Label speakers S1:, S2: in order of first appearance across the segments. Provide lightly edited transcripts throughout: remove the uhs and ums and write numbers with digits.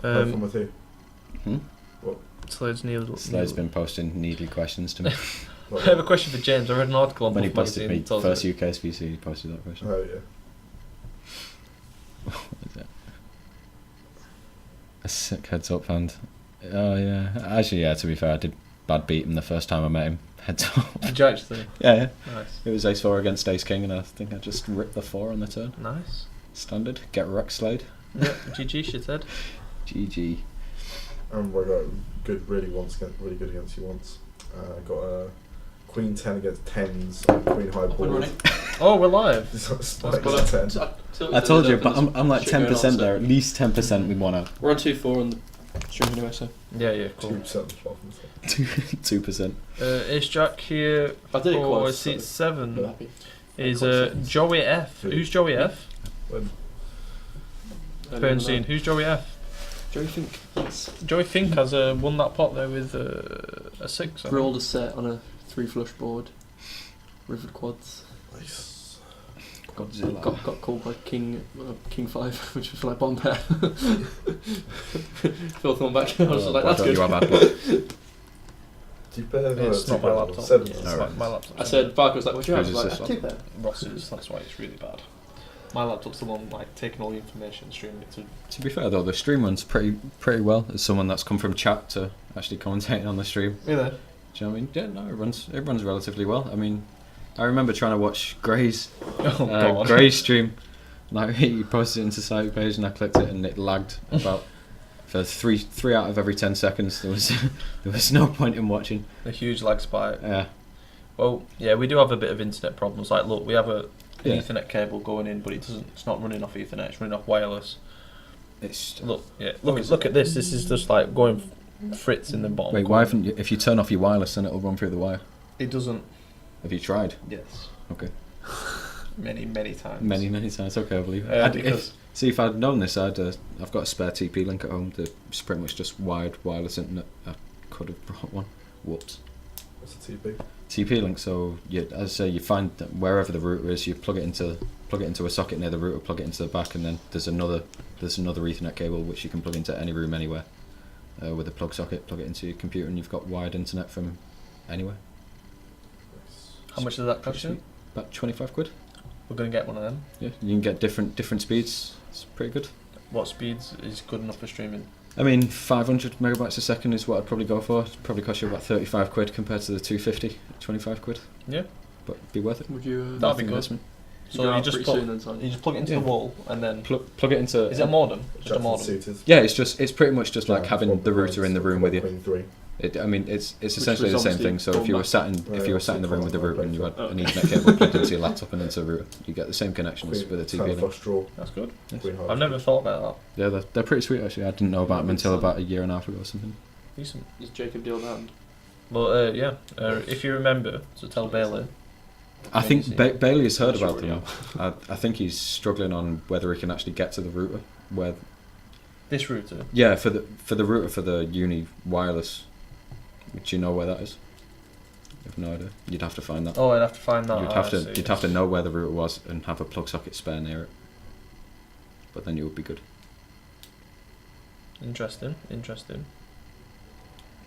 S1: From with who?
S2: Slade's needle.
S3: Slade's been posting needly questions to me.
S2: I have a question for James. I read an article on
S3: When he
S2: Buff
S3: posted me
S2: Magazine.
S3: first UK SBC, he posted that question.
S1: Oh yeah.
S3: What is it? A sick heads up hand. Oh yeah. Actually, yeah. To be fair, I did bad beat him the first time I met him. Heads up.
S2: Did you actually?
S3: Yeah.
S2: Nice.
S3: It was Ace 4 against Ace King, and I think I just ripped the 4 on the turn.
S2: Nice.
S3: Standard. Get wrecked, Slade.
S2: Yeah, GG, she said.
S3: GG.
S1: I got really good against you once. I got a Queen 10 against 10s on Queen High board.
S2: Oh, we're live.
S3: I told you, but I'm like 10% there. At least 10% we won out.
S4: We're on 2-4 on the stream anyway, so.
S2: Yeah, cool.
S3: 2%.
S2: Ace Jack here
S4: I did it
S2: for
S4: quite,
S2: seat
S4: so
S2: 7
S4: I'm happy.
S2: is Joey F. Who's Joey F? Bernstein. Who's Joey F?
S4: Joey Fink, yes.
S2: Joey Fink has won that pot there with a 6.
S4: Rolled a set on a 3 flush board. Rivered quads.
S1: Nice.
S3: Godzilla.
S4: Got called by King 5, which was like bomb pair. Filth one back. I was like, that's good.
S3: You have bad luck.
S1: Do you bear
S2: It's not my laptop.
S1: Seven.
S2: It's
S3: Alright.
S2: like my laptop.
S4: I said, Barker was like, what do you have? I
S3: Whose
S4: was
S3: is
S4: like,
S3: this
S4: 2 pair.
S2: Ross's, that's why it's really bad. My laptop's the one like taking all the information and streaming it to.
S3: To be fair though, the stream runs pretty well. As someone that's come from chat to actually commentating on the stream.
S2: Really?
S3: Do you know what I mean? Yeah, no, it runs relatively well. I mean, I remember trying to watch Gray's Gray's stream. Like he posted it into Society page and I clicked it and it lagged about for three out of every 10 seconds. There was no point in watching.
S2: A huge lag spike.
S3: Yeah.
S2: Well, yeah, we do have a bit of internet problems. Like, look, we have an
S3: Yeah.
S2: Ethernet cable going in, but it's not running off Ethernet. It's running off wireless.
S3: It's
S2: Look at this. This is just like going fritz in the bottom.
S3: wait. Why haven't you? If you turn off your wireless, then it'll run through the wire.
S2: It doesn't.
S3: Have you tried?
S2: Yes.
S3: Okay.
S2: Many times.
S3: Many times. Okay, I believe it.
S2: Because
S3: If I'd known this, I've got a spare TP link at home. It's pretty much just wired wireless internet. I could have brought one. Whoops.
S1: What's the TP?
S3: TP link. So as I say, you find that wherever the router is, you plug it into a socket near the router, plug it into the back, and then there's another Ethernet cable which you can plug into any room anywhere with a plug socket. Plug it into your computer, and you've got wired internet from anywhere.
S2: how much does that cost you?
S3: About 25 quid.
S2: We're gonna get one of them.
S3: Yeah, you can get different speeds. It's pretty good.
S2: What speeds is good enough for streaming?
S3: I mean, 500 megabytes a second is what I'd probably go for. It'd probably cost you about 35 quid compared to the 250, 25 quid.
S2: Yeah.
S3: But be worth it.
S4: Would you...
S2: That'd be good.
S3: Investment.
S2: So you just plug it into
S3: Yeah.
S2: the wall and then.
S3: Plug it into.
S2: Is it a modem? Just a modem.
S1: Suited.
S3: Yeah, it's pretty much just like having the router in the room with you.
S1: Queen 3.
S3: I mean, it's essentially
S4: was
S3: the same thing.
S4: obviously
S3: So if you were sat in the room with the router and you had an Ethernet cable plugged into your laptop and into a router, you get the same connections with a TP link.
S1: Flush draw.
S2: That's good.
S3: Yes.
S1: Queen high.
S2: I've never thought about
S3: Yeah, they're pretty sweet actually. I didn't know about them until about a year and a half ago or something.
S2: that. Decent.
S4: Is Jacob deal hand?
S2: Well, yeah. If you remember, to tell Bailey.
S3: I think Bailey has heard
S4: Sure
S3: about
S4: we
S3: them. I think he's struggling on whether he can actually get to the router. Where
S2: This router.
S3: yeah, for the router for the uni wireless. Do you know where that is? I have no idea. You'd have to find that.
S2: Oh, I'd have to find that.
S3: You'd have to know where the router was and have a plug socket spare near it. But then you would be good.
S2: Interesting.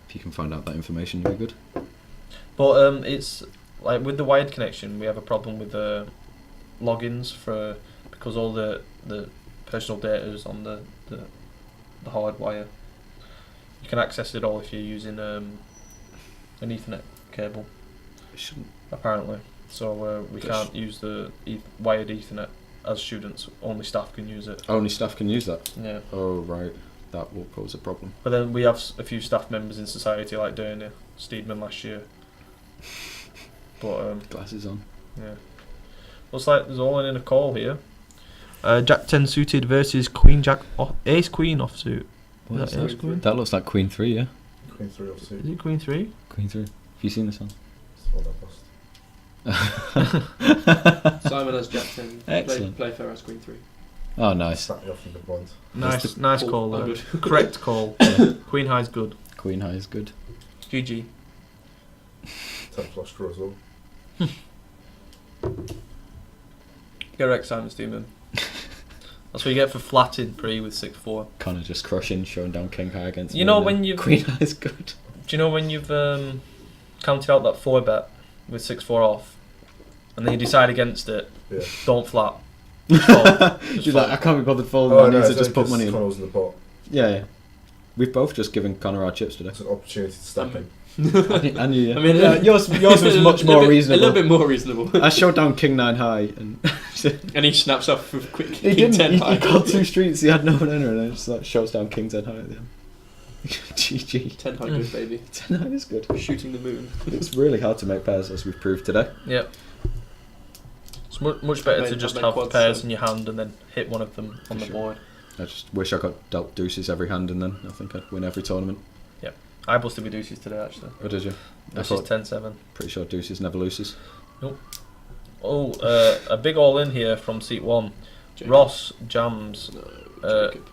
S3: If you can find out that information, you'll be good.
S2: But it's like with the wired connection, we have a problem with the logins because all the personal data is on the hard wire. You can access it all if you're using an Ethernet cable,
S3: It shouldn't.
S2: apparently. So we can't use the wired Ethernet as students. Only staff can use it.
S3: Only staff can use that.
S2: Yeah.
S3: Oh right, that will pose a problem.
S2: But then we have a few staff members in society, like Derny Steedman last year. But
S3: Glasses on.
S2: yeah. Looks like there's all in a call here. Jack 10 suited versus Queen Jack Ace Queen offsuit.
S3: What
S2: Is
S3: is
S2: that Ace
S3: that?
S2: Queen?
S3: That looks like Queen 3, yeah.
S1: Queen 3 off suit.
S2: Is it Queen 3?
S3: Queen 3. Have you seen this one?
S1: That's what I lost.
S4: Simon has Jack 10.
S3: Excellent.
S4: Play fair as Queen 3.
S3: Oh, nice.
S1: Sat me off in the blind.
S2: Nice call.
S4: Oh,
S2: There.
S4: good.
S2: Correct call. Queen High's good.
S3: Queen High is good.
S2: GG.
S1: 10 flush draw as well.
S2: Correct, Simon Steedman. That's what you get for flatting pre with 6-4.
S3: Connor just crushing, showing down king high against.
S2: You know
S3: me, and
S2: when
S3: then
S2: you've-
S3: queen high is good.
S2: Do you know when you've counted out that 4 bet with 6-4 off, and then you decide against it?
S1: Yeah.
S2: Don't flat. Just fold. Just
S3: She's like, I
S2: fold.
S3: can't be bothered folding.
S1: Oh,
S3: I
S1: no,
S3: need to
S1: it's
S3: just
S1: only
S3: put
S1: 'cause
S3: money in.
S1: Connor was in the pot.
S3: Yeah. We've both just given Connor our chips today.
S1: It's an opportunity to step in.
S3: And you, yeah.
S4: I mean,
S3: yours was much more reasonable.
S4: A little bit more reasonable.
S3: I showed down king 9 high, and
S4: And he snaps off with quick
S3: he
S4: king
S3: didn't.
S4: 10
S3: He
S4: high.
S3: got 2 streets. He had no one in her, and then just like shows down king 10 high at the end. GG.
S4: 10 high good, baby.
S3: 10 high is good.
S4: Shooting the moon.
S3: It's really hard to make pairs, as we've proved today.
S2: Yep. It's much better
S4: I've
S2: to
S4: made-
S2: just
S4: I've made
S2: have
S4: quads,
S2: pairs
S4: so-
S2: in your hand and then hit one of them on
S3: For
S2: the
S3: sure.
S2: board.
S3: I just wish I got dealt deuces every hand, and then I think I'd win every tournament.
S2: I busted with deuces today actually.
S3: Or did you? I
S2: This is
S3: thought,
S2: 10-7.
S3: pretty sure deuces never loses.
S2: Oh, a big all in here from seat 1.
S4: Jacob.
S2: Ross jams.
S4: No, Jacob.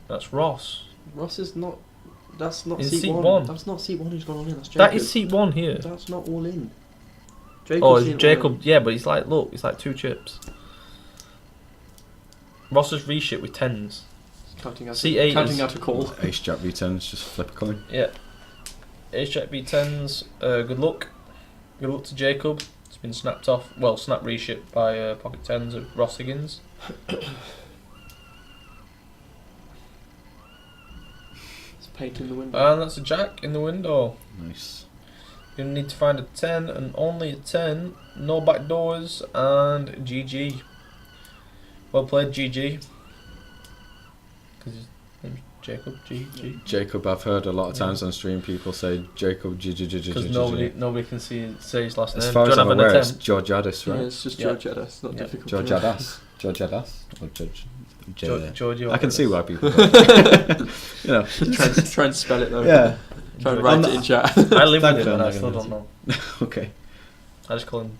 S2: That's Ross.
S4: Ross is not. That's not
S2: In
S4: seat
S2: seat
S4: 1.
S2: one.
S4: That's not seat 1 who's gone all in. That's Jacob.
S2: That is seat 1 here.
S4: That's not all in. Jacob's
S2: Oh,
S4: in all
S2: it's Jacob.
S4: in.
S2: Yeah, but he's like, look, it's like 2 chips. Ross has reshit with 10s.
S4: Counting out,
S2: C8
S4: counting
S2: is-
S4: out a call.
S3: Ace jack v10s, just flip a coin.
S2: Yeah. Ace Jack B10s. Good luck. Good luck to Jacob. It's been snapped off. Well, snap reship by pocket 10s of Ross Higgins.
S4: It's paint in the window.
S2: And that's a Jack in the window.
S3: Nice.
S2: You're going to need to find a 10 and only a 10. No back doors and GG. Well played, GG. Because his name's Jacob, GG.
S3: Jacob, I've heard a lot of times on stream people say Jacob
S2: Because
S3: GG.
S2: nobody can say his last name.
S3: As far
S2: Do
S3: as
S2: you
S3: I'm
S2: want to have
S3: aware,
S2: an
S3: it's
S2: attempt?
S3: George Addis,
S4: Yeah,
S3: right?
S4: it's just
S2: Yeah.
S4: George Edda. It's not
S2: Yeah.
S4: difficult.
S3: George
S4: to
S3: Addis. George Addis? Or Judge?
S2: Giorgio
S3: I can see why
S2: Addis.
S3: people. You know.
S4: try and spell it though.
S3: Yeah.
S4: Try and
S2: I'm
S4: write
S3: not-
S4: it in chat.
S2: I live
S3: Thank
S2: with
S3: you,
S2: him and I
S3: I'm
S2: still
S3: not
S2: don't
S3: gonna
S2: know.
S3: Okay.
S2: I just call him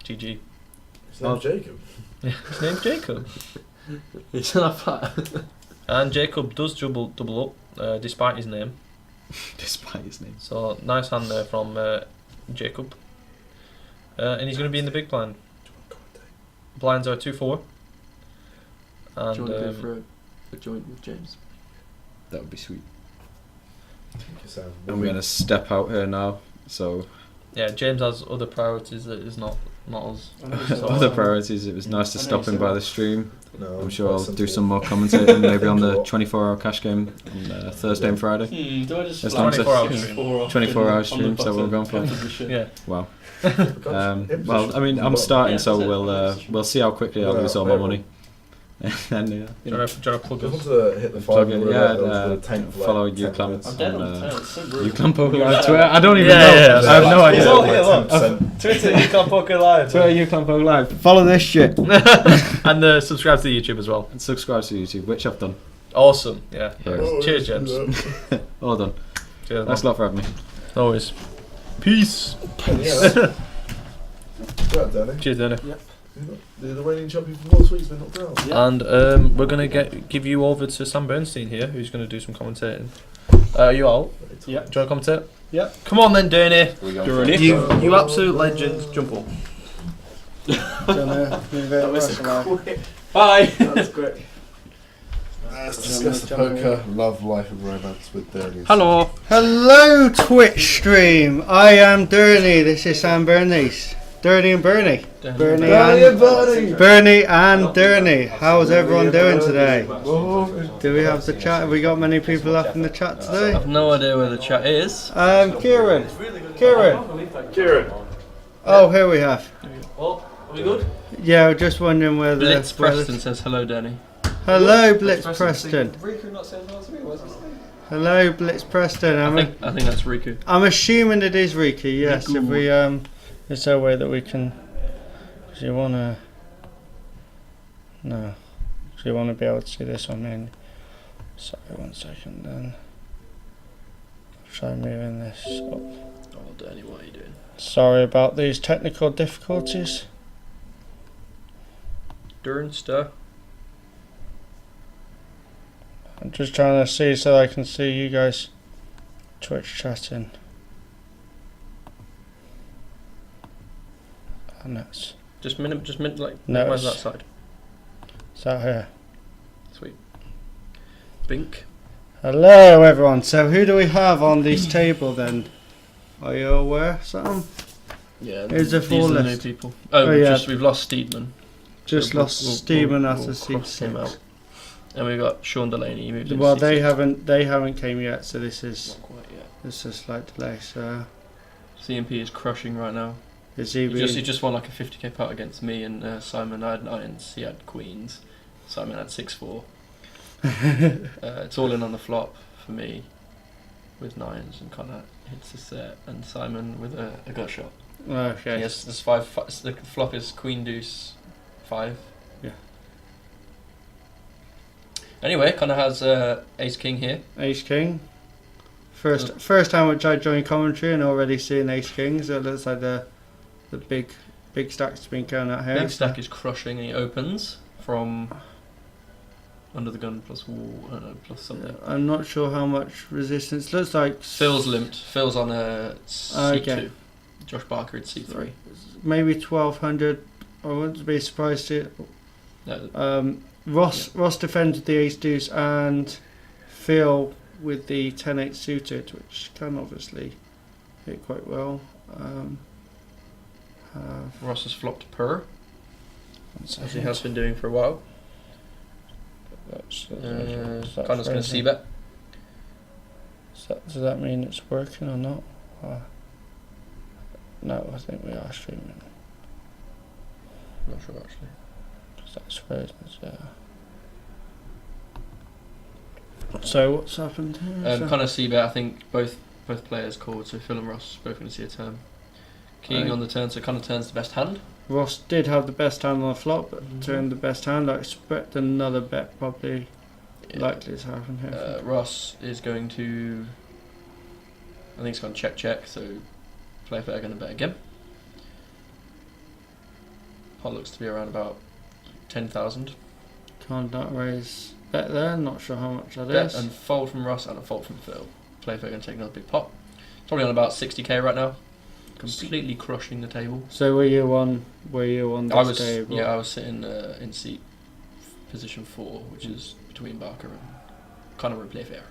S2: GG.
S1: His name's Jacob.
S2: His name's Jacob.
S4: It's not flat.
S2: And Jacob does double up, despite his name.
S3: Despite his name.
S2: So nice hand there from Jacob. And he's going to be in the big blind. Blinds are 2-4.
S4: Do you want
S2: And
S4: to go for a joint with James?
S3: That would be sweet.
S1: Thank you, Sam.
S3: I'm going to step out here now. So,
S2: yeah, James has other priorities that is not us. So,
S3: other priorities. It was nice to
S4: I know
S3: stop
S4: you
S3: in
S4: said
S3: by
S4: that.
S3: the stream.
S1: No,
S3: I'm sure I'll
S1: that's
S3: do
S1: simple.
S3: some more commentating, maybe on the 24-hour cash game on Thursday and Friday.
S4: Do I just
S3: It's
S4: flag
S2: 24-hour
S4: 24
S2: stream.
S4: off
S3: 24-hour
S4: on the
S3: stream, so we're going for
S4: bottom
S3: it.
S4: position?
S2: Yeah.
S3: Wow.
S1: Imposition.
S3: Well, I mean, I'm starting,
S4: Yeah,
S3: so
S4: that's it.
S3: we'll see how quickly I
S1: Yeah,
S3: lose all my
S1: yeah.
S3: money. And
S2: Do you want to plug
S1: Just
S2: us?
S1: want to hit the
S3: plug
S1: 5
S3: in,
S1: euro
S3: yeah,
S1: that was the 10th
S3: follow
S1: like, 10
S3: Uclam.
S1: minutes.
S4: I'm dead on
S3: And,
S4: the turn. It's so rude.
S3: Uclam Poker Live Twitter. I don't even
S2: Yeah,
S3: know.
S2: yeah,
S3: I have no
S2: it's
S3: idea.
S2: all here, look.
S1: 10%.
S2: Twitter, you can't poker live.
S3: Twitter Uclam Poker Live. Follow this shit.
S2: And subscribe to the YouTube as well.
S3: And subscribe to YouTube, which I've done.
S2: Awesome. Yeah.
S3: Yeah.
S1: Oh,
S2: Cheers,
S1: yeah.
S2: James.
S3: All done.
S2: Cheers.
S3: Thanks a lot for having me.
S2: No worries. Peace.
S1: Yeah. Right, Danny.
S2: Cheers, Danny.
S1: The reigning champion from last week's been knocked out.
S2: And we're gonna give you over to Sam Bernstein here, who's gonna do some commentating. Are you out?
S4: Yeah.
S2: Do you want to commentate?
S4: Yeah.
S2: Come on then, Danny.
S4: Danny.
S2: You absolute legend. Jump up.
S4: That was quick. Bye.
S1: That's great. Let's discuss the poker, love, life, and romance with Dernies.
S4: Hello.
S5: Hello, Twitch stream. I am Derny. This is Sam Bernice. Derny and Bernie. Bernie and Bernie and Derny. How's everyone doing today? Do we have the chat? Have we got many people left in the chat today?
S4: I've no idea where the chat is.
S5: Kieran. Kieran. Oh, here we have.
S2: Well, are we good?
S5: Yeah, we're just wondering where the.
S4: Blitz
S5: where the-
S4: Preston says hello, Danny.
S5: Hello, Blitz Preston. Hello, Blitz Preston.
S4: I think that's Riku.
S5: I'm assuming it is Riki, yes.
S4: Riku.
S5: If we is there a way that we can? Cause you wanna? No. So you wanna be able to see this on me? Sorry, 1 second. Then try moving this up.
S4: Oh, Danny, what are you doing?
S5: Sorry about these technical difficulties.
S4: Durnster.
S5: I'm just trying to see so I can see you guys Twitch chatting. And that's
S4: Just minute, like,
S5: No,
S4: where's that
S5: it's-
S4: side?
S5: is that here?
S2: Bink.
S5: Hello, everyone. So, who do we have on this table then? Are you aware, Sam?
S2: Yeah,
S5: Here's the
S2: these
S5: full
S2: are the
S5: list.
S2: new people. Oh,
S5: yeah.
S2: we've lost Steedman.
S5: Just
S2: So
S5: lost Steedman after
S2: we'll
S5: seat
S2: cross him
S5: 6.
S2: out. And we've got Sean Delaney. He moved into
S5: Well,
S2: seat
S5: they
S2: 6.
S5: haven't came yet, so this is
S2: Not quite yet.
S5: a slight delay. So,
S2: CMP is crushing right now.
S5: is he?
S2: He just won like a 50k pot against me and Simon. I had 9s, he had queens. Simon had 6-4. It's all in on the flop for me with 9s and Connor hits a set and Simon with a gut shot.
S5: Okay.
S2: Yes, there's 5. The flop is Queen Deuce 5.
S5: Yeah.
S2: Anyway, Connor has Ace King here.
S5: Ace King. First time which I joined commentary and already seeing Ace King, so it looks like the big stack's been going out here.
S2: Big stack is crushing and he opens from under the gun plus wall, I don't know, plus something.
S5: I'm not sure how much resistance. Looks like
S2: Phil's limped. Phil's on a C2.
S5: Okay.
S2: Josh Barker at C3.
S5: maybe 1200. I wouldn't be surprised to.
S2: No,
S5: Ross defended the Ace Deuce and Phil with the 10-8 suited, which can obviously hit quite well.
S2: Ross has flopped per, as he has been doing for a while. Connor's going to c-bet.
S5: Does that mean it's working or not? No, I think we are streaming.
S2: Not sure actually.
S5: Because that's frozen. So what's happened here?
S2: Connor c-bet, I think both players called, so Phil and Ross both going to see a turn. King on the turn, so Connor turns the best hand.
S5: Ross did have the best hand on the flop, but turned the best hand. I expect another bet probably likely to happen here.
S2: Ross is going to, I think it's going to check, so play fair going to bet again. Pot looks to be around about 10,000.
S5: Can't not raise bet there, not sure how much that
S2: Bet
S5: is.
S2: and fold from Ross and a fold from Phil. Play fair going to take another big pot. Probably on about 60k right now. Completely crushing the table.
S5: So were you on this table?
S2: I was sitting in seat position 4, which is between Barker and Connor and play fair.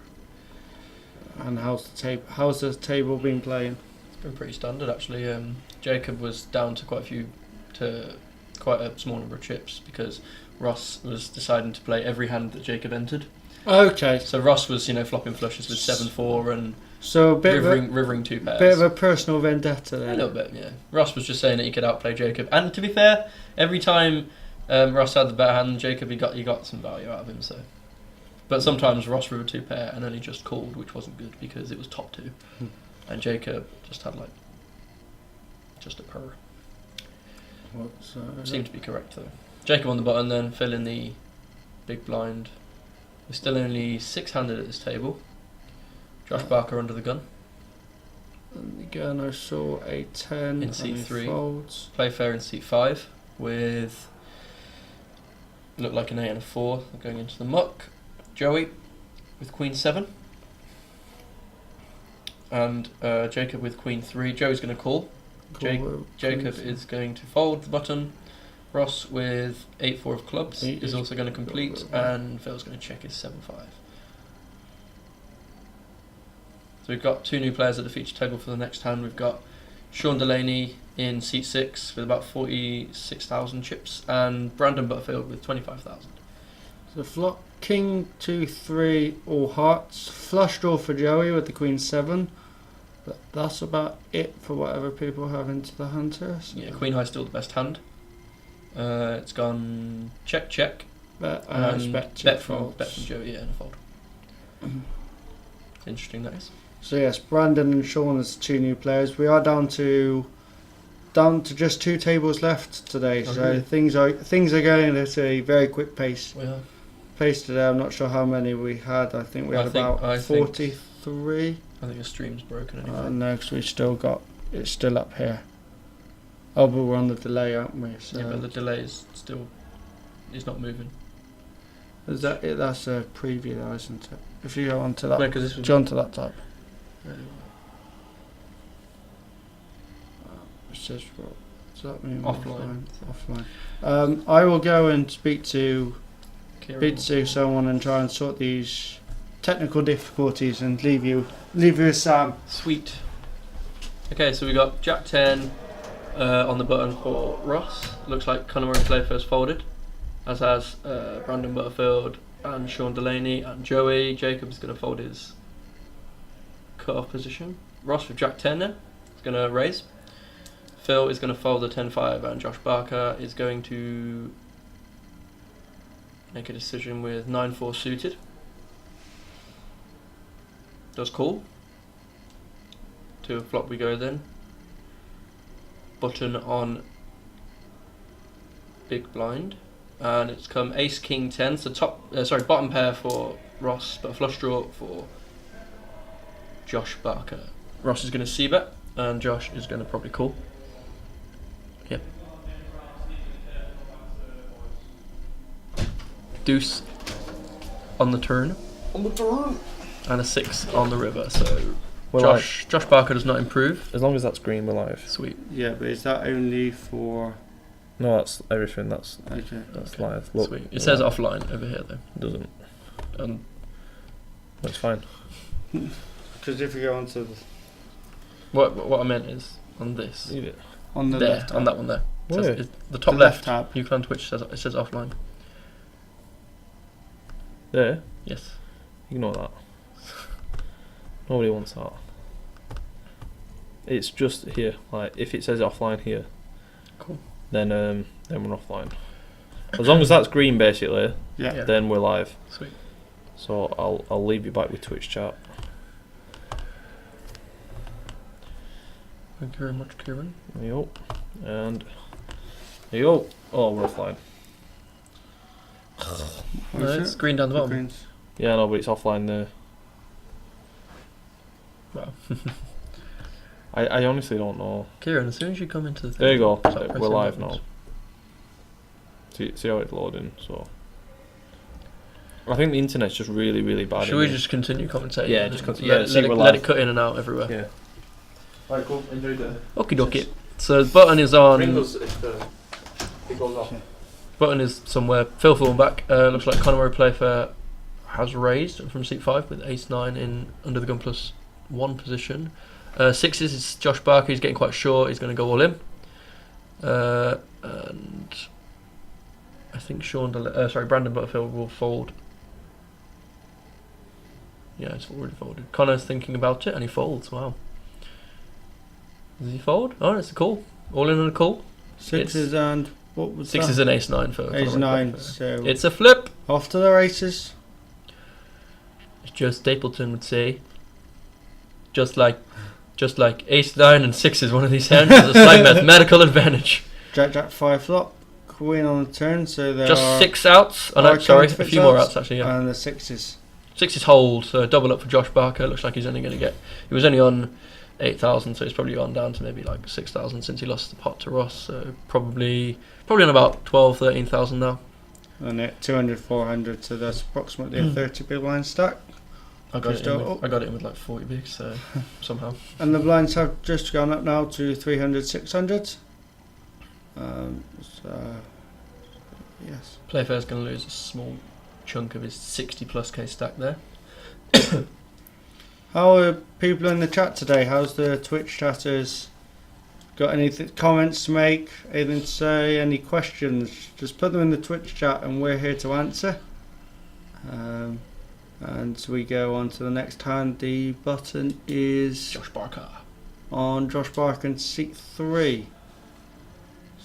S5: And how's the table been playing?
S2: It's been pretty standard actually. Jacob was down to quite a small number of chips because Ross was deciding to play every hand that Jacob entered.
S5: Okay.
S2: So Ross was, flopping flushes with 7-4 and
S5: So a bit
S2: rivering 2 pairs.
S5: bit of a personal vendetta
S2: A
S5: there.
S2: little bit, yeah. Ross was just saying that he could outplay Jacob, and to be fair, every time Ross had the better hand than Jacob, he got some value out of him. So, but sometimes Ross rivered 2 pair and only just called, which wasn't good because it was top 2, and Jacob just had just a purr. Seemed to be correct though. Jacob on the button, then Phil in the big blind. We're still only 6-handed at this table. Josh Barker under the gun.
S5: And again, I saw a 10
S2: In C3.
S5: folds.
S2: Play fair in seat 5 with looked like an 8 and a 4 going into the muck. Joey with Queen 7 and Jacob with Queen 3. Joey's going to call. Jacob is going to fold the button. Ross with 8-4 of clubs is also going to complete, and Phil's going to check his 7-5. So we've got 2 new players at the feature table for the next hand. We've got Sean Delaney in seat 6 with about 46,000 chips, and Brandon Butterfield with 25,000.
S5: So flop King 2-3 all hearts. Flush draw for Joey with the Queen 7. But that's about it for whatever people have into the hunter. So
S2: Yeah, Queen High still the best hand. It's gone check,
S5: bet
S2: from Joey, and a fold. Interesting, that is.
S5: So yes, Brandon and Sean as 2 new players. We are down to just 2 tables left today. So
S2: really?
S5: things are going at a very quick pace.
S2: We are.
S5: Pace today. I'm not sure how many we had. I think we had about 43.
S2: I think the stream's broken anyway.
S5: No, because we've still got it's still up here. Oh, but we're on the delay, aren't we? So
S2: Yeah, but the delay is not moving.
S5: is that it? That's a preview, though, isn't it? If you go onto that,
S2: No, 'cause this was-
S5: go onto that tab. It says, what does that mean?
S2: Offline.
S5: Offline. I will go and speak to
S2: Kieran.
S5: someone and try and sort these technical difficulties and leave you with Sam.
S4: Sweet. Okay, so we got Jack 10 on the button for Ross. Looks like Conor Playfair's folded, as has Brandon Butterfield and Sean Delaney, and Joey Jacobs is going to fold his cut-off position. Ross with Jack 10 then is going to raise. Phil is going to fold the 10-5, and Josh Barker is going to make a decision with 9-4 suited. Does call. To a flop we go then. Button on big blind, and it's come Ace King 10. So bottom pair for Ross, but a flush draw for Josh Barker. Ross is going to c-bet, and Josh is going to probably call. Yep. Deuce on the turn. And a 6 on the river. So Josh Barker does not improve.
S2: As long as that's green, we're live.
S4: Sweet.
S5: Yeah, but is that only for...
S2: No, that's everything. That's live. Look,
S4: Sweet. It says offline over here though.
S2: It doesn't. That's fine.
S5: Because if you go onto the...
S4: What I meant is on this.
S2: Leave it.
S5: On the
S4: there,
S5: left
S4: on that one there. It
S2: Where?
S4: says, the top
S5: The
S4: left.
S5: left tab.
S4: You can on Twitch it says offline.
S2: There.
S4: Yes.
S2: Ignore that. Nobody wants that. It's just here. Like if it says offline here,
S4: Cool.
S2: then we're offline. As long as that's green, basically,
S5: Yeah.
S2: then we're live.
S4: Sweet.
S2: So I'll leave you back with Twitch chat.
S4: Thank you very much, Kieran.
S2: Yo, and yo. Oh, we're offline.
S4: No, it's green down the bottom.
S5: Greens.
S2: Yeah, no, but it's offline there.
S4: Wow.
S2: I honestly don't know.
S4: Kieran, as soon as you come into the thing,
S2: There you go.
S4: start
S2: We're
S4: pressing
S2: live
S4: buttons.
S2: now. See how it's loading. So I think the internet's just really, really bad.
S4: Should we just continue commentating?
S2: Yeah, just
S4: let,
S2: continue. Yeah, see we're
S4: let
S2: live.
S4: it cut in and out everywhere.
S2: Yeah.
S1: Right, cool. Enjoy the.
S4: Okie dokie. So the button is on.
S1: Pringles if it goes off.
S4: Button is somewhere. Phil back. Looks like Conor Playfair has raised from seat 5 with ace 9 in under the gun plus 1 position. 6s is Josh Barker. He's getting quite short. He's going to go all in. And I think Brandon Butterfield will fold. Yeah, it's already folded. Connor's thinking about it and he folds. Wow. Does he fold? Oh, it's a call. All in on a call.
S5: Sixes and what was
S4: 6 is
S5: that?
S4: an ace 9 for
S5: Ace
S4: Conor
S5: 9.
S4: Playfair.
S5: So
S4: It's a flip.
S5: off to the races.
S4: As Joe Stapleton would say. Just like ace 9 and 6 is one of these hands has a slight mathematical advantage.
S5: Jack 5 flop. Queen on the turn. So there
S4: Just
S5: are
S4: 6 outs. Oh no,
S5: are
S4: sorry, a
S5: counterfeit
S4: few more
S5: outs
S4: outs actually. Yeah,
S5: and the 6s.
S4: 6 hold. So double up for Josh Barker. Looks like he's only going to get. He was only on 8,000, so he's probably gone down to maybe like 6,000 since he lost the pot to Ross. So probably on about 12,000-13,000 now.
S5: And at 200, 400, so that's approximately a 30 big line stack.
S4: I got
S5: Just
S4: it in with like 40 bigs, so somehow.
S5: And the blinds have just gone up now to 300, 600. So, yes.
S4: Playfair's going to lose a small chunk of his 60+ K stack there.
S5: How are people in the chat today? How's the Twitch chatters? Got any comments to make? Anything to say? Any questions? Just put them in the Twitch chat and we're here to answer. And we go on to the next hand. The button is
S4: Josh Barker.
S5: on Josh Barker in seat 3.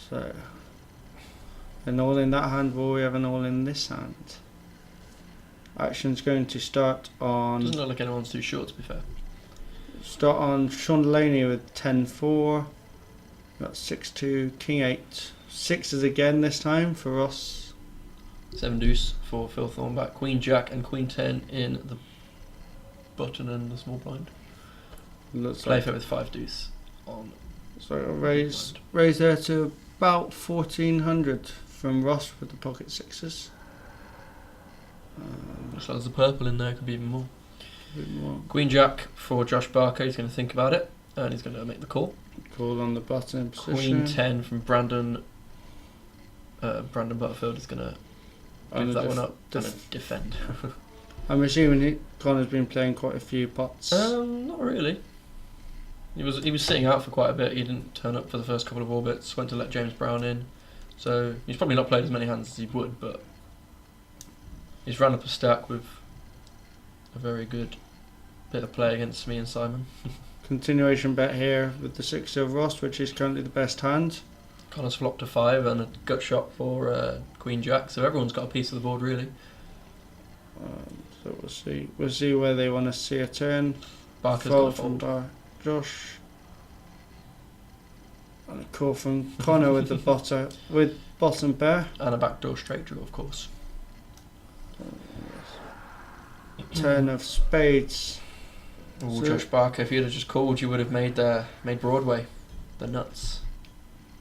S5: So, an all in that hand. Will we have an all in this hand? Action's going to start on.
S4: Doesn't look like anyone's too short, to be fair.
S5: Start on Sean Delaney with 10-4. Got 6-2, King 8. 6s again this time for Ross.
S4: 7 deuce for Phil Thornback. Queen Jack and Queen 10 in the button and the small blind.
S5: Looks like
S4: Playfair with 5 deuce on.
S5: so raise there to about 1400 from Ross with the pocket 6s.
S4: Looks like there's a purple in there, could be even more.
S5: A bit more.
S4: Queen Jack for Josh Barker. He's going to think about it and he's going to make the call.
S5: Call on the button position.
S4: Queen 10 from Brandon. Brandon Butterfield is going to move that one up and defend.
S5: I'm assuming Connor's been playing quite a few pots.
S4: Not really. He was sitting out for quite a bit. He didn't turn up for the first couple of orbits. Went to let James Brown in, so he's probably not played as many hands as he would, but he's ran up a stack with a very good bit of play against me and Simon.
S5: Continuation bet here with the 6 of Ross, which is currently the best hand.
S4: Connor's flopped a 5 and a gut shot for Queen Jack, so everyone's got a piece of the board really.
S5: So we'll see where they want to see a turn.
S4: Barker's
S5: Fold
S4: got a
S5: from
S4: fold.
S5: Josh. And a call from Connor with the bottom pair.
S4: And a backdoor straight draw, of course.
S5: Turn of spades.
S4: Oh,
S5: So-
S4: Josh Barker, if you'd have just called, you would have made Broadway. The nuts.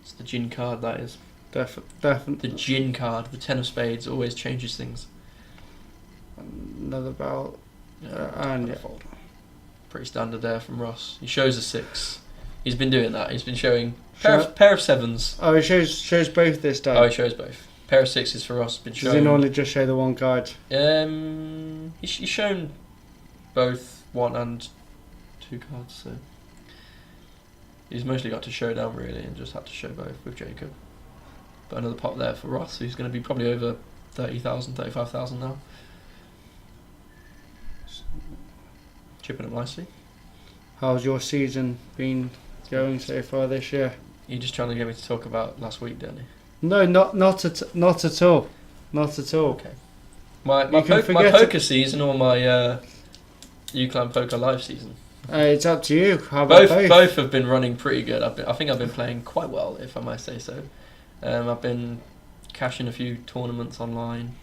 S4: It's the gin card, that is. The
S5: Definitely
S4: gin card, the 10 of spades, always changes things.
S5: another barrel. And
S4: a
S5: yeah.
S4: fold. Pretty standard there from Ross. He shows a 6. He's been doing that. He's been showing pair of 7s.
S5: Oh, it shows both this time.
S4: Oh, he shows both. Pair of 6s for Ross. Been
S5: Does
S4: shown.
S5: he normally just show the one card?
S4: He's shown both 1 and 2 cards, so he's mostly got to showdown really, and just had to show both with Jacob. But another pot there for Ross, who's going to be probably over 30,000, 35,000 now. Chipping up nicely.
S5: How's your season been going so far this year?
S4: You're just trying to get me to talk about last week, don't you?
S5: No, not at all. Not at all.
S4: Okay. My
S5: You can forget
S4: poker season or my UClan Poker Live season?
S5: It's up to you. How about both?
S4: Both have been running pretty good. I think I've been playing quite well, if I might say so. I've been cashing a few tournaments online.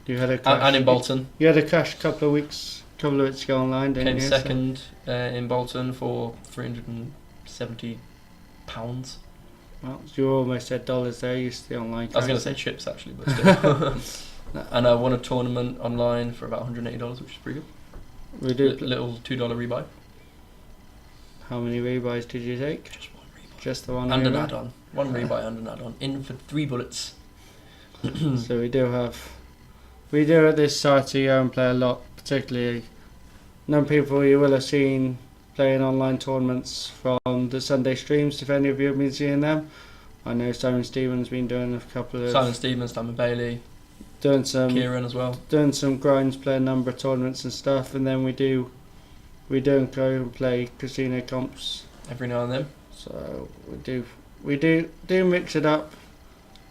S5: You had a cash,
S4: And in Bolton.
S5: You had a cash couple of weeks ago online, didn't
S4: Came
S5: you?
S4: second in Bolton for £370.
S5: Well, you almost said dollars there. You the online.
S4: I was going to say chips actually, but still. And I won a tournament online for about $180, which is pretty good.
S5: We do.
S4: Little $2 rebuy.
S5: How many rebuys did you take?
S4: Just one rebuy.
S5: Just the one.
S4: And an
S5: rebuy?
S4: add-on. One rebuy and an add-on. In for 3 bullets.
S5: So we do at this start of the year and play a lot, particularly known people you will have seen playing online tournaments from the Sunday streams, if any of you have been seeing them. I know Simon Stevens been doing a couple of
S4: Simon Stevens, Simon Bailey,
S5: doing some
S4: Kieran as well.
S5: doing some grinds, playing a number of tournaments and stuff, and then we do go and play casino comps.
S4: Every now and then.
S5: So we do mix it up.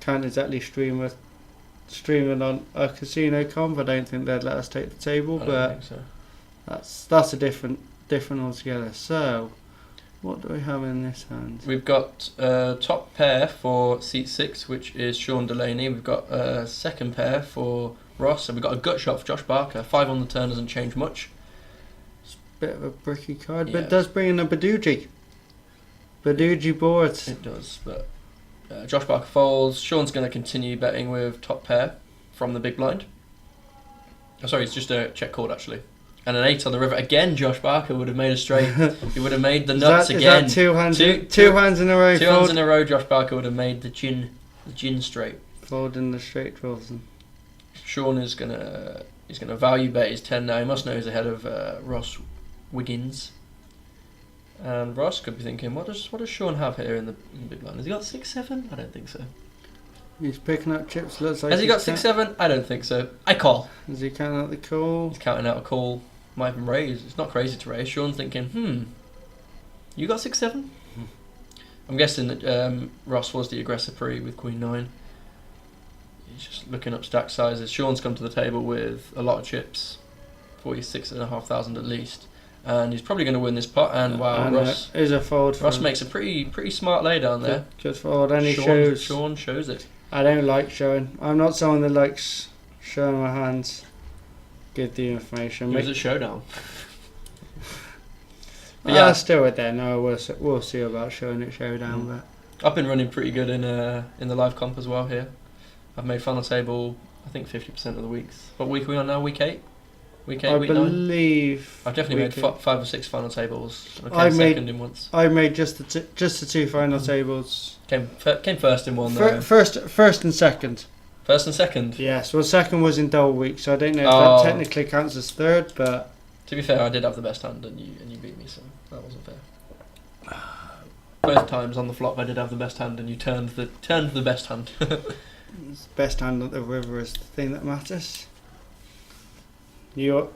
S5: Can't exactly stream it on a casino comp. I don't think they'd let us take the table,
S4: I don't
S5: but
S4: think so.
S5: that's a different altogether. So what do we have in this hand?
S4: We've got top pair for seat 6, which is Sean Delaney. We've got a second pair for Ross, and we've got a gut shot for Josh Barker. 5 on the turn doesn't change much.
S5: Bit of a bricky card, but
S4: Yeah.
S5: it does bring in a Baduji board.
S4: It does, but Josh Barker folds. Sean's going to continue betting with top pair from the big blind. Oh, sorry, it's just a check called actually. And an 8 on the river. Again, Josh Barker would have made a straight. He would have made the nuts again.
S5: Is that two hands?
S4: Two
S5: Two hands in a row.
S4: Two hands in a row, Josh Barker would have made the gin straight.
S5: Folding the straight draws.
S4: Sean is he's gonna value bet his 10 now. He must know he's ahead of Ross Wiggins. And Ross could be thinking, what does Sean have here in the big line? Has he got 6-7? I don't think so.
S5: He's picking up chips. Looks like
S4: Has he got
S5: he's
S4: 6-7? I don't think so. I call.
S5: Is he counting out the call?
S4: He's counting out a call. Might even raise. It's not crazy to raise. Sean's thinking, you got 6-7? I'm guessing that Ross was the aggressor pre with Queen 9. He's just looking up stack sizes. Sean's come to the table with a lot of chips, 46,500 at least, and he's probably going to win this pot. And wow,
S5: And
S4: Ross
S5: is a fold.
S4: Ross
S5: from-
S4: makes a pretty smart lay down there.
S5: Good fold. And he shows.
S4: Sean shows it.
S5: I don't like showing. I'm not someone that likes showing my hands. Give the information.
S4: It was a showdown. But
S5: Yeah,
S4: yeah.
S5: still with that. No, we'll see about showing it showdown.
S4: Mm.
S5: But
S4: I've been running pretty good in the live comp as well here. I've made final table, I think 50% of the weeks. What week are we on now? Week 8? Week 8,
S5: I
S4: week 9?
S5: believe
S4: I've definitely made
S5: week eight.
S4: 5 or 6 final tables. I
S5: I
S4: came
S5: made-
S4: second in once.
S5: I made just the two final tables.
S4: Came first in one though.
S5: First and second.
S4: First and second.
S5: Yes, well, second was in double week, so I don't know if
S4: Oh.
S5: that technically counts as third, but
S4: To be fair, I did have the best hand, and you beat me, so that wasn't fair. Both times on the flop, I did have the best hand, and you turned the best hand.
S5: it's best hand at the river is the thing that matters. You,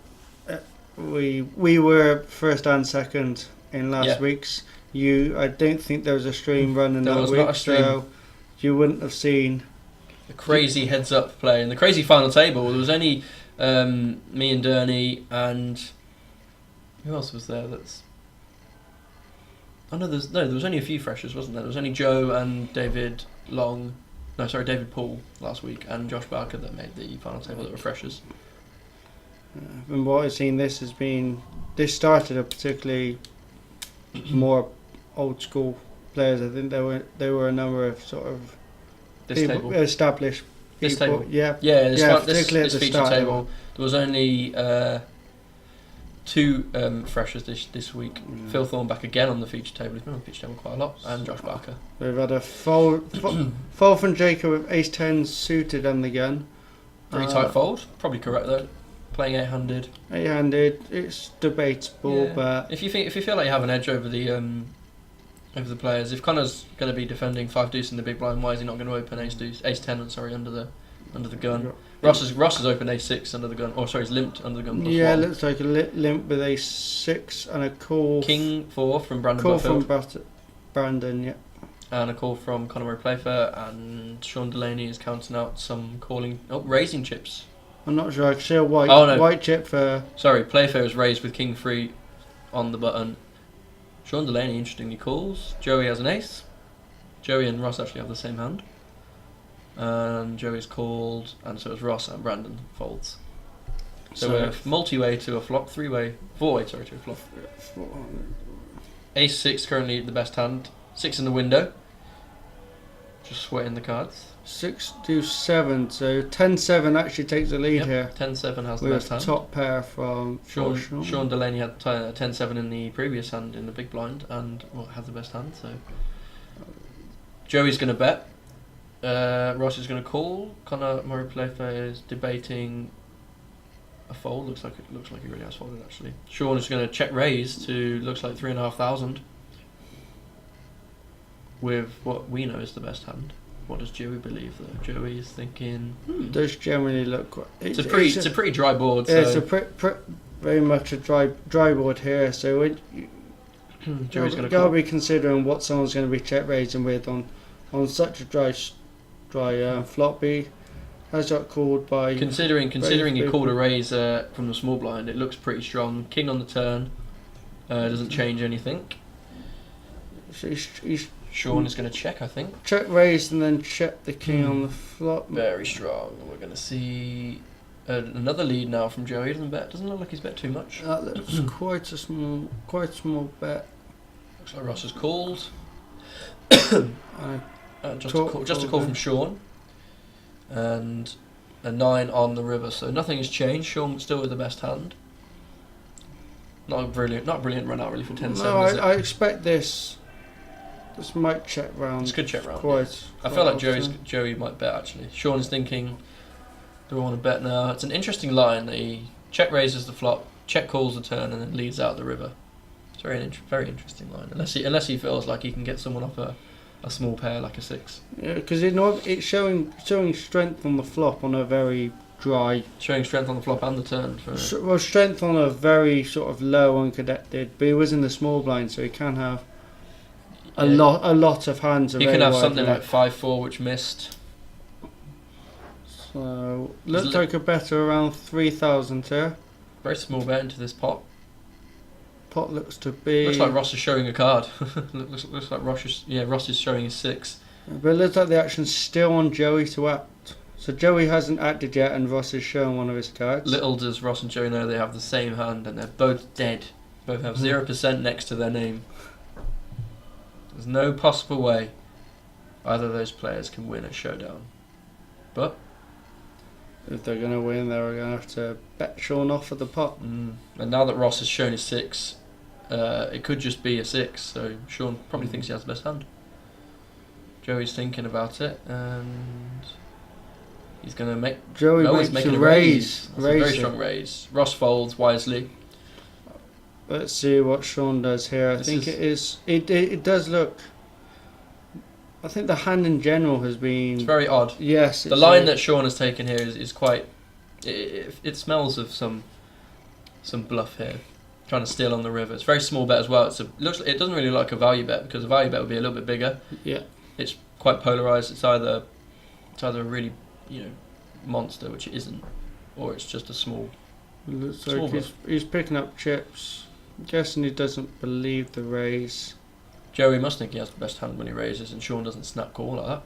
S5: we were first and second in last
S4: Yeah.
S5: week's. I don't think there was a stream running
S4: There
S5: that
S4: was
S5: week,
S4: not a stream.
S5: so you wouldn't have seen.
S4: The crazy heads-up play and the crazy final table. There was only me and Durney and who else was there? There was only a few freshers, wasn't there? There was only Joe and David Paul last week, and Josh Barker that made the final table that were freshers.
S5: And what I've seen, this started a particularly more old school players. I think there were a number of sort of
S4: This table.
S5: established
S4: This
S5: people.
S4: table.
S5: Yeah,
S4: Yeah,
S5: Yeah,
S4: this
S5: particularly at the
S4: feature
S5: start.
S4: table. There was only two freshers this week. Phil Thorne back again on the feature table. He's been on the feature table quite a lot, and Josh Barker.
S5: We've had a fold from Jacob with ace 10 suited on the gun.
S4: Pretty tight fold. Probably correct though. Playing 800.
S5: 800. It's debatable,
S4: Yeah.
S5: but
S4: If you feel like you have an edge over the players, if Connor's going to be defending 5 deuce in the big blind, why is he not going to open ace 10 under the gun? Ross has opened ace 6 under the gun. Or sorry, he's limped under the gun. Plus
S5: yeah,
S4: one.
S5: looks like a limp with ace 6 and a call.
S4: King 4 from Brandon
S5: Call
S4: Butterfield.
S5: from Brandon. Yeah.
S4: And a call from Conor Murray Playfair, and Sean Delaney is counting out some raising chips.
S5: I'm not sure. I can see a white
S4: Oh, no.
S5: white chip for.
S4: Sorry, Playfair is raised with King 3 on the button. Sean Delaney interestingly calls. Joey has an ace. Joey and Ross actually have the same hand. And Joey's called, and so is Ross, and Brandon folds. So we're multi-way to a flop, 4-way to a flop. Ace 6 currently the best hand. 6 in the window. Just sweating the cards.
S5: 6 to 7, so 10-7 actually takes the lead
S4: Yep,
S5: here.
S4: 10-7 has the
S5: With
S4: best hand.
S5: top pair from
S4: Sean Delaney had 10-7 in the previous hand in the big blind and had the best hand. So Joey's going to bet. Ross is going to call. Conor Murray Playfair is debating a fold. Looks like he really has folded actually. Sean is going to check raise to looks like 3,500 with what we know is the best hand. What does Joey believe though? Joey is thinking.
S5: Does generally look quite.
S4: It's a pretty dry board.
S5: Yeah,
S4: So
S5: it's a very much a dry board here. So when
S4: Joey's going to
S5: gotta
S4: call.
S5: be considering what someone's going to be check raising with on such a dry floppy. Has got called by.
S4: Considering you
S5: people.
S4: called a raise from the small blind, it looks pretty strong. King on the turn doesn't change anything.
S5: So he's
S4: Sean is going to check, I think.
S5: check raised and then check the king on the flop.
S4: Very strong. We're going to see another lead now from Joey. Doesn't look like he's bet too much.
S5: That looks quite a small bet.
S4: Looks like Ross has called.
S5: I
S4: Just a call from Sean. And a 9 on the river. So nothing has changed. Sean still with the best hand. Not a brilliant run out really for 10-7.
S5: No,
S4: is it?
S5: I expect this. This might check round.
S4: It's a good check round.
S5: Quite.
S4: I feel like
S5: often.
S4: Joey might bet actually. Sean is thinking, do I want to bet now? It's an interesting line. He check raises the flop, check calls the turn, and then leads out the river. It's very interesting line. Unless he feels like he can get someone off a small pair like a 6.
S5: Yeah, because it's showing strength on the flop on a very dry.
S4: Showing strength on the flop and the turn.
S5: Well, strength on a very sort of low unconnected, but he was in the small blind, so he can have a lot of hands.
S4: He can have something like 5-4 which missed.
S5: So looks like a bet around 3,000 here.
S4: Very small bet into this pot.
S5: Pot looks to be.
S4: Looks like Ross is showing a card. looks like Ross is showing his 6.
S5: But it looks like the action's still on Joey to act. So Joey hasn't acted yet, and Ross is showing one of his cards.
S4: Little does Ross and Joey know they have the same hand, and they're both dead. Both have 0% next to their name. There's no possible way either of those players can win a showdown. But
S5: If they're going to win, they're going to have to bet Sean off at the pot.
S4: and now that Ross has shown his 6, it could just be a 6. So Sean probably thinks he has the best hand. Joey's thinking about it, and He's going to make.
S5: Joey
S4: No, he's
S5: makes
S4: making
S5: a
S4: a
S5: raise.
S4: It's a very strong raise. Ross folds wisely.
S5: Let's see what Sean does here. I think it is. It does look. I think the hand in general has been.
S4: It's very odd.
S5: Yes.
S4: The line that Sean has taken here is quite. It smells of some bluff here. Trying to steal on the river. It's a very small bet as well. It doesn't really look like a value bet because a value bet would be a little bit bigger.
S5: Yeah.
S4: It's quite polarized. It's either a really monster, which it isn't, or it's just a small.
S5: Looks
S4: small
S5: like he's picking up chips. I'm guessing he doesn't believe the raise.
S4: Joey must think he has the best hand when he raises, and Sean doesn't snap call like that.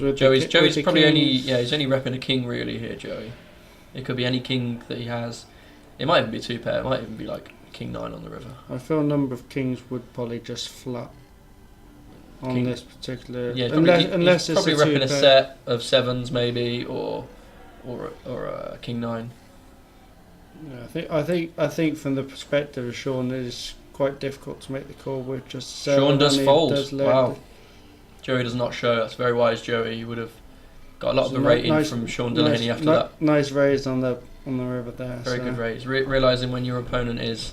S5: With
S4: Joey's
S5: the
S4: probably
S5: kings.
S4: he's only repping a king really here, Joey. It could be any king that he has. It might even be two pair. It might even be like king 9 on the river.
S5: I feel a number of kings would probably just flat on
S4: King-
S5: this particular.
S4: Yeah,
S5: unless
S4: he's
S5: it's
S4: probably
S5: a
S4: repping a
S5: two-pair.
S4: set of 7s maybe, or a king 9.
S5: Yeah, I think from the perspective of Sean, it is quite difficult to make the call with just 7.
S4: Sean does
S5: and he
S4: fold.
S5: does load
S4: Wow.
S5: the-
S4: Joey does not show. That's very wise, Joey. You would have got a lot of
S5: So
S4: the rating
S5: nice-
S4: from Sean Delaney after that.
S5: Nice raise on the river there.
S4: Very
S5: so.
S4: good raise. Realising when your opponent is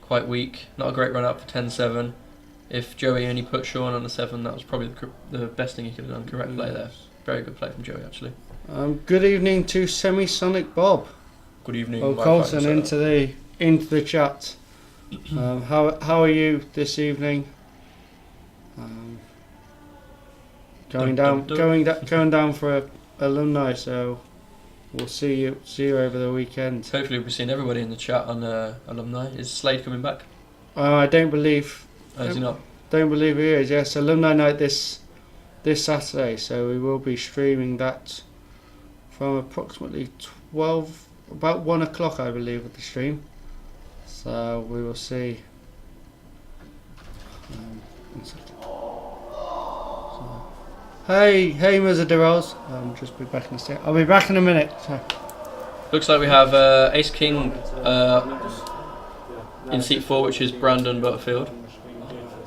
S4: quite weak, not a great run up for 10-7. If Joey only put Sean on the 7, that was probably the best thing he could have done. Correct play there. Very good play from Joey, actually.
S5: Good evening to Semi-Sonic Bob.
S4: Good evening.
S5: Well,
S4: my
S5: Colson
S4: friends.
S5: into the chat. How are you this evening? Going
S4: Dun, dun, dun.
S5: going down for a alumni, so we'll see you over the weekend.
S4: Hopefully we'll be seeing everybody in the chat on alumni. Is Slade coming back?
S5: I don't believe
S4: Is he not?
S5: he is. Yes, alumni night this Saturday, so we will be streaming that from approximately about 1 o'clock, I believe, with the stream. So we will see. One second. Hey, Mr. DeRose. Just be back in a sec. I'll be back in a minute. So.
S4: Looks like we have Ace King in seat 4, which is Brandon Butterfield,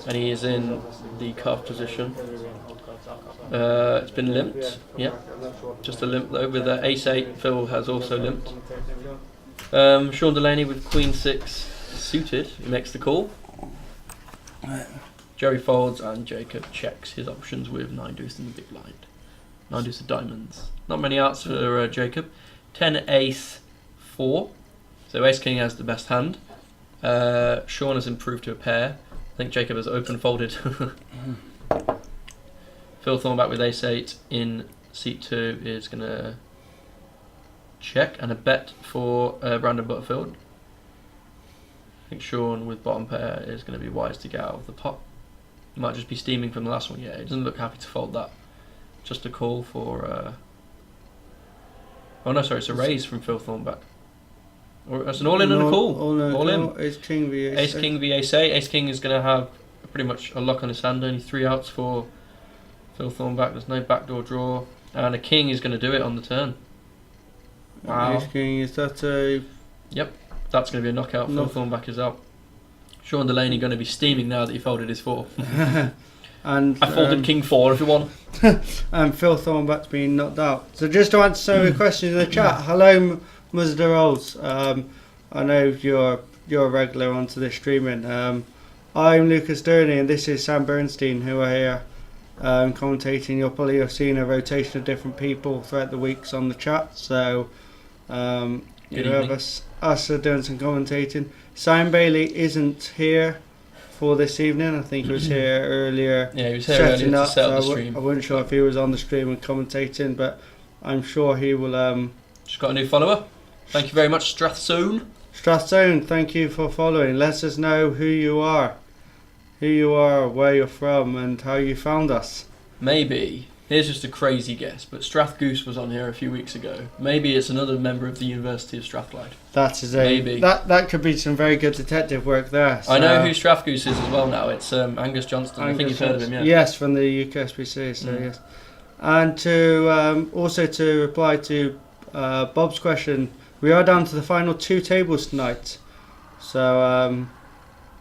S4: and he is in the cuff position. It's been limped, yeah, just a limp though. With Ace 8, Phil has also limped. Sean Delaney with Queen 6 suited, he makes the call. Joey folds and Jacob checks his options with 9 deuce in the big blind. 9 deuce of diamonds. Not many outs for Jacob. 10 ace 4. So Ace King has the best hand. Sean has improved to a pair. I think Jacob has open folded. Phil Thornback with Ace 8 in seat 2 is going to check, and a bet for Brandon Butterfield. I think Sean with bottom pair is going to be wise to get out of the pot. He might just be steaming from the last one. Yeah, he doesn't look happy to fold that. Just a call for... Oh no, sorry, it's a raise from Phil Thornback. Or it's an all-in and a call. All in.
S5: Ace King v Ace.
S4: Ace King v Ace 8. Ace King is going to have pretty much a lock on his hand. Only 3 outs for Phil Thornback. There's no backdoor draw. And a King is going to do it on the turn. Wow.
S5: Ace King, is that a...
S4: Yep, that's going to be a knockout. Phil Thornback is out. Sean Delaney going to be steaming now that he folded his 4.
S5: And
S4: I folded King 4 if you want.
S5: And Phil Thornback's been knocked out. So just to answer some of the questions in the chat. Hello, Muzda Rolls. I know you're a regular onto this streaming. I'm Lucas Durney and this is Sam Bernstein, who are here commentating. You'll probably have seen a rotation of different people throughout the weeks on the chat. So you have us are doing some commentating. Simon Bailey isn't here for this evening. I think he was here earlier.
S4: Yeah, he was here earlier to set up the stream.
S5: I wasn't sure if he was on the stream and commentating, but I'm sure he will.
S4: Just got a new follower. Thank you very much, Strathzone.
S5: Strathzone, thank you for following. Let us know who you are, where you're from, and how you found us.
S4: Maybe, here's just a crazy guess, but Strathgoose was on here a few weeks ago. Maybe it's another member of the University of Strathclyde.
S5: Maybe. That could be some very good detective work there. So.
S4: I know who Strathgoose is as well now. It's Angus Johnston. I think you've heard of him, yeah.
S5: Yes, from the UKSBC, so yes. And to also to reply to Bob's question, we are down to the final 2 tables tonight. So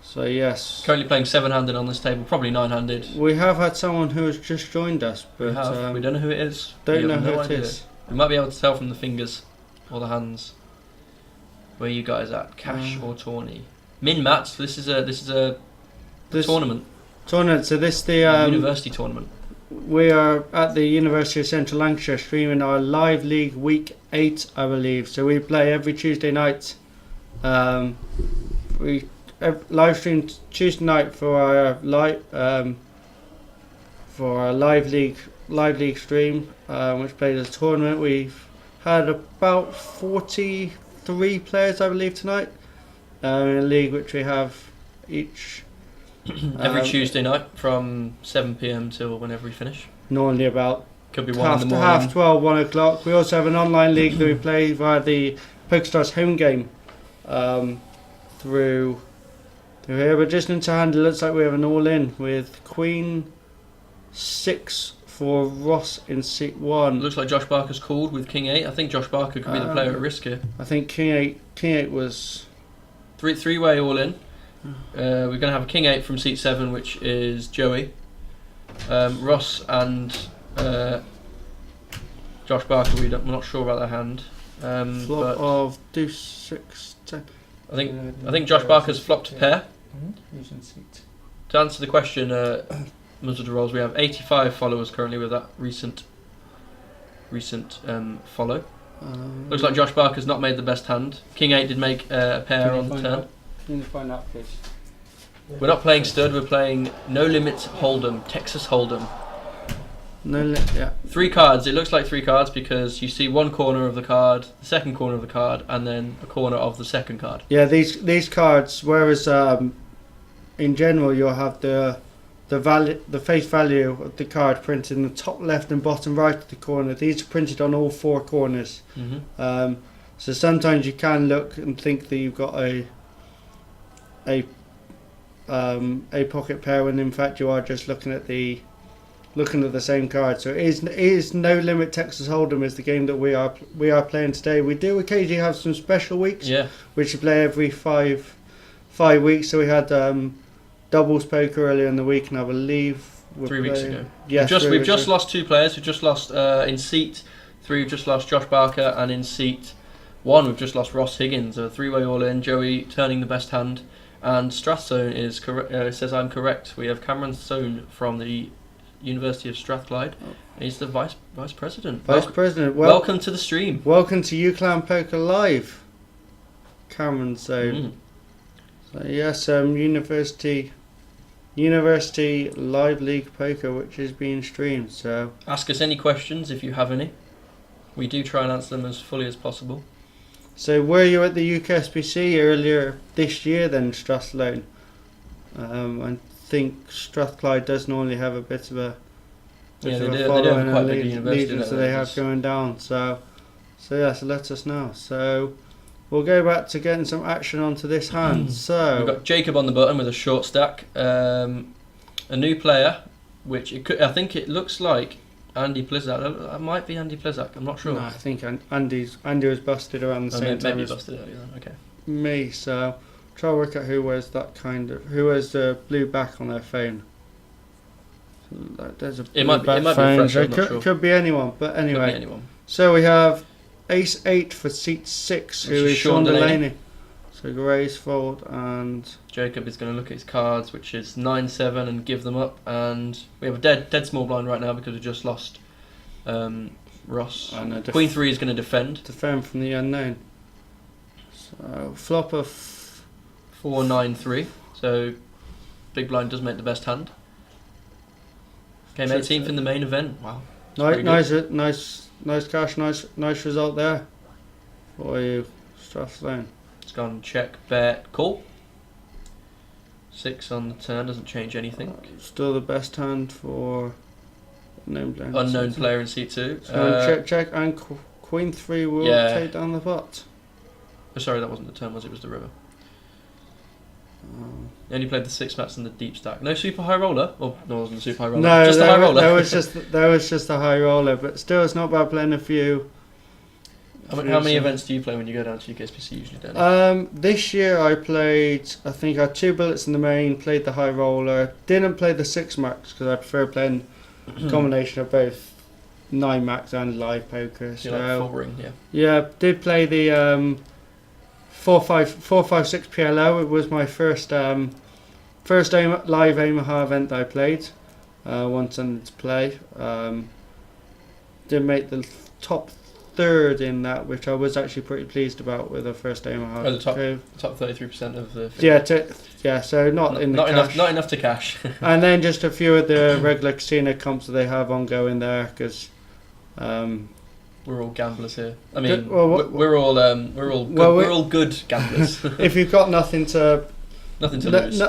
S5: So yes,
S4: Currently playing 7-handed on this table, probably 9-handed.
S5: we have had someone who has just joined us, but
S4: We have. We don't know who it is.
S5: don't
S4: We
S5: know
S4: have
S5: who
S4: no
S5: it
S4: idea.
S5: is.
S4: We might be able to tell from the fingers or the hands. Where you guys at? Cash or tourney? Min Mats. This is a
S5: This
S4: tournament.
S5: tournament. So this the
S4: University tournament.
S5: we are at the University of Central Lancashire streaming our live league week 8, I believe. So we play every Tuesday night. We live stream Tuesday night for our live league stream, which plays a tournament. We've had about 43 players, I believe, tonight in a league which we have each
S4: Every Tuesday night from 7 p.m. till whenever we finish.
S5: normally about
S4: Could be 1 in the morning.
S5: half 12, 1 o'clock. We also have an online league that we play via the PokerStars home game through here. But just into hand, it looks like we have an all-in with Queen 6 for Ross in seat 1.
S4: Looks like Josh Barker's called with King 8. I think Josh Barker could be the player at risk here.
S5: I think King 8 was...
S4: Three-way all in. We're going to have a King 8 from seat 7, which is Joey. Ross and Josh Barker, we're not sure about their hand.
S5: Flop
S4: But
S5: of Deuce 6 10.
S4: I think Josh Barker's flopped a pair. To answer the question, Muzzle to Rolls, we have 85 followers currently with that recent follow. Looks like Josh Barker's not made the best hand. King 8 did make a pair on the turn.
S5: Can you find out, please?
S4: We're not playing stud, we're playing No Limits Hold'em, Texas Hold'em.
S5: Yeah.
S4: 3 cards, it looks like 3 cards because you see one corner of the card, the second corner of the card, and then a corner of the second card.
S5: Yeah, these cards, whereas in general you'll have the face value of the card printed in the top left and bottom right of the corner. These are printed on all 4 corners.
S4: Mm-hmm.
S5: So sometimes you can look and think that you've got a pocket pair when in fact you are just looking at the same card. So it is No Limit Texas Hold'em is the game that we are playing today. We do occasionally have some special weeks, which we play every 5 weeks. So we had doubles poker earlier in the week, and I believe
S4: 3 weeks ago.
S5: Yes,
S4: we've just lost 2 players. We've just lost in seat 3. We've just lost Josh Barker, and in seat 1 we've just lost Ross Higgins. A 3-way all in. Joey turning the best hand, and Strathzone is correct. Says I'm correct. We have Cameron Stone from the University of Strathclyde. He's the vice president.
S5: President.
S4: Welcome to the stream.
S5: Welcome to UClan Poker Live, Cameron Stone. So yes, University Live League Poker, which is being streamed. So
S4: ask us any questions if you have any. We do try and answer them as fully as possible.
S5: So were you at the UKSBC earlier this year then, Strathclyde? I think Strathclyde does normally have a bit of a following and legions that they have going down. So let us know. So we'll go back to getting some action onto this hand. So
S4: we've got Jacob on the button with a short stack. A new player, which I think it looks like Andy Pliszak. It might be Andy Pliszak. I'm not sure.
S5: No, I think Andy was busted around the same time.
S4: Maybe busted earlier. Okay.
S5: Me. So try to work out who wears the blue back on their phone. There's a
S4: it might be fresh, I'm not sure.
S5: Could be anyone, but anyway.
S4: Could be anyone.
S5: So we have Ace 8 for seat 6, who is Sean Delaney. So Grace fold, and
S4: Jacob is going to look at his cards, which is 9-7, and give them up. And we have a dead small blind right now because we just lost Ross. And Queen 3 is going to defend
S5: from the unknown. So flop of
S4: 4-9-3. So big blind does make the best hand. Came 18th in the main event. Wow. Nice
S5: cash, nice result there for you, Strathclyde.
S4: It's gone check, bet, call. 6 on the turn, doesn't change anything.
S5: Still the best hand for
S4: unknown player in seat 2.
S5: So check, and Queen 3 will take down the pot.
S4: Oh, sorry, that wasn't the turn, it was the river. You only played the 6 mats and the deep stack. No super high roller? No, it wasn't a super high roller.
S5: No,
S4: just a high roller.
S5: There was just a high roller, but still it's not bad playing a few
S4: How many events do you play when you go down to UKSPC usually, Danny?
S5: This year I think I had 2 billets in the main, played the high roller, didn't play the 6 max because I prefer playing a combination of both 9 max and live poker.
S4: So like full ring, yeah.
S5: Yeah, did play the 456 PLO. It was my first live Omaha event that I played. Once under to play. Did make the top 3rd in that, which I was actually pretty pleased about with the first Omaha.
S4: The top 33% of the.
S5: Yeah, so not
S4: enough. Not enough to cash.
S5: And then just a few of the regular casino comps that they have ongoing there, because.
S4: We're all gamblers here. I mean,
S5: we're
S4: all good gamblers.
S5: If you've got nothing to
S4: lose.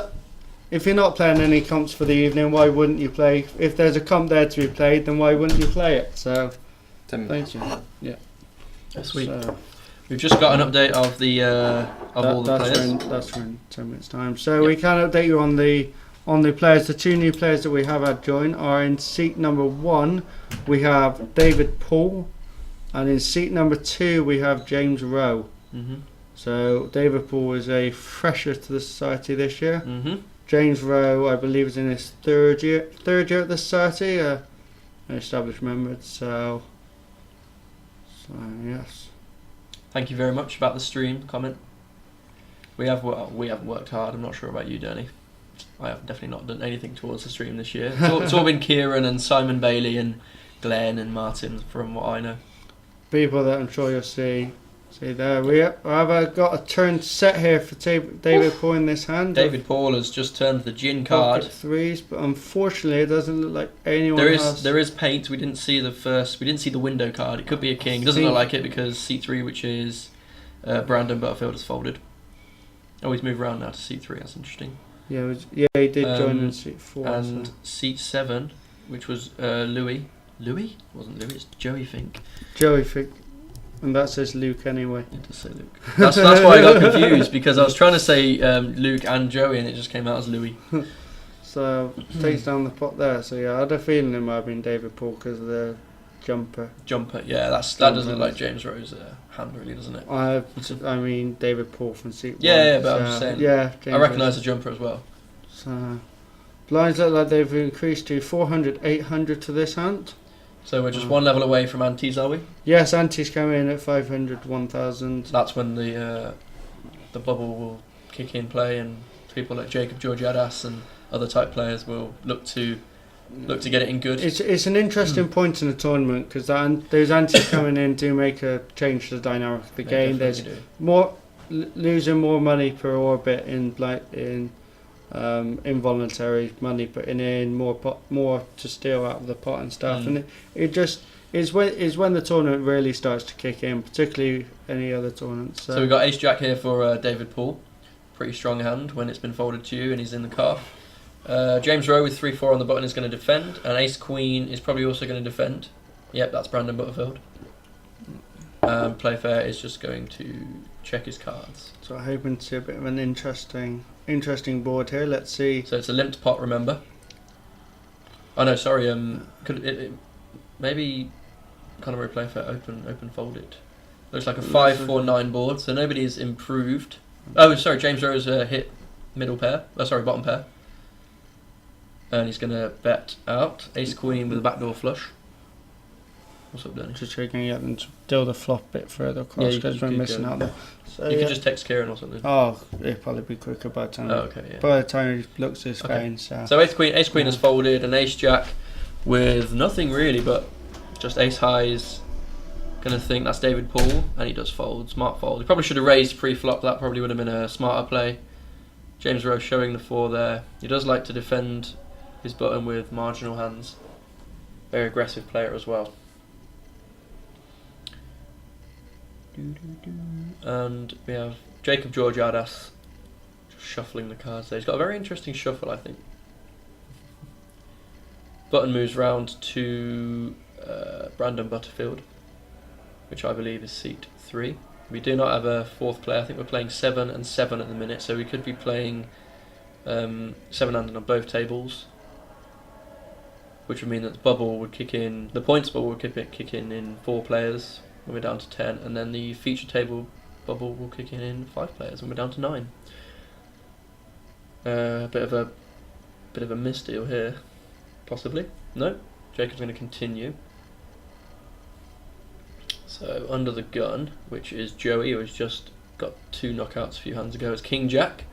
S5: If you're not playing any comps for the evening, why wouldn't you play? If there's a comp there to be played, then why wouldn't you play it? So, thank you. Yeah.
S4: Sweet. So, we've just got an update of the all the players.
S5: That's in 10 minutes time. So we can update you on the players. The 2 new players that we have had join are in seat number 1. We have David Paul, and in seat number 2 we have James Rowe.
S4: Mm-hmm. So
S5: David Paul is a fresher to the society this year.
S4: Mm-hmm.
S5: James Rowe, I believe, is in his third year at the society, an established member. So yes.
S4: Thank you very much about the stream comment. We haven't worked hard. I'm not sure about you, Danny. I have definitely not done anything towards the stream this year. It's all been Kieran and Simon Bailey and Glenn and Martin, from what I know.
S5: People that I'm sure you'll see there. We have got a turn set here for David Paul in this hand.
S4: David Paul has just turned the gin card.
S5: Pocket 3s, but unfortunately it doesn't look like anyone
S4: There is paint. We didn't see the window card. It could be a king. It doesn't look like it because C3, which is Brandon Butterfield, has folded. Oh, he's moved around now to C3. That's interesting.
S5: Yeah, he did join in seat 4.
S4: And seat 7, which was Louis. Louis? It wasn't Louis, it's Joey Fink.
S5: Joey Fink. And that says Luke anyway.
S4: It does say Luke. That's why I got confused, because I was trying to say Luke and Joey and it just came out as Louis.
S5: So, takes down the pot there. So yeah, I had a feeling it might have been David Paul because of the jumper.
S4: Yeah, that doesn't look like James Rowe's hand, really, doesn't it?
S5: I mean, David Paul from seat 1.
S4: Yeah, but I'm just saying.
S5: Yeah,
S4: I recognise the jumper as well.
S5: So, blinds look like they've increased to 400, 800 to this hand.
S4: So we're just one level away from antes, are we?
S5: Yes, antes coming in at 500, 1000.
S4: That's when the bubble will kick in play, and people like Jacob Georgiadis and other type players will look to get it in good.
S5: It's an interesting point in the tournament because those antes coming in do make a change to the dynamic of the game. There's losing more money per orbit in involuntary money, putting in more to steal out of the pot and stuff, and it just is when the tournament really starts to kick in, particularly any other tournament. So
S4: we've got Ace Jack here for David Paul, pretty strong hand when it's been folded to you and he's in the calf. James Rowe with 3-4 on the button is going to defend, and Ace Queen is probably also going to defend. Yep, that's Brandon Butterfield. Playfair is just going to check his cards.
S5: So I'm hoping to see a bit of an interesting board here. Let's see.
S4: So it's a limped pot, remember? Oh no, sorry. Maybe Conor Playfair open folded. Looks like a 5-4-9 board. So nobody's improved. Oh, sorry. James Rose hit middle pair. Bottom pair. And he's going to bet out Ace Queen with a backdoor flush. What's up, Danny?
S5: Just checking out and deal the flop bit further across because we're missing out there. So
S4: you could just text Kieran or something.
S5: Oh, it'd probably be quicker by the time.
S4: Oh, okay, yeah.
S5: By the time he looks at his phone.
S4: So Ace Queen has folded, and Ace Jack with nothing really, but just Ace High's gonna think that's David Paul, and he does fold. Smart fold. He probably should have raised pre-flop. That probably would have been a smarter play. James Rowe showing the 4 there. He does like to defend his button with marginal hands. Very aggressive player as well. And we have Jacob Georgiadis just shuffling the cards there. He's got a very interesting shuffle, I think. Button moves round to Brandon Butterfield, which I believe is seat 3. We do not have a 4th player. I think we're playing 7 and 7 at the minute, so we could be playing 7-handed on both tables, which would mean that the bubble would kick in. The points bubble would kick in 4 players, when we're down to 10, and then the feature table bubble will kick in 5 players when we're down to 9. Bit of a misdeal here, possibly. No, Jacob's going to continue. So under the gun, which is Joey, who has just got 2 knockouts a few hands ago, is King Jack.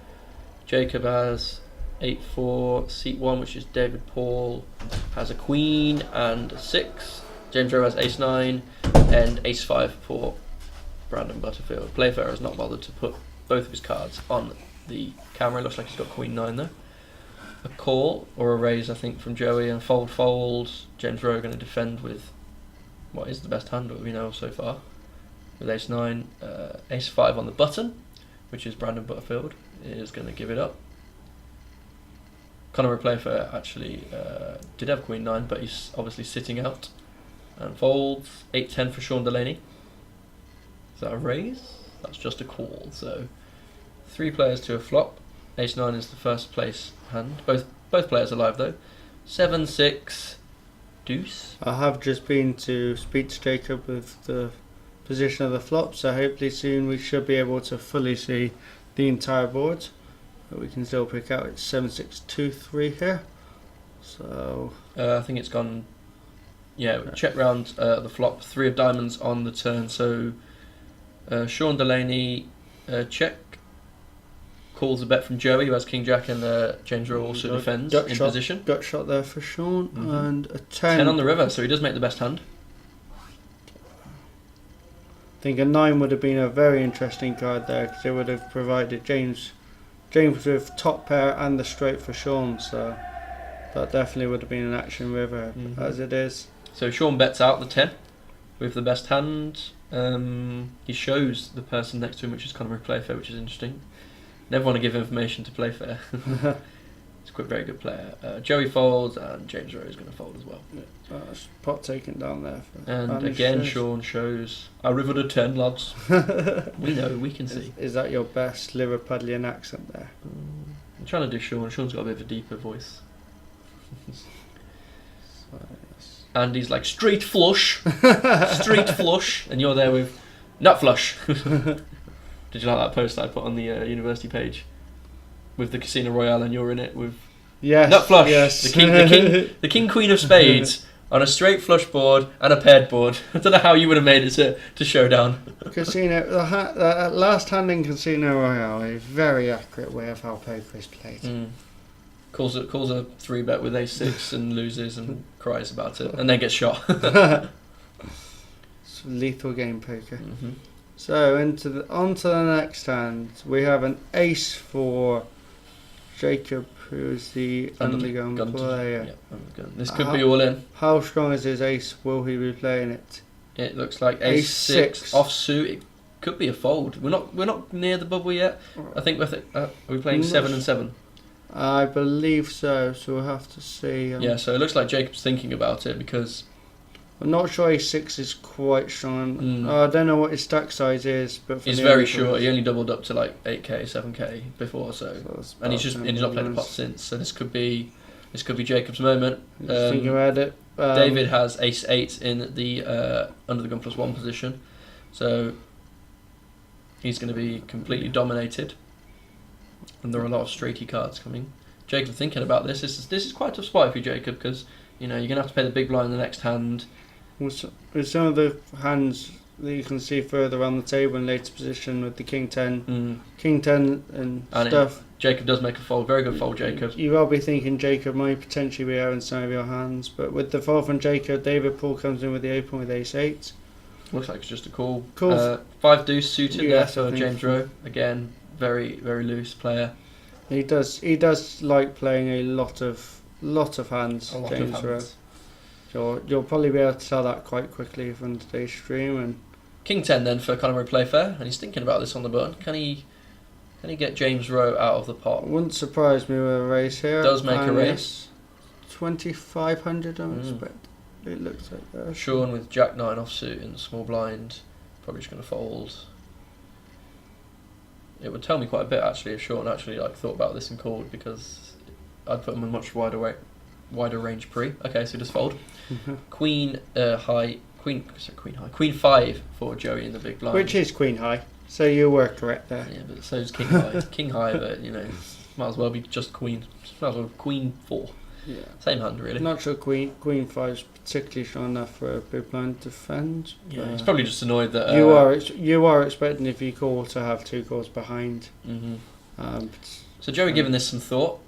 S4: Jacob has 8-4, seat 1, which is David Paul, has a queen and a 6. James Rowe has ace-9 and ace-5 for Brandon Butterfield. Playfair has not bothered to put both of his cards on the camera. It looks like he's got queen-9 though. A call or a raise, I think, from Joey, and fold. James Rowe going to defend with what is the best hand that we know of so far, with ace-9, ace-5 on the button, which is Brandon Butterfield, is going to give it up. Conor Playfair actually did have queen-9, but he's obviously sitting out, and folds. 8-10 for Sean Delaney. Is that a raise? That's just a call. So 3 players to a flop. Ace-9 is the first place hand. Both players alive though. 7-6 deuce.
S5: I have just been to speak to Jacob with the position of the flop, so hopefully soon we should be able to fully see the entire board. But we can still pick out it's 7-6-2-3 here. So
S4: I think it's gone. Yeah, check round the flop. 3 of diamonds on the turn. So Sean Delaney check. Calls a bet from Joey, who has King Jack, and James Rowe also defends in position.
S5: Gut shot there for Sean, and a 10.
S4: 10 on the river, so he does make the best hand.
S5: I think a 9 would have been a very interesting card there, because it would have provided James with top pair and the straight for Sean, so that definitely would have been an action river as it is.
S4: So Sean bets out the 10 with the best hand. He shows the person next to him, which is Conor Playfair, which is interesting. Never want to give information to Playfair. He's a very good player. Joey folds, and James Rowe is going to fold as well.
S5: Pot taken down there.
S4: And again, Sean shows, I rivered a 10, lads. We know, we can see.
S5: Is that your best Liverpudlian accent there?
S4: I'm trying to do Sean. Sean's got a bit of a deeper voice. And he's like, street flush. Street flush. And you're there with nut flush. Did you like that post I put on the university page with the Casino Royale, and you're in it with nut flush?
S5: Yes.
S4: The king queen of spades on a straight flush board and a paired board. I don't know how you would have made it to showdown.
S5: Casino, the last hand in Casino Royale, a very accurate way of how poker is played.
S4: Calls a 3-bet with ace-6 and loses and cries about it, and then gets shot.
S5: It's lethal game poker. So onto the next hand, we have an ace for Jacob, who is the undergun player.
S4: This could be all in.
S5: How strong is his ace? Will he be playing it?
S4: It looks like ace-6 off suit. It could be a fold. We're not near the bubble yet. I think are we playing 7 and 7?
S5: I believe so. So we'll have to see.
S4: Yeah. So it looks like Jacob's thinking about it, because
S5: I'm not sure ace-6 is quite strong. I don't know what his stack size is, but
S4: he's very short. He only doubled up to like 8k, 7k before, and he's not played the pot since. So this could be Jacob's moment.
S5: Thinking about it.
S4: David has ace-8 in the under the gun +1 position, so he's going to be completely dominated. And there are a lot of straighty cards coming. Jacob thinking about this. This is quite a tough spot for you, Jacob, because you're going to have to pay the big blind in the next hand.
S5: With some of the hands that you can see further on the table in later position, with the King 10, King 10 and stuff.
S4: Jacob does make a fold, very good fold, Jacob.
S5: You will be thinking Jacob might potentially be out in some of your hands, but with the fold from Jacob, David Paul comes in with the open with ace-8.
S4: Looks like it's just a call.
S5: 5
S4: deuce suited there for James Rowe. Again, very very loose player.
S5: He does like playing a lot of hands, James Rowe. You'll probably be able to tell that quite quickly from today's stream. And
S4: King 10 then for Conor Playfair, and he's thinking about this on the button. Can he get James Rowe out of the pot?
S5: Wouldn't surprise me with a raise here.
S4: Does make a raise.
S5: 2,500 I expect. It looks like that.
S4: Sean with Jack 9 offsuit in the small blind, probably just going to fold. It would tell me quite a bit actually if Sean actually thought about this and called, because I'd put him in much wider range pre. Okay, so just fold. Queen high, Queen high. Queen 5 for Joey in the big blind.
S5: Which is queen high. So you were correct there.
S4: Yeah, but so is king high. King high, but might as well be just queen. Might as well be queen 4.
S5: Yeah.
S4: Same hand, really.
S5: Not sure queen 5 is particularly strong enough for a big blind to defend.
S4: Yeah, he's probably just annoyed that
S5: you are expecting if you call to have 2 calls behind.
S4: So Joey giving this some thought.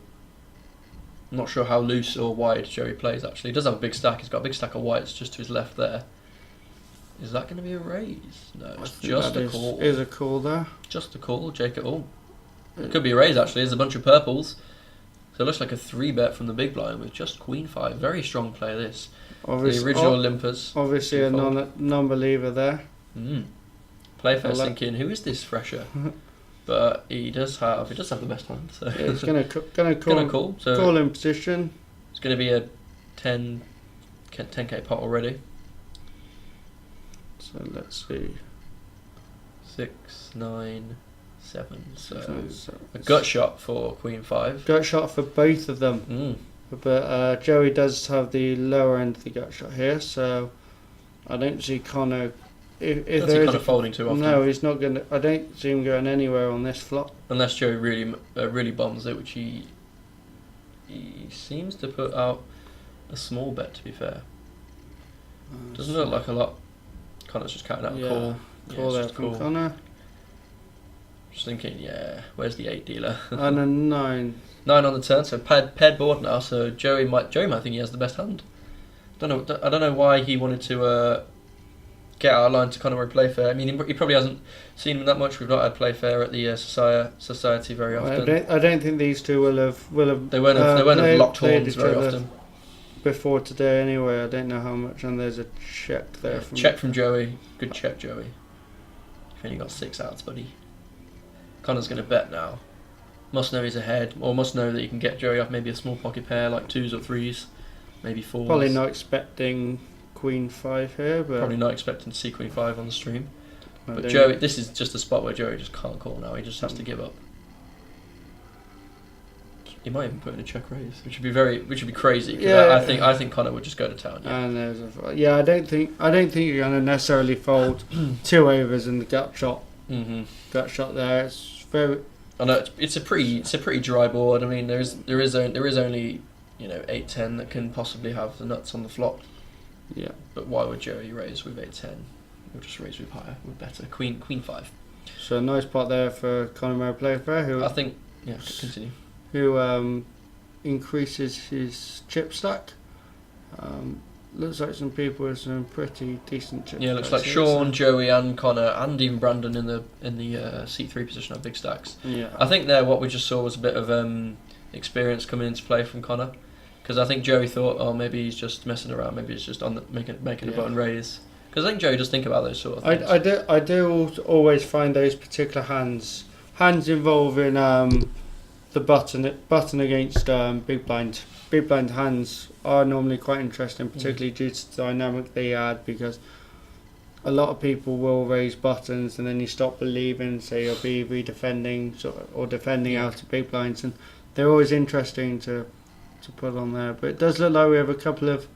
S4: I'm not sure how loose or wide Joey plays actually. He does have a big stack. He's got a big stack of whites just to his left there. Is that going to be a raise? No, it's just a call.
S5: Is a call there.
S4: Just a call, Jacob. Oh, it could be a raise actually. There's a bunch of purples. So it looks like a 3-bet from the big blind with just queen 5. Very strong play this. The original limpers.
S5: Obviously a non-believer there.
S4: Play fair thinking, who is this fresher? But he does have the best hand. So
S5: yeah, he's gonna call. So call in position.
S4: It's gonna be a 10k pot already.
S5: So let's see.
S4: 6, 9, 7. So a gut shot for queen 5.
S5: Gut shot for both of them. But Joey does have the lower end of the gut shot here, so I don't see Connor. If there is
S4: folding too often.
S5: No, he's not going to. I don't see him going anywhere on this flop.
S4: Unless Joey really bombs it, which he seems to put out a small bet, to be fair. Doesn't look like a lot. Connor's just counting out a call.
S5: Call there from Connor.
S4: Just thinking, where's the 8 dealer?
S5: And a 9.
S4: 9 on the turn, so paired board now. So Joey might think he has the best hand. I don't know why he wanted to get out of line to Conor Playfair. I mean, he probably hasn't seen him that much. We've not had Playfair at the society very often.
S5: I don't think these two will have.
S4: They won't have locked horns very often.
S5: Before today, anyway. I don't know how much, and there's a check there.
S4: Check from Joey. Good check, Joey. You've only got 6 outs, buddy. Connor's going to bet now. Must know he's ahead, or must know that you can get Joey off maybe a small pocket pair like 2s or 3s, maybe 4s.
S5: Probably not expecting queen 5 here, but
S4: probably not expecting to see queen 5 on the stream. But Joey, this is just a spot where Joey just can't call now. He just has to give up. He might even put in a check raise, which would be crazy.
S5: Yeah,
S4: I think Connor would just go to town. Yeah.
S5: And there's I don't think you're going to necessarily fold 2 overs in the gut shot. Gut shot there. It's very.
S4: I know it's a pretty dry board. I mean, there is only 8-10 that can possibly have the nuts on the flop.
S5: Yeah.
S4: But why would Joey raise with 8-10? We'll just raise with higher, with better. Queen 5.
S5: So a nice pot there for Conor Playfair, who
S4: I think continue.
S5: Who increases his chip stack. Looks like some people with some pretty decent chip.
S4: Yeah, looks like Sean, Joey, and Connor, and even Brandon in the C3 position have big stacks.
S5: Yeah.
S4: I think there what we just saw was a bit of experience coming into play from Connor, because I think Joey thought, oh, maybe he's just messing around, maybe he's just on making a button raise. Because I think Joey does think about those sort of things.
S5: I do always find those particular hands involving the button against big blind hands are normally quite interesting, particularly due to the dynamic they add, because a lot of people will raise buttons and then you stop believing, so you'll be redefending or defending out of big blinds, and they're always interesting to put on there. But it does look like we have a couple of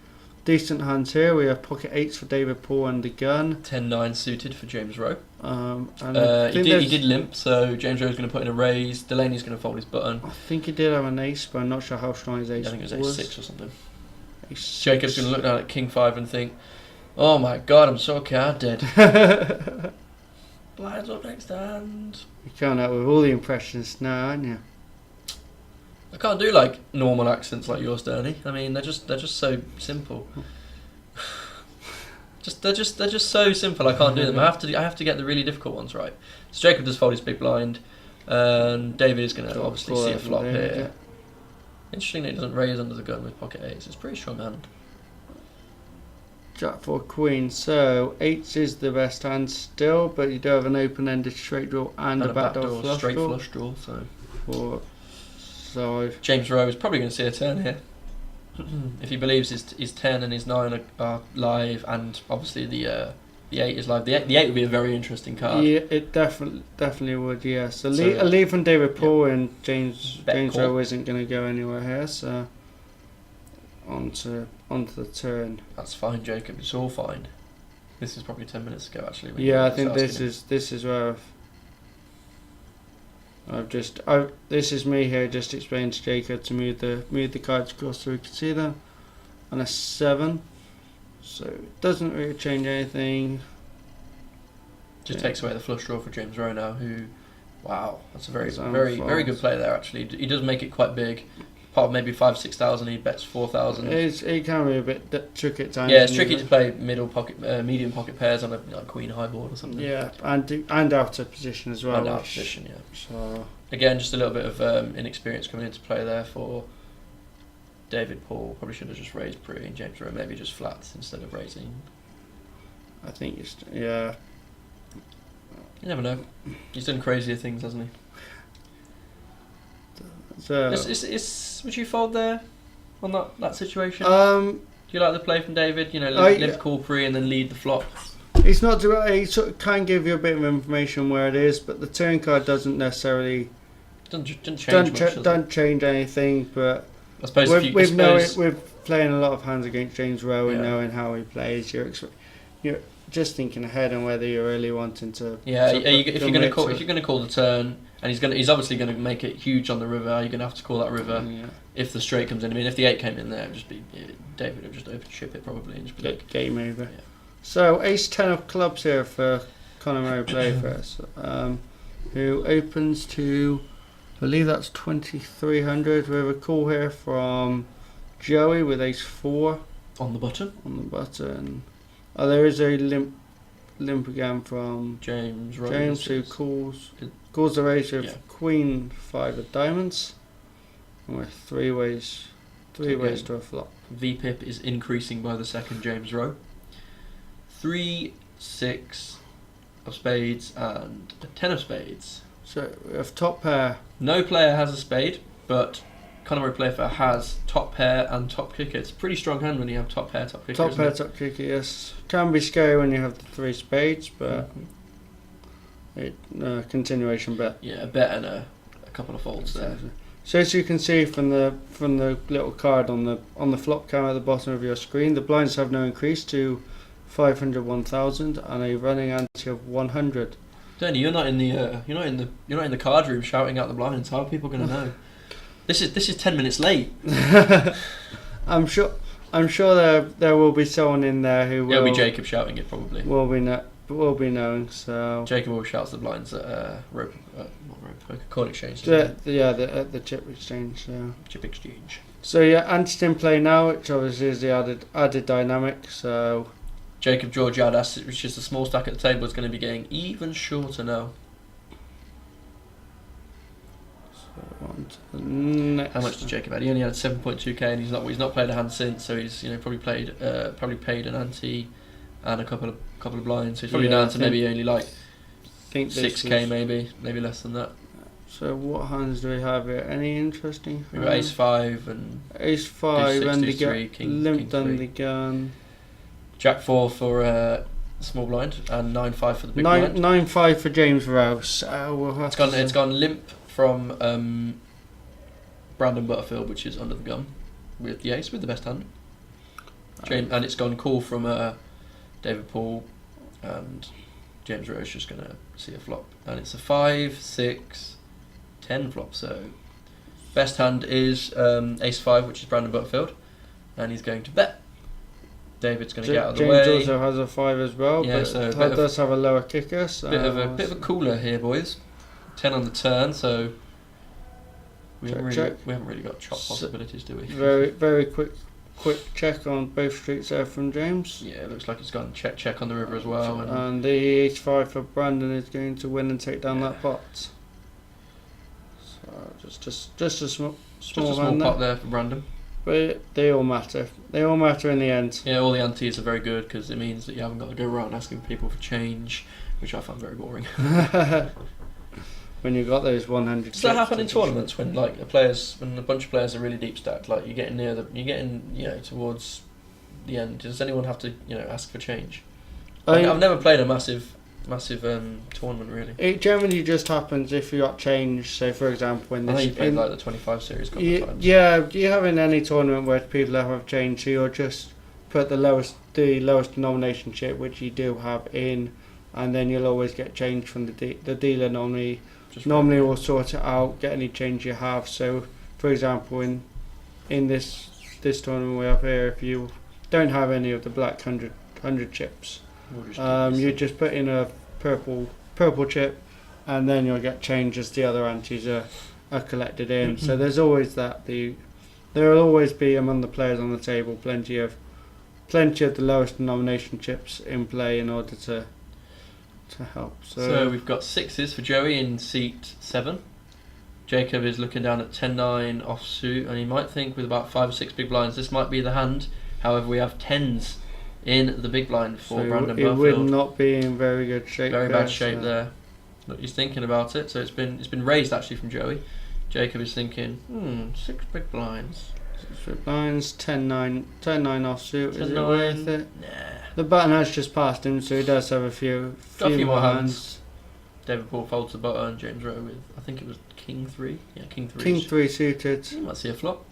S5: decent hands here. We have pocket 8s for David Paul and the gun.
S4: 10-9 suited for James Rowe.
S5: He
S4: did limp, so James Rowe's going to put in a raise. Delaney's going to fold his button.
S5: I think he did have an ace, but I'm not sure how strong his ace was.
S4: I think it was ace 6 or something.
S5: Ace
S4: Jacob's going to look down at king 5 and think, oh my god, I'm so card dead. Blinds up next hand.
S5: You're coming out with all the impressions now, aren't you?
S4: I can't do like normal accents like yours, Danny. I mean, they're just so simple. They're just so simple. I can't do them. I have to get the really difficult ones right. So Jacob does fold his big blind, and David is going to obviously see a flop here. Yeah. Interesting that he doesn't raise under the gun with pocket 8s. It's a pretty strong hand.
S5: Jack 4 Queen. So 8s is the best hand still, but you do have an open-ended straight draw and a backdoor flush
S4: straight
S5: draw.
S4: Flush draw.
S5: So
S4: James Rowe is probably going to see a turn here. If he believes his 10 and his 9 are live, and obviously the 8 is live. The 8 would be a very interesting card.
S5: Yeah, it definitely would. Yeah. So a lead from David Paul and James Rowe isn't going to go anywhere here. So onto the turn.
S4: That's fine, Jacob. It's all fine. This is probably 10 minutes ago, actually. when
S5: Yeah,
S4: you
S5: I
S4: were
S5: think
S4: just asking him.
S5: this is where this is me here just explaining to Jacob to move the cards across so we can see them. And a 7, so it doesn't really change anything.
S4: Just
S5: Yeah.
S4: takes away the flush draw for James Rowe now, who, wow, that's a very,
S5: His own
S4: very, very good
S5: fault.
S4: play there, actually. He does make it quite big. Part of maybe 5,000-6,000, he bets 4,000.
S5: It can be a bit tricky at times.
S4: Yeah, it's
S5: isn't
S4: tricky
S5: it?
S4: to play medium pocket pairs on a queen high board or something.
S5: Yeah, and out of position as well.
S4: And out of
S5: which-
S4: position, yeah.
S5: So
S4: Again, just a little bit of inexperience coming into play there for David Paul. Probably should have just raised pre, and James Rowe maybe just flats instead of raising.
S5: I think yeah.
S4: You never know. He's done crazier things, hasn't he?
S5: So
S4: Would you fold there on that situation?
S5: um,
S4: Do you like the play from David? You know,
S5: I-
S4: limp call pre and then lead the flop.
S5: it's not. He sort of can give you a bit of information where it is, but the turn card doesn't necessarily
S4: Doesn't change much. does it?
S5: don't change anything. But
S4: I suppose if you, I
S5: we're playing a lot of hands against James Rowe and
S4: Yeah.
S5: knowing how he plays. You're just thinking ahead on whether you're really wanting to.
S4: yeah,
S5: to
S4: if you're going to call
S5: commit
S4: if you're going to call the turn and he's obviously going to make it huge on the river. You're going to have to call that river
S5: Yeah.
S4: if the straight comes in. I mean, if the 8 came in there, it'd just be David would just open ship it probably and just be like,
S5: Game over.
S4: Yeah.
S5: So ace 10 of clubs here for Conor Murray Playface, who opens to, I believe that's 2,300. We have a call here from Joey with ace 4
S4: on the button.
S5: on the button. Oh, there is a limp again from
S4: James Rose.
S5: James who calls the raise with
S4: Yeah.
S5: queen 5 of diamonds. And we're three ways
S4: again,
S5: to a flop.
S4: VPIP is increasing by the second. James Rowe. 3, 6 of spades and a 10 of spades.
S5: So we have top pair.
S4: No player has a spade, but Conor Murray Playfair has top pair and top kicker. It's a pretty strong hand when you have top pair, top kicker.
S5: Top
S4: isn't
S5: pair,
S4: it?
S5: top kicker, yes. Can be scary when you have the 3 spades, but continuation bet.
S4: Yeah, a bet and a couple of folds there.
S5: So as you can see from the little card on the flop cam at the bottom of your screen, the blinds have now increased to 500, 1,000, and a running ante of 100.
S4: Danny, you're not in the card room shouting out the blinds. How are people going to know? This is 10 minutes late.
S5: I'm sure there will be someone in there who
S4: It'll
S5: will
S4: be Jacob shouting it probably.
S5: will be knowing. So
S4: Jacob always shouts the blinds at not rope poker, coin exchange.
S5: at the chip exchange. So.
S4: Chip exchange.
S5: So yeah, anti-tin play now, which obviously is the added dynamic. So
S4: Jacob Georgiadis, which is the small stack at the table, is going to be getting even shorter now.
S5: on to the next.
S4: How much did Jacob had? He only had 7.2k, and he's not played a hand since. So he's probably paid an ante and a couple of blinds. So he's probably
S5: Yeah,
S4: down
S5: I
S4: to
S5: think-
S4: maybe only like
S5: Think this
S4: 6k,
S5: was-
S4: maybe less than that.
S5: So what hands do we have here? Any interesting?
S4: We've got ace 5 and
S5: Ace 5
S4: Deuce 6,
S5: and the
S4: Deuce
S5: gun.
S4: 3, king
S5: Limped
S4: 3.
S5: on the gun.
S4: Jack 4 for small blind and 9-5 for the big blind.
S5: 9-5 for James Rowe. So we'll have
S4: It's gone limp from Brandon Butterfield, which is under the gun with the ace with the best hand. And it's gone cool from David Paul, and James Rowe is just going to see a flop, and it's a 5, 6, 10 flop. So best hand is ace 5, which is Brandon Butterfield, and he's going to bet. David's going to get out of the
S5: James
S4: way.
S5: also has a 5 as well,
S4: Yeah,
S5: but
S4: so a
S5: that
S4: bit of-
S5: does have a lower kicker. So
S4: Bit of a cooler here, boys. 10 on the turn, so we haven't
S5: Check.
S4: really got chop
S5: So-
S4: possibilities, do we?
S5: very quick check on both streets there from James.
S4: Yeah, it looks like it's gone check on the river as well. And
S5: And the ace 5 for Brandon is going to win and take down
S4: Yeah.
S5: that pot. So just a small
S4: just a small
S5: hand
S4: pot
S5: there.
S4: there for Brandon.
S5: But they all matter. They all matter in the end.
S4: Yeah, all the antes are very good because it means that you haven't got to go around asking people for change, which I find very boring.
S5: When you've got those 100.
S4: Does that
S5: chips
S4: happen in
S5: to-
S4: tournaments when when a bunch of players are really deep stacked, like you're getting towards the end? Does anyone have to ask for change? I've never played a massive tournament really.
S5: It generally just happens if you got changed. So, for example, when
S4: I know
S5: this
S4: you played like the 25 series a couple of times.
S5: yeah, you have in any tournament where people have changed, so you're just put the lowest denomination chip, which you do have in, and then you'll always get change from the dealer. Normally will sort it out, get any change you have. So, for example, in this tournament we have here, if you don't have any of the black 100 chips, you just put in a purple chip, and then you'll get change as the other antis are collected in. So there's always that. There will always be among the players on the table plenty of the lowest denomination chips in play in order to help.
S4: So we've got 6s for Joey in seat 7. Jacob is looking down at 10-9 offsuit, and he might think with about 5 or 6 big blinds this might be the hand. However, we have 10s in the big blind for Brandon Burfield.
S5: It would not be in very good shape.
S4: Very bad shape there. Look, he's thinking about it. So it's been raised actually from Joey. Jacob is thinking, 6 big blinds.
S5: 6 big blinds, 10-9 offsuit. Is it
S4: 10-9?
S5: worth it?
S4: Nah.
S5: The button has just passed him, so he does have a few more hands.
S4: David Paul folds the button. James Rowe with, I think it was King 3. Yeah, King 3.
S5: King 3 suited.
S4: You might see a flop.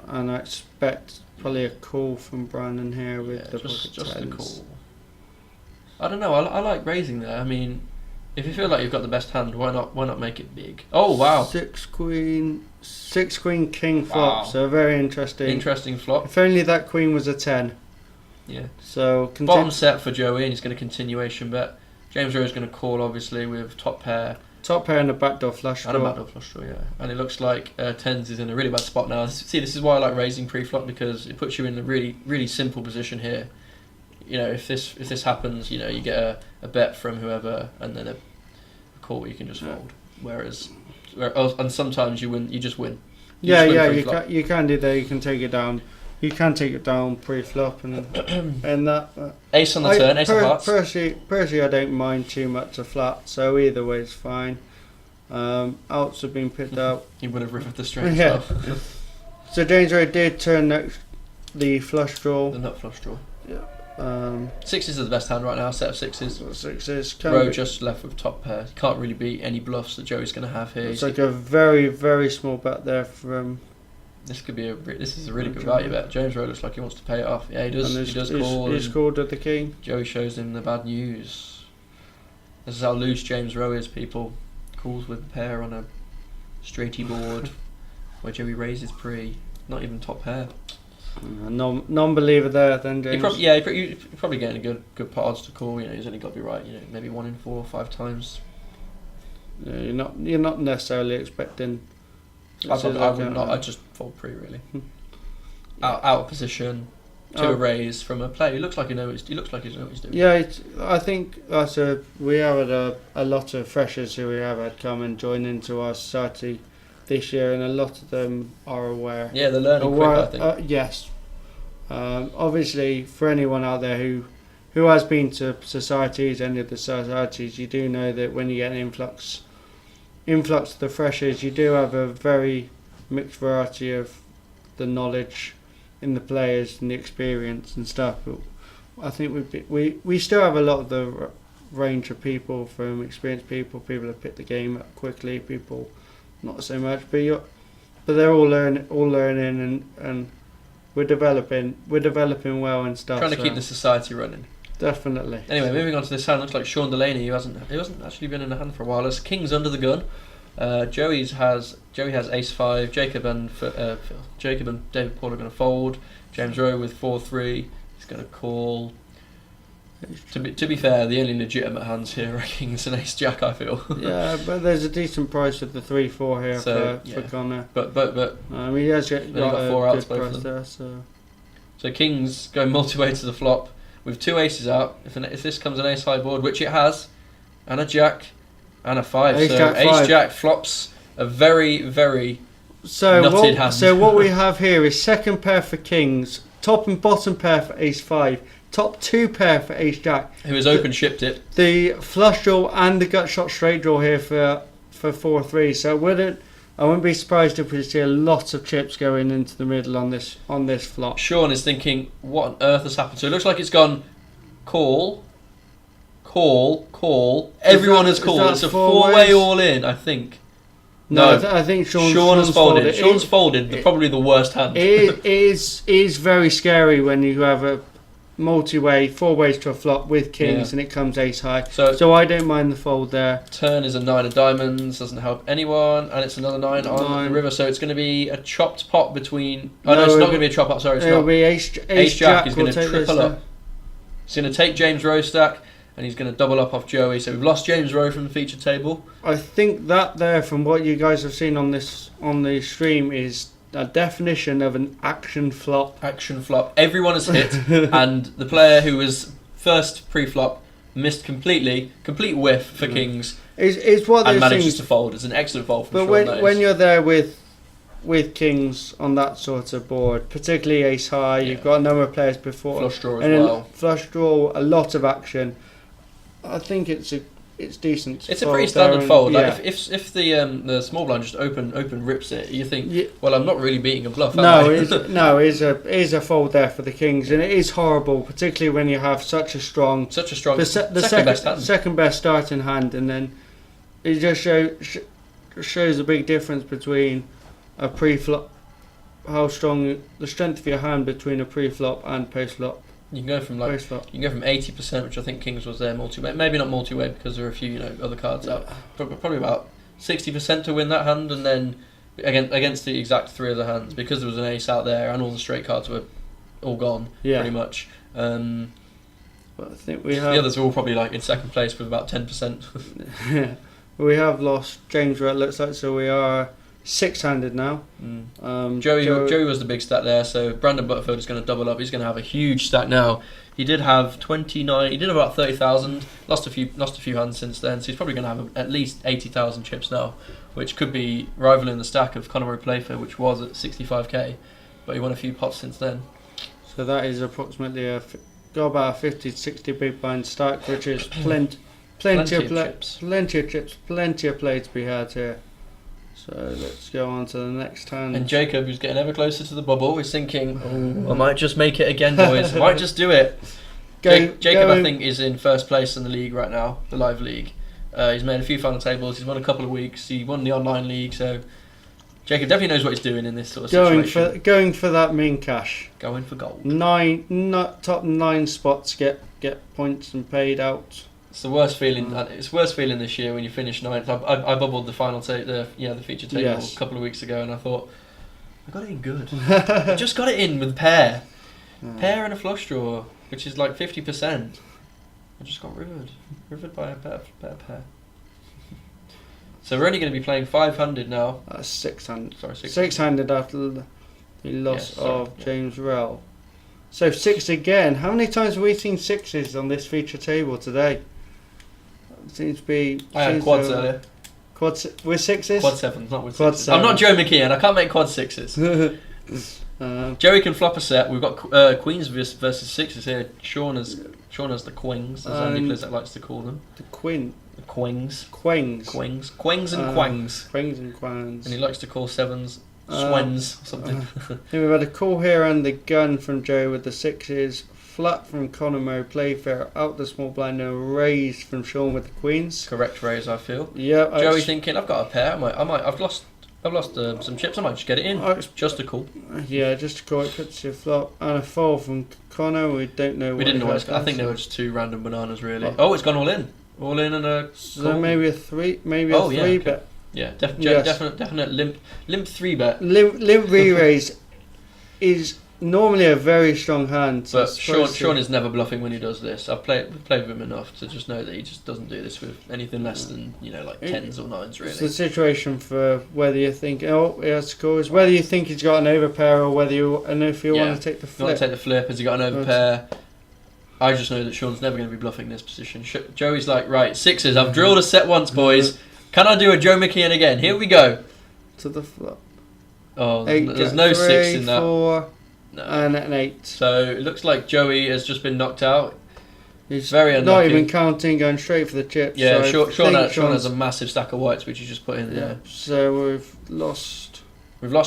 S5: And I expect probably a call from Brandon here with the
S4: just
S5: pocket
S4: a
S5: tens.
S4: call. I don't know. I like raising there. I mean, if you feel like you've got the best hand, why not make it big? Oh wow!
S5: 6 queen king flop. So very interesting.
S4: Interesting flop.
S5: If only that queen was a 10.
S4: Yeah.
S5: So
S4: bottom set for Joey, and he's going to continuation bet. James Rowe is going to call obviously with top pair.
S5: Top pair and a backdoor flush draw.
S4: And a backdoor flush draw, yeah. And it looks like tens is in a really bad spot now. See, this is why I like raising pre-flop, because it puts you in a really, really simple position here. You know, if this happens, you know, you get a bet from whoever, and then a call where you can just fold. Whereas, and sometimes you win, you just win. You
S5: can do that. You can take it down. You can take it down pre-flop and that.
S4: Ace on the turn, ace of hearts.
S5: Personally, I don't mind too much a flat, so either way is fine. Outs have been picked out.
S4: He would have ripped the straight.
S5: Yeah. So James Rowe did turn the flush draw.
S4: The nut flush draw.
S5: Yeah.
S4: Sixes are the best hand right now. Set of sixes.
S5: Rowe
S4: just left with top pair. Can't really beat any bluffs that Joey's going to have here.
S5: It's like a very, very small bet there from.
S4: This could be this is a really good value bet. James Rowe looks like he wants to pay it off. Yeah, he does. He does call.
S5: He's called at the king.
S4: Joey shows him the bad news. This is how loose James Rowe is. People calls with a pair on a straighty board, where Joey raises pre. Not even top pair.
S5: Non-believer there then, James.
S4: You're probably getting a good pot odds to call. You know, he's only got to be right. You know, maybe 1 in 4 or 5 times.
S5: Yeah, you're not necessarily expecting.
S4: I would not. I just fold pre really. Out of position to a raise from a player. He looks like he knows what he's doing.
S5: Yeah, I think we have had a lot of freshers who we have had come and join into our society this year, and a lot of them are aware.
S4: Yeah, they're learning quick, I think.
S5: Yes. Obviously, for anyone out there who has been to societies, any of the societies, you do know that when you get an influx of the freshers, you do have a very mixed variety of the knowledge in the players and the experience and stuff. But I think we still have a lot of the range of people, from experienced people who pick the game up quickly, people not so much, but they're all learning and we're developing well and stuff.
S4: Trying to keep the society running.
S5: Definitely.
S4: Anyway, moving on to this hand, looks like Sean Delaney, who hasn't actually been in the hand for a while. As King's under the gun. Joey has Ace 5. Jacob and David Paul are going to fold. James Rowe with 4-3. He's going to call. To be fair, the only legitimate hands here are Kings and Ace Jack, I feel.
S5: Yeah, but there's a decent price with the 3-4 here for Connor.
S4: But
S5: he has got
S4: 4 outs
S5: good
S4: both
S5: price
S4: of them.
S5: there.
S4: So Kings going multi-way to the flop with 2 aces out. If this comes an ace high board, which it has, and a jack and a 5,
S5: Ace
S4: Jack flops a very, very nutted hand.
S5: So what we have here is second pair for Kings, top and bottom pair for Ace 5, top 2 pair for Ace Jack,
S4: who has open shipped it.
S5: The flush draw and the gut shot straight draw here for 4-3. So I wouldn't be surprised if we see a lot of chips going into the middle on this flop.
S4: Sean is thinking, what on earth has happened? So it looks like it's gone call. Everyone has called. It's a 4-way all in, I think. No.
S5: I think
S4: Sean has
S5: Sean's
S4: folded. Sean's folded. Probably the worst hand.
S5: It is very scary when you have a multi-way, 4 ways to a flop with kings and it comes ace high. So I don't mind the fold there.
S4: Turn is a 9 of diamonds, doesn't help anyone, and it's another 9 on the river. So it's going to be a chopped pot between. Oh no, it's not going to be a chop up. Sorry, it's
S5: it'll
S4: not.
S5: be ace jack
S4: is going to triple up. He's going to take James Rowe stack, and he's going to double up off Joey. So we've lost James Rowe from the featured table.
S5: I think that there, from what you guys have seen on the stream, is a definition of an action flop.
S4: Action flop. Everyone has hit, and the player who was first pre-flop missed completely. Complete whiff for kings.
S5: Is what
S4: and
S5: those
S4: manages
S5: things,
S4: to fold. It's an excellent fold from
S5: but
S4: Sean
S5: when you're there with kings on that sort of board, particularly ace high, you've got a number of players before,
S4: flush draw as
S5: and
S4: well.
S5: Flush draw, a lot of action. I think it's decent.
S4: It's a pretty standard fold. Like if the small blind just open rips it, you think, well, I'm not really beating a bluff.
S5: It is a fold there for the kings, and it is horrible, particularly when you have such a strong second best starting hand, and then it just shows a big difference between a pre-flop, how strong the strength of your hand between a pre-flop and post-flop.
S4: You can go from 80%, which I think kings was there multi-way. Maybe not multi-way because there are a few other cards out. Probably about 60% to win that hand, and then against the exact 3 other hands, because there was an ace out there and all the straight cards were all gone pretty much.
S5: But I think we have
S4: the others are all probably like in second place with about 10%.
S5: We have lost James Rowe, it looks like, so we are 6-handed now.
S4: Joey was the big stack there, so Brandon Butterfield is going to double up. He's going to have a huge stack now. He did have 29. He did about 30,000. Lost a few hands since then, so he's probably going to have at least 80,000 chips now, which could be rivaling the stack of Conor Playfair, which was at 65k, but he won a few pots since then.
S5: So that is approximately about a 50 to 60 big blind stack, which is plenty of chips, plenty of play to be had here. So let's go on to the next hand.
S4: And Jacob, who's getting ever closer to the bubble, is thinking, I might just make it again, boys. I might just do it. Jacob, I think, is in first place in the league right now, the live league. He's made a few final tables. He's won a couple of weeks. He won the online league. So Jacob definitely knows what he's doing in this sort of situation.
S5: Going for that mean cash.
S4: Going for gold.
S5: Top 9 spots get points and paid out.
S4: It's the worst feeling. It's worse feeling this year when you finish 9th. I bubbled the final the feature table a couple of weeks ago, and I thought I got it in good. I just got it in with pair and a flush draw, which is like 50%. I just got rivered by a better pair. So we're only going to be playing 500 now.
S5: 600.
S4: Sorry,
S5: 600 after the loss of James Rell. So 6 again. How many times have we seen 6s on this feature table today? Seems to be.
S4: I had quads earlier.
S5: Quads with 6s?
S4: Quad 7s, not with 6s. I'm not Joe McKeon, I can't make quad 6s. Joey can flop a set. We've got queens versus 6s here. Sean has the queens, as Andy Blizzard likes to call them.
S5: The queen.
S4: The queens.
S5: Queens.
S4: Queens and quangs.
S5: Queens and quangs.
S4: And he likes to call 7s swens or something.
S5: Then we've had a call here and the gun from Joe with the 6s. Flat from Conor Playfair, out the small blind, and a raise from Sean with the queens.
S4: Correct raise, I feel.
S5: Yeah.
S4: Joey thinking, I've got a pair. I've lost some chips. I might just get it in. Just a call.
S5: Yeah, just a call. It puts you flop and a fold from Conor. We don't know.
S4: We didn't know. I think they were just 2 random bananas, really. Oh, it's gone all in. All in and a.
S5: So
S4: call.
S5: maybe a 3. Maybe a 3 bet.
S4: Yeah, definite limp 3 bet.
S5: Limp re-raise is normally a very strong hand.
S4: But Sean is never bluffing when he does this. I've played with him enough to just know that he just doesn't do this with anything less than like 10s or 9s really.
S5: It's the situation for whether you think scores, whether you think he's got an overpair or whether you want to take the flip.
S4: You want to take the flip? Has he got an overpair? I just know that Sean's never going to be bluffing this position. Joey's like, right, 6s. I've drilled a set once, boys. Can I do a Joe McKeon again? Here we go.
S5: To the flop.
S4: Oh, there's no 6 in that.
S5: 4. No. And an 8.
S4: So it looks like Joey has just been knocked out.
S5: He's
S4: very unlucky.
S5: Not even counting, going straight for the chips.
S4: Yeah, so Sean has a massive stack of whites which he just put in there.
S5: So we've lost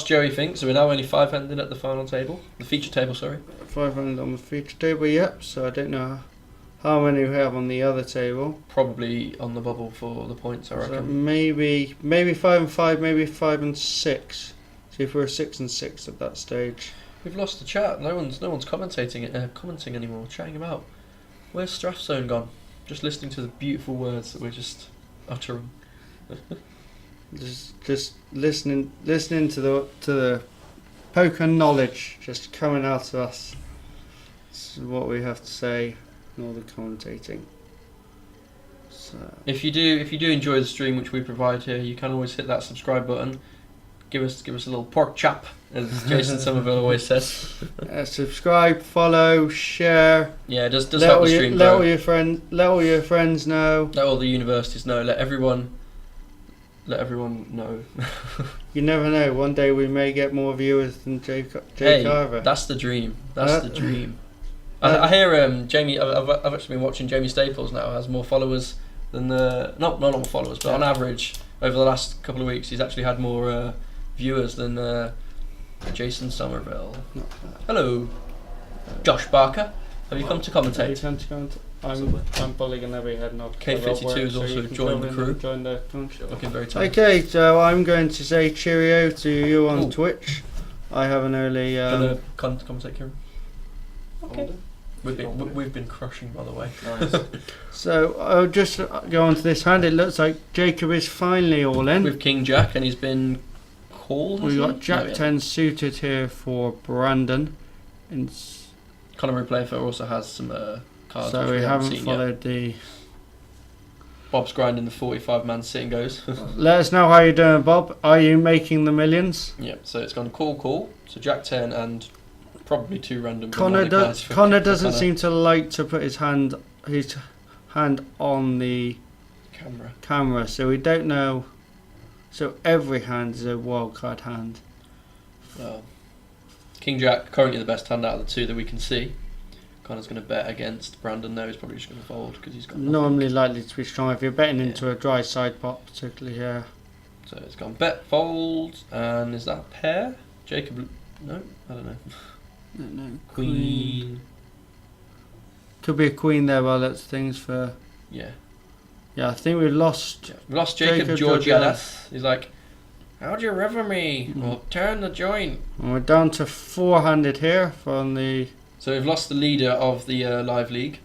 S4: Joey Fink, so we're now only 5-handed at the final table. The feature table, sorry.
S5: 500 on the feature table, yep. So I don't know How many we have on the other table?
S4: Probably on the bubble for the points, I
S5: So
S4: reckon.
S5: maybe 5 and 5, maybe 5 and 6. See if we're 6 and 6 at that stage.
S4: We've lost the chat. No one's commenting anymore, chatting about. Where's Strathzone gone? Just listening to the beautiful words that we're just uttering.
S5: Just listening to the poker knowledge just coming out of us. This is what we have to say in all the commentating. So
S4: If you do enjoy the stream which we provide here, you can always hit that subscribe button. Give us a little pork chop, as Jason Somerville always says.
S5: subscribe, follow, share.
S4: Yeah, it does help the stream
S5: let
S4: grow.
S5: all your friends know.
S4: Let all the universities know. Let everyone know.
S5: You never know. One day we may get more viewers than Jay
S4: Hey,
S5: Carver.
S4: that's the dream. That's the dream. I hear Jamie. I've actually been watching Jamie Staples now. Has more followers than not more followers, but on average over the last couple of weeks, he's actually had more viewers than Jason Somerville. Hello, Josh Barker. Have you come to commentate?
S5: I'm probably going to be heading off.
S4: K52 has also joined the crew. Looking very tired.
S5: Okay, so I'm going to say cheerio to you on Twitch. I have an early.
S4: Gonna commentate, Kieran. Okay. We've been crushing, by the way.
S2: Nice.
S5: So I'll just go on to this hand. It looks like Jacob is finally all in.
S4: With King Jack, and he's been called.
S5: We've got Jack 10 suited here for Brandon.
S4: Conor Playfair also has some cards.
S5: So
S4: which
S5: we haven't
S4: seen
S5: followed
S4: yet. Bob's grinding the 45-man sit and goes.
S5: Let us know how you're doing, Bob. Are you making the millions?
S4: Yep. So it's gone call. So Jack 10 and probably 2 random.
S5: Connor doesn't seem to like to put his hand on the camera, so we don't know. So every hand is a wildcard hand.
S4: Well, King Jack currently the best hand out of the 2 that we can see. Connor's going to bet against Brandon though. He's probably just going to fold because he's got nothing.
S5: Normally likely to be strong if you're betting into a dry side pot, particularly here.
S4: So it's gone bet, fold, and is that a pair? Jacob, no, I don't know.
S5: No,
S4: Queen.
S5: Could be a queen there while that's things for.
S4: Yeah.
S5: Yeah, I think we lost.
S4: Yeah. We lost Jacob Georgiades. He's like, how'd you river me? Well, turn the joint.
S5: And we're down to 400 here from the.
S4: So we've lost the leader of the live league.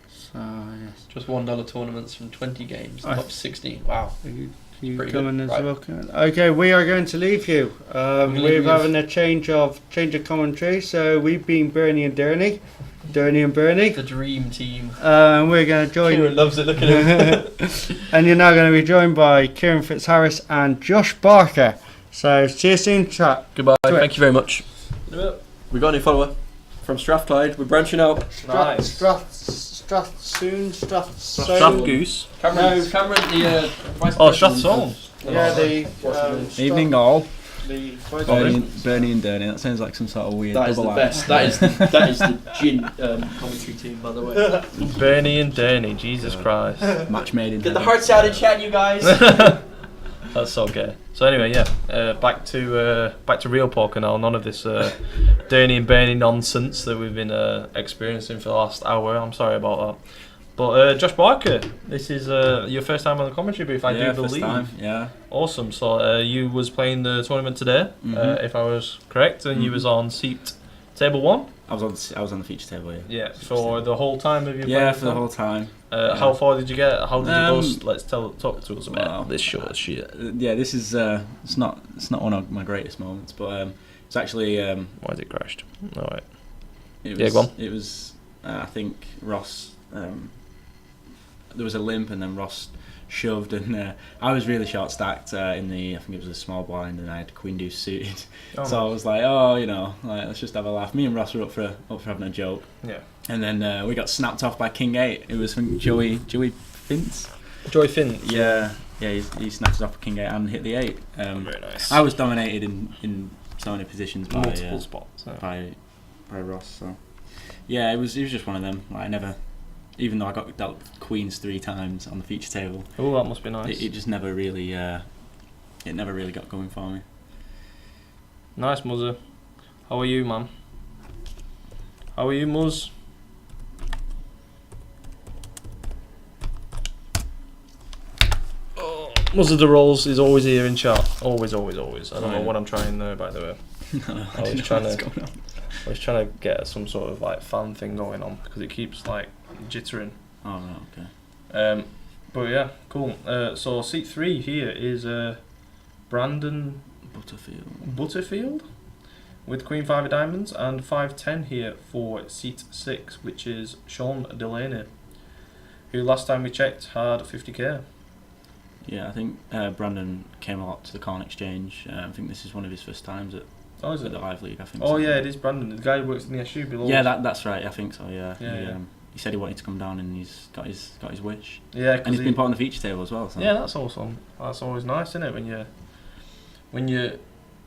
S5: So yes.
S4: Just $1 tournaments from 20 games. Top 16. Wow.
S5: You
S4: Pretty
S5: coming
S4: good.
S5: as
S4: Right.
S5: well? Okay, we are going to leave you.
S4: leave
S5: We're
S4: you.
S5: having a change of commentary. So we've been Bernie and Bernie and Bernie.
S4: The dream team.
S5: And we're going to join.
S4: Kieran loves it. Look at him.
S5: And you're now going to be joined by Kieran Fitzharris and Josh Barker. So see you soon, chat.
S4: Goodbye. Thank you very much. We got a new follower from Strathclyde. We're branching out.
S2: Nice.
S5: Strath
S2: Goose.
S4: Cameron, the vice
S2: Oh,
S4: president.
S2: Strathzone.
S5: Yeah, the
S3: Evening all.
S5: The
S3: Bernie and Derny. That sounds like some sort of weird
S4: That is the
S3: double
S4: best.
S3: act.
S4: That is the gin commentary team, by the way.
S2: Bernie and Derny, Jesus Christ.
S3: Match made in
S4: Get the
S3: heaven.
S4: hearts out in chat, you guys.
S2: That's so gay. So anyway, yeah, back to real poker now. None of this Derny and Bernie nonsense that we've been experiencing for the last hour. I'm sorry about that. But Josh Barker, this is your first time on the commentary booth, I do believe.
S3: First time, yeah.
S2: Awesome. So you was playing the tournament today, if I was correct, and you was on seat table 1.
S3: I was on the feature table, yeah.
S2: Yeah. For the whole time of your
S3: Yeah,
S2: playing
S3: for the whole time.
S2: How far did you get? How did you go? Let's talk to us about
S3: well,
S2: this short shit.
S3: Yeah, this is it's not one of my greatest moments, but it's actually
S2: Why is it crashed? All right.
S3: it was,
S2: Yeah, go on.
S3: It was I think Ross there was a limp and then Ross shoved and I was really short stacked in the, I think it was a small blind, and I had Queen Deuce suited.
S2: Oh,
S3: so I was like, let's just have a laugh. Me and Ross were up for having a joke.
S2: Yeah.
S3: And then we got snapped off by King 8. It was from Joey Fintz.
S2: Joy Finn.
S3: Yeah, he snapped us off with King 8 and hit the 8.
S2: Very nice.
S3: I was dominated in so many positions by
S2: multiple spots.
S3: by Ross. So yeah, it was just one of them. Like, I never, even though I got dealt queens 3 times on the feature table,
S2: Oh, that must be nice.
S3: it just never really got going for me.
S2: Nice, Muzzer. How are you, man? How are you, Muzz? Muzzard the Rolls is always here in chat. Always. I don't know
S3: Right.
S2: what I'm trying there, by the way.
S3: I
S2: was
S3: was
S2: trying
S3: trying
S2: to-
S3: to.
S2: I was trying to get some sort of like fan thing going on because it keeps like jittering.
S3: Oh, right, okay.
S2: But yeah, cool. So seat 3 here is Brandon Butterfield with Queen 5 of Diamonds, and 5-10 here for seat 6, which is Sean Delaney, who last time we checked had 50k.
S6: Yeah, I think Brandon came a lot to the Corn Exchange. I think this is one of his first times at
S2: Oh, is it?
S6: the Live League, I think.
S2: Oh
S6: so.
S2: yeah, it is Brandon, the guy who works in the SU below.
S6: Yeah,
S2: us.
S6: that's right. I think so. Yeah.
S2: Yeah.
S6: He said he wanted to come down, and he's got his wish.
S2: Yeah,
S6: And he's been put on the feature table as well. So.
S2: Yeah, that's awesome. That's always nice, isn't it? When you're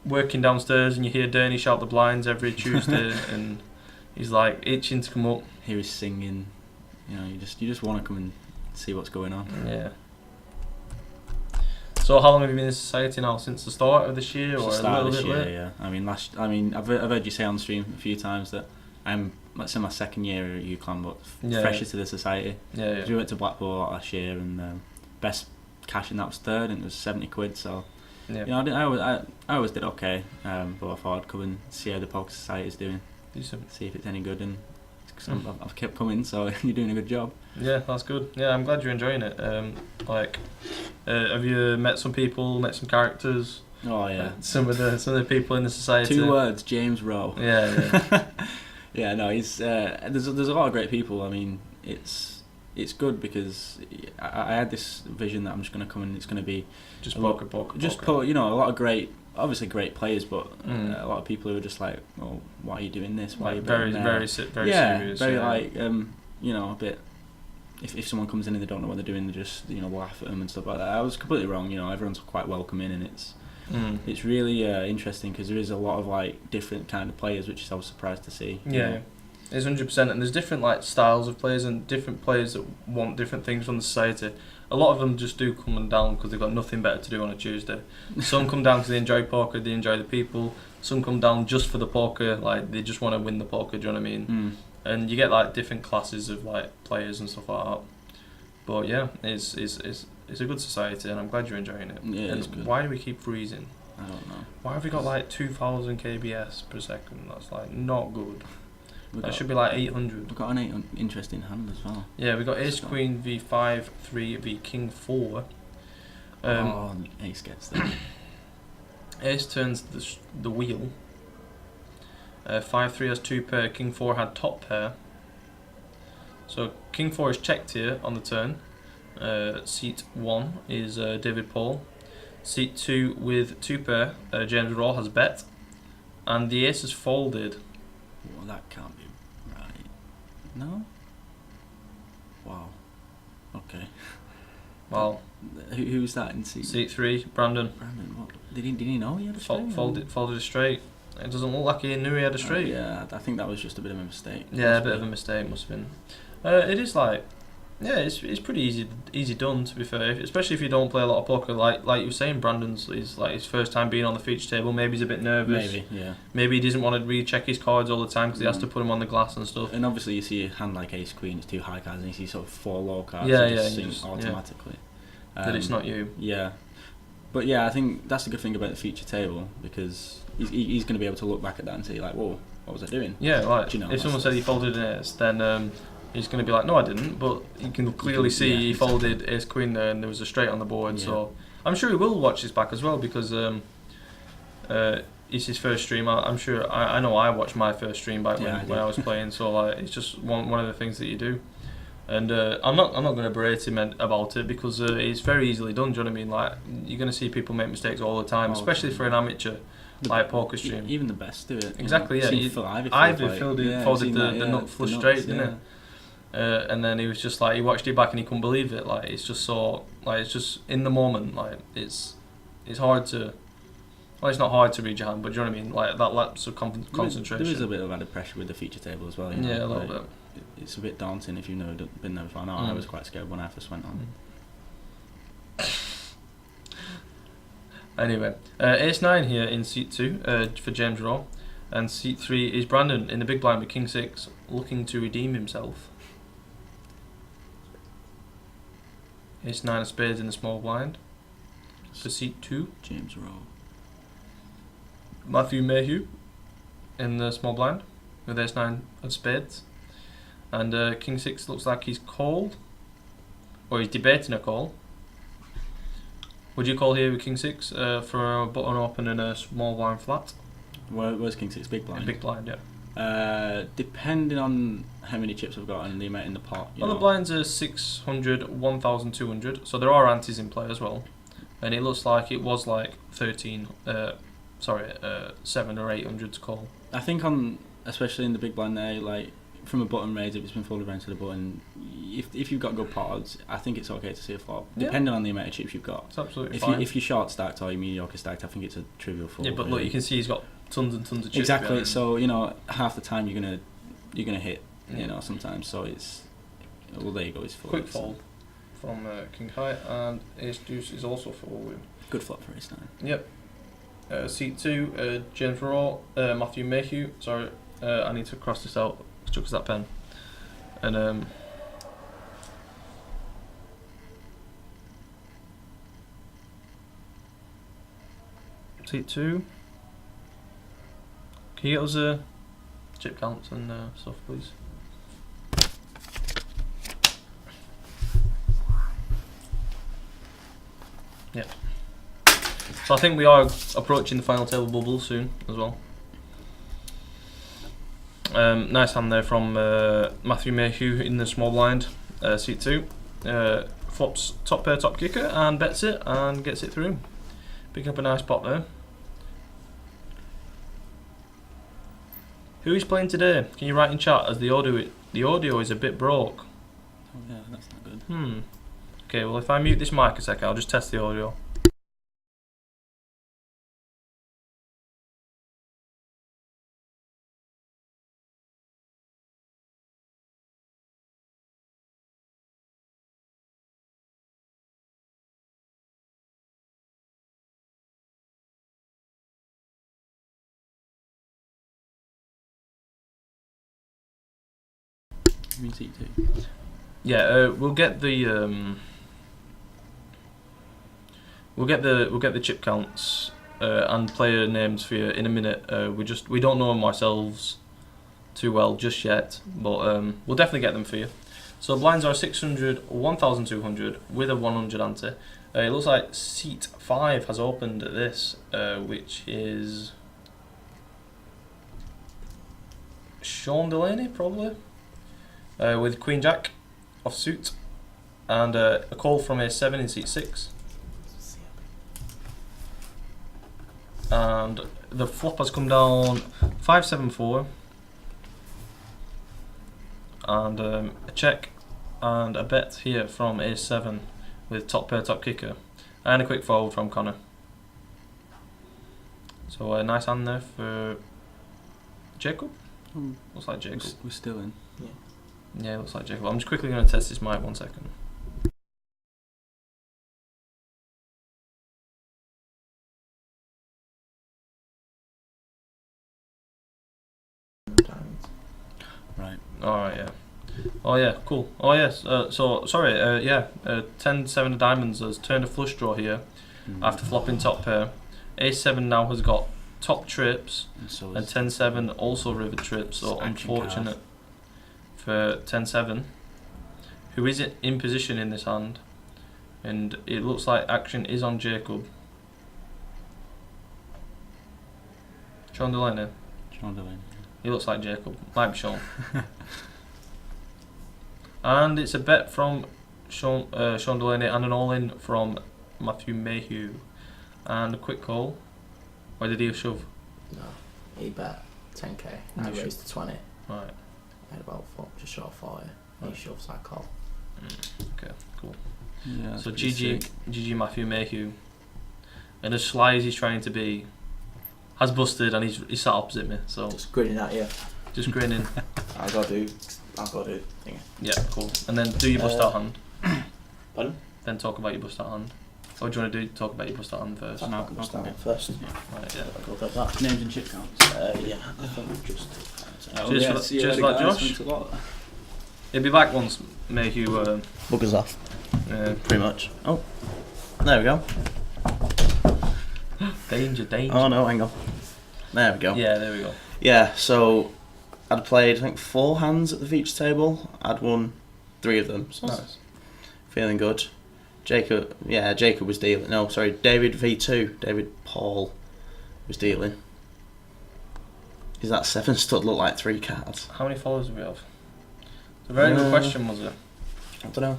S2: working downstairs and you hear Derny shout the blinds every Tuesday, and he's like itching to come up.
S6: Hear his singing. You know, you just want to come and see what's going on.
S2: Yeah. So how long have you been in society now? Since the start of this year,
S6: It's
S2: or
S6: the
S2: a
S6: start
S2: little
S6: of this
S2: bit
S6: year,
S2: late?
S6: yeah. I mean, I've heard you say on stream a few times that I'm, let's say, my second year at UCLan, but
S2: Yeah,
S6: fresher to the society.
S2: Yeah,
S6: 'Cause we went to Blackpool last year, and best cash in that was third, and it was 70 quid. So
S2: yeah.
S6: you know, I always did okay. But I thought I'd come and see how the Poker Society is doing,
S2: Decent.
S6: see if it's any good, and I've kept coming. So you're doing a good job.
S2: Yeah, that's good. Yeah, I'm glad you're enjoying it. Have you met some people, met some characters?
S6: Oh yeah.
S2: Some of the people in the society.
S6: 2 words, James Rowe.
S2: Yeah.
S6: Yeah, no, he's there's a lot of great people. I mean, it's good because I had this vision that I'm just going to come and it's going to be
S2: Just
S6: a lot-
S2: poker.
S6: you know, a lot of obviously great players, but
S2: Mm.
S6: a lot of people who are just like, well, why are you doing this? Why are you
S2: Like very,
S6: betting there?
S2: very
S6: yeah,
S2: serious.
S6: very
S2: yeah.
S6: like you know, a bit. If someone comes in and they don't know what they're doing, they just laugh at them and stuff like that. I was completely wrong. You know, everyone's quite welcoming, and it's really interesting because there is a lot of like different kind of players, which I was surprised to see. you
S2: Yeah,
S6: know.
S2: it's 100%, and there's different like styles of players and different players that want different things from the society. A lot of them just do come down because they've got nothing better to do on a Tuesday. Some come down because they enjoy poker, they enjoy the people. Some come down just for the poker, like they just want to win the poker. Do you know what I mean?
S6: Mm.
S2: And you get like different classes of like players and stuff like that. But yeah, it's a good society, and I'm glad you're enjoying it.
S6: Yeah,
S2: and
S6: it's good.
S2: why do we keep freezing?
S6: I don't know.
S2: Why have we got like 2,000 kbs per second? That's like not good.
S6: We've
S2: That
S6: got,
S2: should be like 800.
S6: we've got an interesting hand as well.
S2: Yeah, we got Ace
S6: So-
S2: Queen V5 3 V King 4.
S6: Ace gets there.
S2: Ace turns the wheel. 5-3 has 2 pair. King 4 had top pair. So King 4 is checked here on the turn. Seat 1 is David Paul. Seat 2 with 2 pair. James Raw has bet, and the ace is folded.
S6: Well, that can't be right. No. Wow. Okay.
S2: Well,
S6: Who was that in seat?
S2: seat 3, Brandon.
S6: Brandon. What? Did he know he had a straight?
S2: Folded it straight. It doesn't look like he knew he had a straight.
S6: Yeah, I think that was just a bit of a mistake.
S2: Yeah, a bit of a mistake must have been. It is like, yeah, it's pretty easy done, to be fair. Especially if you don't play a lot of poker. Like you were saying, Brandon's is like his first time being on the feature table. Maybe he's a bit nervous.
S6: Maybe, yeah.
S2: Maybe he doesn't want to recheck his cards all the time because he has to put them on the glass and stuff.
S6: And obviously, you see a hand like Ace Queen, it's 2 high cards, and you see sort of 4 low cards.
S2: Yeah,
S6: you just
S2: yeah,
S6: sink
S2: you just-
S6: automatically.
S2: That it's not you.
S6: Yeah, but yeah, I think that's the good thing about the feature table because he's going to be able to look back at that and say like, "Whoa, what was I doing?"
S2: Yeah, like
S6: Do you know,
S2: if someone
S6: that's-
S2: said he folded an ace, then he's going to be like, no, I didn't. But you can clearly see
S6: yeah,
S2: he
S6: exactly.
S2: folded ace queen there, and there was a straight on the board.
S6: Yeah.
S2: So I'm sure he will watch this back as well because it's his first stream. I'm sure. I know I watched my first stream back
S6: Yeah, I
S2: when I was playing. So like, it's just one of the things that you do. And I'm not going to berate him about it because it's very easily done. Do you know what I mean? Like you're going to see people make mistakes all the time,
S6: All the
S2: especially
S6: time.
S2: for an amateur like poker stream.
S6: Even the best do it.
S2: Exactly, yeah.
S6: Seen Phil Ivey
S2: Ivy
S6: folded
S2: folded the nut flush straight, didn't it? And then he was just like, he watched it back and he couldn't believe it. Like it's just so, like it's just in the moment. Like it's hard to. Well, it's not hard to read your hand, but do you know what I mean? Like that lapse of concentration.
S6: There is a bit of added pressure with the feature table as well. You know?
S2: Yeah, a little
S6: Like,
S2: bit.
S6: It's a bit daunting if you've never been there before. I know I was quite scared when I first went on.
S2: Anyway, ace 9 here in seat 2 for James Raw, and seat 3 is Brandon in the big blind with king 6, looking to redeem himself. Ace 9 of spades in the small blind. for seat 2.
S6: James Rowe.
S2: Matthew Mayhew in the small blind with ace-9 of spades. And king 6 looks like he's called. Or he's debating a call. Would you call here with king 6 for a button open and a small blind flat?
S6: Where's king 6? Big blind?
S2: Big blind, yeah.
S6: Depending on how many chips I've got and the amount in the pot.
S2: Well, the blinds are 600, 1,200, so there are antes in play as well. And it looks like it was like 7 or 800 to call.
S6: I think especially in the big blind there, like from a button raise, if it's been folded around to the button, if you've got good pot odds, I think it's okay to see a flop, depending on the amount of chips you've got.
S2: It's absolutely fine.
S6: If you're short stacked or you're mediocre stacked, I think it's a trivial fold.
S2: Yeah, but look, you can see he's got tons and tons of chips.
S6: Exactly. So half the time you're gonna hit. Sometimes. So it's there you go. It's
S2: quick fold from king high, and ace deuce is also folding.
S6: Good flop for ace-9.
S2: Yep. Seat 2, James Rowe, Matthew Mayhew. Sorry, I need to cross this out. Chucks that pen. And seat 2. Can you get us chip counts and stuff, please? Yep. So I think we are approaching the final table bubble soon as well. Nice hand there from Matthew Mayhew in the small blind, seat 2. Flops top pair, top kicker, and bets it and gets it through. Picking up a nice pot there. Who is playing today? Can you write in chat, as the audio is a bit broke.
S6: Oh yeah, that's not good.
S2: Okay, well if I mute this mic a second, I'll just test the audio.
S6: You mean seat 2?
S2: Yeah, we'll get the chip counts and player names for you in a minute. We don't know them ourselves too well just yet, but we'll definitely get them for you. So blinds are 600, 1,200 with a 100 ante. It looks like seat 5 has opened at this, which is Sean Delaney probably, with Queen Jack off suit, and a call from a7 in seat 6. And the flop has come down 5-7-4, and a check and a bet here from a7 with top pair, top kicker, and a quick fold from Connor. So a nice hand there for Jacob. Looks like Jacob.
S6: We're still in.
S2: Yeah, looks like Jacob. I'm just quickly going to test this mic 1 second.
S6: Right.
S2: Alright, yeah. Oh yeah, cool. Oh yes, so, sorry, 10-7 of diamonds has turned a flush draw here after flopping top pair. Ace-7 now has got top trips, and 10-7 also river trips, so unfortunate for 10-7, who is in position in this hand, and it looks like action is on Jacob. Sean Delaney. He looks like Jacob. Might be Sean. And it's a bet from Sean Delaney and an all-in from Matthew Mayhew. And a quick call. Or did he shove?
S7: No, he bet 10k and I raised to 20.
S2: Right.
S7: I had about just short of 40. He shoves, I call.
S2: Okay, cool.
S6: Yeah,
S2: so GG Matthew Mayhew. And as sly as he's trying to be, has busted, and he's sat opposite me. So
S7: just grinning at you.
S2: Just grinning.
S7: I've got to do thing.
S2: Yeah, cool. And then do your bust out hand.
S7: Pardon?
S2: Then talk about your bust out hand. Or do you want to talk about your bust out hand first?
S7: I'll bust out first.
S2: Right, yeah.
S7: I'll go that.
S6: Names and chip counts.
S7: Yeah, I think just
S2: just like Josh. He'll be back once Mayhew
S7: buggers off.
S2: Yeah.
S7: Pretty much. Oh, there we go.
S2: Danger.
S6: Oh no, hang on. There we go.
S2: Yeah, there we go.
S6: Yeah, so I'd played, I think, 4 hands at the feature table. I'd won 3 of them. So
S2: Nice.
S6: feeling good. Jacob was dealing. No, sorry, David V2. David Paul was dealing. Is that 7 stud look like 3 cards?
S2: How many followers do we have? It's a very good question, was it?
S6: I don't know.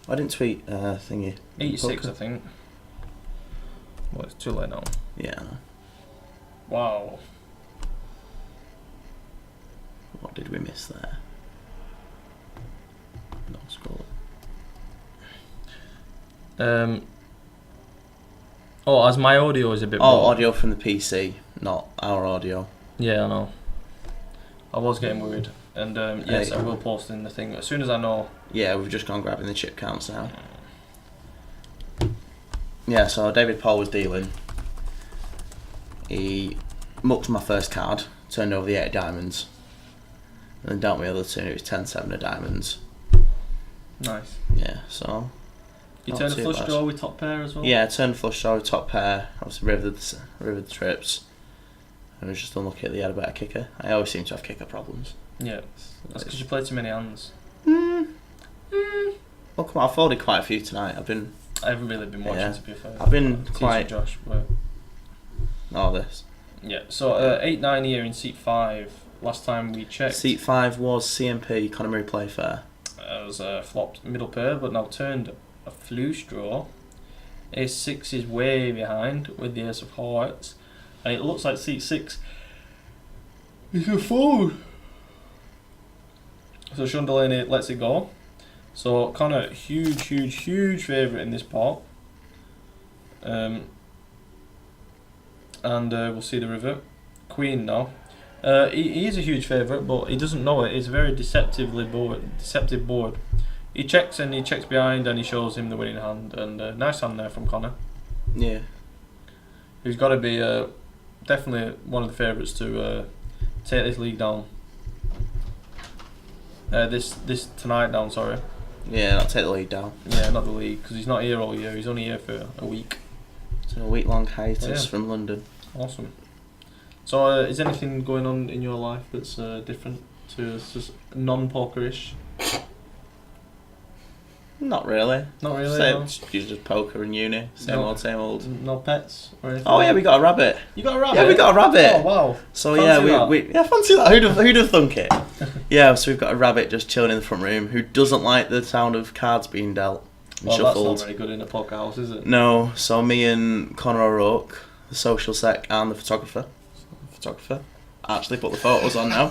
S6: I didn't tweet thingy.
S2: 86, I think. Well, it's too late now.
S6: Yeah, I know.
S2: Wow.
S6: What did we miss there? No scroll.
S2: As my audio is a bit.
S6: Oh,
S2: raw.
S6: audio from the PC, not our audio.
S2: Yeah, I know. I was getting worried, and yes,
S6: Hey.
S2: I will post in the thing as soon as I know.
S6: Yeah, we've just gone grabbing the chip counts now. Yeah, so David Paul was dealing. He mucked my first card, turned over the 8 of diamonds, and then dealt me the other 2, and it was 10-7 of diamonds.
S2: Nice.
S6: Yeah, so.
S2: You
S6: Not
S2: turn a
S6: too
S2: flush
S6: bad.
S2: draw with top pair as well.
S6: Yeah, turned flush draw, top pair, obviously rivered the trips. I was just unlucky that he had a better kicker. I always seem to have kicker problems.
S2: Yeah, that's because you play too many hands.
S6: Well, come on, I've folded quite a few tonight.
S2: I haven't really been watching,
S6: Yeah.
S2: to be fair.
S6: I've been
S2: Teaching
S6: quite.
S2: Josh, but
S6: All this.
S2: yeah. So 8-9 here in seat 5. Last time we checked,
S6: Seat 5 was CMP, Conor Murray Playfair.
S2: it was a flopped middle pair, but now turned a flush draw. Ace 6 is way behind with the Ace of Hearts, and it looks like seat 6 is a fold. So Sean Delaney lets it go. So Conor, huge favourite in this pot. And we'll see the river. Queen now. He is a huge favourite, but he doesn't know it. It's a very deceptive board. He checks and he checks behind and he shows him the winning hand. And nice hand there from Conor,
S6: Yeah.
S2: who's got to be definitely one of the favourites to take this league down. This tonight down, sorry.
S6: Yeah, I'll take the lead down.
S2: Yeah, not the league, because he's not here all year. He's only here for a week.
S6: It's a week-long hiatus
S2: Yeah.
S6: from London.
S2: Awesome. So, is anything going on in your life that's different to just non-pokerish?
S6: Not really.
S2: Not really.
S6: Same,
S2: No?
S6: just poker and uni. Same
S2: No.
S6: old, same old.
S2: No pets or anything?
S6: Oh yeah, we got a rabbit.
S2: You got a rabbit?
S6: Yeah, we got a rabbit.
S2: Oh wow.
S6: So
S2: Fancy
S6: yeah,
S2: that.
S6: we fancy that. Who'd have thunk it? Yeah, so we've got a rabbit just chilling in the front room who doesn't like the sound of cards being dealt and
S2: Well, that's
S6: shuffled.
S2: not very good in a poker house, is it?
S6: No, so me and Conor O'Rourke, the social sec and the photographer, actually put the photos on now.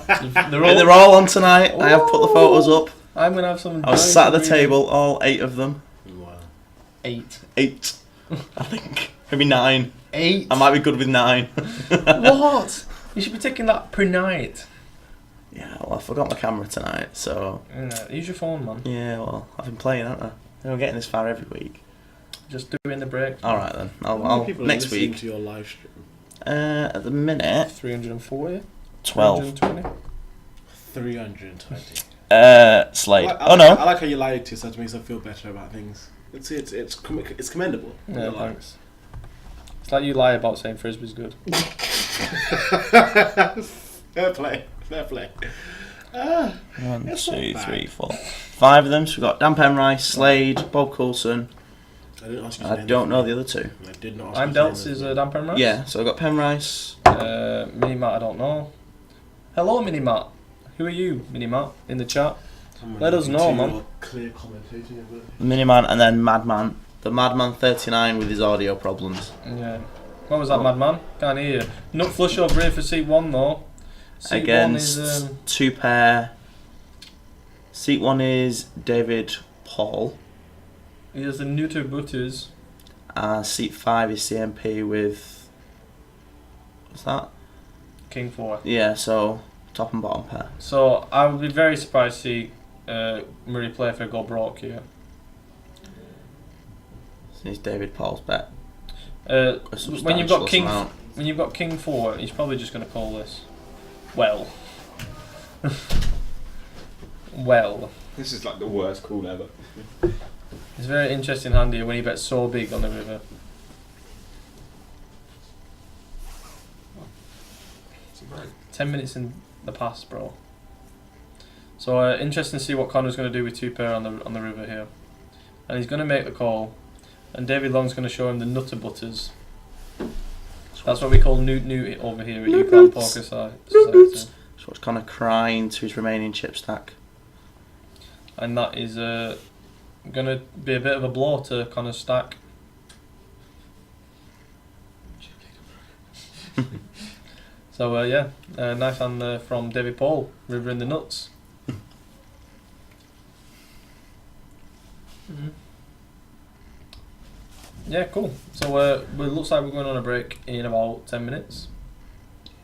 S6: They're all on tonight. I have put the photos up.
S2: I'm gonna have some.
S6: I was sat at the table, all 8 of them.
S1: Wow.
S2: 8.
S6: 8, I think. Maybe 9.
S2: 8.
S6: I might be good with 9.
S2: What? You should be taking that per night.
S6: Yeah, well, I forgot my camera tonight, so...
S2: Yeah, use your phone, man.
S6: Yeah, well, I've been playing, haven't I? We're getting this far every week.
S2: Just do it in the break.
S6: Alright then,
S8: How many
S6: I'll
S8: people are
S6: next
S8: listening
S6: week.
S8: to your live stream?
S6: At the minute,
S2: 340?
S6: 12.
S2: 320?
S8: 320.
S6: Slade.
S8: I like how you lied to, so it makes me feel better about things. It's commendable.
S2: Yeah, thanks. It's like you lie about saying Frisbee's good.
S8: Fair play.
S6: 1,
S8: It's
S6: 2,
S8: not
S6: 3,
S8: bad.
S6: 4. 5 of them, so we've got Dan Penrice, Slade, Bob Coulson.
S8: I didn't ask you.
S6: I don't know the other 2.
S8: I did not. Ask
S2: I'm
S8: you to name
S2: Delts
S8: them.
S2: is Dan Penrose?
S6: Yeah, so I've got Penrice.
S2: Mini Matt, I don't know. Hello, Mini Matt. Who are you, Mini Matt, in the chat?
S8: Someone
S2: Let us
S8: looking
S2: know,
S8: to
S2: man.
S8: your Clear commentating ability.
S6: Miniman, and then Madman. The Madman 39 with his audio problems.
S2: Yeah. What was that, madman? Can't hear you. Nut flush over here for seat 1, though. Seat
S6: Against
S2: 1 is.
S6: 2 pair. Seat 1 is David Paul.
S2: He has the neuter butters.
S6: Seat 5 is CMP with... What's that?
S2: King 4.
S6: Yeah, so top and bottom pair.
S2: So I would be very surprised to see Murray Playfair go broke here.
S6: So it's David Paul's bet.
S2: When you've got
S6: Substantial
S2: King,
S6: amount.
S2: when you've got King 4, he's probably just going to call this. Well. Well.
S3: This is like the worst call ever.
S2: It's a very interesting hand here when he bets so big on the river.
S9: What's the break?
S2: 10 minutes in the past, bro. So interesting to see what Connor's going to do with 2 pair on the river here. And he's going to make the call. And David Long's going to show him the Nutter Butters. That's what we call Newt over here at Euclid Poker Society.
S6: So it's Connor crying to his remaining chip stack.
S2: And that is going to be a bit of a blow to Connor's stack. So nice hand from David Paul, River in the Nuts. Mm-hmm. Yeah, cool. So it looks like we're going on a break in about 10 minutes.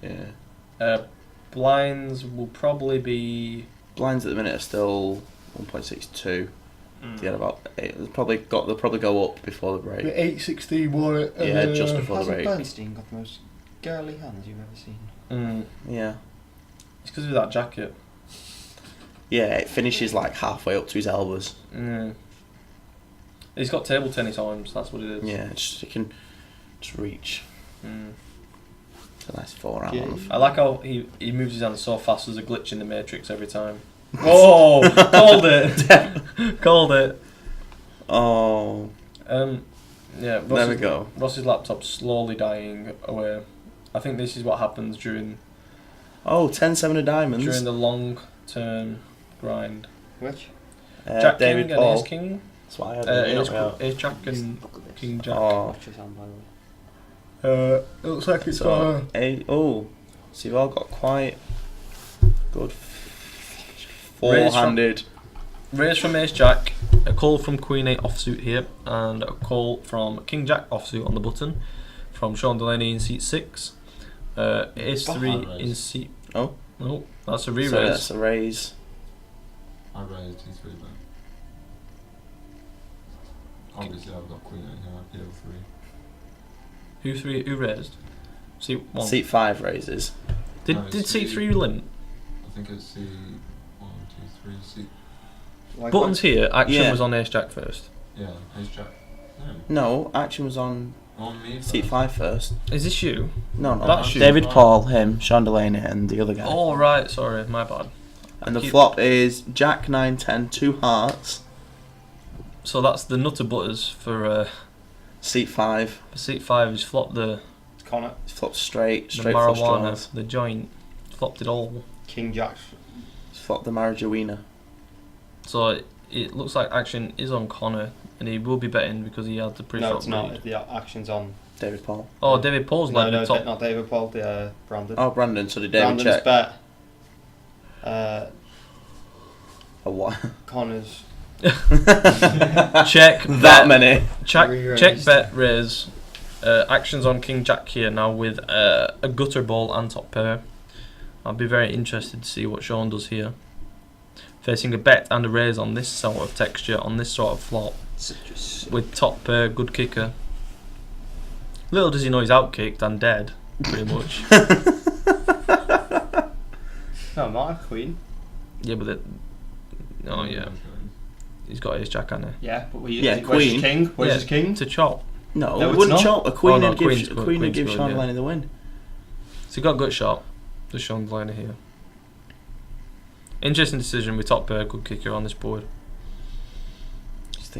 S6: Yeah.
S2: Blinds will probably be...
S6: Blinds at the minute are still 1.62. Yeah, about 8. They'll probably go up before the break.
S5: 8.16 more.
S6: Yeah, just before the break.
S10: Bernstein got the most girly hands you've ever seen?
S6: Yeah.
S2: It's because of that jacket.
S6: Yeah, it finishes like halfway up to his elbows.
S2: He's got table tennis arms, that's what it is.
S6: Yeah, he can just reach. It's a nice forearm on the
S2: I like how he moves his hands so fast, there's a glitch in the Matrix every time. Oh, called it. Called it.
S6: Oh.
S2: Yeah.
S6: There we go.
S2: Ross's laptop's slowly dying away. I think this is what happens during.
S6: Oh, 10-7 of diamonds.
S2: During the long term grind.
S10: Which?
S2: Jack
S6: David
S2: King
S6: Paul.
S2: and Ace King.
S6: That's why I had
S2: Ace Jack and King Jack.
S6: Oh.
S10: Watch this on, by the way.
S2: It looks like it's
S6: so you've all got quite good four-handed.
S2: Raise from Ace Jack, a call from Queen 8 offsuit here, and a call from King Jack offsuit on the button, from Sean Delaney in seat 6. Ace 3 in seat...
S6: Oh,
S2: that's a re-raise.
S6: So that's a raise.
S9: I raised T3 then. Obviously I've got Queen 8 here, PL3.
S2: Who raised? Seat 1.
S6: Seat 5 raises.
S2: Did seat 3 limp?
S9: I think it's C1, 2, 3, seat...
S2: Buttons here, action was on Ace Jack first.
S9: Yeah, Ace Jack.
S6: No, action was on
S9: me
S6: seat 5 first.
S2: Is this you?
S6: No.
S2: That's you.
S6: David Paul, him, Sean Delaney and the other guy.
S2: Oh right, sorry, my bad.
S6: And the flop is Jack 9, 10, 2 hearts.
S2: So that's the Nutter Butters for
S6: seat 5.
S2: For seat 5, he's flopped the...
S10: Connor.
S6: He's flopped straight
S2: the
S6: flush
S2: marijuana,
S6: draws.
S2: the joint. Flopped it all.
S10: King Jack.
S6: He's flopped the marijuana.
S2: So it looks like action is on Connor, and he will be betting because he had the pre-shot.
S10: No, it's not. The action's on
S6: David Paul.
S2: Oh, David Paul's led the top.
S10: Not David Paul. The Brandon.
S6: Oh, Brandon. So did David
S10: Brandon's
S6: check?
S10: Bet.
S6: A what?
S10: Connor's.
S2: Check
S6: that many.
S2: Check bet raise. Actions on King Jack here now with a gutter ball and top pair. I'll be very interested to see what Sean does here. Facing a bet and a raise on this sort of texture, on this sort of flop, with top pair, good kicker. Little does he know he's outkicked and dead, pretty much.
S10: No, not a queen.
S2: Yeah, but yeah. He's got Ace Jack, hasn't he?
S10: Yeah, but
S6: queen.
S10: Where's his king? Where's his king?
S2: To chop.
S6: No,
S10: No,
S6: it
S10: it's
S6: wouldn't
S10: not.
S6: chop. A queen
S2: no,
S6: would give Sean
S2: yeah.
S6: Delaney the win.
S2: So he got a gut shot. Just Sean Delaney here. Interesting decision with top pair, good kicker on this board.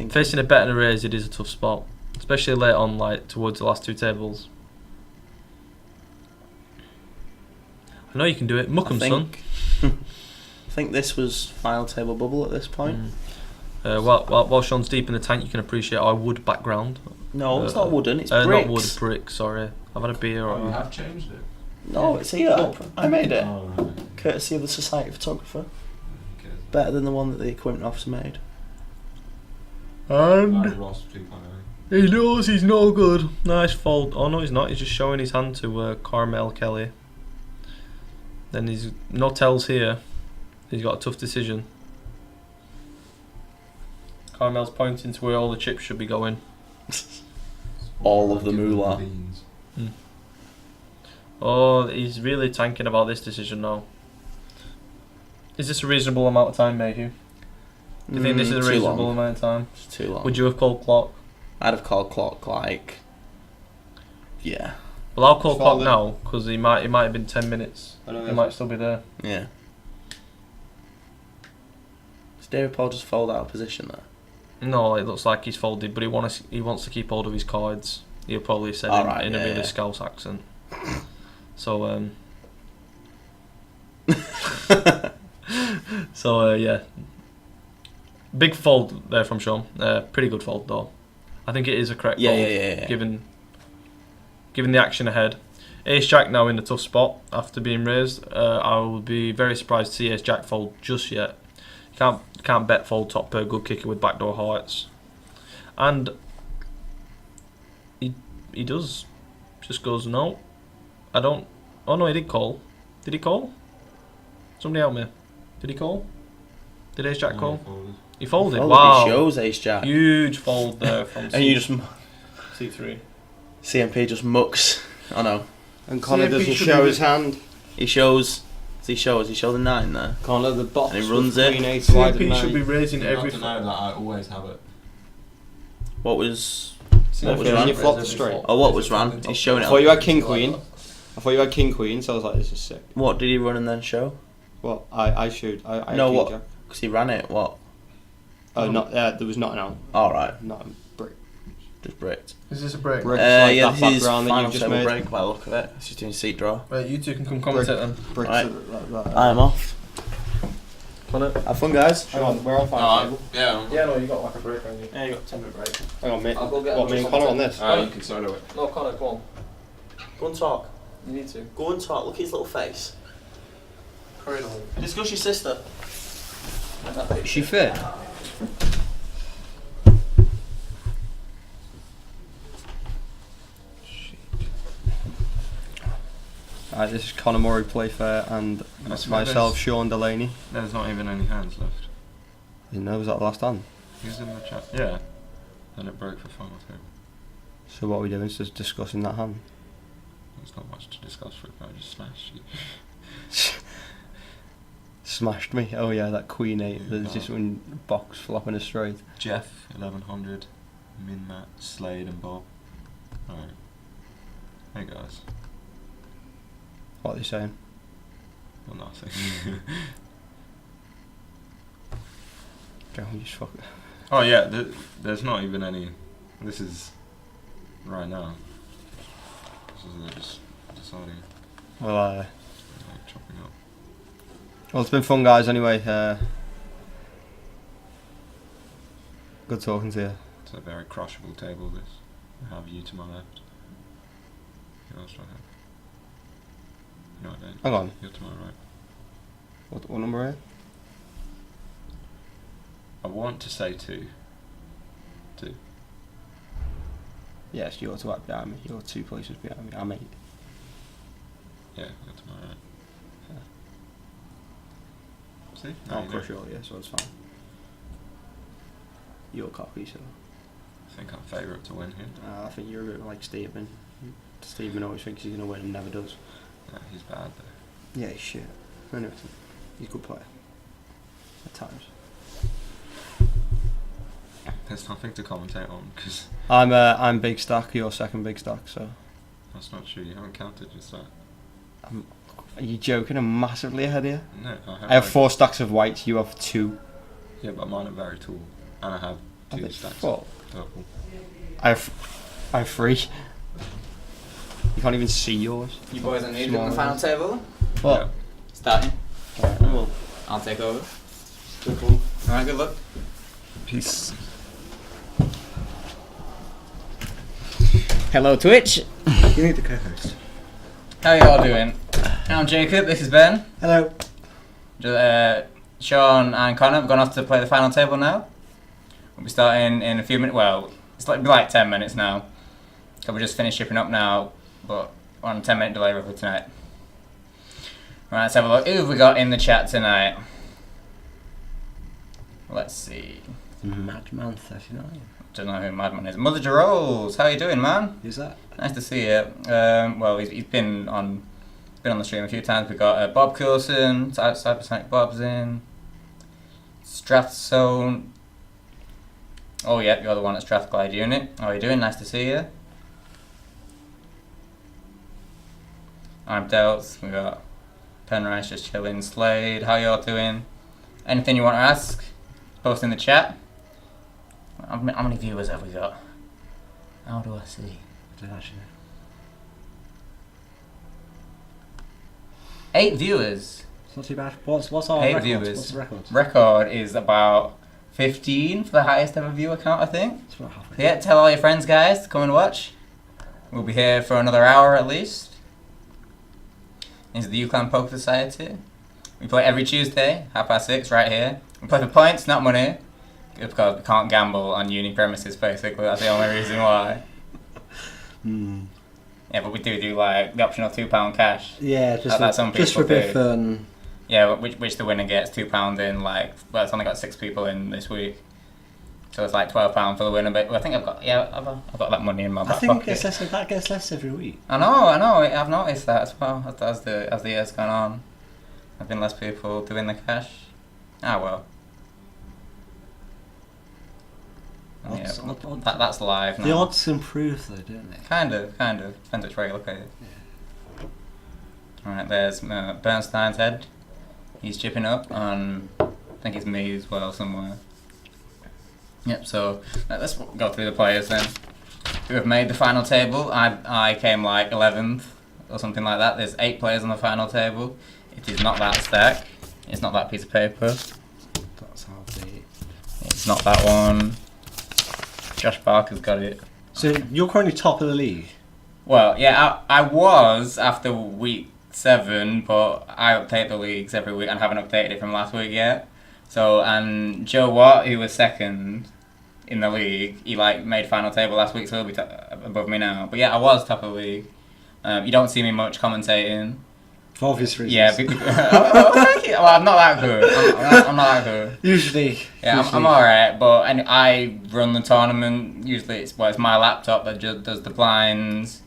S2: Facing a bet and a raise, it is a tough spot, especially late on, like towards the last 2 tables. I know you can do it. Muck 'em, son.
S6: I think this was final table bubble at this point.
S2: While Sean's deep in the tank, you can appreciate our wood background.
S6: No, it's not wooden. It's bricks.
S2: Not wood, brick. Sorry, I've had a beer.
S9: You have changed it.
S6: No, it's here. I made it.
S9: Oh, right.
S6: Courtesy of the Society photographer.
S9: Okay.
S6: Better than the one that the equipment officer made.
S2: And
S9: Ross 2.0.
S2: he knows he's no good. Nice fold. Oh no, he's not. He's just showing his hand to Carmel Kelly. Then he's no tells here. He's got a tough decision. Carmel's pointing to where all the chips should be going.
S6: All of the moolah.
S2: Oh, he's really tanking about this decision now. Is this a reasonable amount of time, Mayhew? Do you think this is a reasonable amount of time?
S6: It's too long.
S2: Would you have called clock?
S6: I'd have called clock like... Yeah.
S2: Well, I'll call
S5: It's
S2: clock
S5: folded.
S2: now because he might have been 10 minutes.
S5: I know
S2: He might still be there.
S6: Yeah. Does David Paul just fold out of position there?
S2: No, it looks like he's folded, but he wants to keep hold of his cards. He'll probably say
S6: Alright,
S2: in a
S6: yeah,
S2: really
S6: yeah.
S2: Scouse accent. So yeah, big fold there from Sean. Pretty good fold though. I think it is a correct fold.
S6: Yeah.
S2: Given the action ahead. Ace Jack now in a tough spot after being raised. I will be very surprised to see Ace Jack fold just yet. Can't bet fold top pair good kicker with backdoor hearts, and he does. Just goes no. I don't. Oh no, he did call. Did he call? Somebody help me. Did he call? Did Ace Jack call? He folded. Wow.
S6: He shows Ace Jack.
S2: Huge fold there from
S6: And you just
S2: C3.
S6: CMP just mucks. I know.
S5: And Connor
S1: CMP
S5: doesn't
S1: should
S5: show
S1: be-
S5: his hand.
S6: He shows. He shows a 9 there.
S5: Connor the box.
S6: And he runs
S5: with
S6: it.
S5: Queen 8 wide
S2: CMP
S5: and
S2: should be
S5: 9.
S2: raising
S9: Not
S2: every.
S9: to know that I always have it.
S6: What was?
S2: CMP
S6: was
S5: When
S6: ran?
S5: you flop the straight.
S6: Oh, what was ran? He's showing it.
S5: I thought you
S6: Up.
S5: had king queen. I thought you had king queen, so I was like, this is sick.
S6: What did he run and then show?
S5: Well, I showed. I had
S6: No,
S5: king
S6: what?
S5: jack.
S6: Because he ran it. What?
S5: Not there was not an out.
S6: All right.
S5: Not a brick.
S6: Just bricked.
S2: Is this a break?
S5: Brick like
S6: Yeah,
S5: that
S6: this is
S5: background that
S6: final
S5: you've just
S6: table
S5: made.
S6: break by the look of it. He's just doing seat draw.
S2: Right, you two can come commentate then.
S5: Bricks
S6: Right.
S5: like that.
S6: I am off.
S2: Connor.
S6: Have fun, guys.
S5: Hang on, we're on final table.
S9: Yeah.
S2: Yeah, no, you got like a break on you.
S4: Yeah, you got 10-minute break.
S5: Hang on, mate.
S4: I'll go get
S5: What, me and Connor on this?
S9: You can solo it.
S2: No, Connor, come on.
S6: Go and talk.
S2: You need to.
S6: Go and talk. Look at his little face. Discuss your sister.
S5: Is she fit? Alright, this is Connor Murray Playfair and
S9: That's
S5: myself,
S9: nice.
S5: Sean Delaney.
S9: There's not even any hands left.
S5: You know, was that the last hand?
S9: Who's in the chat? Yeah. Then it broke for final table.
S5: So what are we doing? Just discussing that hand.
S9: There's not much to discuss for it, but I just smashed you.
S5: Smashed me. Oh yeah, that Queen 8. There's
S9: Yeah.
S5: just one box flopping us straight.
S9: Jeff, 1100, Min Matt, Slade, and Bob. Alright. Hey guys.
S5: What are they saying?
S9: Well, nothing.
S5: Can we just fuck it?
S9: Oh yeah, there's not even any. This is right now. This is they're just deciding,
S5: Well,
S9: like, chopping up.
S5: well, it's been fun, guys. Anyway, good talking to you.
S9: It's a very crushable table. This. I have you to my left. Who else do I have? No, I don't.
S5: Hang on.
S9: You're to my right.
S5: What number are you?
S9: I want to say 2.
S5: Yes, you're to right behind me. You're 2 places behind me. I'm 8.
S9: Yeah, you're to my right. See? Now
S5: I'll
S9: you know.
S5: crush you all, yeah, so it's fine. You're cocky, so.
S9: I think I'm favourite to win here.
S5: I think you're a bit like Steven. Steven always thinks he's going to win and never does.
S9: No, he's bad though.
S5: Yeah, he's shit. Anyway, he's a good player. At times.
S9: There's nothing to commentate on because
S5: I'm big stack, you're second big stack, so.
S9: that's not true. You haven't counted just that.
S5: Are you joking? I'm massively ahead of you.
S9: No,
S5: I have 4 stacks of white, you have 2.
S9: Yeah, but mine are very tall, and I have 2 stacks
S5: 4.
S9: of purple.
S5: I have 3. You can't even see yours.
S11: You boys are needed
S5: Small
S11: on the final
S5: ones.
S11: table.
S5: What?
S9: Yeah.
S11: Starting.
S5: Alright, well,
S11: I'll take over.
S5: good one.
S11: Alright, good luck.
S9: Peace.
S11: Hello, Twitch.
S10: You need the co-host.
S11: How you all doing? I'm Jacob. This is Ben.
S10: Hello.
S11: Sean and Connor have gone off to play the final table now. We'll be starting in a few minutes. Well, it's like 10 minutes now. So we just finished shipping up now, but we're on a 10-minute delay roughly tonight. Right, let's have a look. Who have we got in the chat tonight? Let's see.
S10: Madman 39.
S11: Don't know who Madman is. Mother Gerolds, how you doing, man?
S10: Who's that?
S11: Nice to see you. Well, he's been on the stream a few times. We've got Bob Coulson, Cybersonic Bob's in, Strathzone. Oh yeah, you're the one at Strathclyde Unit. How are you doing? Nice to see you. I'm Delts. We got Penrice just chilling. Slade, how y'all doing? Anything you want to ask? Post in the chat. How many viewers have we got? How do I see?
S3: I don't actually know.
S11: 8 viewers.
S3: It's not too bad. What's our
S11: 8
S3: record?
S11: viewers.
S3: What's the record?
S11: Record is about 15 for the highest ever viewer count, I think.
S3: It's about halfway.
S11: Yeah, tell all your friends, guys, to come and watch. We'll be here for another hour at least. This is the UClan Poker Society. We play every Tuesday, 6:30, right here. We play for points, not money. Because we can't gamble on uni premises, basically. That's the only reason why. Yeah, but we do like the optional £2 cash.
S3: Yeah,
S11: that some
S3: just for a
S11: people
S3: bit of fun.
S11: Yeah, which the winner gets £2 in. Like, well, it's only got 6 people in this week, so it's like £12 for the winner. But I think I've got that money in my back pocket.
S3: That gets less every week.
S11: I know. I've noticed that as well as the years gone on. There've been less people doing the cash. Ah well. That's live now.
S3: The odds improve though, don't they?
S11: Kind of. Depends which way you look at it. Yeah. Alright, there's Bernstein's head. He's chipping up on, I think it's me as well somewhere. Yep, so let's go through the players then. Who have made the final table. I came like 11th or something like that. There's 8 players on the final table. It is not that stack. It's not that piece of paper.
S3: That's how they...
S11: It's not that one. Josh Barker's got it.
S3: So you're currently top of the league?
S11: Well, yeah, I was after week 7, but I update the leagues every week and haven't updated it from last week yet. So, and Joe Watt, who was 2nd in the league, he like made final table last week, so he'll be above me now. But yeah, I was top of the league. You don't see me much commentating.
S3: For obvious reasons.
S11: Yeah, well, I'm not that good. I'm not that good.
S3: Usually.
S11: Yeah, I'm alright, but I run the tournament. Usually it's my laptop that just does the blinds.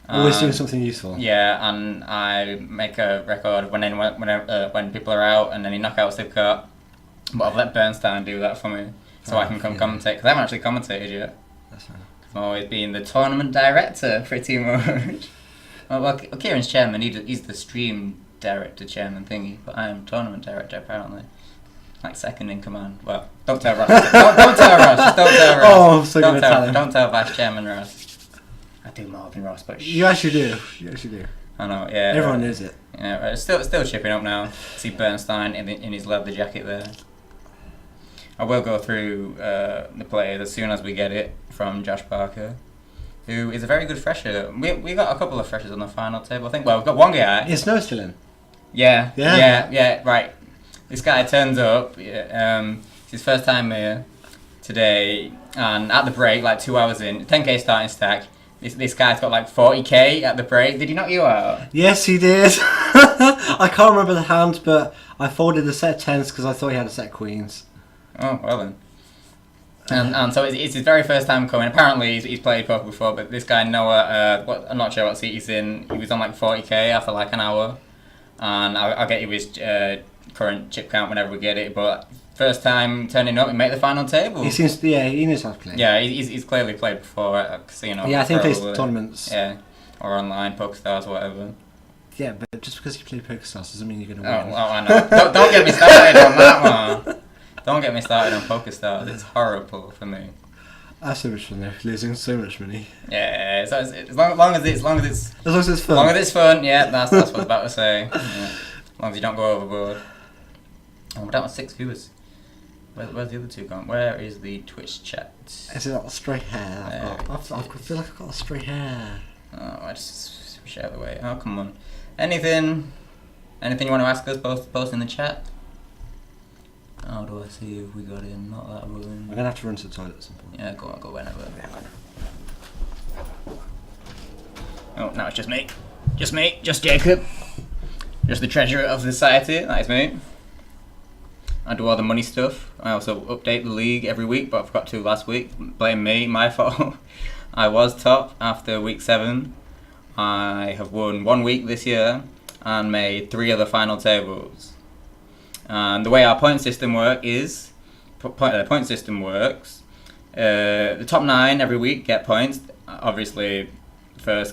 S3: Always doing something useful.
S11: Yeah, and I make a record when people are out and any knockouts they've got. But I've let Bernstein do that for me, so I can come commentate, because I haven't actually commentated yet.
S3: That's fine.
S11: I'm always being the tournament director, pretty much. Well, Kieran's chairman, he's the stream director chairman thingy, but I am tournament director apparently. Like 2nd in command. Well, don't tell Ross. don't tell Ross. Just don't tell Ross.
S3: Oh, I'm so going to tell him.
S11: Don't tell Vice Chairman Ross. I do more than Ross, but
S3: you actually do.
S11: I know, yeah.
S3: Everyone knows it.
S11: Yeah, right. Still chipping up now. See Bernstein in his leather jacket there. I will go through the players as soon as we get it from Josh Barker, who is a very good fresher. We got a couple of freshers on the final table, I think. Well, we've got one guy.
S3: Is Snow still in?
S11: Yeah, right. This guy turns up, it's his first time here today, and at the break, like 2 hours in, 10k starting stack, this guy's got like 40k at the break. Did he knock you out?
S3: Yes, he did. I can't remember the hand, but I folded the set of 10s because I thought he had a set of queens.
S11: Oh, well then. And so it's his very first time coming. Apparently he's played poker before, but this guy Noah, I'm not sure what seat he's in. He was on like 40k after like an hour, and I'll get you his current chip count whenever we get it. But first time turning up, he made the final table.
S3: He seems to, he knows how to play.
S11: Yeah, he's clearly played before at a casino.
S3: Yeah, I think he plays tournaments.
S11: Yeah, or online, PokerStars, whatever.
S3: Yeah, but just because you play PokerStars doesn't mean you're going to win.
S11: Oh, I know. don't get me started on that one. Don't get me started on PokerStars. It's horrible for me.
S3: That's so much fun though, losing so much money.
S11: Yeah, so as long as it's fun.
S3: As
S11: long as it's fun, yeah, that's what I was about to say. Yeah. As long as you don't go overboard. Oh, we're down to 6 viewers. Where's the other 2 gone? Where is the Twitch chat?
S3: Is it got straight hair? I feel like I've got a straight hair.
S11: Oh, I just push out of the way. Oh, come on. Anything you want to ask us? Post in the chat. How do I see if we got in? Not that room.
S3: We're gonna have to run to the toilet at some point.
S11: Yeah, go whenever. Oh, now it's just me. Just Jacob. Just the treasurer of the society, that is me. I do all the money stuff. I also update the league every week, but I forgot to last week. Blame me, my fault. I was top after week 7. I have won 1 week this year and made 3 other final tables. And the way our point system works, the top 9 every week get points. Obviously, first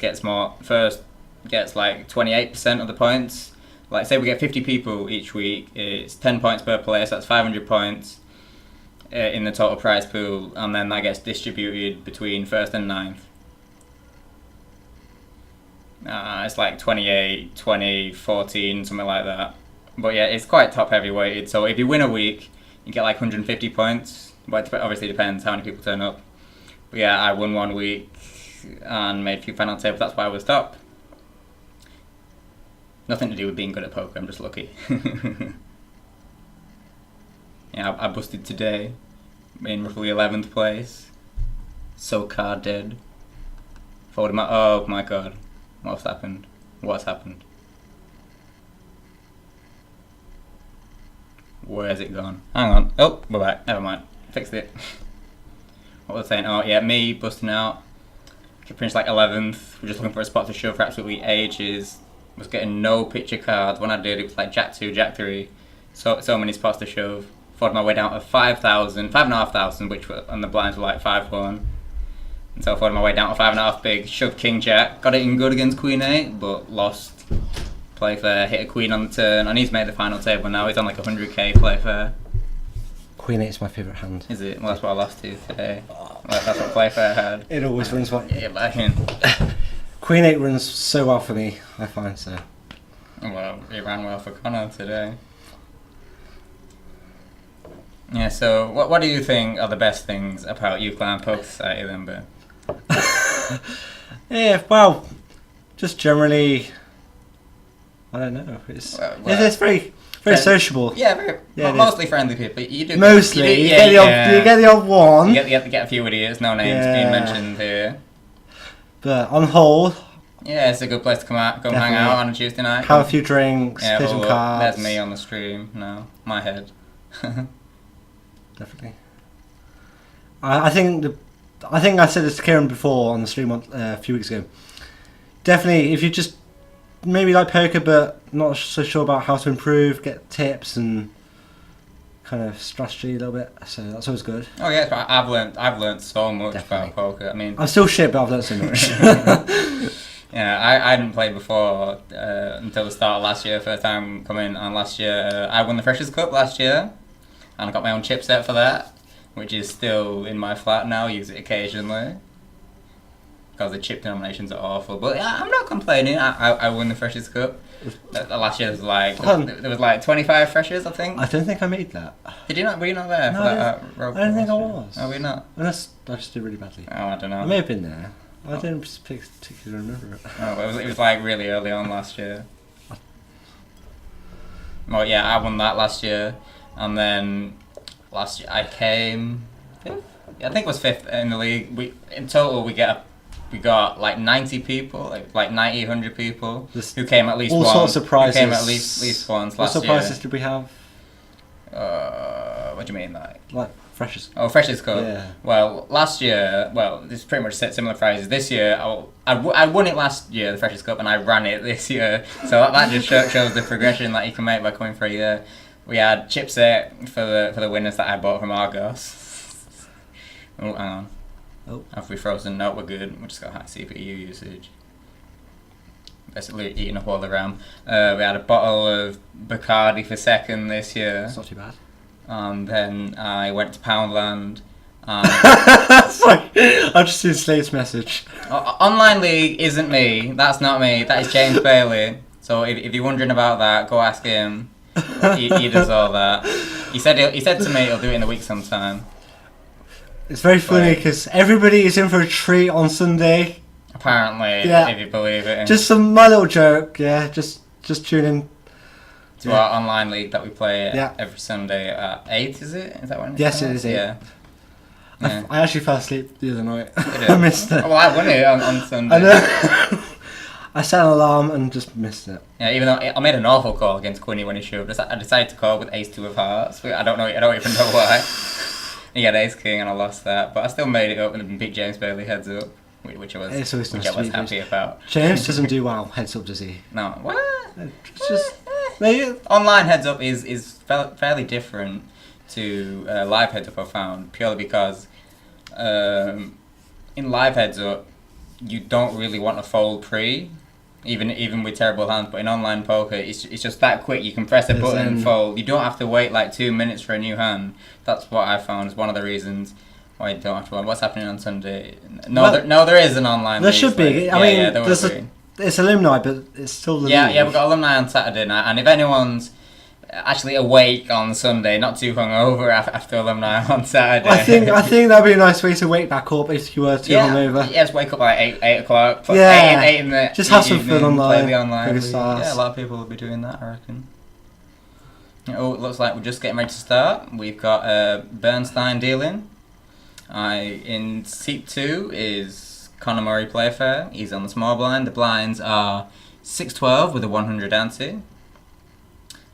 S11: gets like 28% of the points. Like say we get 50 people each week, it's 10 points per player, so that's 500 points in the total prize pool, and then that gets distributed between 1st and 9th. It's like 28, 20, 14, something like that. But yeah, it's quite top heavy weighted, so if you win a week, you get like 150 points. But it obviously depends how many people turn up. But yeah, I won one week and made a few final tables, that's why I was top. Nothing to do with being good at poker, I'm just lucky. Yeah, I busted today in roughly 11th place. So card dead. Folded my, oh my god. What's happened? What's happened? Where's it gone? Hang on. Oh, we're back. Never mind. Fixed it. What was I saying? Oh yeah, me busting out. Finished like 11th. We're just looking for a spot to shove for absolutely ages. Was getting no picture cards. When I did, it was like Jack 2, Jack 3. So many spots to shove. Fought my way down to 5,500, which were, and the blinds were like 5-1. And so I fought my way down to 5.5 big. Shoved King Jack. Got it in good against Queen 8, but lost. Play fair. Hit a Queen on the turn, and he's made the final table now. He's on like 100k play fair.
S5: Queen 8 is my favourite hand.
S11: Is it? Well, that's what I lost to today. That's what Playfair had.
S5: It always runs well.
S11: Yeah, backing.
S5: Queen 8 runs so well for me, I find so.
S11: Well, it ran well for Connor today. Yeah, so what do you think are the best things about Euclid Poker Society then, Ben?
S5: Yeah, well, just generally, I don't know. It's very sociable.
S11: Yeah, mostly friendly people. You do
S5: mostly. You get the odd one.
S11: You get a few idiots, no names being mentioned here.
S5: But on the whole,
S11: yeah, it's a good place to come hang out on a Tuesday night.
S5: Have a few drinks, play some cards.
S11: There's me on the stream now. My head.
S5: Definitely. I think I said this to Kieran before on the stream a few weeks ago. Definitely, if you just maybe like poker but not so sure about how to improve, get tips and kind of strategy a little bit. So that's always good.
S11: Oh yeah, I've learned so much about poker. I mean,
S5: I'm still shit, but I've learned so much.
S11: Yeah, I hadn't played before until the start of last year. First time coming on last year, I won the Freshers Cup last year, and I got my own chip set for that, which is still in my flat now. I use it occasionally because the chip denominations are awful. But yeah, I'm not complaining. I won the Freshers Cup. Last year was like there was like 25 freshers, I think.
S5: I don't think I made that.
S11: Did you not? Were you not there?
S5: No,
S11: for that,
S5: I don't think I was.
S11: Oh, were you not?
S5: Unless I just did really badly.
S11: Oh, I don't know.
S5: I may have been there. I didn't particularly remember it.
S11: Oh, well, it was like really early on last year. Well, yeah, I won that last year, and then last year I came fifth. Yeah, I think it was fifth in the league. In total we got like 90 people, like 90, 100 people who came at least
S5: all
S11: once.
S5: Sorts of prizes.
S11: Who came at least once last year.
S5: What sort of prizes did we have?
S11: What do you mean, like
S5: Freshers?
S11: Oh, Freshers Cup.
S5: Yeah.
S11: Well, last year, this pretty much similar prizes. This year, I won it last year, the Freshers Cup, and I ran it this year. So that just shows the progression that you can make by coming for a year. We had chipset for the winners that I bought from Argos. Oh, hang on.
S5: Oh.
S11: Have we frozen? No, we're good. We just got high CPU usage. Basically eating up all the RAM. We had a bottle of Bacardi for second this year.
S5: That's not too bad.
S11: And then I went to Poundland.
S5: Sorry, I've just seen Slade's message.
S11: Online League isn't me. That's not me. That is James Bailey. So if you're wondering about that, go ask him. He does all that. He said to me he'll do it in a week sometime.
S5: It's very funny because everybody is in for a treat on Sunday.
S11: Apparently, if you believe it.
S5: Just my little joke. Yeah, just tune in.
S11: To our online league that we play every Sunday at 8, is it? Is that when?
S5: Yes, it is 8.
S11: Yeah.
S5: I actually fell asleep the other night. I missed it.
S11: Well, I won it on Sunday.
S5: I know. I set an alarm and just missed it.
S11: Yeah, even though I made an awful call against Quinny when he shoved. I decided to call with Ace-2 of Hearts. I don't even know why. He had Ace King and I lost that, but I still made it up and beat James Bailey heads up, which I was happy about.
S5: James doesn't do well heads up, does he?
S11: No. What?
S5: It's just
S11: online heads up is fairly different to live heads up. I found purely because in live heads up you don't really want to fold pre. Even with terrible hands, but in online poker, it's just that quick. You can press a button and fold. You don't have to wait like 2 minutes for a new hand. That's what I found is one of the reasons why you don't have to. What's happening on Sunday? There is an online.
S5: There
S11: league,
S5: should be.
S11: like,
S5: I mean,
S11: there
S5: there's
S11: will be.
S5: it's alumni, but it's still the league.
S11: Yeah, we've got alumni on Saturday night, and if anyone's actually awake on Sunday, not too hungover after alumni on Saturday,
S5: I think that'd be a nice way to wake back up if you were too hungover.
S11: Yeah, just wake up like 8 o'clock.
S5: Yeah,
S11: 8 in the
S5: just have some
S11: evening,
S5: fun online.
S11: Play the online.
S5: Big stars.
S11: Yeah, a lot of people will be doing that, I reckon. Oh, it looks like we're just getting ready to start. We've got Bernstein dealing. In seat 2 is Conor Murray Playfair. He's on the small blind. The blinds are 6-12 with a 100 ante.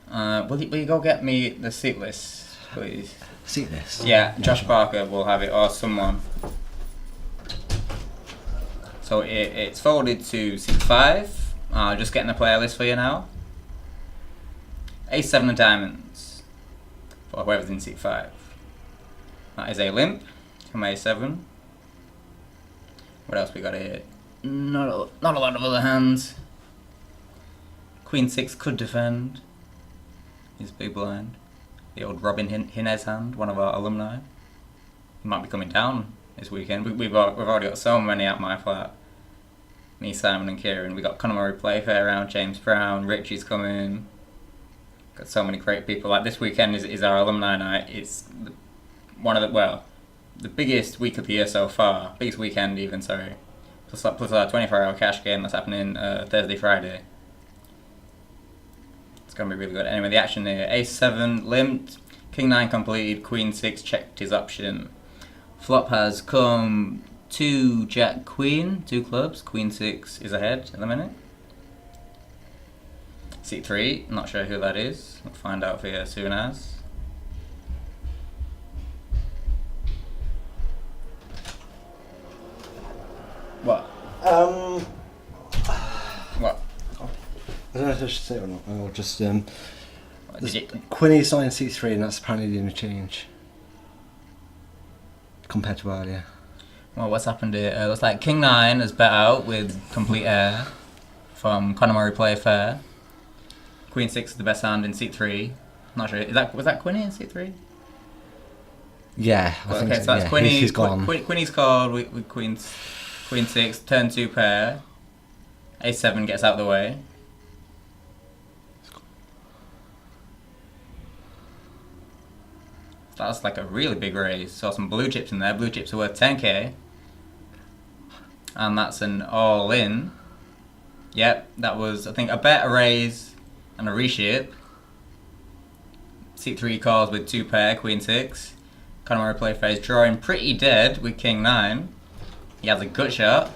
S11: Will you go get me the seat list, please?
S5: Seat list?
S11: Yeah, Josh Barker will have it, or someone. So it's folded to seat 5. Just getting the player list for you now. Ace-7 of diamonds for whoever's in seat 5. That is a limp from Ace-7. What else we got here? Not a lot of other hands. Queen-6 could defend. He's big blind. The old Robin Hinez hand, one of our alumni. He might be coming down this weekend. We've already got so many at my flat. Me, Simon and Kieran. We got Conor Murray Playfair around, James Brown, Richie's coming. Got so many great people. Like this weekend is our alumni night. It's the biggest week of the year so far. Biggest weekend even, sorry. Plus our 24-hour cash game that's happening Thursday, Friday. It's going to be really good. Anyway, the action here. Ace-7 limped. King-9 completed. Queen-6 checked his option. Flop has come 2 Jack-Queen, 2 clubs. Queen-6 is ahead at the minute. Seat 3, not sure who that is. We'll find out for you as soon as. What? What?
S5: I don't know if I should say it or not. I'll just Quinny's not in seat 3, and that's apparently the only change compared to earlier.
S11: Well, what's happened here? Looks like King-9 has bet out with complete air from Conor Murray Playfair. Queen-6 is the best hand in seat 3. Not sure. Was that Quinny in seat 3?
S5: Yeah, I think
S11: so that's
S5: yeah,
S11: Quinny.
S5: he's gone.
S11: Quinny's called with Queen-6, turn 2 pair. Ace-7 gets out of the way. That's like a really big raise. Saw some blue chips in there. Blue chips are worth 10k. And that's an all-in. Yep, that was, I think, a bet, a raise, and a reshape. Seat 3 calls with 2 pair, Queen-6. Conor Murray Playfair is drawing pretty dead with King-9. He has a gut shot.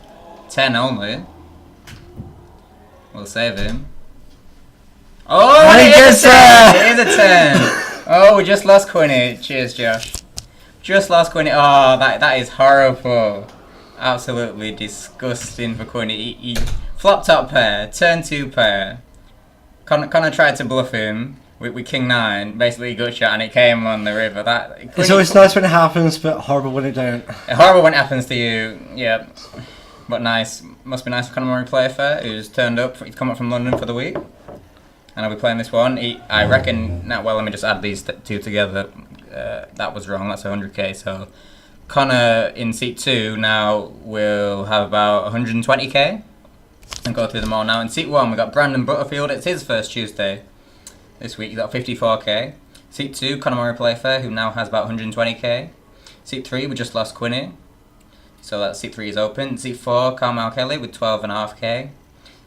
S11: 10 only. We'll save him. Oh,
S5: And he gets there!
S11: It is a 10! Oh, we just lost Quinny. Cheers, Josh. Just lost Quinny. Oh, that is horrible. Absolutely disgusting for Quinny. He flop top pair, turn 2 pair. Conor tried to bluff him with King-9, basically gut shot, and it came on the river.
S5: It's always nice when it happens, but horrible when it don't.
S11: Horrible when it happens to you, yeah. But nice. Must be nice for Conor Murray Playfair, who's turned up. He's come up from London for the week. And I'll be playing this one. I reckon... Well, let me just add these two together. That was wrong. That's 100k. So Conor in seat 2 now will have about 120k. And go through them all now. In seat 1, we've got Brandon Butterfield. It's his first Tuesday this week. He's got 54k. Seat 2, Conor Murray Playfair, who now has about 120k. Seat 3, we just lost Quinny. So that seat 3 is open. Seat 4, Carmel Kelly with 12.5k.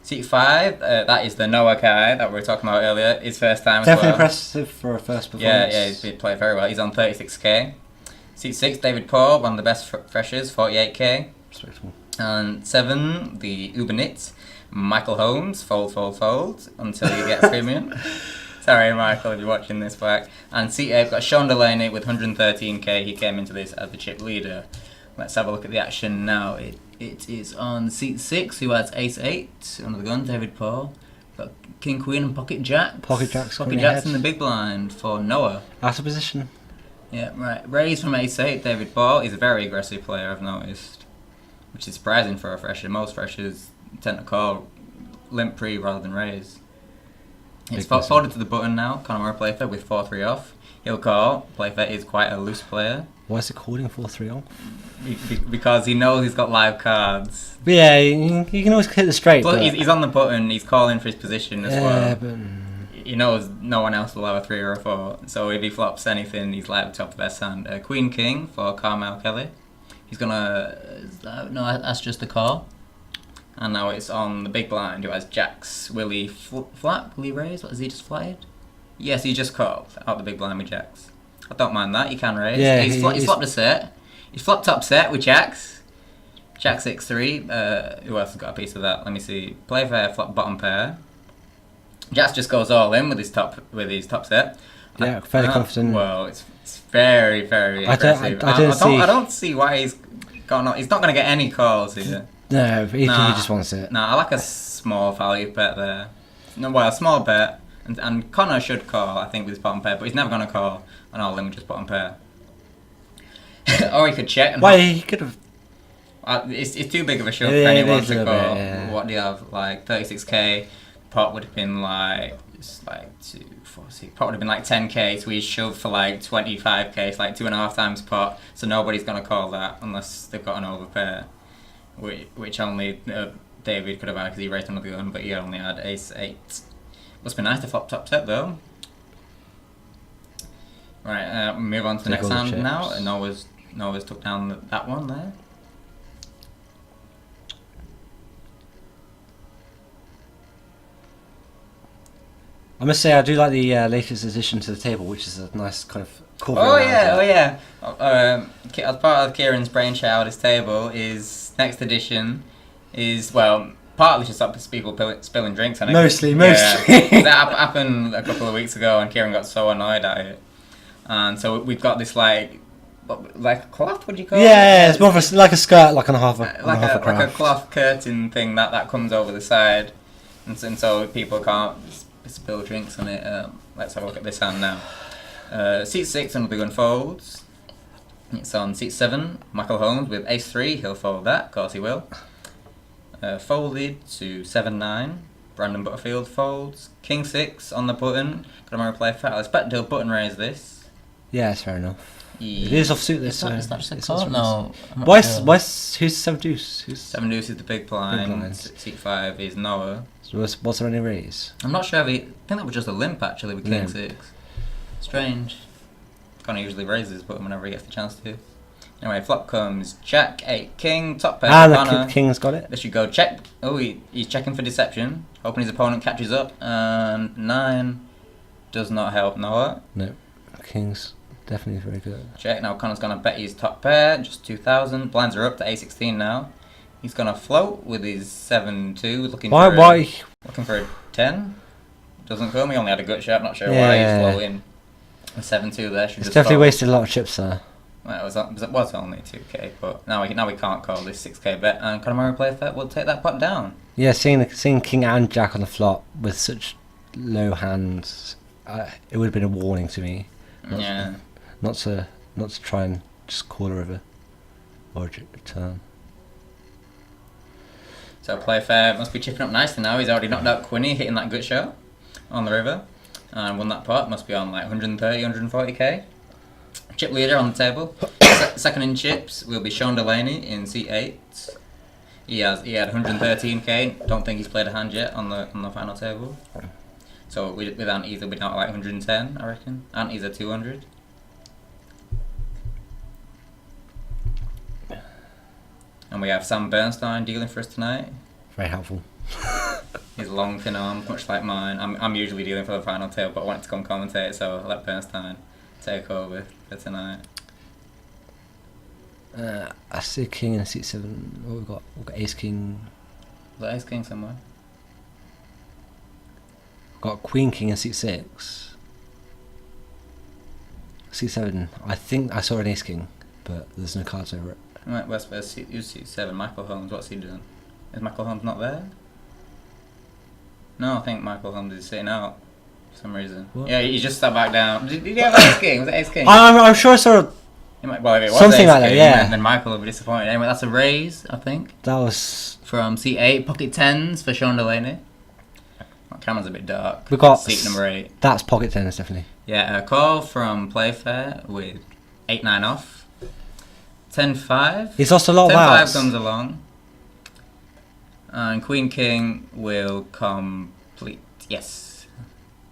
S11: Seat 5, that is the Noah Kai that we were talking about earlier. His first time as well.
S5: Definitely impressive for a first performance.
S11: Yeah, he's played very well. He's on 36k. Seat 6, David Paul, one of the best freshers, 48k.
S5: Respectable.
S11: And 7, the Ubernit, Michael Holmes, fold until you get premium. Sorry, Michael, if you're watching this back. And seat 8, we've got Sean Delaney with 113k. He came into this as the chip leader. Let's have a look at the action now. It is on seat 6, who has Ace-8 under the gun, David Paul. Got King, Queen and Pocket Jacks.
S5: Pocket Jacks
S11: in the big blind for Noah.
S5: Out of position.
S11: Yeah, right. Raise from Ace-8, David Paul. He's a very aggressive player, I've noticed. Which is surprising for a fresher. Most freshers tend to call limp pre rather than raise. It's
S3: Big
S11: folded to the button now. Connemara Playfair with 4-3 off. He'll call. Playfair is quite a loose player.
S12: Why is it calling 4-3 off?
S11: Because he knows he's got live cards.
S12: But yeah, you can always hit the straight.
S11: But
S12: but
S11: he's on the button. He's calling for his position as well.
S12: But
S11: He knows no one else will have a 3 or a 4. So if he flops anything, he's likely to have the best hand. Queen King for Carmel Kelly. He's gonna. No, that's just a call. And now it's on the big blind who has jacks. Will he flap? Will he raise? What, has he just flatted? Yes, he just called out the big blind with jacks. I don't mind that. You can raise.
S12: Yeah,
S11: he's flopped a set. He's flopped top set with jacks. Jack 6-3. Who else has got a piece of that? Let me see. Playfair flop bottom pair. Jacks just goes all in with his top set.
S12: yeah, fairly confident.
S11: Well, it's very, very aggressive. I don't see why he's gone. He's not going to get any calls here.
S12: No, he just wants it.
S11: Nah, I like a small value bet there. No, well, a small bet, and Connor should call, I think, with his bottom pair, but he's never going to call an all-in with just bottom pair. Or he could check. And
S12: Why he could have?
S11: It's too big of a shove
S12: Yeah,
S11: for anyone
S12: it is a
S11: to
S12: little
S11: call.
S12: bit, yeah.
S11: What do you have? Like 36k. Pot would have been like 2, 4, 6. Pot would have been like 10k. So we shove for like 25k. It's like 2.5 times pot. So nobody's gonna call that unless they've got an overpair, which only David could have had because he raised another gun, but he only had ace 8. Must be nice to flop top set though. Right, move on to the next hand now. Noah's took down that one there.
S12: I must say I do like the latest addition to the table, which is a nice kind of cover.
S11: Oh yeah. As part of Kieran's brainchild, his table is next edition is partly to stop people spilling drinks on it.
S12: Mostly.
S11: Yeah, that happened a couple of weeks ago, and Kieran got so annoyed at it, and so we've got this like a cloth. What do you call it?
S12: Yeah, it's more of like a skirt, like on half a
S11: like a cloth curtain thing that comes over the side, and so people can't spill drinks on it. Let's have a look at this hand now. Seat 6 under the gun folds. It's on seat 7. Michael Holmes with ace 3. He'll fold that. Of course he will. Folded to 7-9. Brandon Butterfield folds. King 6 on the button. Connemara Playfair. I expect he'll button raise this.
S12: Yeah, it's fair enough.
S11: Yeah.
S12: It is offsuit this.
S11: It's not just a call. No.
S12: Who's 7 deuce?
S11: 7 deuce is the big blind. Seat 5 is Noah.
S12: So was there any raise?
S11: I'm not sure if I think that was just a limp actually with King 6. Strange. Connor usually raises, but whenever he gets the chance to. Anyway, flop comes Jack 8 King top pair.
S12: And the King's got it.
S11: This should go check. Oh, he's checking for deception, hoping his opponent catches up. And 9 does not help Noah.
S12: No, King's definitely very good.
S11: Check. Now Connor's gonna bet his top pair, just 2,000. Blinds are up to A16 now. He's gonna float with his 7-2, looking for a 10. Doesn't come. He only had a gut shot. Not sure why he's floating. A 7-2 there.
S12: It's definitely wasted a lot of chips there.
S11: Well, it was only 2k, but now we can't call this 6k bet. And Connemara Playfair will take that pot down.
S12: Yeah, seeing King and Jack on the flop with such low hands, it would have been a warning to me. Not to try and just call a river or a turn. So
S11: Playfair must be chipping up nicely now. He's already knocked out Quinny, hitting that good shot on the river, and won that pot. Must be on like 130, 140k. Chip leader on the table. Second in chips will be Sean Delaney in seat 8. He had 113k. Don't think he's played a hand yet on the final table. So with Antes he'll be down to like 110, I reckon. Antes are 200. And we have Sam Bernstein dealing for us tonight.
S12: Very helpful.
S11: His long thin arm, much like mine. I'm usually dealing for the final table, but I wanted to come commentate, so I'll let Bernstein take over for tonight.
S12: I see King in seat 7. What we've got Ace King.
S11: Is that Ace King somewhere?
S12: Got Queen King in seat 6. Seat 7. I think I saw an Ace King, but there's no cards over it.
S11: Right, where's seat 7? Michael Holmes. What's he doing? Is Michael Holmes not there? No, I think Michael Holmes is sitting out for some reason. What? Yeah, he just sat back down. Did he have Ace King? Was it Ace King?
S12: I'm sure I saw
S11: well, if it was
S12: something
S11: Ace
S12: like that,
S11: King,
S12: yeah.
S11: Then Michael will be disappointed. Anyway, that's a raise, I think.
S12: That was...
S11: From seat 8, pocket 10s for Sean Delaney. My camera's a bit dark.
S12: We got
S11: seat number 8.
S12: That's pocket tennis, definitely.
S11: Yeah, a call from Playfair with 8-9 off. 10-5.
S12: He's lost a lot of
S11: 10-5
S12: outs.
S11: comes along. And Queen King will complete. Yes.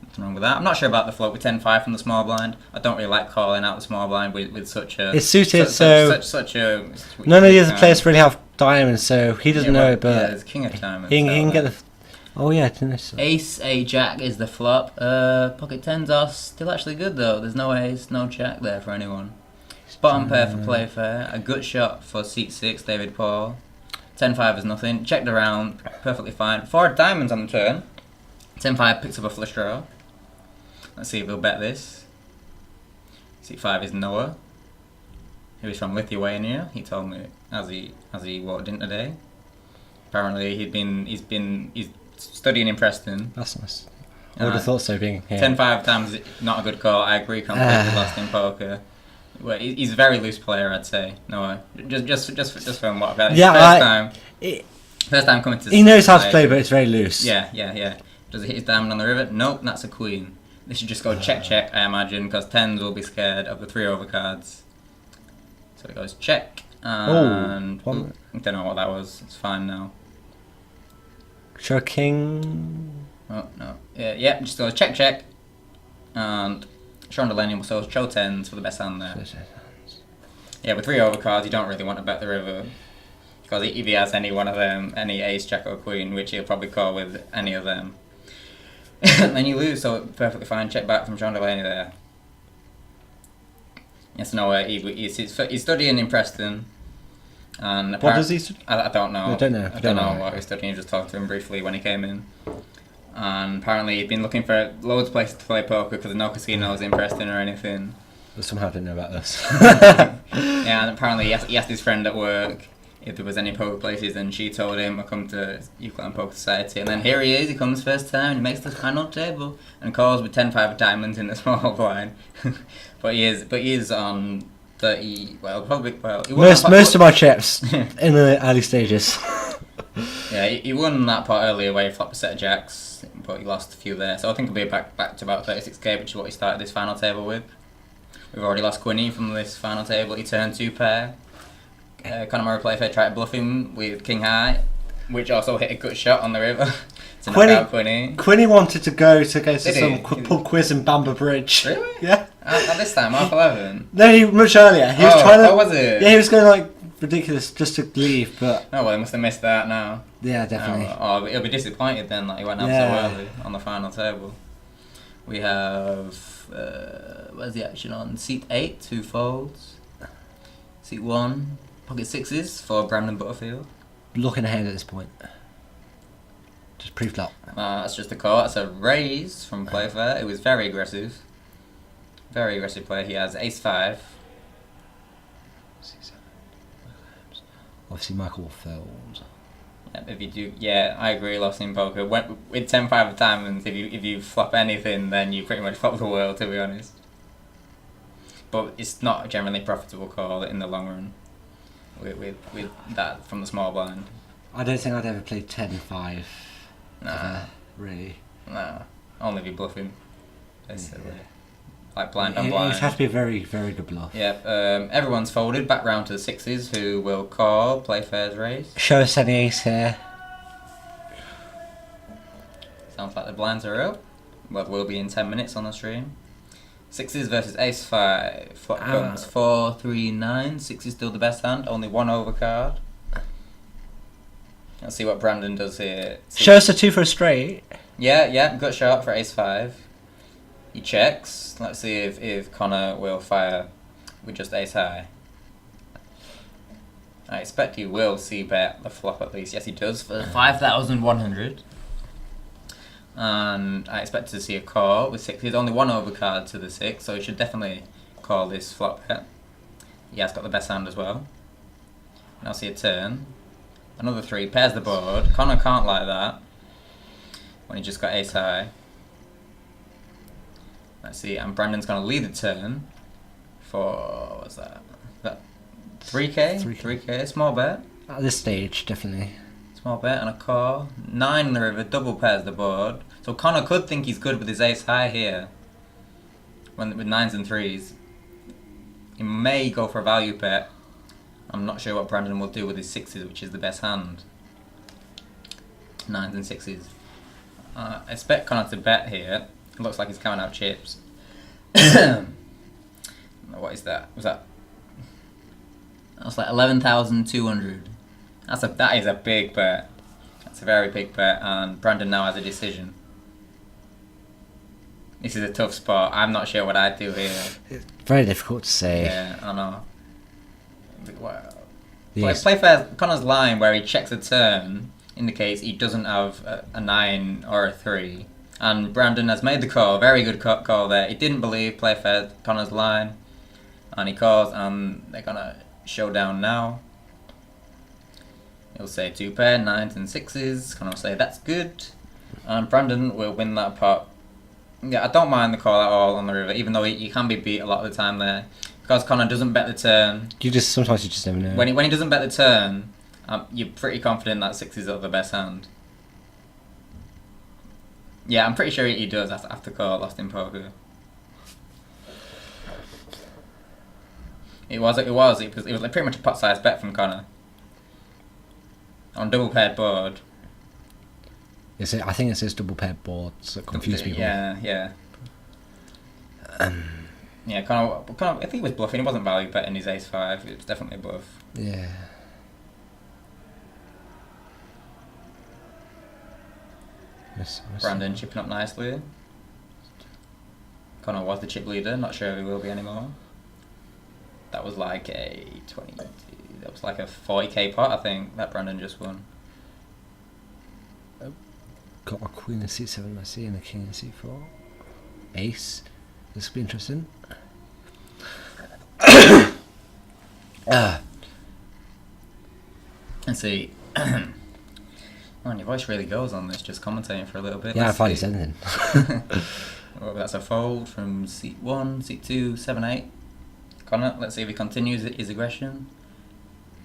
S11: Nothing wrong with that. I'm not sure about the float with 10-5 from the small blind. I don't really like calling out the small blind with such a...
S12: It's suited,
S11: such a...
S12: None of the other players really have diamonds, so he doesn't know it, but...
S11: Yeah, there's King of Diamonds.
S12: He can get the... Oh yeah, I didn't know so.
S11: Ace, a Jack is the flop. Pocket 10s are still actually good though. There's no Ace, no Jack there for anyone. Bottom pair for Playfair. A good shot for seat 6, David Paul. 10-5 is nothing. Checked around, perfectly fine. 4 diamonds on the turn. 10-5 picks up a flush draw. Let's see if he'll bet this. Seat 5 is Noah, who is from Lithuania. He told me as he walked in today. Apparently he's studying in Preston.
S12: That's nice. I would have thought so, being here.
S11: 10-5 times not a good call. I agree completely. Lost in poker. Well, he's a very loose player, I'd say. No, just from what I've had.
S12: Yeah,
S11: First time coming to.
S12: He knows how to play, but it's very loose.
S11: Yeah. Does he hit his diamond on the river? Nope, that's a queen. This should just go check, I imagine, because 10s will be scared of the 3 overcards. So it goes check, and I don't know what that was. It's fine now.
S12: Show king.
S11: Oh no. Yeah, just goes check, and Sean Delaney will show 10s for the best hand there. Yeah, with 3 overcards, you don't really want to bet the river. Because if he has any one of them, any ace, jack or queen, which he'll probably call with any of them, then you lose, so perfectly fine. Check back from Sean Delaney there. Yes, no, he's studying in Preston. And
S12: what does he study?
S11: I don't know.
S12: I don't know
S11: what he's studying. I just talked to him briefly when he came in. And apparently he'd been looking for loads of places to play poker because there's no casinos in Preston or anything.
S12: But somehow didn't know about this.
S11: Yeah, and apparently he asked his friend at work if there was any poker places, and she told him, I come to Euclid Poker Society, and then here he is, he comes first time, he makes the final table, and calls with 10-5 diamonds in the small blind. but he is on 30,
S12: most of my chips in the early stages.
S11: Yeah, he won that part earlier where he flopped a set of jacks, but he lost a few there, so I think he'll be back to about 36k, which is what he started this final table with. We've already lost Quinny from this final table, he turned 2 pair. Conor Murray Playfair tried to bluff him with King High, which also hit a good shot on the river to knock out Quinny.
S12: Quinny wanted to go to some pub quiz in Bamber Bridge.
S11: Really?
S12: Yeah.
S11: At this time, 11:30?
S12: No, much earlier. He was trying to.
S11: Oh, was it?
S12: Yeah, he was going ridiculous just to leave, but.
S11: Oh well, they must have missed that now.
S12: Yeah, definitely.
S11: Oh, he'll be disappointed then that he went out so early on the final table. We have where's the action on? Seat 8, 2 folds. Seat 1. Pocket 6s for Brandon Butterfield.
S12: Looking ahead at this point. Just pre-flop.
S11: That's just a call. That's a raise from Playfair. It was very aggressive. Very aggressive play. He has ace-5.
S12: Obviously Michael will fold.
S11: If you do, yeah, I agree. Lost in poker. With 10-5 of diamonds, if you flop anything, then you pretty much flop the world, to be honest. But it's not a generally profitable call in the long run. With that from the small blind.
S12: I don't think I'd ever play 10-5.
S11: Nah.
S12: Really.
S11: Nah. Only if you bluff him. Basically. Like blind on blind.
S12: It has to be a very, very good bluff.
S11: Yep. Everyone's folded. Back round to the 6s, who will call Playfair's raise.
S12: Show us any ace here.
S11: Sounds like the blinds are up. Well, we'll be in 10 minutes on the stream. 6s versus ace-5. Flop comes 4, 3, 9. 6 is still the best hand. Only 1 overcard. Let's see what Brandon does here.
S12: Show us a 2 for a straight.
S11: Yeah. Good shot for ace-5. He checks. Let's see if Connor will fire with just ace-high. I expect he will c-bet the flop at least. Yes, he does for 5,100. And I expect to see a call with 6. There's only 1 overcard to the 6, so he should definitely call this flop bet. He has got the best hand as well. And I'll see a turn. Another 3, pairs the board. Connor can't like that when he just got ace high. Let's see, and Brandon's going to lead the turn for, what's that? 3k? 3k, small bet.
S12: At this stage, definitely.
S11: Small bet and a call. 9 in the river, double pairs the board. So Connor could think he's good with his ace high here. With 9s and 3s. He may go for a value bet. I'm not sure what Brandon will do with his 6s, which is the best hand. 9s and 6s. I expect Connor to bet here. It looks like he's counting out chips. What is that? Was that? That's like 11,200. That is a big bet. That's a very big bet, and Brandon now has a decision. This is a tough spot. I'm not sure what I'd do here.
S12: It's very difficult to say.
S11: Yeah, I know.
S12: Yes.
S11: Play fair. Connor's line where he checks a turn indicates he doesn't have a 9 or a 3. And Brandon has made the call. Very good call there. He didn't believe play fair Connor's line. And he calls, and they're going to show down now. He'll say 2 pair, 9s and 6s. Connor will say that's good. And Brandon will win that pot. Yeah, I don't mind the call at all on the river, even though he can be beat a lot of the time there. Because Connor doesn't bet the turn.
S12: Sometimes you just never know.
S11: When he doesn't bet the turn, you're pretty confident that 6s are the best hand. Yeah, I'm pretty sure he does after call lost in poker. It was like pretty much a pot-sized bet from Connor. On double paired board.
S12: I think it says double paired boards that confuse people.
S11: Yeah. Yeah, Connor, I think he was bluffing. He wasn't value betting his ace 5. It was definitely a bluff.
S12: Yeah.
S11: Brandon chipping up nicely. Connor was the chip leader. Not sure if he will be anymore. That was like a 20. That was like a 40k pot, I think, that Brandon just won.
S12: Got my queen in c7, I see, and the king in c4. Ace. This will be interesting.
S11: Let's see. Man, your voice really goes on this, just commentating for a little bit.
S12: Yeah, I finally said anything.
S11: Well, that's a fold from c1, c2, 7, 8. Connor, let's see if he continues his aggression.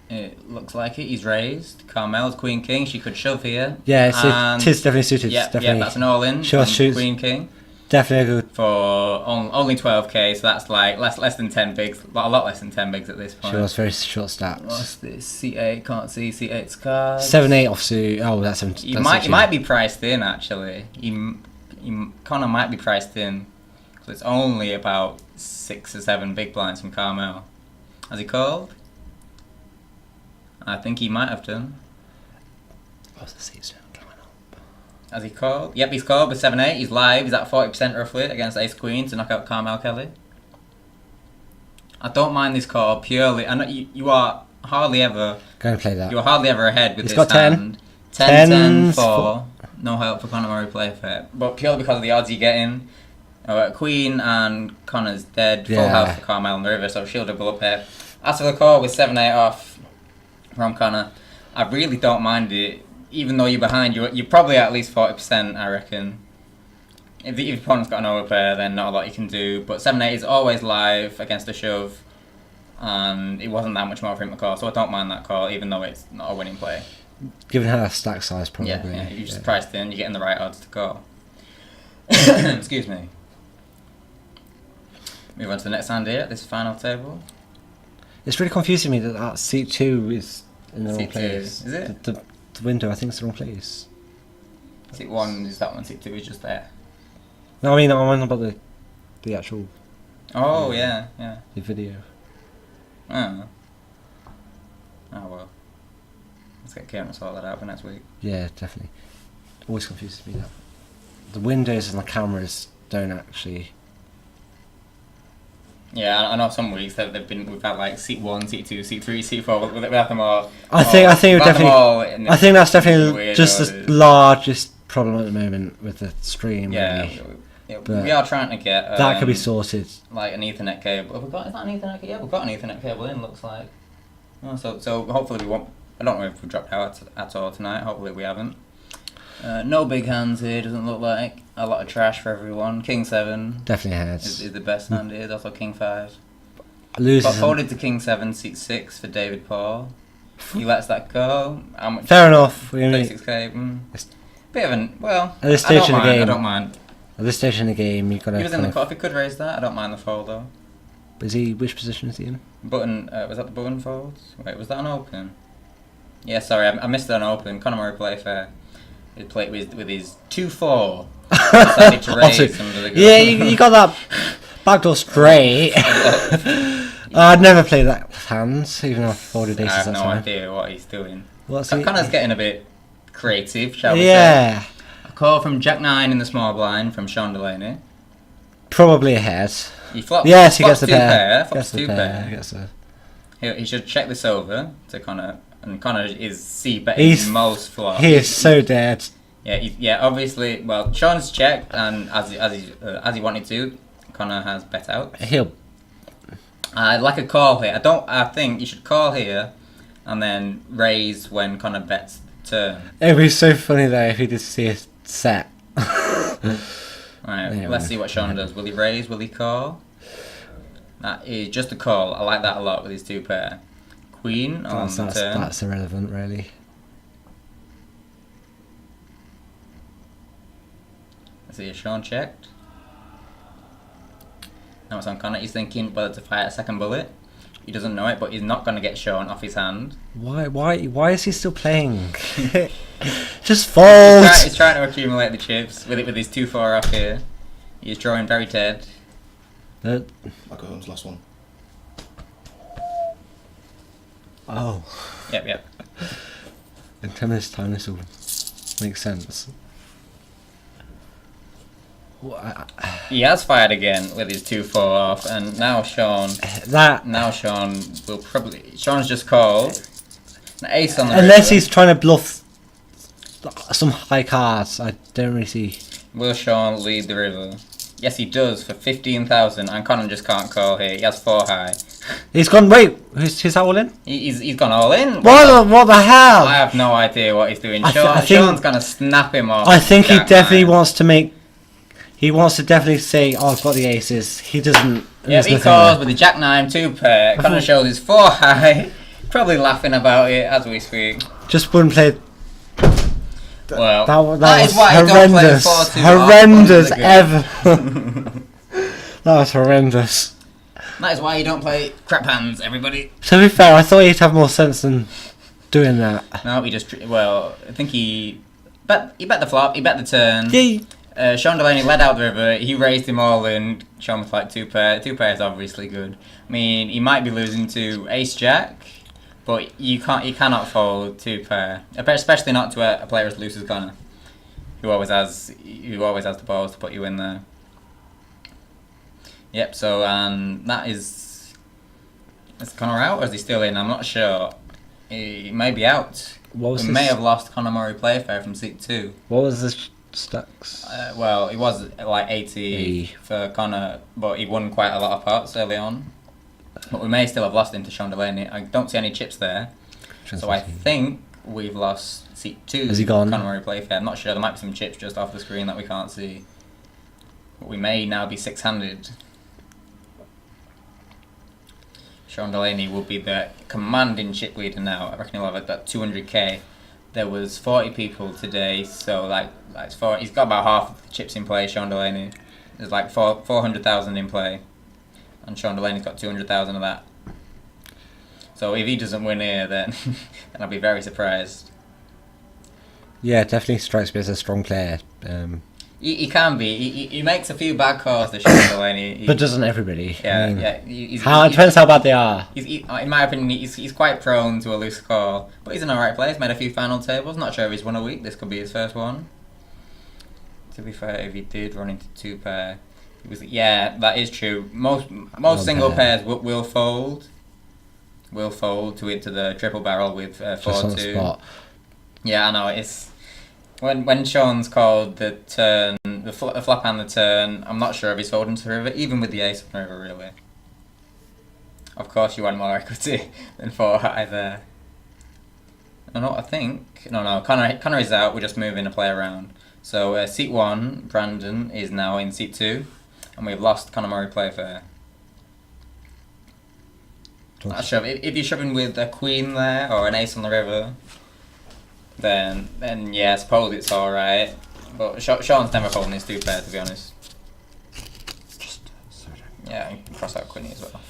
S11: It looks like it. He's raised. Carmel's queen king. She could shove here.
S12: Yeah, it is definitely suited.
S11: Yeah, that's an all in. Queen king.
S12: Definitely good.
S11: For only 12k, so that's like less than 10 bigs. A lot less than 10 bigs at this point.
S12: She was very short stats.
S11: What's this? C8, can't see C8's card.
S12: 7-8 offsuit. Oh, that's some.
S11: He might be priced in actually. Connor might be priced in because it's only about 6 or 7 big blinds from Carmel. Has he called? I think he might have done.
S12: What's the season coming up?
S11: Has he called? Yep, he's called with 7-8. He's live. He's at 40% roughly against Ace Queen to knock out Carmel Kelly. I don't mind this call purely. I know you are hardly ever.
S12: Going to play that.
S11: You are hardly ever ahead with
S12: He's
S11: this
S12: got 10.
S11: hand. 10, 4. No help for Conor Murray play fair. But purely because of the odds you're getting. Queen and Connor's dead. Full house for Carmel on the river, so she'll double up here. As for the call with 7-8 off from Connor, I really don't mind it. Even though you're behind, you're probably at least 40%, I reckon. If your opponent's got an overpair, then not a lot you can do. But 7-8 is always live against a shove, and it wasn't that much more for him to call, so I don't mind that call, even though it's not a winning play.
S12: Given her stack size, probably.
S11: Yeah, you're just priced in, you're getting the right odds to call. Excuse me. Move on to the next hand here, this final table.
S12: It's really confusing me that seat 2 is in the wrong place.
S11: Is it?
S12: The window, I think it's the wrong place.
S11: Seat 1 is that one, seat 2 is just there.
S12: No, I mean, I'm on about the actual...
S11: Oh, yeah.
S12: The video.
S11: Oh well. Let's get Kieran to sort that out for next week.
S12: Yeah, definitely. Always confuses me that. The windows and the cameras don't actually...
S11: Yeah, I know some weeks we've had like seat 1, seat 2, seat 3, seat 4. We've had them all.
S12: I think that's definitely just the largest problem at the moment with the stream.
S11: Yeah,
S12: really.
S11: we are trying to get
S12: that could be sorted.
S11: Like an Ethernet cable. Have we got? Is that an Ethernet cable? Yeah, we've got an Ethernet cable in. Looks like. Oh, so hopefully we won't. I don't know if we dropped out at all tonight. Hopefully we haven't. No big hands here, doesn't look like. A lot of trash for everyone. King 7.
S12: Definitely heads.
S11: Is the best hand here. Also King 5.
S12: Loses.
S11: Got folded to King 7, seat 6 for David Paul. He lets that go. How much?
S12: Fair enough.
S11: 36k. bit of an well.
S12: At this
S11: I
S12: stage
S11: don't
S12: in the
S11: mind.
S12: game,
S11: I don't mind.
S12: At this stage in the game, you've got to.
S11: He was in the cut. If he could raise that, I don't mind the fold though.
S12: Is he? Which position is he in?
S11: Button. Was that the button folds? Wait, was that an open? Yeah, sorry, I missed an open. Conor Murray Playfair. He played with his 2-4. Decided to raise under the gun.
S12: Yeah, you got that backdoor straight. I'd never play that with hands, even though I folded aces.
S11: I have
S12: that
S11: no
S12: time.
S11: idea what he's doing.
S12: What's he?
S11: Connor's getting a bit creative, shall we say?
S12: Yeah.
S11: A call from Jack 9 in the small blind from Sean Delaney.
S12: Probably a head.
S11: He flops.
S12: Yes, he
S11: flops
S12: gets the pair.
S11: Flops two pair.
S12: Gets the.
S11: He should check this over to Connor, and Connor is C betting most flops.
S12: He is so dead.
S11: Yeah, obviously. Well, Sean's checked, and as he wanted to, Connor has bet out.
S12: He'll.
S11: I'd like a call here. I think you should call here, and then raise when Connor bets the turn.
S12: It would be so funny though if he did see a set.
S11: Right,
S12: Yeah,
S11: let's see what Sean does. Will he raise? Will he call? That is just a call. I like that a lot with his 2 pair. Queen on the turn.
S12: That's irrelevant, really.
S11: Let's see if Sean checked. Now it's on Connor. He's thinking whether to fire a second bullet. He doesn't know it, but he's not going to get Sean off his hand.
S12: Why is he still playing? Just fold.
S11: He's trying to accumulate the chips with his 2-4 off here. He's drawing very dead.
S13: I got Holmes last one.
S12: Oh.
S11: Yep.
S12: In 10 minutes' time, this will make sense.
S11: He has fired again with his 2-4 off, and now Sean. Now Sean will probably. Sean's just called. An ace on the
S12: Unless
S11: river.
S12: he's trying to bluff some high cards, I don't really see.
S11: Will Sean lead the river? Yes, he does for 15,000, and Connor just can't call here. He has 4 high.
S12: He's gone. Wait, who's that all in?
S11: He's gone all in.
S12: What the hell?
S11: I have no idea what he's doing.
S12: I think
S11: Sean's gonna snap him off.
S12: I think he
S11: Jack
S12: definitely
S11: 9.
S12: wants to make. He wants to definitely say, "Oh, I've got the aces." He doesn't.
S11: Yeah, he calls with the Jack 9 2 pair. Connor shows his 4 high. Probably laughing about it as we speak.
S12: Just wouldn't play.
S11: Well,
S12: that
S11: is
S12: was
S11: why you don't play
S12: horrendous.
S11: 4-2
S12: Horrendous
S11: off
S12: ever. That was horrendous.
S11: That is why you don't play crap hands, everybody.
S12: To be fair, I thought he'd have more sense than doing that.
S11: No, he just I think he bet the flop, he bet the turn.
S12: Yeah.
S11: Sean Delaney led out the river. He raised him all in. Sean was like 2 pair. 2 pair is obviously good. I mean, he might be losing to Ace Jack, but you cannot fold 2 pair, especially not to a player as loose as Connor, who always has the balls to put you in there. Yep. So is Connor out or is he still in? I'm not sure. He may be out. We may have lost Conor Murray Playfair from seat 2.
S12: What was the stacks?
S11: Well, it was like 80 for Connor, but he won quite a lot of parts early on. But we may still have lost him to Sean Delaney. I don't see any chips there. So I think we've lost seat 2.
S12: Has he gone?
S11: Conor Murray Playfair. I'm not sure. There might be some chips just off the screen that we can't see. But we may now be 6-handed. Sean Delaney will be the commanding chip leader now. I reckon he'll have about 200k. There was 40 people today, so he's got about half of the chips in play. Sean Delaney, there's like 400,000 in play, and Sean Delaney's got 200,000 of that. So if he doesn't win here, then I'll be very surprised.
S12: Yeah, definitely strikes me as a strong player.
S11: He can be. He makes a few bad calls, the Sean Delaney.
S12: But doesn't everybody?
S11: Yeah,
S12: I mean,
S11: yeah.
S12: It depends how bad they are.
S11: In my opinion, he's quite prone to a loose call. But he's in alright place, he's made a few final tables. Not sure if he's won a week, this could be his first one. To be fair, if he did run into 2 pair, yeah, that is true. Most single pairs will fold. Will fold to the triple barrel with 4-2. Yeah, I know, it's... When Sean's called the turn, the flop and the turn, I'm not sure if he's folding to the river, even with the ace on the river, really. Of course, you want more equity than 4 high there. No, I think... No, Connor is out, we're just moving a play around. So, seat 1, Brandon, is now in seat 2, and we've lost Conor Murray Playfair. If you're shoving with a queen there, or an ace on the river... then yeah, I suppose it's alright. But Sean's never folding his 2 pair, to be honest. Yeah, you can cross out Quinny as well.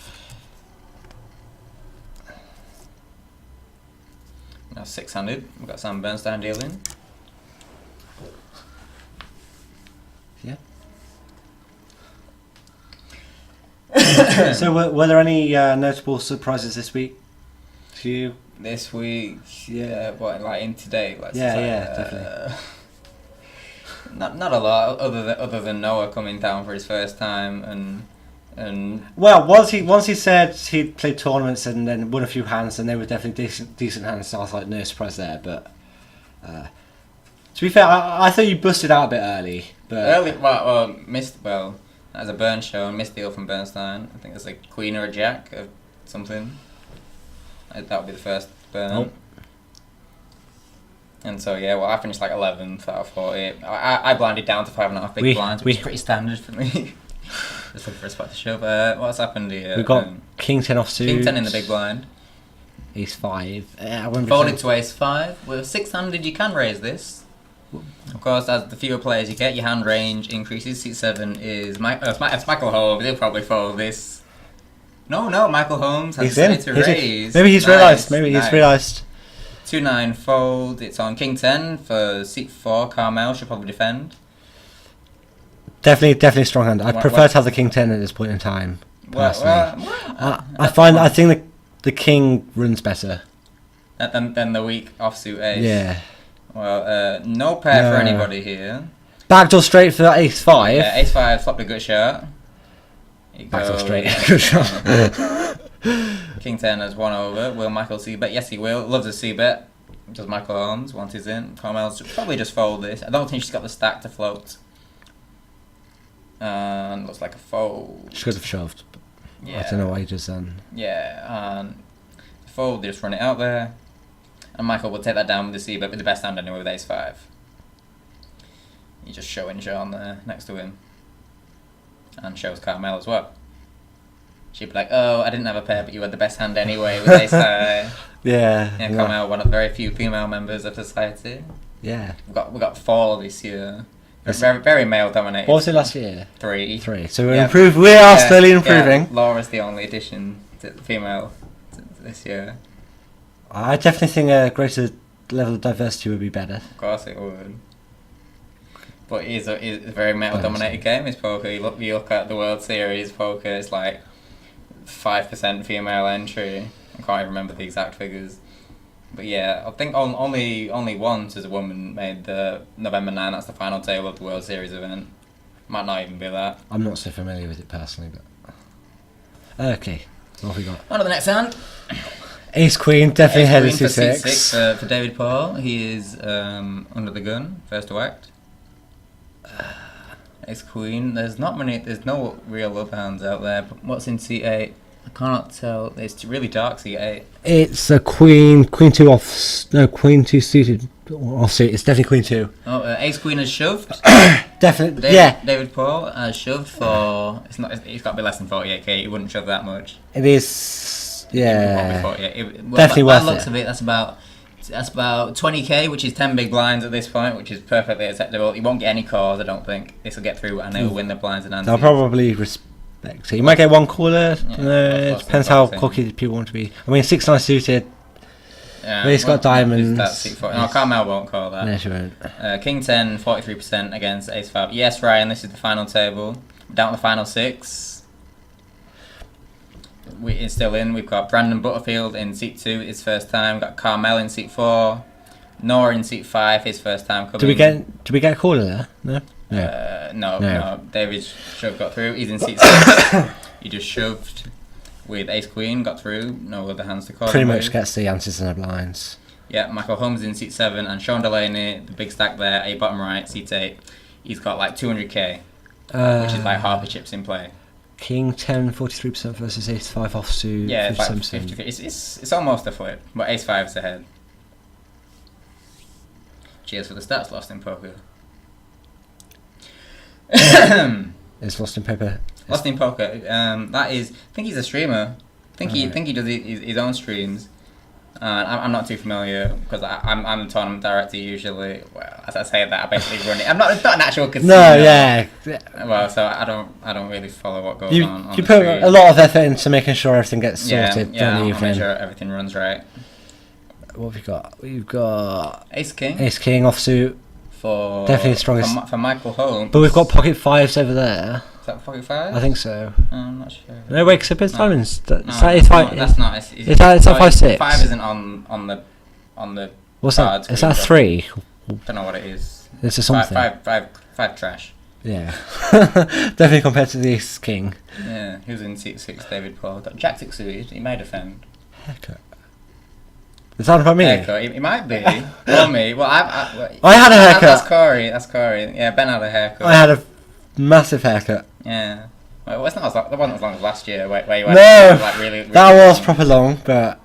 S11: Now 6-handed, we've got Sam Bernstein dealing.
S12: Yeah. So were there any notable surprises this week to you?
S11: This week, yeah, but like in today, let's
S12: yeah,
S11: say,
S12: definitely.
S11: Not a lot, other than Noah coming down for his first time and.
S12: Well, once he said he'd played tournaments and then won a few hands, and they were definitely decent hands. So I was like, no surprise there. But to be fair, I thought you busted out a bit early. But
S11: missed. Well, that was a burn show and missed deal from Bernstein. I think it's a queen or a jack or something. That would be the first burn.
S12: Oh.
S11: And so yeah, well, I finished like 11th out of 40. I blinded down to 5.5 big blinds, which is pretty standard for me. Just looking for a spot to shove. What's happened here?
S12: We've got King 10 offsuit.
S11: King 10 in the big blind.
S12: Ace 5.
S11: Folded to Ace 5. With 6-handed, you can raise this. Of course, as the fewer players you get, your hand range increases. Seat 7 is Michael Holmes. He'll probably fold this. No, Michael Holmes has decided to raise.
S12: Maybe he's realised. He's realised.
S11: 2-9 fold. It's on King 10 for seat 4. Carmel should probably defend.
S12: Definitely strong hand. I prefer to have the King 10 at this point in time. Personally, I think the King runs better
S11: than the weak offsuit Ace.
S12: Yeah.
S11: Well, no pair for anybody here.
S12: Backdoor straight for Ace 5.
S11: Yeah, Ace 5 flopped a good shot.
S12: Backdoor straight, good shot.
S11: King 10 has 1 over. Will Michael c-bet? Yes, he will. Loves a c-bet. Does Michael Holmes once he's in. Carmel's probably just fold this. I don't think she's got the stack to float. Looks like a fold.
S12: Should have shoved.
S11: Yeah.
S12: I don't know why he does then.
S11: Yeah, and the fold, they just run it out there. And Michael will take that down with the c-bet with the best hand anyway with Ace 5. You're just showing Sean there next to him. And shows Carmel as well. She'd be like, oh, I didn't have a pair, but you had the best hand anyway with Ace 5.
S12: Yeah.
S11: Carmel, one of the very few female members of society.
S12: Yeah.
S11: We got 4 this year. Very, very male dominated.
S12: What was it last year?
S11: 3.
S12: So we are slowly improving.
S11: Yeah. Laura's the only addition to the female this year.
S12: I definitely think a greater level of diversity would be better.
S11: Of course it would. But it's a very male dominated game, is poker. You look at the World Series poker, it's like 5% female entry. I can't even remember the exact figures. But yeah, I think only once has a woman made the November 9. That's the final table of the World Series event. Might not even be that.
S12: I'm not so familiar with it personally, but okay. What have we got?
S11: On to the next hand.
S12: Ace Queen, definitely
S11: Ace
S12: headed
S11: Queen
S12: to
S11: for
S12: 6.
S11: For David Paul. He is under the gun, first to act. Ace Queen. There's no real up hands out there. But what's in seat 8? I cannot tell. It's really dark seat 8.
S12: It's a Queen 2 off. No, Queen 2 suited offsuit. It's definitely Queen 2.
S11: Oh, Ace Queen has shoved.
S12: Definitely,
S11: David Paul has shoved for. It's got to be less than 48k. He wouldn't shove that much.
S12: It is. Yeah.
S11: Definitely worth it. Looks of it. That's about 20k, which is 10 big blinds at this point, which is perfectly acceptable. You won't get any calls, I don't think. This will get through, and they'll win the blinds and antes.
S12: They'll probably respect it. You might get one caller. It depends how cocky people want to be. I mean, 6-9 suited.
S11: Yeah,
S12: but he's got diamonds.
S11: No, Carmel won't call that.
S12: No, she won't.
S11: King 10, 43% against Ace 5. Yes, Ryan, this is the final table. We're down to the final 6. It's still in. We've got Brandon Butterfield in seat 2, his first time. We've got Carmel in seat 4. Noah in seat 5, his first time coming.
S12: Do we get a caller there? No.
S11: No. David Shove got through. He's in seat 6. He just shoved with Ace Queen, got through. No other hands to call.
S12: Pretty much gets the answers in the blinds.
S11: Yeah, Michael Holmes in seat 7 and Sean Delaney, the big stack there, a bottom right, seat 8. He's got like 200k, which is like half the chips in play.
S12: King 10, 43% versus Ace 5 offsuit.
S11: Yeah, it's like 50. It's almost a flip, but Ace 5's ahead. Cheers for the stats, Lost in Poker.
S12: It's Lost in Poker.
S11: Lost in Poker. That is. I think he's a streamer. I think he does his own streams. I'm not too familiar because I'm the tournament director usually. Well, as I say that, I basically run it. It's not an actual casino.
S12: No, yeah.
S11: Well, so I don't really follow what goes on.
S12: You put a lot of effort into making sure everything gets sorted.
S11: Yeah,
S12: don't
S11: I'll make sure everything runs right.
S12: What have we got? We've got
S11: Ace King
S12: offsuit.
S11: For
S12: definitely the strongest
S11: for Michael Holmes.
S12: But we've got pocket 5s over there.
S11: Is that pocket 5?
S12: I think so.
S11: I'm not sure.
S12: No, wait, because it's diamonds.
S11: No,
S12: That's not. It's
S11: not
S12: 5-6.
S11: 5 isn't on the.
S12: What's that? Is that 3?
S11: Don't know what it is.
S12: It's a something.
S11: 5 trash.
S12: Yeah, definitely compared to the Ace King.
S11: Yeah, who's in seat 6? David Paul. Got Jack succeeded. He may defend.
S12: Haircut. Is that about me?
S11: Haircut. It might be. Or me. Well,
S12: I had a haircut.
S11: That's Corey. Yeah, Ben had a haircut.
S12: I had a massive haircut.
S11: Yeah. Well, it's not that wasn't as long as last year. Where you went like really
S12: that was proper long, but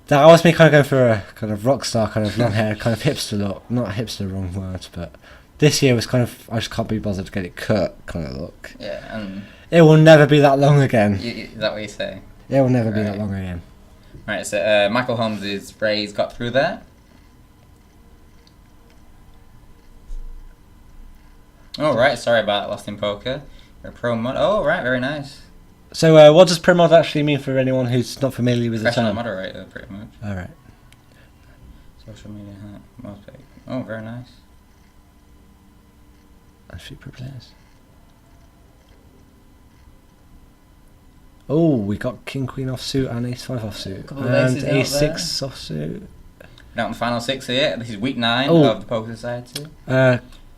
S12: that was me kind of going for a kind of rock star kind of long hair, kind of hipster look. Not hipster, wrong words, but this year was kind of I just can't be bothered to get it cut kind of look.
S11: Yeah, and
S12: it will never be that long again.
S11: Is that what you say?
S12: It will never be that long again.
S11: Right, so Michael Holmes' raise got through there. Oh, right, sorry about that, Lost in Poker. You're a pro mod. Oh, right, very nice.
S12: So, what does pro mod actually mean for anyone who's not familiar with the term?
S11: Professional moderator, pretty much.
S12: Alright.
S11: Social media, most big. Oh, very nice.
S12: And few pro players. Oh, we got King Queen offsuit and Ace 5 offsuit. And Ace 6 offsuit.
S11: Now on the final 6 here. This is week 9 of the Poker Society.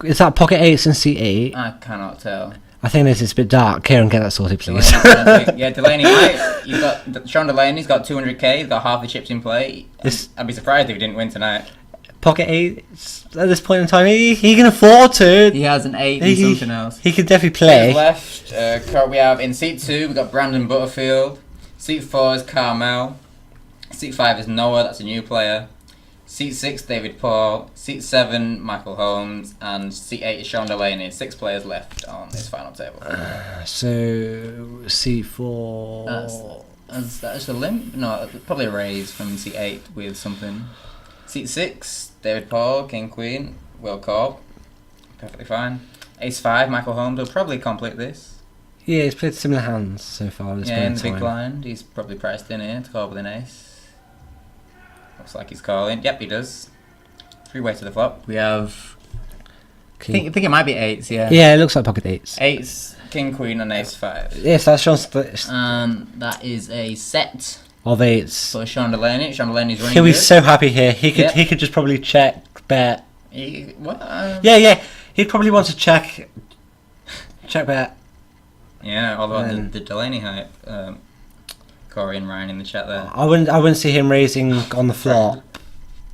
S12: Is that pocket 8s and seat 8?
S11: I cannot tell.
S12: I think this is a bit dark. Kieran, get that sorted, please.
S11: Yeah, Delaney White. You've got Sean Delaney's got 200k. He's got half the chips in play. I'd be surprised if he didn't win tonight.
S12: Pocket 8s at this point in time. He can afford to.
S11: He has an 8 and something else.
S12: He could definitely play.
S11: Left. We have in seat 2 we got Brandon Butterfield. Seat 4 is Carmel. Seat 5 is Noah. That's a new player. Seat 6 David Paul. Seat 7 Michael Holmes. And seat 8 is Sean Delaney. 6 players left on this final table.
S12: So seat 4.
S11: That's a limp. No, probably a raise from seat 8 with something. Seat 6 David Paul, King Queen, Will Corp. Perfectly fine. Ace 5 Michael Holmes will probably complete this.
S12: Yeah, he's played similar hands so far.
S11: Yeah, in the big blind. He's probably priced in here to call with an ace. Looks like he's calling. Yep, he does. 3-way to the flop. We have. I think it might be 8s, yeah.
S12: Yeah, it looks like pocket 8s.
S11: 8s, King Queen, and Ace 5.
S12: Yes, that's Sean's.
S11: That is a set
S12: of 8s.
S11: For Sean Delaney. Sean Delaney's running.
S12: He'll be so happy here. He could just probably check, bet. Yeah. He'd probably want to check bet.
S11: Yeah, although the Delaney hype. Corey and Ryan in the chat there.
S12: I wouldn't see him raising on the flop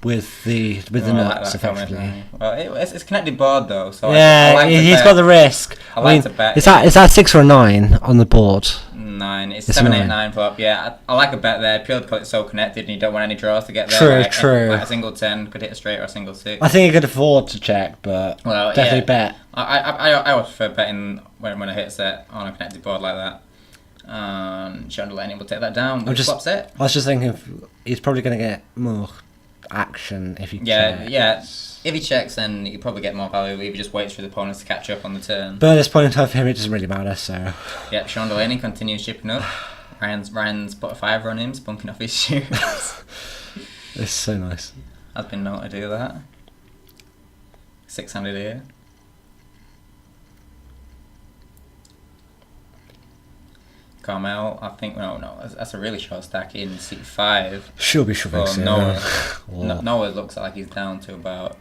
S12: with the nuts effectively.
S11: Well, it's connected board though, so
S12: yeah,
S11: I like
S12: he's got the risk.
S11: I like to bet.
S12: Is that 6 or a 9 on the board?
S11: 9. It's 7, 8, 9 flop. Yeah, I like a bet there purely because it's so connected and you don't want any draws to get there.
S12: True.
S11: Like a single 10 could hit a straight or a single 6.
S12: I think he could afford to check, but definitely bet.
S11: I always prefer betting when I hit a set on a connected board like that. Sean Delaney will take that down with flop set.
S12: I was just thinking he's probably going to get more action if he checks.
S11: Yeah. If he checks, then you probably get more value. If he just waits for the opponents to catch up on the turn.
S12: But at this point in time for him, it doesn't really matter. So.
S11: Yeah, Sean Delaney continues chipping up. Ryan's put a 5 on him, spunking off his shoes.
S12: It's so nice.
S11: Has been known to do that. 6-handed here. Carmel, I think no, that's a really short stack in seat 5.
S12: Should be shoving soon.
S11: Noah looks like he's down to about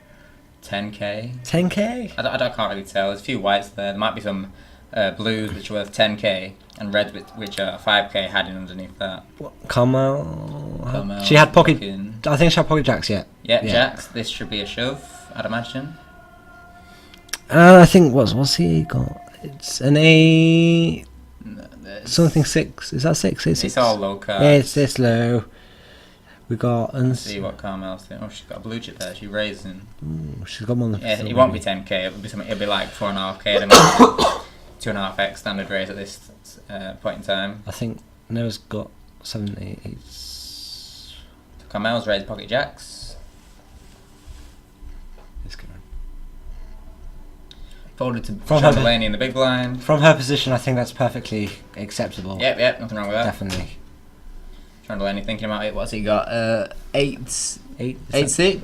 S11: 10k.
S12: 10k?
S11: I can't really tell. There's a few whites there. There might be some blues which are worth 10k and reds which are 5k hiding underneath that.
S12: Carmel. She had pocket. I think she had pocket jacks yet.
S11: Yeah, jacks. This should be a shove, I'd imagine.
S12: I think what's he got? It's an 8. Something 6. Is that 6?
S11: It's all low cards.
S12: Yeah, it's low. We got.
S11: Let's see what Carmel's doing. Oh, she's got a blue chip there. She's raising.
S12: Ooh, she's got one.
S11: Yeah, it won't be 10k. It'll be like 4.5k. 2.5x standard raise at this point in time.
S12: I think Noah's got 7, 8.
S11: Carmel's raised pocket jacks.
S12: It's good.
S11: Folded to
S12: From
S11: Sean
S12: her-
S11: Delaney in the big blind.
S12: From her position, I think that's perfectly acceptable.
S11: Yep, nothing wrong with that.
S12: Definitely.
S11: Sean Delaney thinking about it. What's he got? 8-6.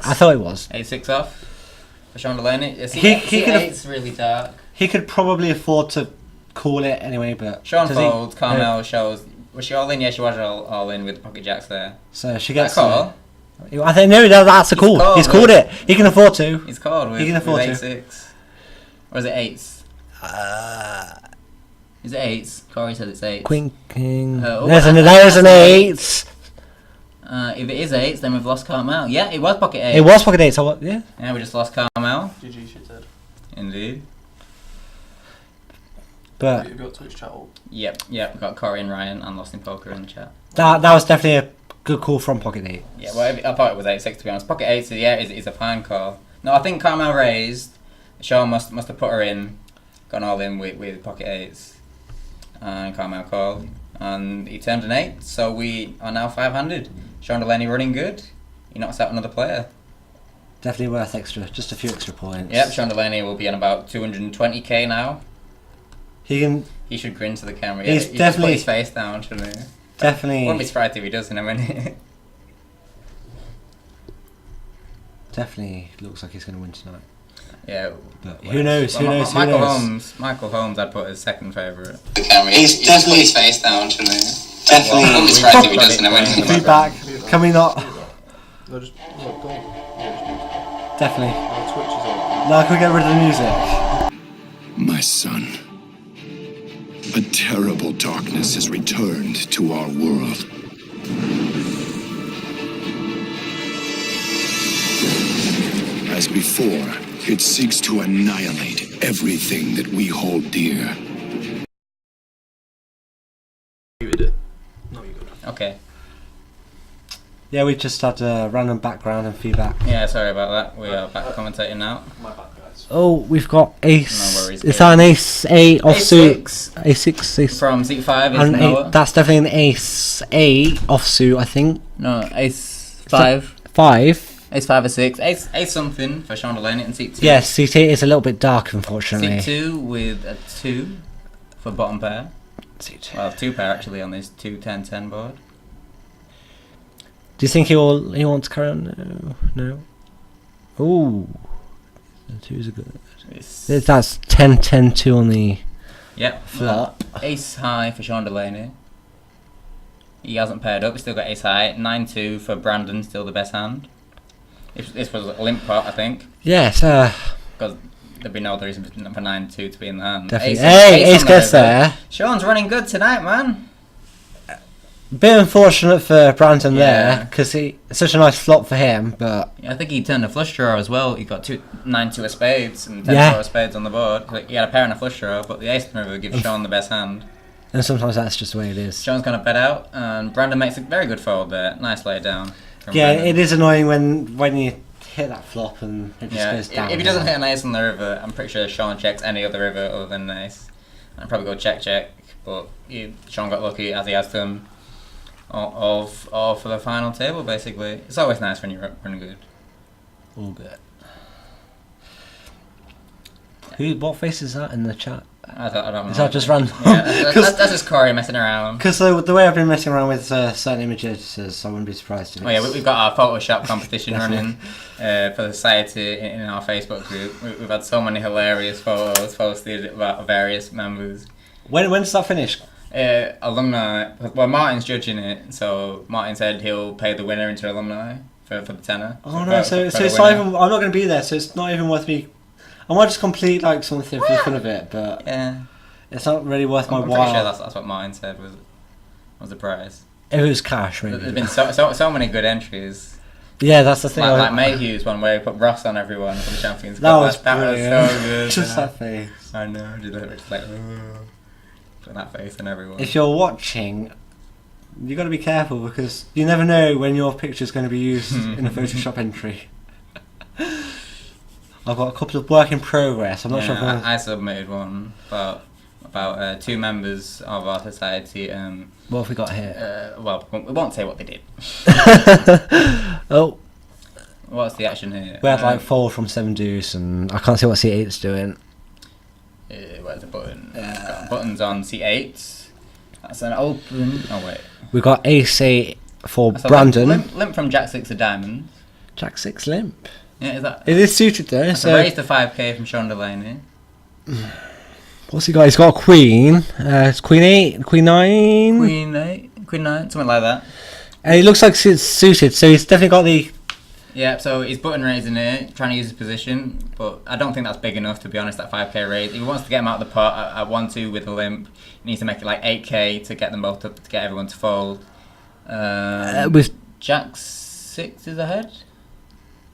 S12: I thought it was
S11: 8-6 off for Sean Delaney.
S12: He could have-
S11: Eight's really dark.
S12: He could probably afford to call it anyway, but
S11: Sean
S12: does he?
S11: folds. Carmel shows. Was she all in? Yeah, she was all in with the pocket jacks there.
S12: So she gets.
S11: That call.
S12: I think no, that's a call.
S11: called,
S12: He's called it. He can afford to.
S11: He's called with,
S12: He can afford
S11: with
S12: to.
S11: 8-6. Or is it 8s? Is it 8s? Corey said it's 8s.
S12: Queen King.
S11: There's
S12: an 8.
S11: If it is 8s, then we've lost Carmel. Yeah, it was pocket 8.
S12: It was pocket 8. So what? Yeah.
S11: Yeah, we just lost Carmel.
S4: GG, she said.
S11: Indeed.
S12: But
S4: You've got Twitch chat up.
S11: Yep. We've got Corey and Ryan and Lost in Poker in the chat.
S12: that was definitely a good call from pocket 8.
S11: Yeah, well, I thought it was 8-6 to be honest. Pocket 8, so yeah, is a fine call. No, I think Carmel raised. Sean must have put her in, gone all in with pocket 8s. And Carmel called. And he turned an 8, so we are now 5-handed. Sean Delaney running good. He knocks out another player.
S12: Definitely worth just a few extra points.
S11: Yep, Sean Delaney will be on about 220k now.
S12: He
S11: should grin to the camera.
S12: He's
S11: He should
S12: definitely-
S11: put his face down, shouldn't he?
S12: Definitely.
S11: Wouldn't be surprised if he does in a minute.
S12: Definitely looks like he's going to win tonight.
S11: Yeah.
S12: But who knows?
S11: Well,
S12: Who knows?
S11: Michael Holmes, I'd put as second favourite.
S12: He's
S11: He should put his face down, shouldn't he?
S12: Definitely.
S11: Wouldn't be surprised if he does in a minute.
S12: Feedback. Can we not?
S4: No, just look, go on.
S12: Definitely.
S4: Twitch is on.
S12: No, can we get rid of the music?
S14: My son, a terrible darkness has returned to our world. As before, it seeks to annihilate everything that we hold dear.
S11: Okay.
S12: Yeah, we just had random background and feedback.
S11: Yeah, sorry about that. We are back commentating now.
S4: My bad, guys.
S12: Oh, we've got ace.
S11: No worries,
S12: Is that an ace 8 offsuit?
S11: Ace-6.
S12: Ace
S11: From seat 5 is
S12: and
S11: Noah.
S12: that's definitely an ace 8 offsuit, I think.
S11: No, ace 5.
S12: 5.
S11: Ace 5 or 6. Ace something for Sean Delaney in seat 2.
S12: Yes, seat 8 is a little bit dark, unfortunately.
S11: Seat 2 with a 2 for bottom pair.
S12: Seat 2.
S11: Well, 2 pair actually on this 2-10-10 board.
S12: Do you think he wants to carry on? No. Ooh. The 2s are good. That's 10-10-2 on the flop.
S11: Ace high for Sean Delaney. He hasn't paired up, he's still got ace high. 9-2 for Brandon, still the best hand. If this was a limp pot, I think.
S12: Yes,
S11: because there'd be no other reason for 9-2 to be in the hand.
S12: definitely. Ace gets there.
S11: Sean's running good tonight, man.
S12: Bit unfortunate for Brandon there, because it's such a nice flop for him, but...
S11: Yeah, I think he turned a flush draw as well. He got 9-2 of spades and 10-4 of spades on the board. He had a pair and a flush draw, but the ace river gives Sean the best hand.
S12: And sometimes that's just the way it is.
S11: Sean's going to bet out, and Brandon makes a very good fold there. Nice lay down.
S12: Yeah,
S11: Brandon.
S12: it is annoying when you hit that flop and it just goes down.
S11: If he doesn't hit an ace on the river, I'm pretty sure Sean checks any other river other than an ace. I'd probably go check, but Sean got lucky as he has done. All for the final table, basically. It's always nice when you're running good.
S12: All good. What face is that in the chat?
S11: I don't know.
S12: Is that just random?
S11: Yeah, that's just Corey messing around.
S12: Because the way I've been messing around with certain image editors, so I wouldn't be surprised if
S11: Oh yeah, we've got our Photoshop competition running for the society in our Facebook group. We've had so many hilarious photos posted about various members.
S12: When does that finish?
S11: Alumni. Well, Martin's judging it, so Martin said he'll pay the winner into alumni for the tenner.
S12: Oh no, so it's not even. I'm not going to be there, so it's not even worth me. I might just complete like something for the fun of it, but
S11: yeah,
S12: it's not really worth my
S11: I'm
S12: while.
S11: pretty sure that's what Martin said was the prize.
S12: If it was cash, maybe.
S11: There's been so many good entries.
S12: Yeah, that's the thing.
S11: Like Mayhew's one where he put Ross on everyone for the Champions
S12: That
S11: Cup.
S12: was
S11: that was so good.
S12: Just that face.
S11: I know. Just like put that face on everyone.
S12: If you're watching, you got to be careful because you never know when your picture's going to be used in a Photoshop entry. I've got a couple of work in progress. I'm not sure if
S11: I submitted one about about 2 members of our society.
S12: What have we got here?
S11: Well, we won't say what they did.
S12: Oh.
S11: What's the action here?
S12: We had like 4 from 7 deuce, and I can't see what C8's doing.
S11: Where's the button? Buttons on C8. That's an open. Oh wait.
S12: We got ace 8 for
S11: That's a
S12: Brandon.
S11: Limp from Jack 6 of diamonds.
S12: Jack 6 limp.
S11: Yeah, is that?
S12: It is suited though.
S11: That's
S12: So
S11: a raise to 5k from Sean Delaney.
S12: what's he got? He's got a queen. It's queen 8, queen 9.
S11: Queen 8, Queen 9, something like that.
S12: And it looks like it's suited, so he's definitely got the.
S11: Yeah, so he's button raising here, trying to use his position, but I don't think that's big enough, to be honest, that 5k raise. If he wants to get him out of the pot at 1-2 with a limp, he needs to make it like 8k to get them both up, to get everyone to fold.
S12: With
S11: Jack 6 is ahead.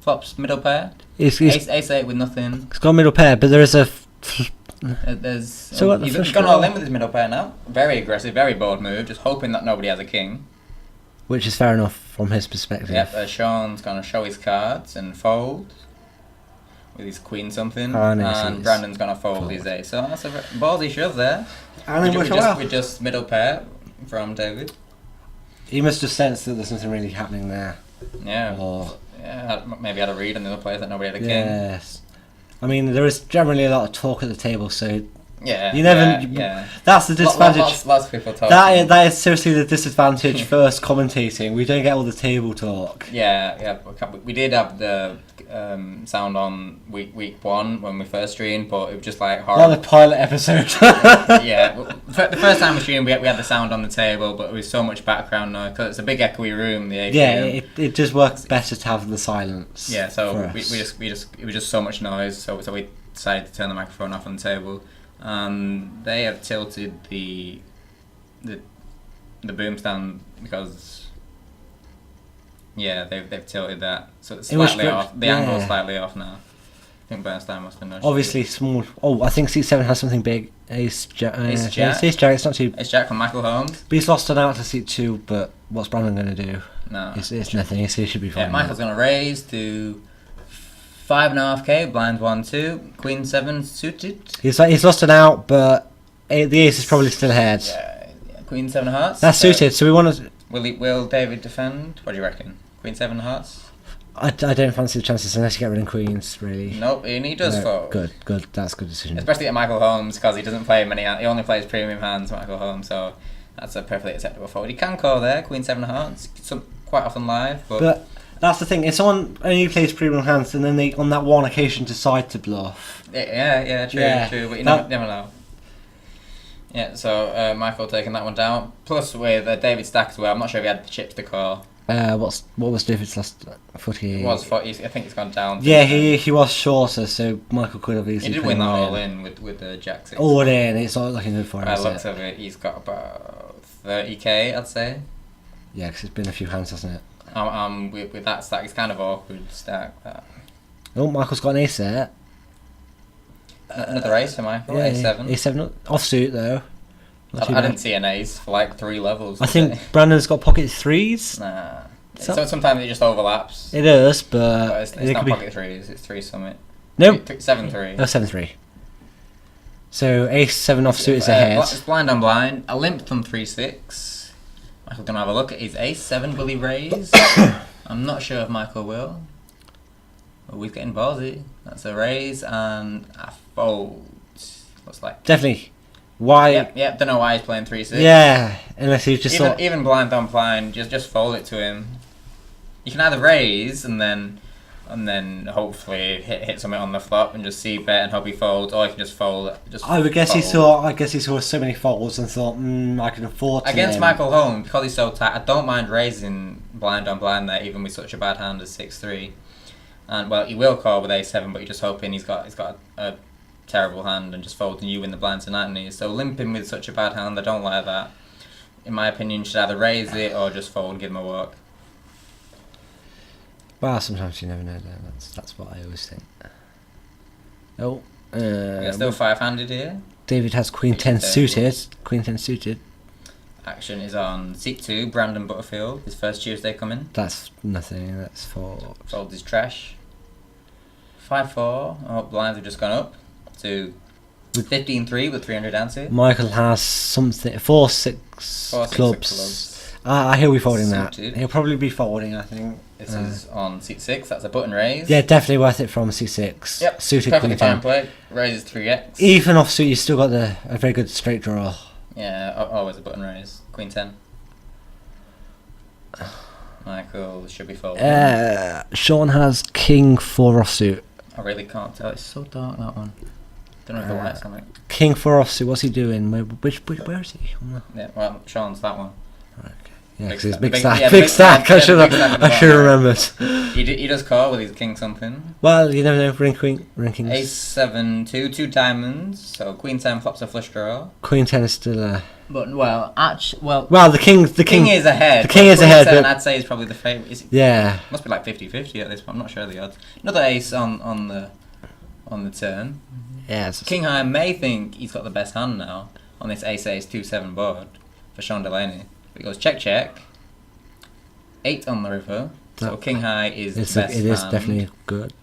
S11: Flops middle pair.
S12: He's
S11: Ace 8 with nothing.
S12: got a middle pair, but there is a.
S11: There's
S12: So what the
S11: he's
S12: flush
S11: gone
S12: draw?
S11: all in with his middle pair now. Very aggressive, very bold move, just hoping that nobody has a king.
S12: Which is fair enough from his perspective.
S11: Yep, Sean's gonna show his cards and fold with his queen something,
S12: And
S11: and
S12: aces.
S11: Brandon's gonna fold his ace. So that's a ballsy shove there.
S12: And then
S11: with just middle pair from David.
S12: He must have sensed that there's something really happening there.
S11: Yeah.
S12: Or
S11: Yeah, maybe had a read on the other players that nobody had a king.
S12: yes. I mean, there is generally a lot of talk at the table, so
S11: Yeah.
S12: you never.
S11: Yeah.
S12: That's the disadvantage.
S11: Lots of people talking.
S12: That is seriously the disadvantage first commentating. We don't get all the table talk.
S11: Yeah. We did have the sound on week 1 when we first streamed, but it was just like horrible.
S12: Like the pilot episode.
S11: Yeah, the first time we streamed, we had the sound on the table, but it was so much background noise because it's a big echoey room. The ATM.
S12: Yeah, it just works better to have the silence.
S11: Yeah, so
S12: for
S11: we
S12: us.
S11: just it was just so much noise, so we decided to turn the microphone off on the table. They have tilted the boom stand because they've tilted that, so it's slightly off. The angle's slightly off now. I think Bernstein must have noticed.
S12: Obviously small. Oh, I think C7 has something big. Ace Jack.
S11: Ace Jack.
S12: Ace Jack. It's not too.
S11: Ace Jack from Michael Holmes.
S12: But he's lost an out to C2. But what's Brandon going to do?
S11: No,
S12: it's nothing. He should be fine.
S11: Yeah, Michael's going to raise to 5.5k, blind 1-2, Queen 7 suited.
S12: He's lost an out, but the ace is probably still ahead.
S11: Yeah, Queen 7 hearts.
S12: That's suited. So we want to.
S11: Will David defend? What do you reckon? Queen 7 hearts.
S12: I don't fancy the chances unless you get rid of queens, really.
S11: Nope, and he does fold.
S12: Good. That's a good decision.
S11: Especially at Michael Holmes, because he doesn't play many. He only plays premium hands, Michael Holmes. So that's a perfectly acceptable fold. He can call there, Queen 7 hearts. Quite often live,
S12: but that's the thing. If someone only plays premium hands and then they, on that one occasion, decide to bluff.
S11: Yeah, true. But you never know. Yeah, so Michael taking that one down. Plus with David Stack as well. I'm not sure if he had the chips to call.
S12: What was David's last footy?
S11: It was 40. I think it's gone down.
S12: Yeah, he was shorter, so Michael could have easily.
S11: He did win that all in with the Jack 6.
S12: All in. It's not looking good for him.
S11: By the looks of it, he's got about 30k, I'd say.
S12: Yeah, because it's been a few hands, hasn't it?
S11: With that stack, it's kind of awkward stack. That.
S12: Oh, Michael's got an ace there.
S11: Another ace for Michael,
S12: yeah,
S11: A7.
S12: A7 offsuit though.
S11: I didn't see an ace for like 3 levels.
S12: I think Brandon's got pocket 3s.
S11: Nah. So sometimes it just overlaps.
S12: It does, but
S11: it's not pocket 3s, it's 3 summit.
S12: Nope.
S11: 7-3.
S12: Oh, 7-3. So ace7 offsuit is ahead.
S11: It's blind on blind. A limp from 3-6. Michael's going to have a look at his ace7. Will he raise? I'm not sure if Michael will. Oh, he's getting ballsy. That's a raise and a fold. Looks like.
S12: Definitely. Why?
S11: Yep. Don't know why he's playing 3-6.
S12: Yeah, unless he's just
S11: even blind on blind, just fold it to him. You can either raise and then hopefully hit something on the flop and just see bet and hope he folds, or you can just fold.
S12: I guess he saw so many folds and thought, I can afford to.
S11: Against Michael Holmes, because he's so tight, I don't mind raising blind on blind there, even with such a bad hand as 6-3. And well, he will call with A7, but you're just hoping he's got a terrible hand and just folding you in the blind tonight. So limping with such a bad hand, I don't like that. In my opinion, you should either raise it or just fold and give him a walk.
S12: Well, sometimes you never know. That's what I always think. Oh,
S11: still 5-handed here.
S12: David has Queen 10 suited. Queen 10 suited.
S11: Action is on Seek 2, Brandon Butterfield. His first Tuesday coming.
S12: That's nothing. That's fold.
S11: Fold is trash. 5-4. Oh, blinds have just gone up to 15-3 with 300 ante.
S12: Michael has something 4-6 clubs. He'll be folding that. He'll probably be folding, I think.
S11: This is on seat 6. That's a button raise.
S12: Yeah, definitely worth it from seat 6.
S11: Yep.
S12: Suited
S11: Perfectly
S12: queen
S11: fine play. Raises 3x.
S12: Even offsuit, you still got a very good straight draw.
S11: Yeah, always a button raise. Queen 10. Michael should be folding.
S12: Sean has king 4 offsuit.
S11: I really can't tell. It's so dark, that one. Don't know if the light's on it.
S12: King 4 offsuit. What's he doing? Where is he?
S11: Yeah, well, Sean's that one.
S12: Yeah, because it's big stack. Big stack. I should have remembered.
S11: He does call with his king something.
S12: Well, you never know. Rankings.
S11: Ace 7 2 diamonds. So queen 10 flops a flush draw.
S12: Queen 10 is still.
S11: But
S12: the king
S11: is ahead.
S12: The king is ahead.
S11: But I'd say is probably the favourite.
S12: Yeah.
S11: Must be like 50-50 at this point. I'm not sure of the odds. Another ace on the turn.
S12: Yeah.
S11: King High may think he's got the best hand now on this ace 2-7 board for Sean Delaney. It goes check. 8 on the river. So King High is the best
S12: It is
S11: hand.
S12: definitely good.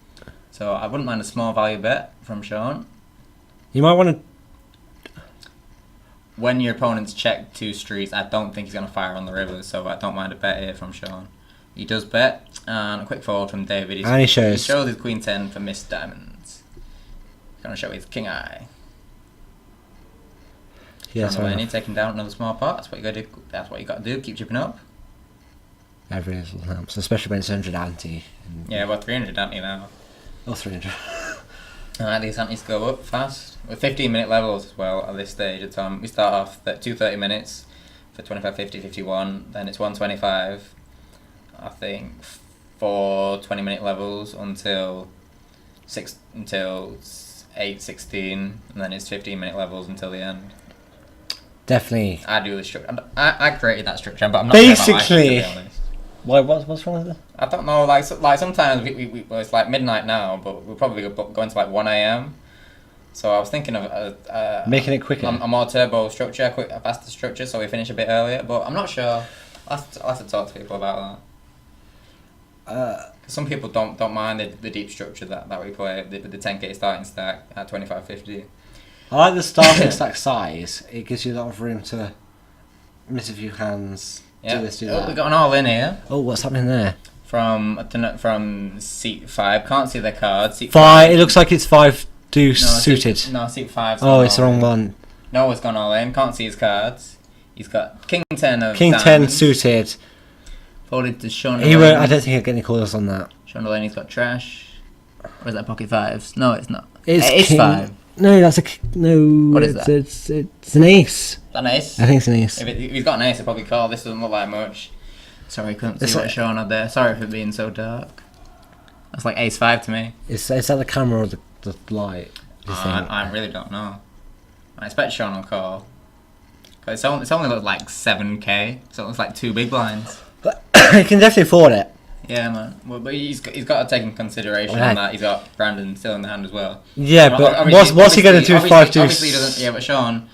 S11: So I wouldn't mind a small value bet from Sean.
S12: You might want to.
S11: When your opponent's check 2 streets, I don't think he's going to fire on the river, so I don't mind a bet here from Sean. He does bet, and a quick fold from David.
S12: He shows
S11: his queen 10 for missed diamonds. He's going to show his king eye.
S12: Yes,
S11: taking down another small pot. That's what you got to do. That's what you got to do. Keep chipping up.
S12: Every little helps, especially when it's 100 ante.
S11: Yeah, well, 300 ante now.
S12: Oh, 300.
S11: Alright, these antes go up fast. With 15-minute levels as well at this stage of time. We start off at 2:30 minutes for 25, 50, 51. Then it's 125. I think 4 20-minute levels until 8:16, and then it's 15-minute levels until the end.
S12: Definitely.
S11: I do the structure. I created that structure, but I'm not
S12: basically.
S11: Sure, to be honest.
S12: What's wrong with it?
S11: I don't know. Like sometimes well, it's like midnight now, but we'll probably go into like 1 a.m. So I was thinking of
S12: making it quicker.
S11: A more turbo structure, a faster structure, so we finish a bit earlier. But I'm not sure. I'll have to talk to people about that. Some people don't mind the deep structure that we play, the 10k starting stack at 25-50.
S12: I like the starting stack size. It gives you a lot of room to miss a few hands.
S11: Yeah.
S12: Do this, do that.
S11: We've got an all in here.
S12: Oh, what's happening there?
S11: From seat 5. Can't see the card. Seat
S12: 5. It looks like it's 5 deuce suited.
S11: Seat 5.
S12: Oh, it's the wrong one.
S11: Noah's gone all in. Can't see his cards. He's got King 10 of
S12: King
S11: diamonds.
S12: 10 suited.
S11: Folded to Sean.
S12: I don't think he'll get any calls on that.
S11: Sean Delaney's got trash. Or is that pocket 5s? No, it's not.
S12: It's
S11: Ace 5.
S12: No, that's no.
S11: What is that?
S12: It's an ace.
S11: Is that an ace?
S12: I think it's an ace.
S11: If he's got an ace, he'll probably call. This doesn't look like much. Sorry, couldn't see what Sean had there. Sorry for being so dark. That's like ace 5 to me.
S12: Is that the camera or the light?
S11: I really don't know. I expect Sean will call. Cause it's only looked like 7k, so it looks like 2 big blinds.
S12: He can definitely afford it.
S11: Yeah, man. Well, but he's got to take in consideration that he's got Brandon still in the hand as well.
S12: Yeah, but what's he going to do with 5 deuce?
S11: Obviously he doesn't. Yeah, but Sean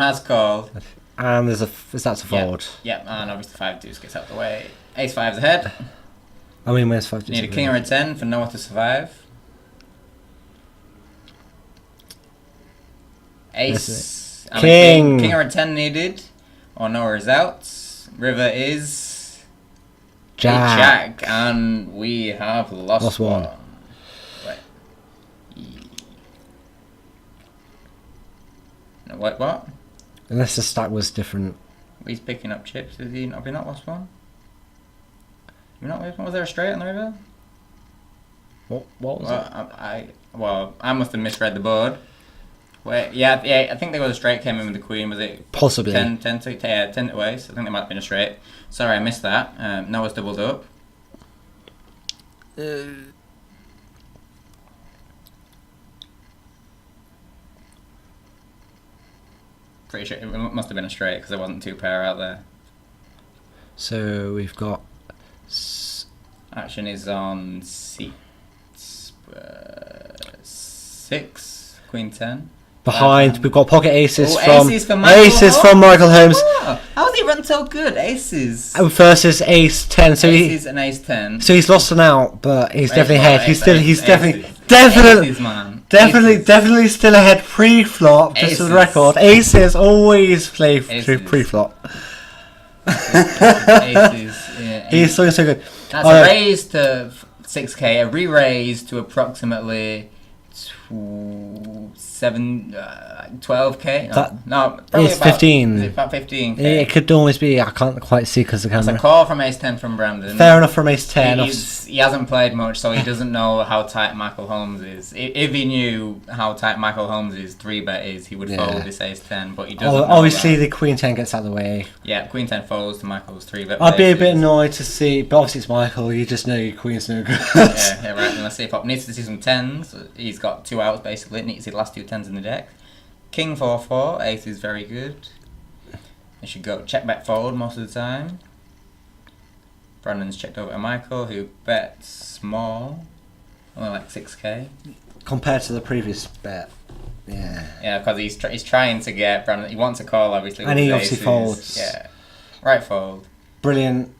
S11: has called.
S12: And that's a fold.
S11: Yeah, and obviously 5 deuce gets out of the way. Ace 5's ahead.
S12: I mean, where's 5 deuce?
S11: Need a king or a 10 for Noah to survive. Ace.
S12: King
S11: or a 10 needed. Or Noah is out. River is Jack, and we have lost one. Wait. No, what?
S12: Unless the stack was different.
S11: He's picking up chips. Have we not lost one? Was there a straight on the river?
S12: What was
S11: it? I must have misread the board. Wait, yeah, I think there was a straight came in with the queen. Was it
S12: possibly
S11: 10 to ace? I think there might have been a straight. Sorry, I missed that. Noah's doubled up. Pretty sure it must have been a straight because there wasn't 2 pair out there.
S12: So we've got
S11: action is on seat 6, queen 10.
S12: Behind, we've got pocket aces
S11: aces
S12: from Michael Holmes.
S11: Oh, how has he run so good? Aces.
S12: Versus ace 10. So
S11: aces and ace 10.
S12: So he's lost an out, but he's definitely ahead. He's definitely
S11: Aces, man.
S12: Definitely still ahead pre-flop, just for the record. Aces always play through pre-flop.
S11: Aces, yeah.
S12: He's so good.
S11: That's a raise to 6k, a re-raise to approximately 12k. No,
S12: it's
S11: about,
S12: 15.
S11: Is it about 15k?
S12: It could almost be. I can't quite see because the camera.
S11: It's a call from Ace 10 from Brandon.
S12: Fair enough from Ace 10.
S11: He hasn't played much, so he doesn't know how tight Michael Holmes is. If he knew how tight Michael Holmes' 3-bet is, he would fold this Ace 10, but he doesn't know
S12: obviously,
S11: that.
S12: the Queen 10 gets out of the way.
S11: Yeah, Queen 10 folds to Michael's 3-bet.
S12: I'd be a bit annoyed to see, but obviously it's Michael. You just know your Queen's no good.
S11: yeah, right. And let's see if Pop needs to see some 10s. He's got 2 outs basically. Needs to see the last 2 10s in the deck. King 4-4. Ace is very good. He should go check bet fold most of the time. Brandon's checked over to Michael, who bets small, only like 6k.
S12: Compared to the previous bet. Yeah.
S11: Yeah, because he's trying to get Brandon. He wants a call, obviously.
S12: And he obviously folds.
S11: Yeah. Right fold.
S12: Brilliant.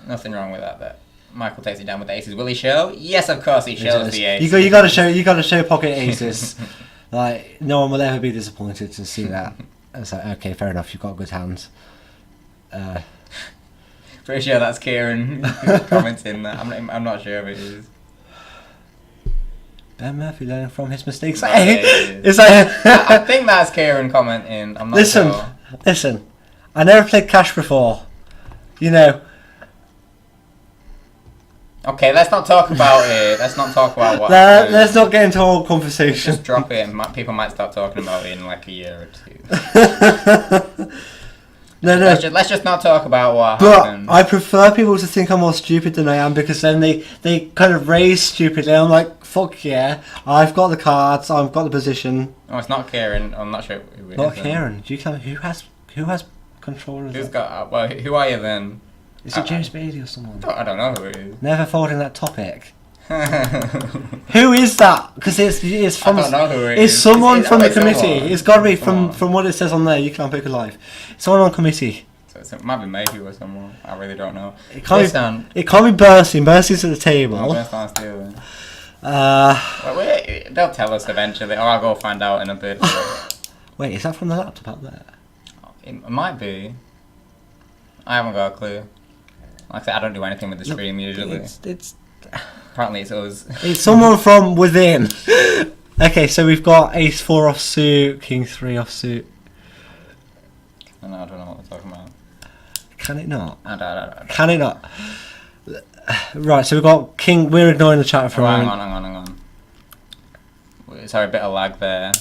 S11: Nothing wrong with that bet. Michael takes it down with the aces. Will he show? Yes, of course he shows the aces.
S12: You got to show pocket aces. Like, no one will ever be disappointed to see that. It's like, okay, fair enough. You've got good hands.
S11: Pretty sure that's Kieran commenting that. I'm not sure if it is.
S12: Ben Murphy learning from his mistakes.
S11: It's like I think that's Kieran commenting. I'm not sure.
S12: Listen. I never played cash before. You know.
S11: Okay, let's not talk about it. Let's not talk about what.
S12: Let's not get into a whole conversation.
S11: Just drop it, and people might start talking about it in like a year or 2.
S12: No.
S11: Let's just not talk about what happened.
S12: But I prefer people to think I'm more stupid than I am, because then they kind of raise stupidly. I'm like, fuck yeah, I've got the cards, I've got the position.
S11: Oh, it's not Kieran. I'm not sure who it is.
S12: Not Kieran. Do you tell me who has control of
S11: Who's got? Well, who are you then?
S12: Is it James Bailey or someone?
S11: I don't know who it is.
S12: Never folding that topic. Who is that? Because it's from.
S11: I don't know who it
S12: it's
S11: is.
S12: someone from the
S11: someone.
S12: committee. It's got to be from what it says on there. You can't pick a live. Someone on committee.
S11: So it might be Mayhew or someone. I really don't know.
S12: It can't be Bursey. Bursey's at the table.
S11: They'll tell us eventually, or I'll go find out in a bit.
S12: Wait, is that from the laptop out there?
S11: It might be. I haven't got a clue. Like I said, I don't do anything with the stream usually. Apparently it's us.
S12: It's someone from within. Okay, so we've got Ace 4 offsuit, King 3 offsuit.
S11: I don't know what we're talking about.
S12: Can it not?
S11: I don't.
S12: Can it not? Right, so we've got King. We're ignoring the chat for a moment.
S11: Hang on. Sorry, a bit of lag there.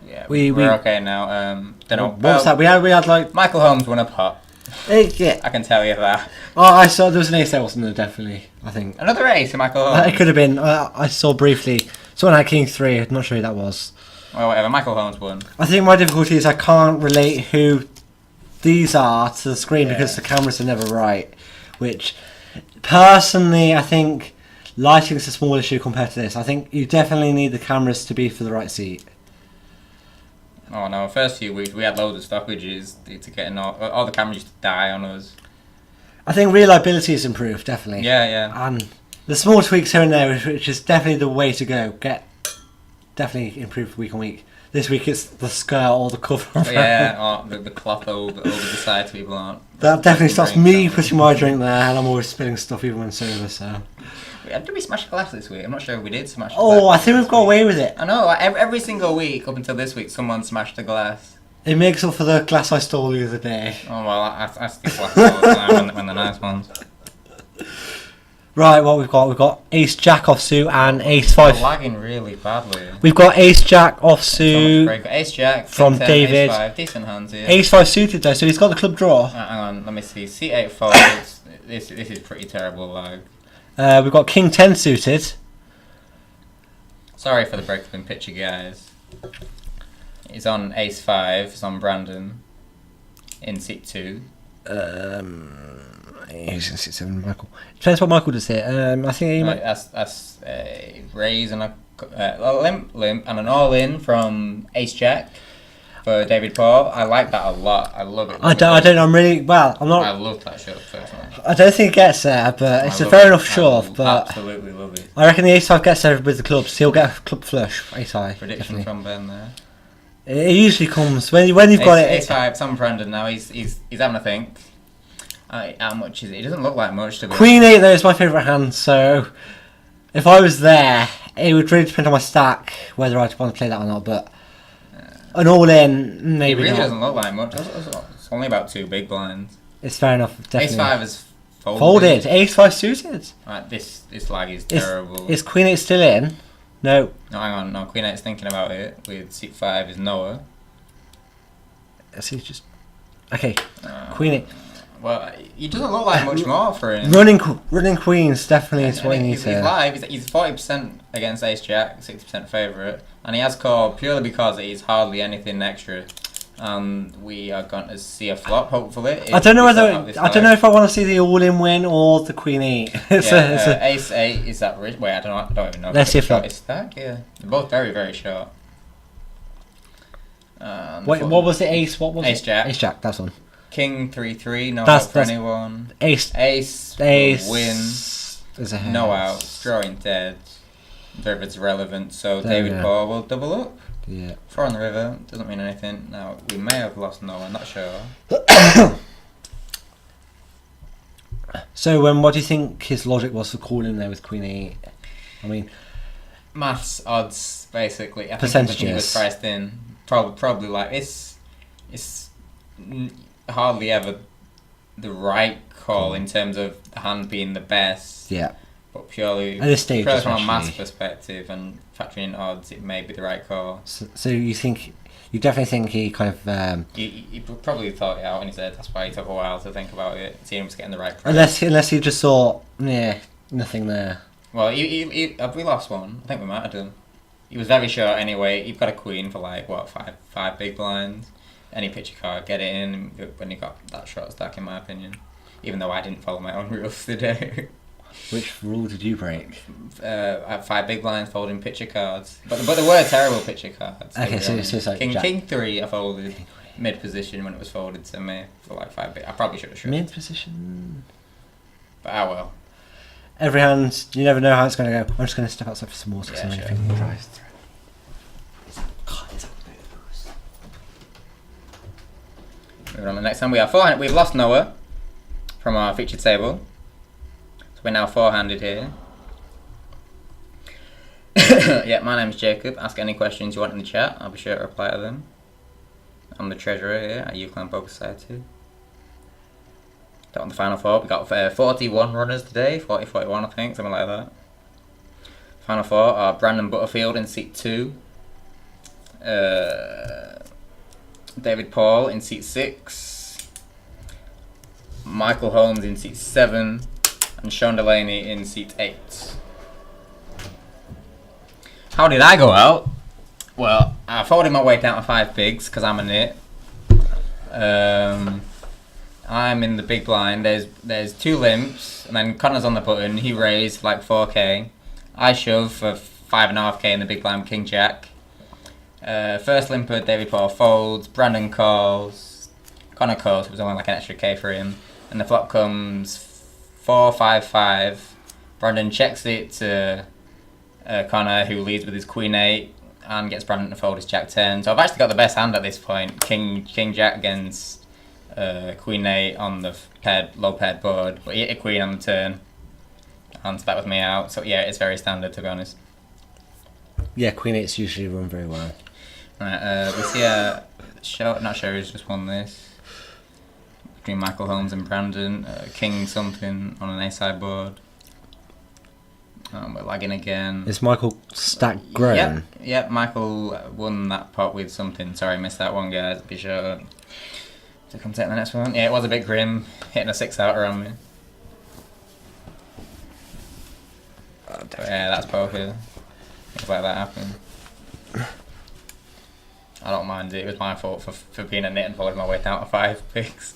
S11: Yeah,
S12: we're
S11: okay now. Don't know.
S12: What was that? We had like
S11: Michael Holmes won a pot.
S12: Yeah.
S11: I can tell you that.
S12: Oh, I saw there was an ace there, wasn't there? Definitely, I think.
S11: Another ace to Michael Holmes.
S12: It could have been. I saw briefly. Someone had King 3. I'm not sure who that was.
S11: Well, whatever. Michael Holmes won.
S12: I think my difficulty is I can't relate who these are to the screen because the cameras are never right. Which, personally, I think lighting is a small issue compared to this. I think you definitely need the cameras to be for the right seat.
S11: Oh no! First few weeks we had loads of stoppages to getting all the cameras used to die on us.
S12: I think reliability has improved definitely.
S11: Yeah.
S12: And the small tweaks here and there, which is definitely the way to go. Definitely improve week on week. This week it's the skirt or the cover.
S11: Yeah, or the cloth over the side so people aren't.
S12: That definitely stops me putting my drink there, and I'm always spilling stuff even when sober. So.
S11: Did we smash a glass this week? I'm not sure if we did smash a glass.
S12: Oh, I think we've got away with it.
S11: I know, every single week up until this week someone smashed a glass.
S12: It makes up for the glass I stole the other day.
S11: Oh well, I steal glass all the time when they're nice ones.
S12: Right, what we've got Ace Jack offsuit and Ace 5.
S11: We're lagging really badly.
S12: We've got Ace Jack offsuit.
S11: Ace Jack
S12: from
S11: 10,
S12: David.
S11: Ace 5, decent hands here.
S12: Ace 5 suited though, so he's got the club draw.
S11: Hang on, let me see. C8 folds. This is pretty terrible lag.
S12: We've got King 10 suited.
S11: Sorry for the break in picture, guys. It's on Ace 5. It's on Brandon. In seat 2.
S12: He's in seat 7. Michael. Depends what Michael does here. I think he might.
S11: That's a raise and a limp and an all in from Ace Jack. for David Paul. I like that a lot. I love it.
S12: I don't. I'm really well. I'm not.
S11: I love that shove personally.
S12: I don't think it gets there, but it's a fair enough shove. But
S11: absolutely love it.
S12: I reckon the ace-5 gets there with the clubs. He'll get a club flush. Ace-5.
S11: Prediction from Ben there.
S12: It usually comes when you've got it.
S11: Ace-5. Sam Brandon now. He's having a think. How much is it? It doesn't look like much to be.
S12: Queen 8 though is my favourite hand. So if I was there, it would really depend on my stack whether I'd want to play that or not. But an all-in, maybe.
S11: It really
S12: not.
S11: doesn't look like much. It's only about 2 big blinds.
S12: It's fair enough. Definitely.
S11: Ace-5 is
S12: folded. Ace-5 suited.
S11: Right, this lag is terrible.
S12: Is Queen 8 still in? No.
S11: No, hang on. No, Queen 8's thinking about it. With Seat 5 is Noah.
S12: See, just okay. Queen 8.
S11: Well, he doesn't look like much more for him.
S12: Running Queens definitely is what he needs.
S11: He's live. He's 40% against Ace Jack, 60% favourite, and he has called purely because he's hardly anything extra. We are going to see a flop, hopefully.
S12: I don't know if I want to see the all-in win or the Queen 8.
S11: Ace 8 is that rich? Wait, I don't even know.
S12: Let's see a flop.
S11: Stack, yeah, they're both very, very short.
S12: Wait, what was the ace? What was
S11: Ace Jack?
S12: Ace Jack. That's one.
S11: King 3-3. No
S12: that's,
S11: out for anyone.
S12: Ace.
S11: Win.
S12: There's a
S11: no out. Drawing dead. The river's irrelevant, so David Paul will double up.
S12: Yeah.
S11: 4 on the river doesn't mean anything. Now we may have lost Noah. Not sure.
S12: So, what do you think his logic was for calling there with Queen 8? I mean,
S11: maths odds basically. I
S12: percentages.
S11: think he was priced in. Probably like it's hardly ever the right call in terms of the hand being the best.
S12: Yeah.
S11: But purely
S12: at this stage,
S11: from a maths perspective and factoring in odds, it may be the right call.
S12: So you definitely think he kind of
S11: he probably thought it out and he said that's why he took a while to think about it. Seeing him getting the right price.
S12: Unless he just thought, nothing there.
S11: Well, have we lost one? I think we might have done. He was very short anyway. You've got a queen for like what five big blinds. Any picture card, get it in when you got that short stack, in my opinion. Even though I didn't follow my own rules today.
S12: Which rule did you break?
S11: I have 5 big blinds folding picture cards, but they were terrible picture cards.
S12: Okay, so it's like
S11: King 3 I folded mid position when it was folded to me for like 5 big. I probably should have shut.
S12: Mid position.
S11: But well.
S12: Every hand, you never know how it's going to go. I'm just going to step outside for some water because I'm feeling dry.
S11: Moving on to the next hand, we are 4-handed. We've lost Noah from our featured table. So we're now 4-handed here. Yeah, my name's Jacob. Ask any questions you want in the chat. I'll be sure to reply to them. I'm the treasurer here at Uclan Poker Society. On the final 4, we got 41 runners today, 41 I think, something like that. Final 4 are Brandon Butterfield in seat 2, David Paul in seat 6, Michael Holmes in seat 7, and Sean Delaney in seat 8. How did I go out? Well, I folded my way down to 5 bigs because I'm a nit. I'm in the big blind. There's 2 limps, and then Connor's on the button. He raised like 4k. I shove for 5.5k in the big blind, King Jack. First limper, David Paul folds. Brandon calls. Connor calls. It was only like an extra k for him. And the flop comes 4-5-5. Brandon checks it to Connor, who leads with his Queen 8 and gets Brandon to fold his Jack 10. So I've actually got the best hand at this point. King Jack against Queen 8 on the low paired board, but he hit a queen on the turn, and that was me out. So yeah, it's very standard, to be honest.
S12: Yeah, Queen 8's usually run very well.
S11: Right, we see not sure who's just won this between Michael Holmes and Brandon. King something on an A-side board. We're lagging again.
S12: Is Michael stack grown?
S11: Yep, Michael won that pot with something. Sorry, I missed that one, guys. Be sure to come take the next one. Yeah, it was a bit grim, hitting a 6-outer on me. But yeah, that's poker. Things like that happen. I don't mind it. It was my fault for being a nit and following my way down to 5 picks.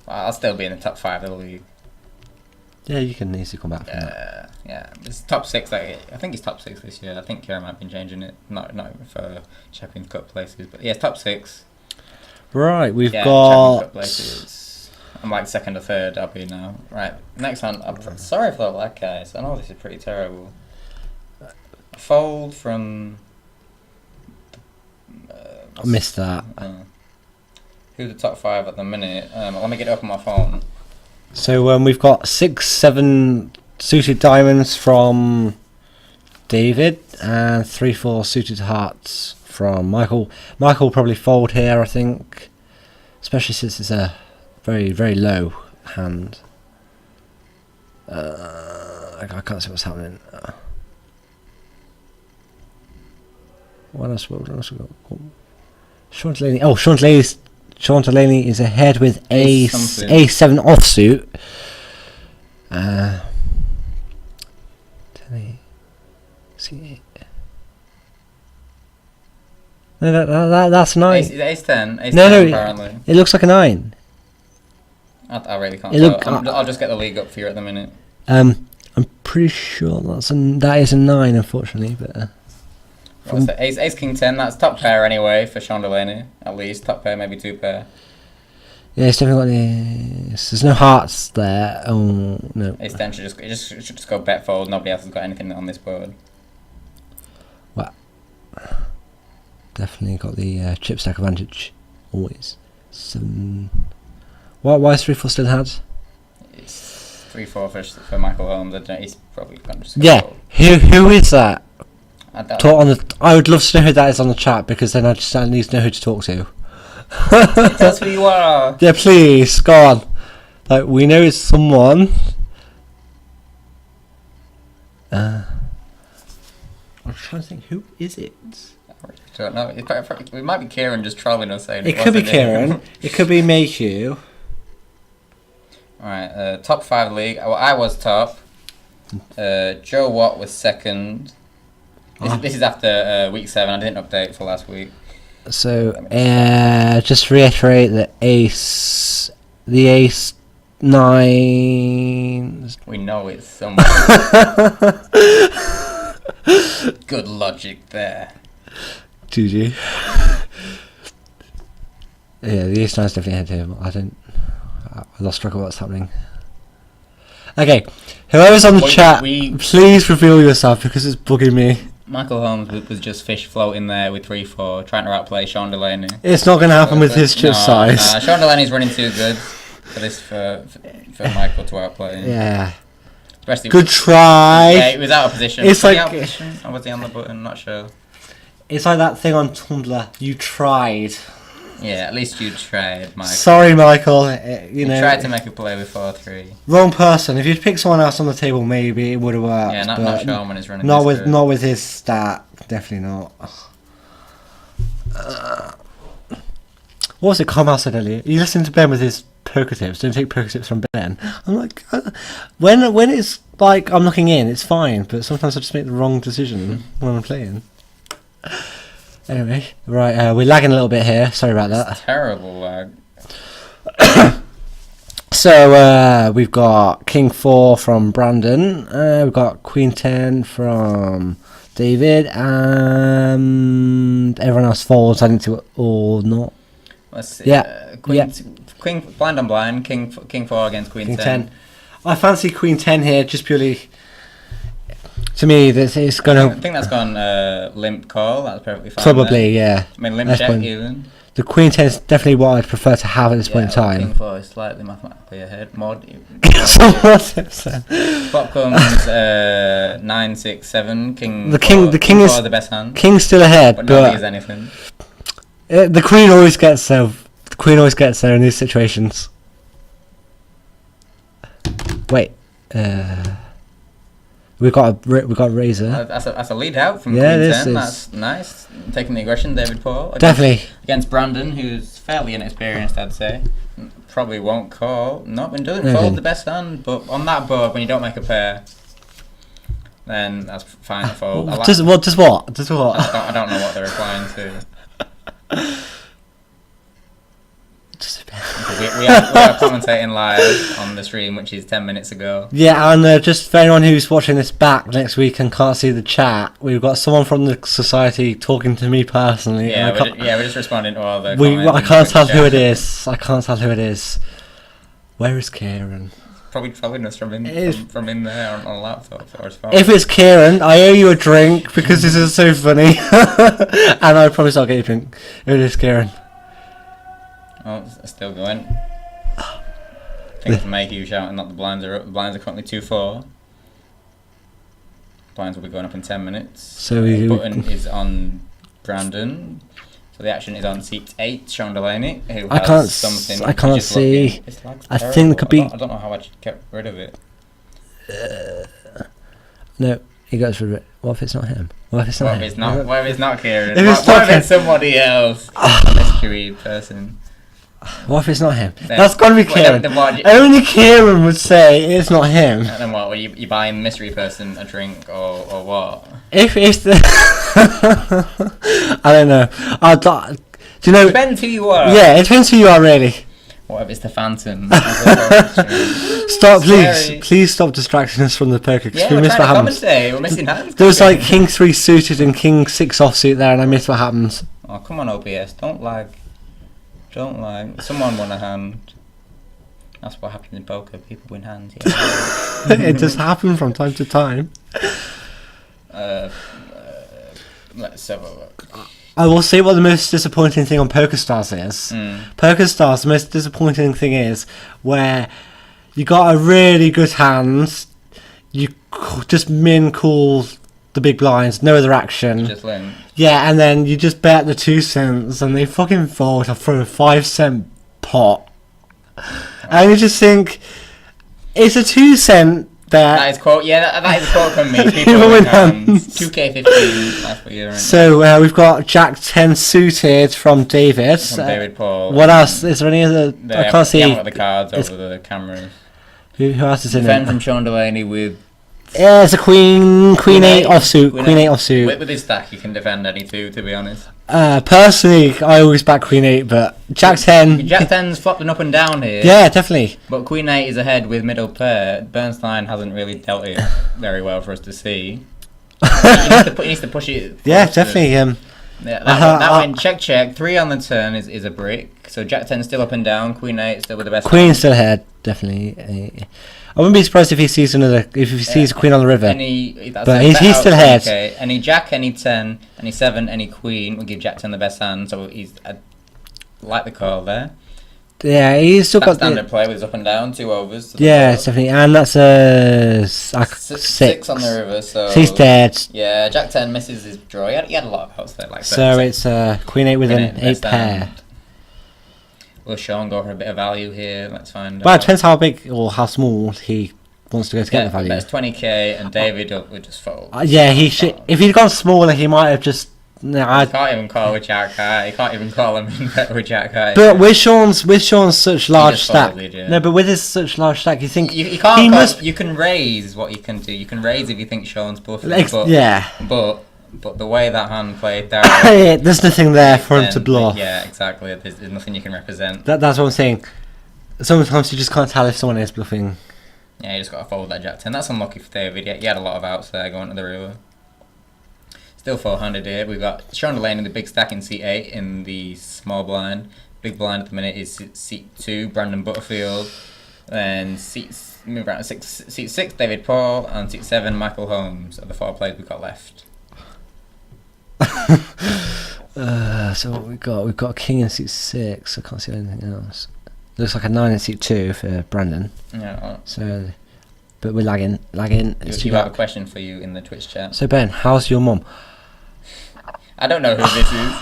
S11: I'll still be in the top 5 of the league.
S12: Yeah, you can easily come back from that.
S11: Yeah, it's top 6. Like, I think it's top 6 this year. I think Kieran might have been changing it, not for Champions Cup places, but yeah, it's top 6.
S12: Right, we've
S11: Champions
S12: got.
S11: Cup places. I'm like 2nd or 3rd. I'll be now. Right, next one. I'm sorry for the lag, guys. I know this is pretty terrible. A fold from.
S12: I missed that.
S11: Who's the top 5 at the minute? Let me get it up on my phone.
S12: So we've got 6, 7 suited diamonds from David and 3, 4 suited hearts from Michael. Michael will probably fold here, I think, especially since it's a very, very low hand. I can't see what's happening. What else we got? Sean Delaney. Oh, Sean Delaney is ahead with A7 offsuit. No, that's 9.
S11: Ace 10. Ace
S12: no,
S11: 10 apparently.
S12: It looks like a 9.
S11: I really can't tell. I'll just get the league up for you at the minute.
S12: I'm pretty sure that is a 9, unfortunately, but.
S11: What's that? Ace King 10. That's top pair anyway for Sean Delaney. At least top pair, maybe 2 pair.
S12: Yeah, it's definitely got this. There's no hearts there. Oh no.
S11: Ace 10 should just go bet fold. Nobody else has got anything on this board.
S12: Well, definitely got the chip stack advantage. Always. Why is 3-4 still had?
S11: It's 3-4 for Michael Holmes. I don't know, he's probably going to just go
S12: Yeah.
S11: fold.
S12: Who is that?
S11: I
S12: would love to know who that is on the chat, because then I just need to know who to talk to.
S11: That's who you are.
S12: Yeah, please, go on. Like, we know it's someone. I'm trying to think, who is it?
S11: I don't know. It might be Kieran just trolling us saying
S12: It could be Kieran. It could be Mayhew.
S11: Alright, top 5 league. Well, I was top. Joe Watt was 2nd. This is after week 7. I didn't update for last week.
S12: So, just to reiterate the ace 9.
S11: We know it's someone. Good logic there.
S12: GG. Yeah, the ace 9 is definitely ahead here. I lost track of what's happening. Okay, whoever's on the chat, please reveal yourself, because it's bugging me.
S11: Michael Holmes was just fish floating there with 3-4, trying to outplay Sean Delaney.
S12: It's not going to happen with his chip size.
S11: Sean Delaney's running too good for Michael to outplay.
S12: Yeah.
S11: Especially
S12: good try.
S11: Yeah, he was out of position.
S12: It's
S11: was
S12: like,
S11: he out of position? Or was he on the button? Not sure.
S12: It's like that thing on Tumblr. You tried.
S11: Yeah, at least you tried, Michael.
S12: Sorry, Michael. You know,
S11: tried to make a play with 4-3.
S12: Wrong person. If you'd picked someone else on the table, maybe it would have worked.
S11: Yeah, not Sean when he's running.
S12: Not with his stat. Definitely not. What was it Carmel said earlier? You listen to Ben with his poker tips. Don't take poker tips from Ben. I'm like, when it's like I'm looking in, it's fine. But sometimes I just make the wrong decision when I'm playing. Anyway, right, we're lagging a little bit here. Sorry about that.
S11: It's terrible lag.
S12: So we've got King 4 from Brandon. We've got Queen 10 from David, and everyone else folds. I think to or not.
S11: Let's see.
S12: Yeah.
S11: Queen blind on blind. King 4 against Queen 10.
S12: I fancy Queen 10 here, just purely. To me, this is gonna.
S11: I think that's gone limp call. That's perfectly fine.
S12: Probably, yeah.
S11: I mean, limp check even.
S12: The Queen 10 is definitely what I'd prefer to have at this point in time.
S11: King 4 is slightly mathematically ahead. Mod. Flop comes 9, 6, 7. King. The king is
S12: the
S11: best hand.
S12: King's still ahead,
S11: but nobody is anything.
S12: The Queen always gets there. The Queen always gets there in these situations. Wait. We got Razor.
S11: That's a lead out from Queen 10. That's nice. Taking the aggression, David Paul.
S12: Definitely.
S11: Against Brandon, who's fairly inexperienced, I'd say. Probably won't call. Nope, and doesn't fold the best hand. But on that board, when you don't make a pair, then that's fine to fold.
S12: Does what?
S11: I don't know what they're replying to. we are commentating live on the stream, which is 10 minutes ago.
S12: Yeah, and just for anyone who's watching this back next week and can't see the chat, we've got someone from the society talking to me personally.
S11: Yeah, we're just responding to all the
S12: I can't tell who it is. I can't tell who it is. Where is Kieran?
S11: Probably just from in there on a laptop or his phone.
S12: If it's Kieran, I owe you a drink because this is so funny. And I promise I'll get you a drink. If it is Kieran.
S11: Oh, it's still going. I think it's Mayhew shouting that the blinds are up. The blinds are currently 2-4. Blinds will be going up in 10 minutes.
S12: So
S11: the button is on Brandon. So the action is on seat 8, Sean Delaney, who has something.
S12: I can't see. I think it could be.
S11: I don't know how I kept rid of it.
S12: No, he goes for it. What if it's not him? What if it's not him?
S11: What if it's not Kieran?
S12: What
S11: if it's somebody else? A mystery person.
S12: What if it's not him?
S11: Then,
S12: that's got to be Kieran. Only Kieran would say it's not him.
S11: And then what? Were you buying the mystery person a drink or what?
S12: If it's the... I don't know. Do you know...
S11: Depends who you are.
S12: Yeah, it depends who you are, really.
S11: What if it's the Phantom?
S12: Stop, please stop distracting us from the poker.
S11: Yeah, we're trying to commentate. We're missing hands.
S12: There was like King 3 suited and King 6 offsuit there, and I missed what happens.
S11: Oh, come on, OBS. Don't lag. Don't lag. Someone won a hand. That's what happens in poker. People win hands. Yeah.
S12: It does happen from time to time.
S11: Let's have a look.
S12: I will say what the most disappointing thing on PokerStars is. PokerStars, the most disappointing thing is where you got a really good hand, you just min call the big blinds, no other action.
S11: Just limp.
S12: Yeah, and then you just bet the 2 cents and they fucking fold for a 5-cent pot. And you just think, it's a 2 cent bet.
S11: That is quote. Yeah, that is a quote from me. People win hands. 2K15. That's what you're.
S12: So we've got Jack 10 suited from David.
S11: From David Paul.
S12: What else? Is there any other? I can't see.
S11: Got the cards over the cameras.
S12: Who else is in
S11: Defend
S12: it?
S11: from Sean Delaney with.
S12: Yeah, it's a Queen 8 offsuit. Queen 8 offsuit.
S11: With his stack, you can defend any 2. To be honest.
S12: Personally, I always back Queen 8, but Jack 10.
S11: Jack 10's flopping up and down here.
S12: Yeah, definitely.
S11: But Queen 8 is ahead with middle pair. Bernstein hasn't really dealt it very well for us to see. He needs to push it.
S12: Yeah, definitely.
S11: Yeah, that win, check. 3 on the turn is a brick. So Jack 10 still up and down. Queen 8 still with the best.
S12: Queen still ahead, definitely. I wouldn't be surprised if he sees sees a queen on the river. But he's still ahead.
S11: Okay. Any Jack, any 10, any 7, any Queen will give Jack 10 the best hand. So he's like the call there.
S12: Yeah, he's still got
S11: standard play with his up and down 2 overs.
S12: Yeah, definitely, and that's a
S11: 6 on the river. So
S12: he's dead.
S11: Yeah, Jack 10 misses his draw. He had a lot of outs there.
S12: So it's Queen 8 with an 8 pair.
S11: Will Sean go for a bit of value here? Let's find out.
S12: Well, it depends how big or how small he wants to go to get the value.
S11: That's 20k, and David would just fold.
S12: Yeah, he should. If he'd gone smaller, he might have just.
S11: You can't even call with Jack High. You can't even call him with Jack High.
S12: But with Sean's such large stack,
S11: folded, yeah.
S12: No, but with his such large stack, you think
S11: you can't. You can raise what you can do. You can raise if you think Sean's bluffing. But the way that hand played there,
S12: there's nothing there for him to bluff.
S11: Yeah, exactly. There's nothing you can represent.
S12: That's what I'm saying. Sometimes you just can't tell if someone is bluffing.
S11: Yeah, you just got to fold that Jack 10. That's unlucky for David. He had a lot of outs there going to the river. Still 400 here. We've got Sean Delaney in the big stack in seat 8 in the small blind. Big blind at the minute is seat 2, Brandon Butterfield. Then move around to seat 6, David Paul. And seat 7, Michael Holmes are the 4 players we've got left.
S12: So what we've got a king in seat 6. I can't see anything else. Looks like a 9 in seat 2 for Brandon.
S11: Yeah.
S12: So, but we're lagging.
S11: You have a question for you in the Twitch chat.
S12: So Ben, how's your mum?
S11: I don't know who this is.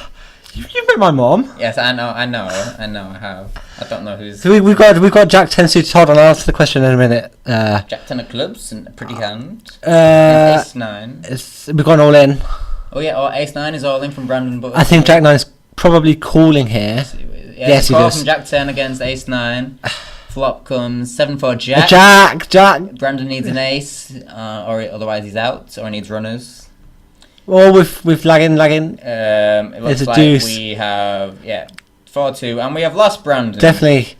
S12: You've met my mum.
S11: Yes, I know. I have. I don't know who's.
S12: So we've got Jack 10 suited. Hold on, I'll answer the question in a minute.
S11: Jack 10 of clubs and a pretty hand.
S12: Ace
S11: 9.
S12: We've gone all in.
S11: Oh yeah, Ace 9 is all in from Brandon Butterfield.
S12: I think Jack 9 is probably calling here.
S11: Yes, he does. From Jack 10 against Ace 9. Flop comes 7-4
S12: Jack.
S11: Brandon needs an ace, or otherwise he's out, or he needs runners.
S12: Or with lagging.
S11: It looks like we have 4-2, and we have lost Brandon.
S12: Definitely.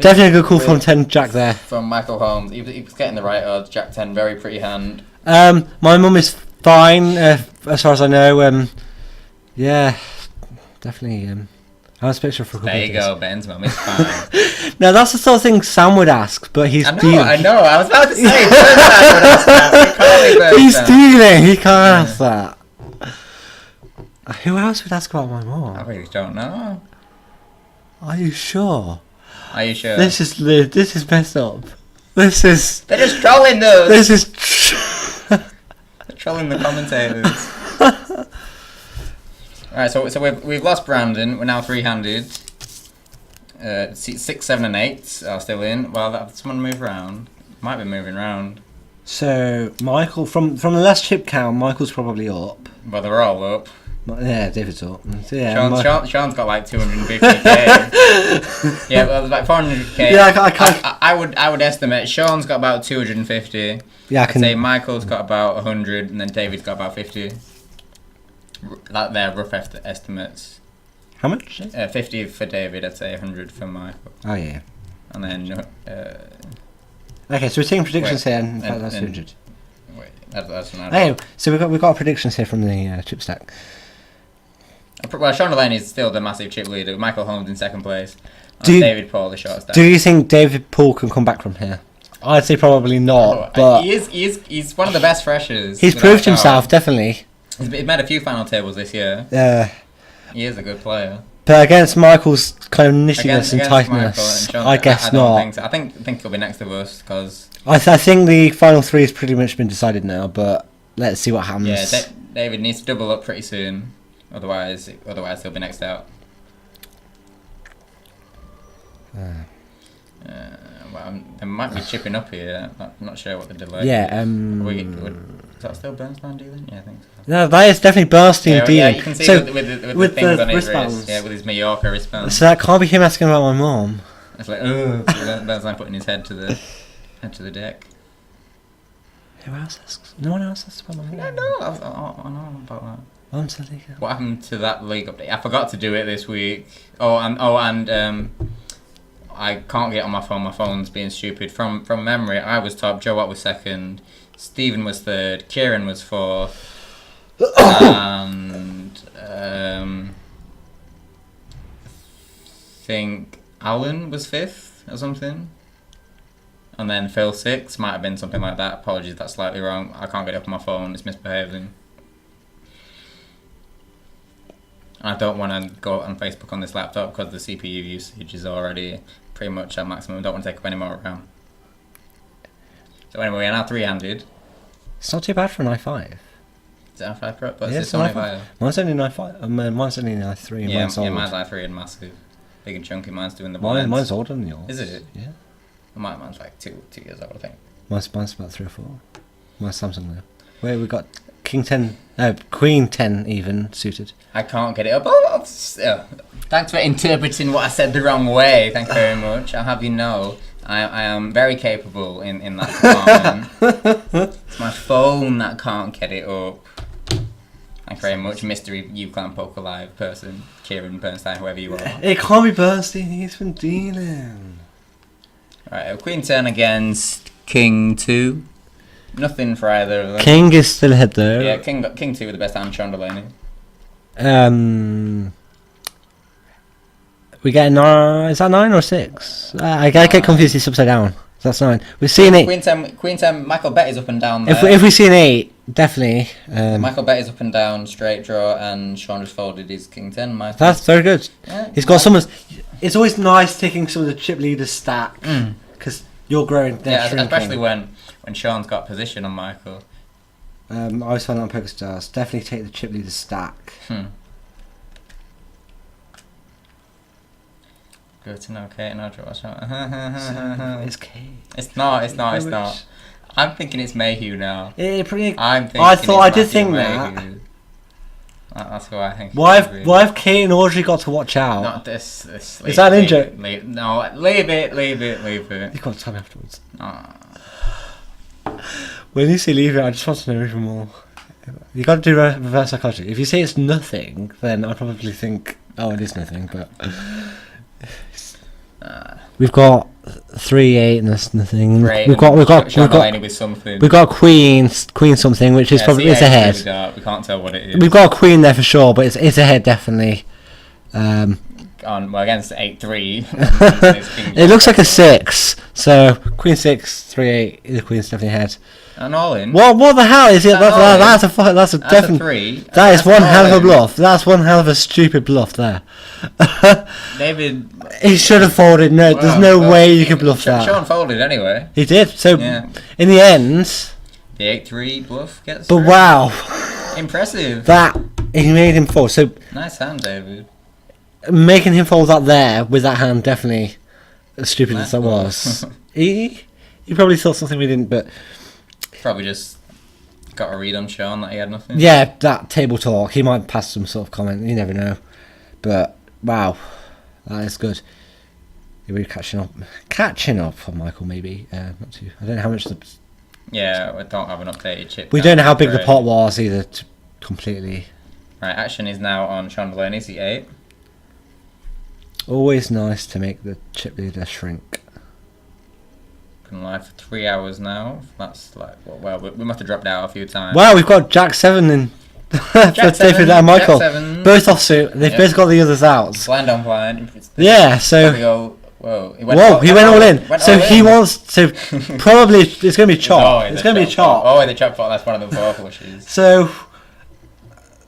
S12: Definitely a good call from 10 Jack there.
S11: From Michael Holmes. He was getting the right odds. Jack 10, very pretty hand.
S12: My mum is fine, as far as I know. Yeah, definitely. I was picture for a couple
S11: There
S12: of
S11: you
S12: days.
S11: go, Ben's mum is fine.
S12: Now that's the sort of thing Sam would ask, but he's dealing.
S11: I know. I was about to say. Bernard would ask that.
S12: He's dealing. He can't ask that. Who else would ask about my mum?
S11: I really don't know.
S12: Are you sure?
S11: Are you sure?
S12: This is messed up. This is.
S11: They're just trolling us.
S12: This is.
S11: They're trolling the commentators. Alright, so we've lost Brandon. We're now three-handed. 6, 7, and 8 are still in. Well, someone move around. Might be moving around.
S12: So Michael, from the last chip count, Michael's probably up.
S11: Well, they're all up.
S12: Yeah, David's up. So, yeah,
S11: Sean's got like 250k. Yeah, well, like 400k.
S12: Yeah, I can't.
S11: I would estimate Sean's got about 250.
S12: Yeah, I
S11: I'd
S12: can
S11: say Michael's got about 100, and then David's got about 50. They're rough estimates.
S12: How much?
S11: 50 for David, I'd say 100 for Michael.
S12: Oh yeah.
S11: And then.
S12: Okay, so we're taking predictions here, and in fact that's 200.
S11: Wait, that's an
S12: Hey, so we've got predictions here from the chip stack.
S11: Well, Sean Delaney is still the massive chip leader. Michael Holmes in second place. And David Paul the short stack.
S12: Do you think David Paul can come back from here? I'd say probably not, but
S11: he's one of the best freshers.
S12: He's proved himself, definitely.
S11: He's made a few final tables this year. He is a good player.
S12: But against Michael's kind of nittiness and tightness, I guess not.
S11: I think he'll be next to us because
S12: I think the final three has pretty much been decided now. But let's see what happens.
S11: Yeah, David needs to double up pretty soon. Otherwise he'll be next out. Well, they might be chipping up here. Not sure what the delay.
S12: Yeah.
S11: Is that still Bernstein dealing? Yeah, I think so.
S12: No, that is definitely Bernstein dealing.
S11: Yeah, you can see
S12: so
S11: with the things on his
S12: wristbands.
S11: wrist. Yeah, with his Mallorca wristband.
S12: So that can't be him asking about my mom.
S11: It's like, oh, Bernstein putting his head to the deck.
S12: Who else asks? No one else asks about my mom.
S11: Yeah, no, I know about that. What happened to that league update? I forgot to do it this week. And I can't get on my phone. My phone's being stupid. From memory, I was top. Joe Watt was second. Stephen was third. Kieran was fourth. And I think Alan was fifth or something. And then Phil sixth. Might have been something like that. Apologies, that's slightly wrong. I can't get it up on my phone. It's misbehaving. I don't want to go on Facebook on this laptop because the CPU usage is already pretty much at maximum. I don't want to take up any more RAM. So anyway, we're now three-handed.
S12: It's not too bad for an i5.
S11: Is it an i5 Pro? But
S12: Yeah,
S11: it's
S12: an
S11: only
S12: i5. Mine's only an i5. Mine's only an i3.
S11: Yeah,
S12: mine's old.
S11: mine's i3 and massive. Big and chunky. Mine's doing the
S12: Mine's older than yours.
S11: Is it?
S12: Yeah.
S11: Well, mine's like two years old, I think.
S12: Mine's about 3 or 4. Mine's Samsung now. Where we got King 10, Queen 10 even suited.
S11: I can't get it up. Thanks for interpreting what I said the wrong way. Thank you very much. I'll have you know, I am very capable in that department. It's my phone that can't get it up. Thank you very much, mystery UClan Poker Live person, Kieran Bernstein, whoever you are.
S12: It can't be Bernstein. He's been dealing.
S11: Right, Queen 10 against King 2. Nothing for either of them.
S12: King is still ahead though.
S11: Yeah, King 2 with the best hand, Sean Delaney.
S12: We get 9. Is that 9 or 6? I get confused. It's upside down. That's 9. We're seeing 8.
S11: Queen 10. Michael Bet is up and down there.
S12: If we see an 8, definitely.
S11: Michael Bet is up and down, straight draw, and Sean just folded his King 10.
S12: That's very good.
S11: Yeah,
S12: He's got some. It's always nice taking some of the chip leaders stack because you're growing.
S11: Yeah, especially when Sean's got position on Michael.
S12: I always find that on PokerStars. Definitely take the chip leader stack.
S11: Good to know, Kate. No, watch out.
S12: It's Kate.
S11: It's not. I'm thinking it's Mayhew now.
S12: I
S11: did think that. That's who I think.
S12: Why have Kate and Audrey got to watch out?
S11: Not this.
S12: Is that an injury?
S11: No, leave it.
S12: You've got to tell me afterwards. When you say leave it, I just want to know even more. You got to do reverse psychology. If you say it's nothing, then I probably think, oh, it is nothing. But we've got 3-8 and that's nothing.
S11: Great.
S12: We've got
S11: with something.
S12: we've got queen something, which is probably it's ahead.
S11: We can't tell what it is.
S12: We've got a queen there for sure, but it's ahead definitely.
S11: Against 8-3.
S12: It looks like a 6. So queen 6, 3-8. The queen's definitely ahead.
S11: And all in.
S12: What the hell is it? That's a definite.
S11: 3.
S12: That is one hell of a bluff. That's one hell of a stupid bluff there.
S11: David.
S12: He should have folded. No, there's no way you could bluff that.
S11: Sean folded anyway.
S12: He did. So in the end,
S11: the 8-3 bluff gets.
S12: But
S11: through.
S12: Wow.
S11: Impressive.
S12: That he made him fold. So
S11: nice hand, David.
S12: Making him fold that there with that hand definitely as stupid as that was. he probably thought something we didn't, but
S11: probably just got a read on Sean that he had nothing.
S12: Yeah, that table talk. He might pass some sort of comment. You never know. But wow, that is good. We're catching up on Michael. Maybe not too. I don't know how much.
S11: Yeah, we don't have an updated chip.
S12: We don't know how big the pot was either. Completely.
S11: Right, action is now on Sean Delaney, C8.
S12: Always nice to make the chip leader shrink.
S11: Been live for 3 hours now. That's like, well, we must have dropped out a few times.
S12: Wow, we've got Jack 7 in for David and Michael. Both offsuit. They've both got the others out.
S11: Blind on blind.
S12: Yeah, so.
S11: He went all in.
S12: He wants. So probably it's going to be chop. It's going to be chop.
S11: Oh, the chop pot. That's one of the 4 flushes.
S12: So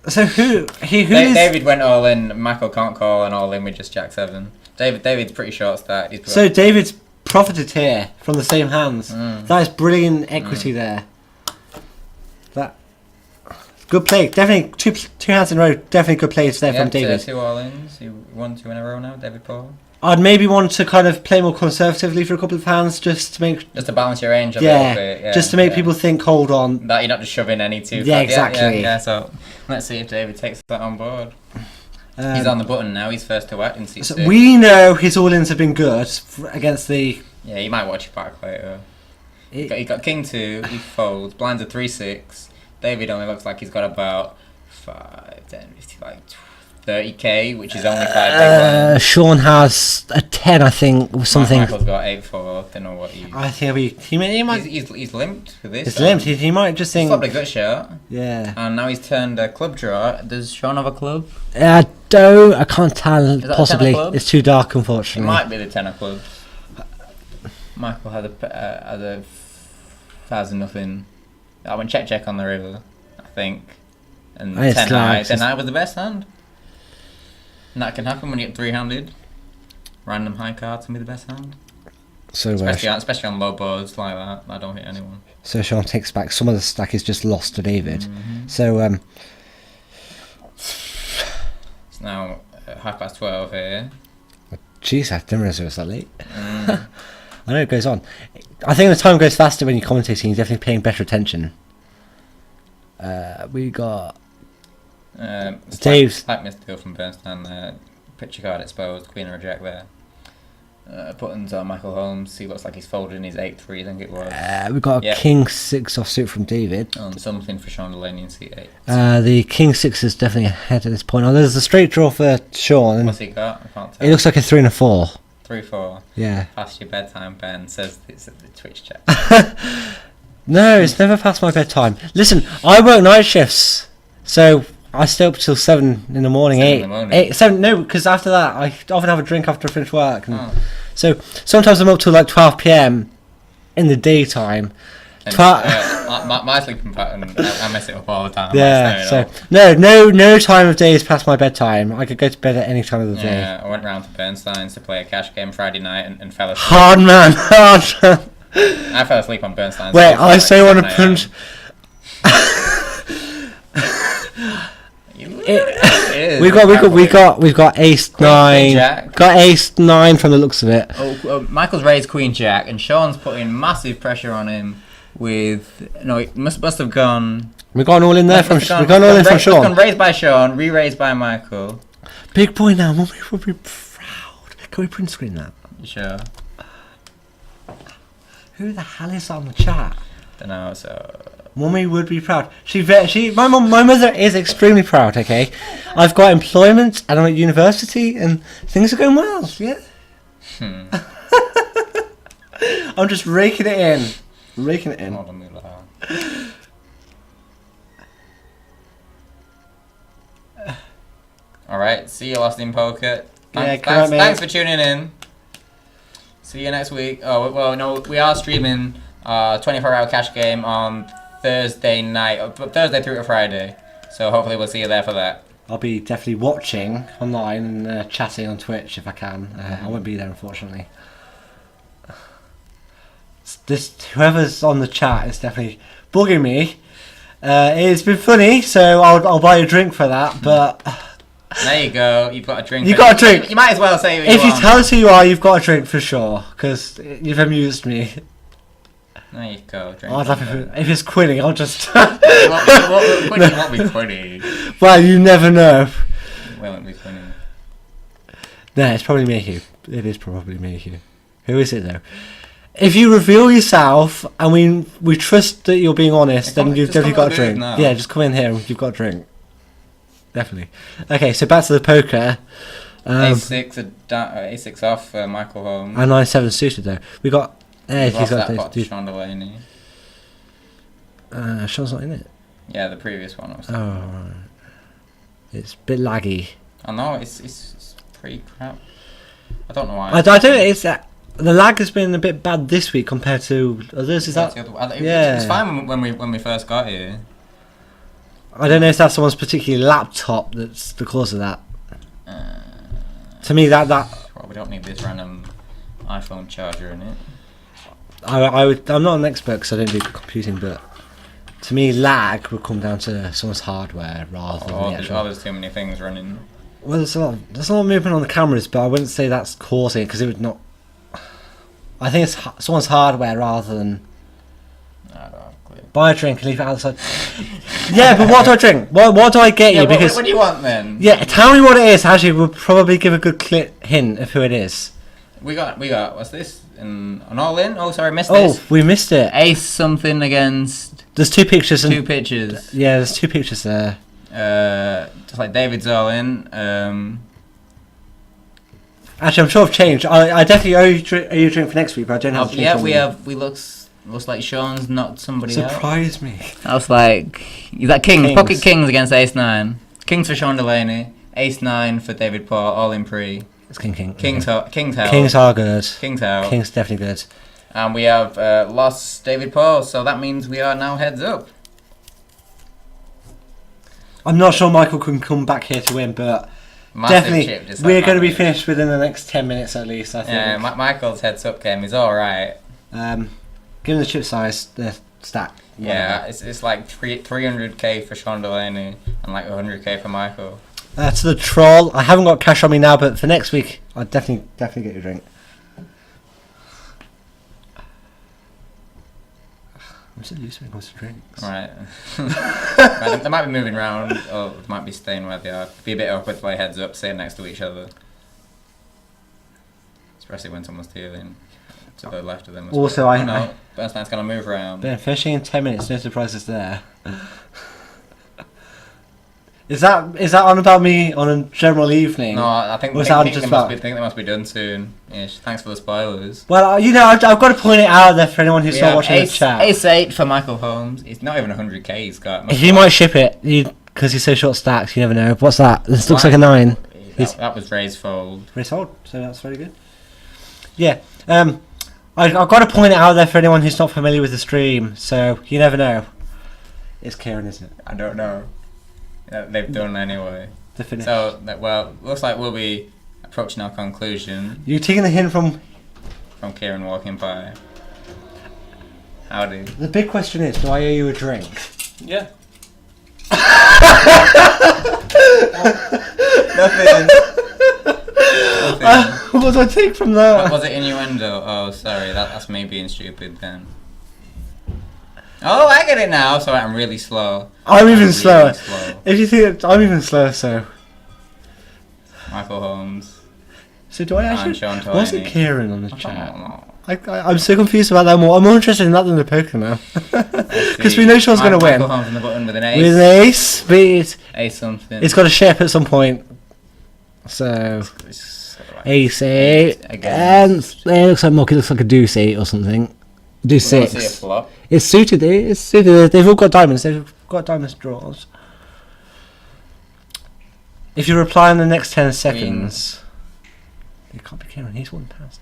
S12: who is...
S11: David went all in. Michael can't call and all in with just Jack 7. David's pretty short start.
S12: So David's profited here from the same hands. That is brilliant equity there. That good play. Definitely two hands in a row. Definitely good plays there from David.
S11: 2 all ins. He won 2 in a row now. David Paul.
S12: I'd maybe want to kind of play more conservatively for a couple of hands just to
S11: balance your range a little bit. Yeah,
S12: just to make people think, hold on.
S11: That you're not just shoving any too far.
S12: Yeah, exactly.
S11: Yeah, so let's see if David takes that on board. He's on the button now. He's first to act in C6.
S12: So we know his all-ins have been good against the...
S11: Yeah, you might watch it back later. He got King 2, he folds, blinds a 3-6. David only looks like he's got about 5, 10, 50, like 30k, which is only 5 big blinds.
S12: Sean has a 10, I think, or something.
S11: Michael's got 8-4. Don't know what he.
S12: I think he might.
S11: He's limped with this.
S12: He's limped. He might just think.
S11: He's flopped a gut shot.
S12: Yeah.
S11: And now he's turned a club draw. Does Sean have a club?
S12: I can't tell. Possibly. It's too dark, unfortunately.
S11: It might be the 10 of clubs. Michael had a 1,000-0. I went check on the river, I think. And 10 high. 10 high was the best hand. And that can happen when you get 3-handed. Random high cards can be the best hand.
S12: So
S11: especially on low boards like that. I don't hit anyone.
S12: So Sean takes back some of the stack is just lost to David.
S11: Mm-hmm.
S12: So
S11: it's now 12:30 here.
S12: Jeez, I didn't realise it was that late. I know it goes on. I think the time goes faster when you're commentating. You're definitely paying better attention. We got Dave's
S11: slight misdeal from Bernstein there. Picture card exposed, queen or a jack there. Buttons on Michael Holmes. He looks like he's folded in his 8-3, I think it was.
S12: We've got a king 6 offsuit from David.
S11: And something for Sean Delaney in C8.
S12: The king 6 is definitely ahead at this point. Oh, there's a straight draw for Sean.
S11: What's he got? I can't tell.
S12: It looks like a 3 and a 4.
S11: 3-4.
S12: Yeah.
S11: Past your bedtime, Ben says it's at the Twitch chat.
S12: No, it's never past my bedtime. Listen, I work night shifts, so I stay up till 7 in the morning. 7. No, because after that I often have a drink after I finish work. And so sometimes I'm up till like 12 p.m. in the daytime.
S11: My sleeping pattern, I mess it up all the time.
S12: Yeah, so no time of day is past my bedtime. I could go to bed at any time of the day.
S11: Yeah, I went round to Bernstein's to play a cash game Friday night and fell asleep.
S12: Hard man.
S11: I fell asleep on Bernstein's.
S12: Wait, I so want to punch. We've got ace 9. Got ace 9 from the looks of it.
S11: Michael's raised queen jack, and Sean's putting massive pressure on him. It must have gone.
S12: We've gone all in there from. We've gone all in from Sean.
S11: Gone raised by Sean, re-raised by Michael.
S12: Big boy now, Mummy would be proud. Can we print screen that?
S11: Sure.
S12: Who the hell is on the chat?
S11: Don't know. So.
S12: Mummy would be proud. My mother is extremely proud. Okay, I've got employment and I'm at university and things are going well. Yeah. I'm just raking it in. Raking it in.
S11: Alright, see you Lost in Poker.
S12: Yeah,
S11: Thanks for tuning in. See you next week. Oh, well, no, we are streaming 24-hour cash game on Thursday night, Thursday through to Friday. So hopefully we'll see you there for that.
S12: I'll be definitely watching online and chatting on Twitch if I can. I won't be there, unfortunately. Whoever's on the chat is definitely bugging me. It's been funny, so I'll buy a drink for that, but...
S11: There you go. You've got a drink.
S12: You've got a drink.
S11: You might as well say what
S12: if you tell us who you are, you've got a drink for sure, because you've amused me.
S11: There you go. Drink.
S12: I'd laugh if it's Quinny, I'll just...
S11: Quinny won't be Quinny.
S12: Well, you never know.
S11: It won't be Quinny.
S12: No, it's probably Mayhew. It is probably Mayhew. Who is it, though? If you reveal yourself, and we trust that you're being honest, then you've definitely got a drink.
S11: Now.
S12: Yeah, just come in here and you've got a drink. Definitely. Okay, so back to the poker.
S11: A6 off Michael Holmes.
S12: And 9-7 suited though. We got.
S11: He's got that pot to Sean Delaney.
S12: Sean's not in it.
S11: Yeah, the previous one.
S12: Oh, right. It's a bit laggy.
S11: I know it's pretty crap. I don't know why.
S12: I don't. It's that the lag has been a bit bad this week compared to others. Is that?
S11: Yeah. It was fine when we first got here.
S12: I don't know if that's someone's particular laptop that's the cause of that. To me, that.
S11: Well, we don't need this random iPhone charger in it.
S12: I'm not an expert because I don't do computing, but to me, lag would come down to someone's hardware rather than the actual.
S11: There's too many things running.
S12: Well, there's a lot of movement on the cameras, but I wouldn't say that's causing it because it would not. I think it's someone's hardware rather than. Buy a drink and leave it outside. Yeah, but what do I drink? What do I get you? Because
S11: what do you want then?
S12: Yeah, tell me what it is. Actually, we'll probably give a good hint of who it is.
S11: We got. What's this? An all in? Oh, sorry, missed this.
S12: Oh, we missed it.
S11: Ace something against.
S12: There's two pictures.
S11: Two pictures.
S12: Yeah, there's two pictures there.
S11: Just like David's all in.
S12: Actually, I'm sure I've changed. I definitely owe you a drink for next week, but I don't have.
S11: We looks like Sean's not somebody else.
S12: Surprise me.
S11: I was like, is that Kings? Pocket Kings against Ace 9. Kings for Sean Delaney. Ace 9 for David Paul, all in pre.
S12: It's Kings.
S11: Kings hell.
S12: Kings are good.
S11: Kings hell.
S12: Kings definitely good.
S11: And we have lost David Paul, so that means we are now heads up.
S12: I'm not sure Michael can come back here to win, but definitely we're going to be finished within the next 10 minutes at least, I think.
S11: Yeah, Michael's heads up game is alright.
S12: Give him the chip size, the stack.
S11: Yeah, it's like 300k for Sean Delaney and like 100k for Michael.
S12: To the troll. I haven't got cash on me now, but for next week, I'll definitely get you a drink. I'm so used to it to drinks.
S11: Right. They might be moving around, or they might be staying where they are. Be a bit awkward to play heads up, sitting next to each other. Especially when someone's dealing to the left of them.
S12: Also,
S11: Bernstein's going to move around.
S12: Ben, finishing in 10 minutes, no surprises there. Is that on about me on a general evening?
S11: No, I think they must be done soon. Ish. Thanks for the spoilers.
S12: Well, I've got to point it out there for anyone who's not watching the chat.
S11: Ace 8 for Michael Holmes. It's not even 100k he's got.
S12: He might ship it because he's so short stacks. You never know. What's that? This looks like a 9.
S11: That was Ray's fold.
S12: Ray's fold. So that's very good. Yeah. I've got to point it out there for anyone who's not familiar with the stream. So you never know. It's Kieran, isn't it?
S11: I don't know. They've done anyway.
S12: The finish.
S11: So, looks like we'll be approaching our conclusion.
S12: You taking the hint from
S11: Kieran walking by. Howdy.
S12: The big question is, do I owe you a drink?
S11: Yeah. Nothing.
S12: What do I take from that?
S11: Was it innuendo? Oh, sorry. That's me being stupid then. Oh, I get it now. Sorry, I'm really slow.
S12: I'm even slower. If you think I'm even slower, so.
S11: Michael Holmes.
S12: So do I actually? Was it Kieran on the chat?
S11: No.
S12: I'm so confused about that more. I'm more interested in that than the poker now. Because we know Sean's going to win.
S11: Michael Holmes on the button with an ace.
S12: With an ace, but
S11: ace something.
S12: It's got a shape at some point. So ace 8 and it looks like Monkey looks like a deuce 8 or something. Deuce 6. It's suited. It's suited. They've all got diamonds. They've got diamonds draws. If you reply in the next 10 seconds, it can't be Kieran. He's one past.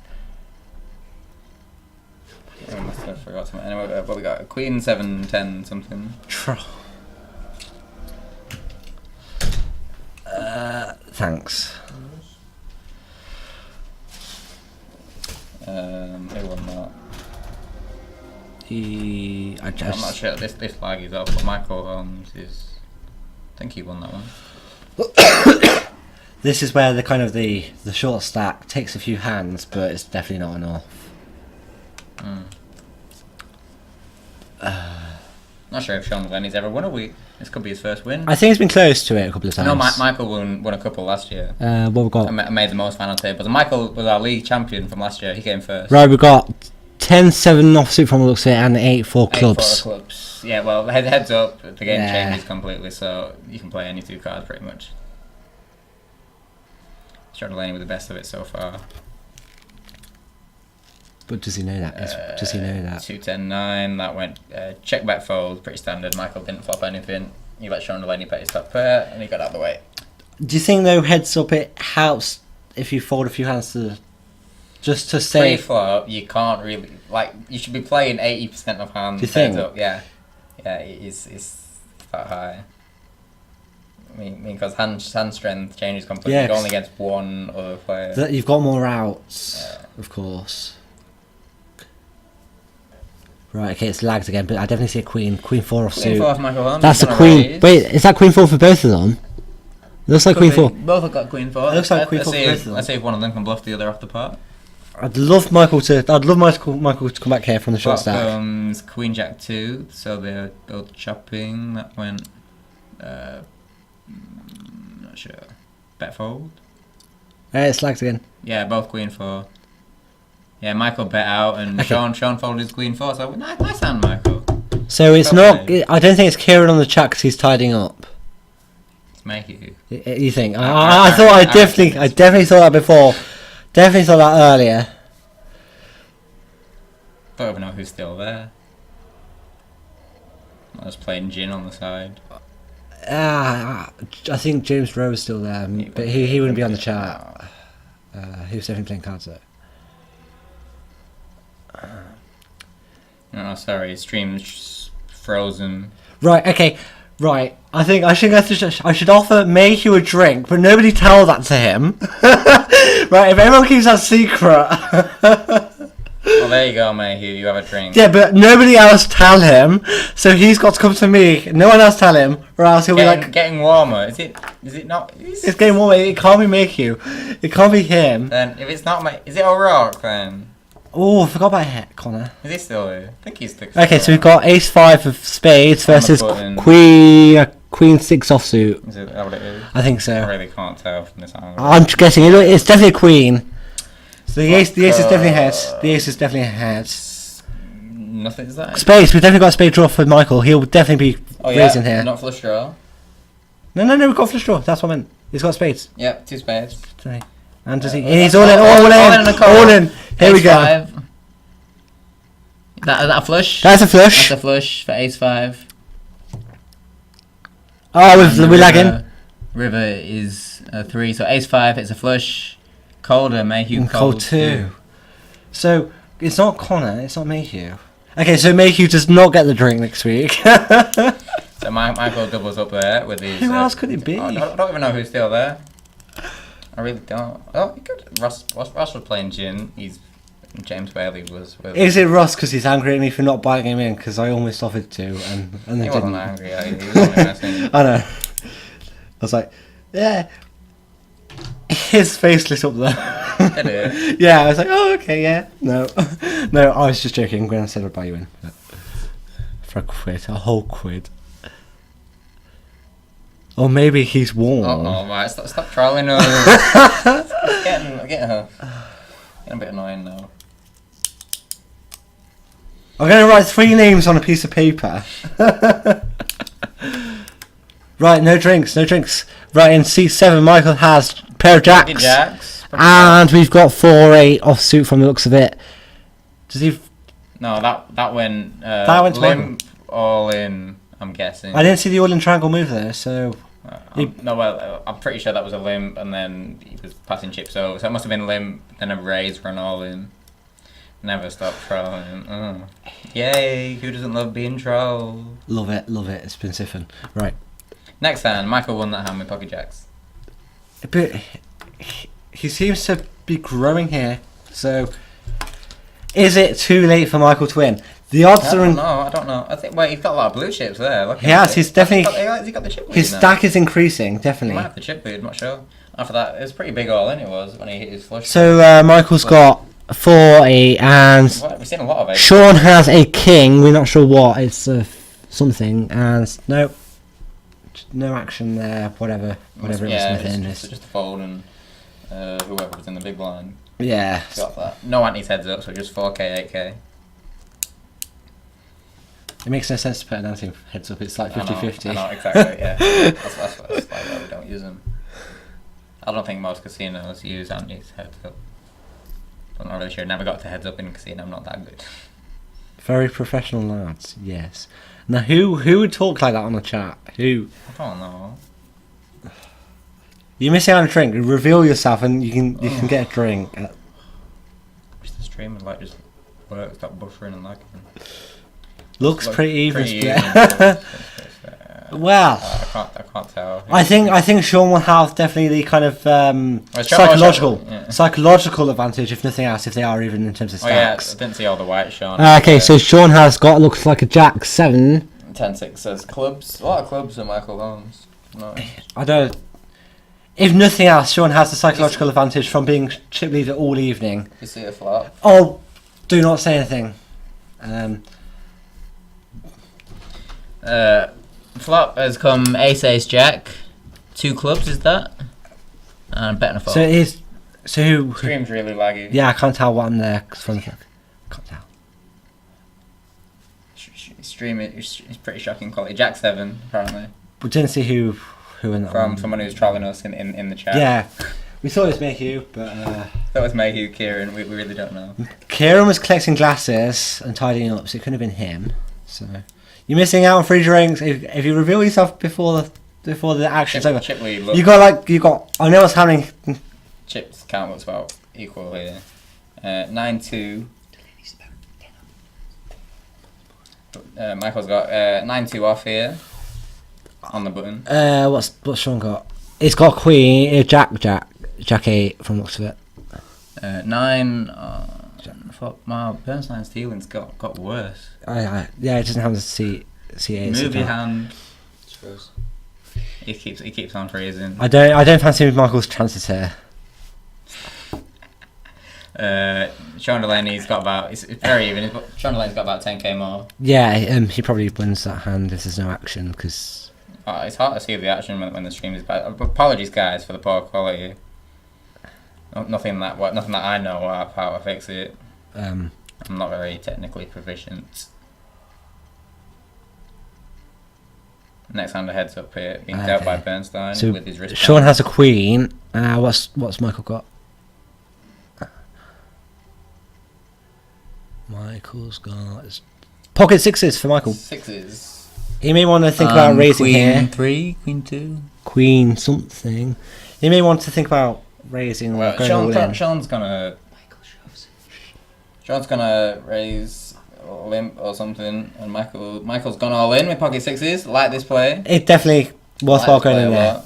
S11: I must have forgot something. Anyway, what we got? Queen 7, 10 something.
S12: Thanks.
S11: Who won that?
S12: I'm
S11: not sure. This flag is up, but Michael Holmes is. I think he won that one.
S12: This is where the kind of the short stack takes a few hands, but it's definitely not enough.
S11: Not sure if Sean Delaney's ever won a week. This could be his first win.
S12: I think he's been close to it a couple of times.
S11: I know Michael won a couple last year.
S12: What we got?
S11: I made the most final tables. And Michael was our league champion from last year. He came first.
S12: Right, we got 10-7 offsuit from the looks of it, and 8-4 clubs.
S11: 8-4 clubs. Yeah, well, heads up, the game changes completely, so you can play any 2 cards pretty much. Sean Delaney with the best of it so far.
S12: But does he know that? Does he know that?
S11: 2-10-9, that went check back fold, pretty standard. Michael didn't flop anything. You let Sean Delaney bet his top pair, and he got out of the way.
S12: Do you think though heads up it helps if you fold a few hands to just to say
S11: pre-flop? You can't really you should be playing 80% of hands.
S12: Do you think?
S11: Heads up, yeah, it's that high. I mean, because hand strength changes completely.
S12: Yeah,
S11: You're only against one other player.
S12: You've got more outs, of course. Right, okay, it's lagged again, but I definitely see a queen. Queen 4 offsuit.
S11: Queen 4 off Michael Holmes.
S12: That's a queen. Wait, is that queen 4 for both of them? It looks like queen 4.
S11: Both have got queen 4.
S12: It looks like queen 4 for both of them.
S11: Let's see if one of them can bluff the other off the pot.
S12: I'd love Michael to come back here from the short stack.
S11: Queen Jack 2, so they're both chopping. That went. Not sure. Bet fold.
S12: It's lagged again.
S11: Yeah, both queen 4. Yeah, Michael bet out, and Sean folded his queen 4. So nice hand, Michael.
S12: So it's not. I don't think it's Kieran on the chat because he's tidying up.
S11: It's Mayhew.
S12: You think? I definitely thought that before. Definitely thought that earlier.
S11: Don't even know who's still there. I was playing Jin on the side.
S12: I think James Rowe is still there, but he wouldn't be on the chat. He was definitely playing cards there.
S11: No, sorry, stream's frozen.
S12: Right, okay, right. I think I should offer Mayhew a drink, but nobody tell that to him. Right, if everyone keeps that secret.
S11: Well, there you go, Mayhew. You have a drink.
S12: Yeah, but nobody else tell him, so he's got to come to me. No one else tell him, or else he'll be like
S11: getting warmer. Is it not?
S12: It's getting warmer. It can't be Mayhew. It can't be him.
S11: Then if it's not is it O'Rourke then?
S12: Oh, I forgot about Connor.
S11: Is he still here? I think he's still.
S12: Okay, so we've got Ace 5 of spades versus Queen 6 offsuit.
S11: Is it that what it is?
S12: I think so.
S11: I really can't tell from this angle.
S12: I'm just guessing. It's definitely a queen. So the ace is definitely heads. The ace is definitely heads.
S11: Nothing is that.
S12: Spades. We've definitely got a spade draw for Michael. He'll definitely be raising here.
S11: Not flush draw.
S12: No, we've got flush draw. That's what I meant. He's got spades.
S11: Yep, 2 spades.
S12: And does he? He's all in. All in. Here we go.
S11: 5. Is that a flush?
S12: That's a flush.
S11: That's a flush for ace 5.
S12: Oh, we're lagging.
S11: River is a 3, so ace 5. It's a flush. Calder, Mayhew,
S12: cold 2. So it's not Connor. It's not Mayhew. Okay, so Mayhew does not get the drink next week.
S11: So Michael doubles up there with his.
S12: Who else could it be?
S11: I don't even know who's still there. I really don't. Oh, he could. Ross was playing Jin. James Bailey was.
S12: Is it Ross because he's angry at me for not buying him in because I almost offered to and then
S11: he wasn't angry. He was only messing.
S12: I know. I was like, yeah. His face lit up there.
S11: It is.
S12: Yeah, I was like, oh, okay, yeah. No, I was just joking when I said I'd buy you in. But for a whole quid. Or maybe he's warm.
S11: Oh, right, stop trolling us. It's getting a bit annoying now.
S12: I'm going to write 3 names on a piece of paper. Right, no drinks. Right, in seat 7, Michael has pair of
S11: Pocket
S12: jacks.
S11: jacks.
S12: And we've got 4-8 offsuit from the looks of it. Does he?
S11: No, that went.
S12: That went to
S11: limp all in. I'm guessing.
S12: I didn't see the all in triangle move there, so.
S11: No, well, I'm pretty sure that was a limp, and then he was passing chips over. So it must have been limp, then a raise for an all in. Never stop trolling. Oh. Yay! Who doesn't love being trolled?
S12: Love it. It's been siphon. Right.
S11: Next hand, Michael won that hand with pocket jacks.
S12: But he seems to be growing here. So, is it too late for Michael to win? The odds are in.
S11: I don't know. I think. Well, he's got a lot of blue chips there. Look,
S12: He has. He's definitely.
S11: He's got the chip lead
S12: His
S11: now.
S12: stack is increasing.
S11: He
S12: Definitely.
S11: might have the chip lead. I'm not sure. After that, it was pretty big all in. It was when he hit his flush.
S12: So Michael's got 4-8 and
S11: Well, we've seen a lot of it.
S12: Sean has a king. We're not sure what. It's something and no action there. Whatever it was within.
S11: It's just a fold and whoever was in the big blind.
S12: Yeah.
S11: Got that. No antes heads up, so just 4k, 8k.
S12: It makes no sense to put an anti heads up. It's like 50-50.
S11: I know, exactly. Yeah, that's why we don't use them. I don't think most casinos use antes heads up. I'm not really sure. Never got to heads up in a casino. I'm not that good.
S12: Very professional lads. Yes. Now, who would talk like that on the chat? Who?
S11: I don't know.
S12: You're missing out on a drink. Reveal yourself, and you can get a drink.
S11: Just the stream and just work, stop buffering and lagging.
S12: Looks pretty even.
S11: Even.
S12: Well,
S11: I can't tell.
S12: I think Sean will have definitely the kind of psychological advantage, if nothing else, if they are even in terms of stacks.
S11: I didn't see all the white Sean.
S12: Okay, so Sean has got looks like a Jack 7.
S11: 10-6 says clubs. A lot of clubs are Michael Holmes. Nice.
S12: I don't. If nothing else, Sean has the psychological advantage from being chip leader all evening.
S11: You see a flop.
S12: Oh, do not say anything.
S11: Flop has come ace jack, 2 clubs is that, and betting a fold.
S12: So it is. So who?
S11: Stream's really laggy.
S12: Yeah, I can't tell what I'm there from the. Can't tell.
S11: Stream is pretty shocking quality. Jack 7 apparently.
S12: We didn't see who in that.
S11: From someone who's trolling us in the chat.
S12: Yeah, we thought it was Mayhew, but.
S11: That was Mayhew, Kieran. We really don't know.
S12: Kieran was collecting glasses and tidying up, so it couldn't have been him. So. You're missing out on free drinks if you reveal yourself before the action's over.
S11: Chip lead,
S12: you got. I know what's happening.
S11: Chips count looks about equal here. 9-2. Michael's got 9-2 off here on the button.
S12: What's Sean got? He's got Queen, Jack 8 from looks of it.
S11: 9. My Bernstein's dealing's got worse.
S12: Yeah, it doesn't have the C8.
S11: Move your hand. He keeps on freezing.
S12: I don't fancy Michael's chances here.
S11: Sean Delaney's got about. It's very even. Sean Delaney's got about 10k more.
S12: Yeah, he probably wins that hand if there's no action because.
S11: It's hard to see the action when the stream is bad. Apologies, guys, for the poor quality. Nothing that I know of how to fix it. I'm not very technically proficient. Next hand, a heads up here, being dealt by Bernstein
S12: so
S11: with his wrist.
S12: Sean has a queen. What's Michael got? Michael's got pocket 6s for Michael.
S11: 6s.
S12: He may want to think about raising
S11: queen
S12: here.
S11: Queen 3, Queen 2.
S12: Queen something. He may want to think about raising.
S11: Well, Sean's gonna raise limp or something, and Michael's gone all in with pocket 6s. Like this play.
S12: It definitely worthwhile going in there.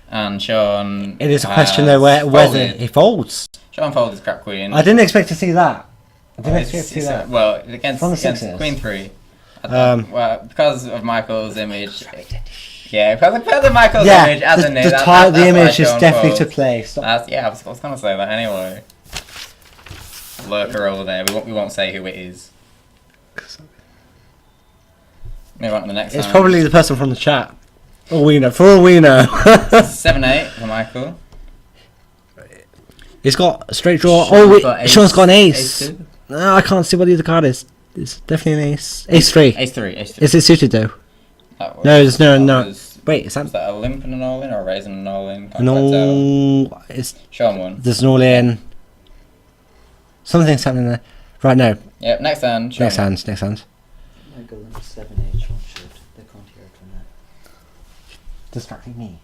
S11: And Sean.
S12: It is a question though whether he folds.
S11: Sean folds his crap queen.
S12: I didn't expect to see that. That.
S11: Well, against Queen 3. Well, because of Michael's image. Yeah, because of Michael's image as a name.
S12: The image is definitely to play.
S11: I was gonna say that anyway. Lurker over there. We won't say who it is. Move on to the next.
S12: It's probably the person from the chat. For all we know.
S11: 7-8 for Michael.
S12: He's got a straight draw. Sean's got an ace. No, I can't see what the other card is. It's definitely an ace. Ace 3.
S11: Ace 3.
S12: Is it suited though? No, there's no. Wait, is that
S11: a limp and an all-in, or a raise and an all-in?
S12: no? It's
S11: Sean won.
S12: there's an all-in. Something's happening there. Right, no.
S11: Yep, next hand. Sean
S12: Next
S11: won.
S12: hand. Next hand.
S10: Michael and 7H on should. They can't hear it from there.
S12: Distracting me.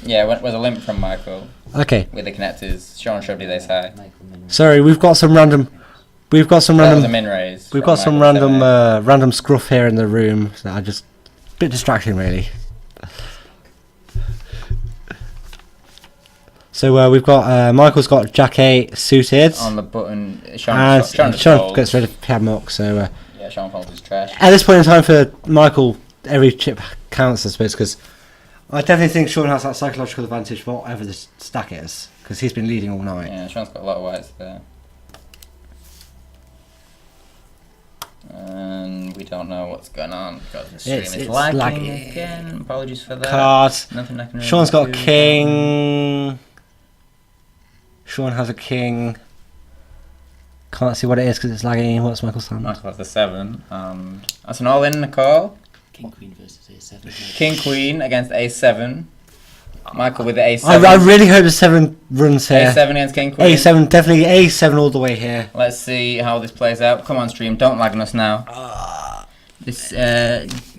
S11: Yeah, with a limp from Michael.
S12: Okay.
S11: With the connectors, Sean shoved it this high.
S12: Sorry, we've got some random. We've got some
S11: That
S12: random.
S11: was a min raise
S12: We've
S11: from
S12: got some
S11: Michael,
S12: random random scruff here in the room. So I just bit distracting, really. So we've got Michael's got Jack 8 suited.
S11: On the button,
S12: and
S11: Sean
S12: Sean gets rid of Padmock. So
S11: yeah, Sean folds his trash.
S12: at this point in time for Michael, every chip counts, I suppose, because I definitely think Sean has that psychological advantage for whatever the stack is, because he's been leading all night.
S11: Yeah, Sean's got a lot of whites there. And we don't know what's going on because the stream is lagging again. Apologies for that.
S12: Cards.
S11: Nothing I can really
S12: Sean's got a
S11: do.
S12: king. Sean has a king. Can't see what it is because it's lagging. What's Michael's hand?
S11: Michael has the 7. That's an all-in, Nicole.
S7: King Queen versus A7.
S11: King Queen against A7. Michael with the A7.
S12: I really hope the 7 runs here.
S11: A7 against King Queen.
S12: A7, definitely A7 all the way here.
S11: Let's see how this plays out. Come on, stream. Don't lag on us now. This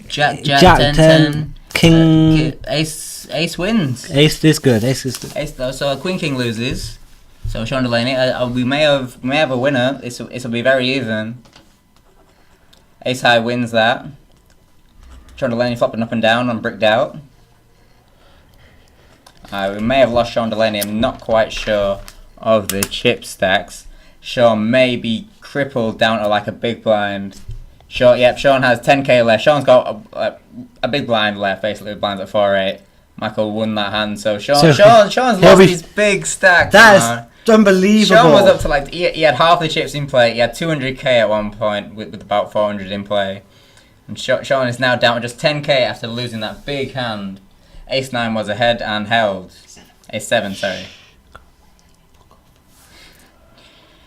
S11: Jack 10
S12: King.
S11: Ace wins.
S12: Ace is good. Ace is good.
S11: Ace though. So Queen King loses. So Sean Delaney, we may have a winner. This will be very even. Ace high wins that. Sean Delaney flopping up and down and bricked out. We may have lost Sean Delaney. I'm not quite sure of the chip stacks. Sean may be crippled down to like a big blind. Sean has 10k left. Sean's got a big blind left, basically blinds at 4-8. Michael won that hand, so Sean's lost his big stack.
S12: That is unbelievable.
S11: Sean was up to like he had half the chips in play. He had 200k at one point with about 400 in play, and Sean is now down to just 10k after losing that big hand. Ace 9 was ahead and held. Ace 7, sorry.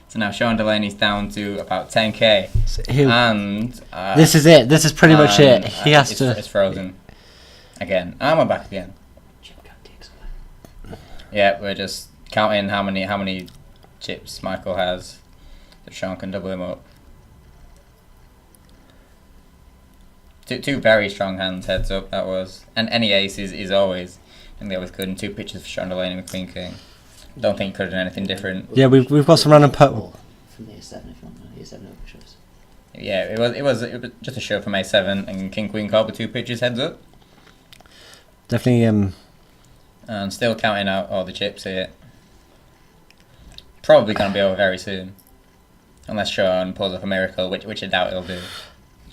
S11: So now Sean Delaney's down to about 10k. And
S12: this is it. This is pretty much it. He has to.
S11: It's frozen. Again. And we're back again. Yeah, we're just counting how many chips Michael has that Sean can double him up. Two very strong hands, heads up, that was. And any ace is always, and they always good. And 2 pitches for Sean Delaney with Queen King. Don't think he could have done anything different.
S12: Yeah, we've got some random purple.
S7: From the A7 if you want the A7 over shows.
S11: Yeah, it was just a show from A7 and King Queen card with 2 pitches, heads up.
S12: Definitely.
S11: And still counting out all the chips here. Probably going to be over very soon. Unless Sean pulls off a miracle, which I doubt he'll do.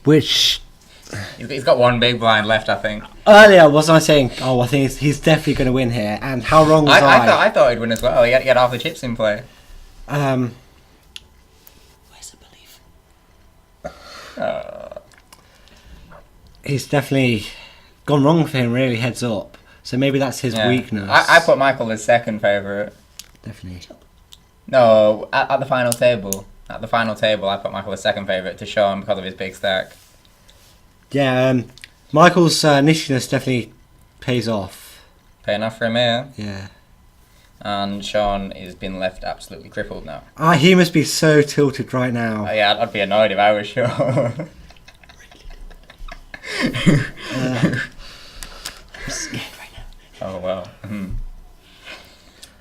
S12: Which...
S11: He's got 1 big blind left, I think.
S12: Earlier, wasn't I saying, I think he's definitely going to win here, and how wrong was I?
S11: I thought he'd win as well. He had half the chips in play.
S7: Where's the belief?
S12: He's definitely gone wrong for him, really, heads up. So maybe that's his weakness.
S11: I put Michael as second favourite.
S12: Definitely.
S11: No, at the final table. At the final table, I put Michael as second favourite to Sean because of his big stack.
S12: Yeah, Michael's nishiness definitely pays off.
S11: Paying off for him here.
S12: Yeah.
S11: And Sean has been left absolutely crippled now.
S12: He must be so tilted right now.
S11: Yeah, I'd be annoyed if I was Sean.
S7: I'm scared right now.
S11: Oh well.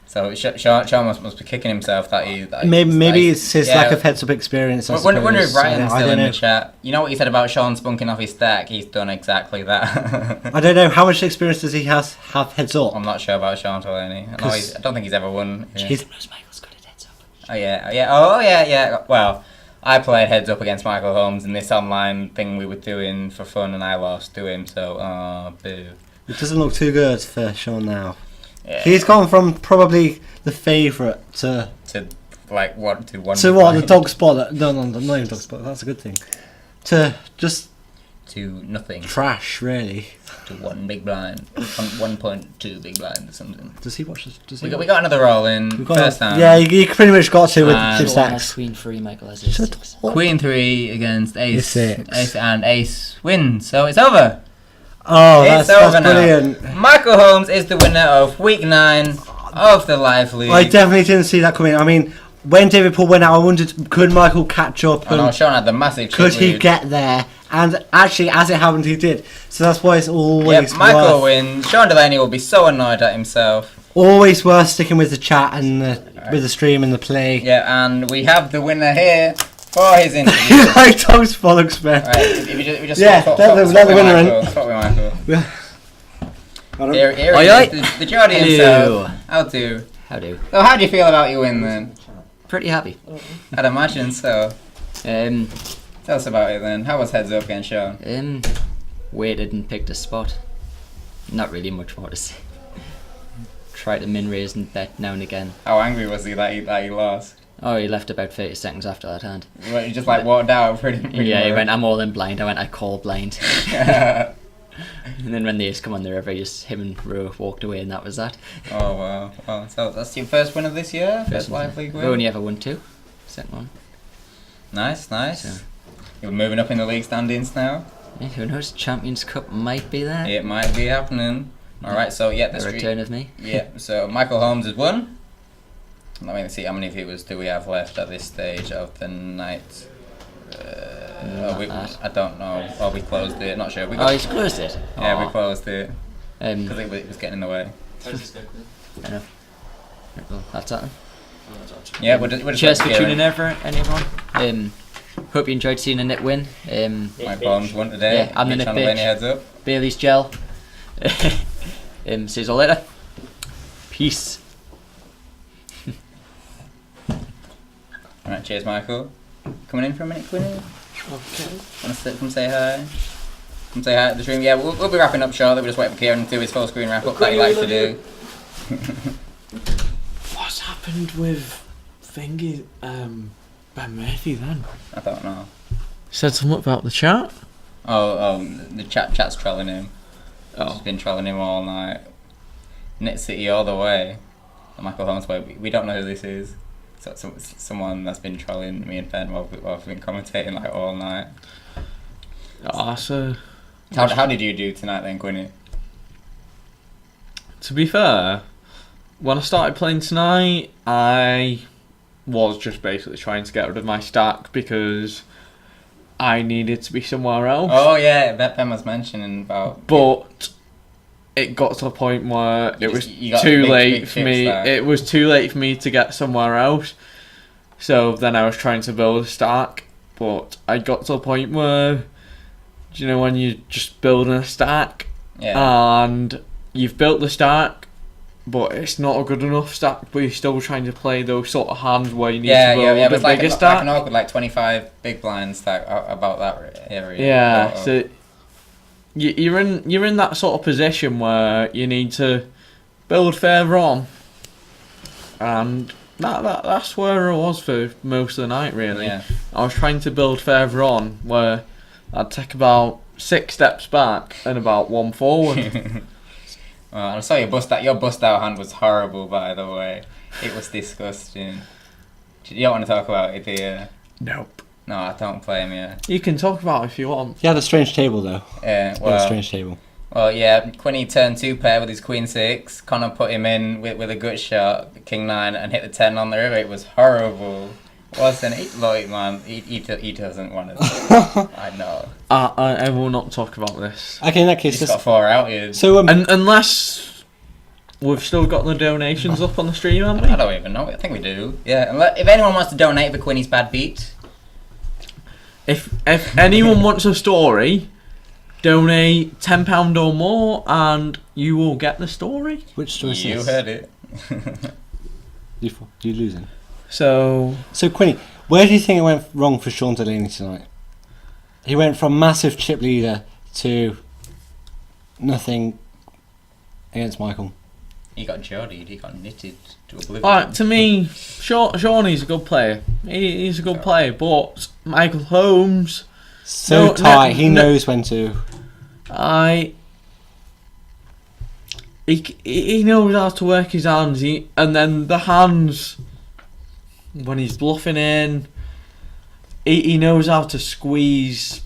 S11: So Sean must be kicking himself that he.
S12: Maybe it's his lack of heads-up experience. I
S11: wonder if Ryan's still in
S12: the
S11: chat. You know what he said about Sean spunking off his stack? He's done exactly that.
S12: I don't know how much experience does he have heads-up.
S11: I'm not sure about Sean Delaney. I don't think he's ever won.
S12: He's
S7: Michael's good at heads-up.
S11: Oh yeah. Well, I played heads up against Michael Holmes in this online thing we were doing for fun, and I lost to him. So, boo.
S12: It doesn't look too good for Sean now.
S11: Yeah.
S12: He's gone from probably the favourite to
S11: like what to one.
S12: To what the dog spot? No, not even dog spot. That's a good thing. To just
S11: to nothing.
S12: Trash, really.
S11: To 1 big blind, 1.2 big blind or something.
S12: Does he watch this?
S11: We got another roll in first time.
S12: Yeah, you pretty much got to with the chip stacks.
S7: Queen 3, Michael has A6.
S11: Queen 3 against Ace.
S12: A6.
S11: Ace and Ace wins, so it's over.
S12: Oh,
S11: it's
S12: that's
S11: over now.
S12: brilliant.
S11: Michael Holmes is the winner of week 9 of the Live League.
S12: I definitely didn't see that coming. I mean, when David Paul went out, I wondered, could Michael catch up?
S11: Oh no, Sean had the massive chip
S12: could he
S11: lead.
S12: get there? And actually, as it happened, he did. So that's why it's always
S11: Michael
S12: worth,
S11: wins. Sean Delaney will be so annoyed at himself.
S12: always worth sticking with the chat and with the stream and the play.
S11: Yeah, and we have the winner here for his interview.
S12: Like Tom's bollocks, man.
S11: Right, if we just
S12: Yeah,
S11: swap
S12: let the winner in.
S11: Michael. Swap with Michael.
S12: Yeah.
S11: Here
S7: Oi,
S11: he
S7: oi.
S11: is, the Geordie himself. How do? So how do you feel about your win then?
S7: Pretty happy.
S11: I'd imagine so. Tell us about it then. How was Heads Up against Sean?
S7: Waited and picked a spot. Not really much more to say. Try to min raise and bet now and again.
S11: How angry was he that he lost?
S7: Oh, he left about 30 seconds after that hand.
S11: Well, he just like walked out pretty
S7: Yeah, he
S11: much.
S7: went, I'm all in blind. I went, I call blind. And then when the ace come on the river, just him and Ro walked away, and that was that.
S11: Oh wow. Well, so that's your first win of this year? First Live League win?
S7: We only ever won 2. Second one.
S11: Nice.
S7: So,
S11: You're moving up in the league standings now?
S7: yeah, who knows? Champions Cup might be there.
S11: It might be happening. Alright, so yeah,
S7: The return of me.
S11: Yeah, so Michael Holmes has won. Let me see how many viewers do we have left at this stage of the night. I don't know. Oh, we closed it. Not sure.
S7: He's closed it.
S11: Yeah, we
S7: Aw.
S11: closed it because it was getting in the way.
S7: Fair enough. Well, that's that then.
S11: Yeah, we're just
S7: Cheers for
S11: hearing.
S7: tuning in, everyone. Hope you enjoyed seeing a nit win.
S11: Michael Holmes won today.
S7: Yeah, I'm the
S11: Mitch
S7: nit
S11: on Delaney
S7: bitch.
S11: Heads Up.
S7: Bailey's gel. See you all later. Peace.
S11: Alright, cheers, Michael. Coming in for a minute, Quinny? Okay. Want to come say hi? Come say hi at the stream. Yeah, we'll be wrapping up shortly. We're just waiting for Kieran to do his full screen wrap up that he likes to do.
S6: What's happened with thingy, Ben Murphy then?
S11: I don't know.
S6: Said something about the chat?
S11: The chat's trolling him. Just been trolling him all night. Knit City all the way. And Michael Holmes way. We don't know who this is. So someone that's been trolling me and Ben while we've been commentating like all night.
S6: So
S11: How did you do tonight then, Quinny?
S6: to be fair, when I started playing tonight, I was just basically trying to get rid of my stack because I needed to be somewhere else.
S11: Oh yeah, Ben was mentioning about.
S6: But it got to a point where it was
S11: you got
S6: too
S11: big
S6: late for
S11: chips
S6: me.
S11: there.
S6: It was too late for me to get somewhere else. So then I was trying to build a stack, but I got to a point where, do you know, when you're just building a stack, and you've built the stack, but it's not a good enough stack, but you're still trying to play those sort of hands where you need to build
S11: it
S6: a
S11: was like
S6: bigger
S11: like
S6: stack.
S11: an awkward 25 big blind stack about that area.
S6: Yeah, so you're in that sort of position where you need to build further on, and that's where I was for most of the night. Really,
S11: Yeah.
S6: I was trying to build further on where I'd take about 6 steps back and about 1 forward.
S11: Well, I saw your bust out hand was horrible, by the way. It was disgusting. You don't want to talk about it, do you?
S6: Nope.
S11: No, I don't blame you.
S6: You can talk about it if you want.
S12: He had a strange table though.
S11: Yeah,
S12: He had a strange table.
S11: Well, yeah, Quinny turned 2 pair with his Queen 6. Connor put him in with a gut shot, King 9, and hit the 10 on the river. It was horrible. Wasn't it? Look, man, he doesn't want to. I know.
S6: I will not talk about this.
S12: Okay, in that case,
S11: He's got 4 outed.
S12: So
S6: unless we've still got the donations up on the stream, haven't we?
S11: I don't even know. I think we do. Yeah. If anyone wants to donate for Quinny's bad beat,
S6: If anyone wants a story, donate £10 or more, and you will get the story.
S12: Which story is
S11: you
S12: this?
S11: heard it.
S12: You losing.
S6: So
S12: Quinny, where do you think it went wrong for Sean Delaney tonight? He went from massive chip leader to nothing against Michael.
S11: He got Jodied. He got knitted to oblivion.
S6: to me, Shawnee's a good player. He's a good player, but Michael Holmes,
S12: So tight, he knows when to.
S6: He knows how to work his hands, and then the hands when he's bluffing in, he knows how to squeeze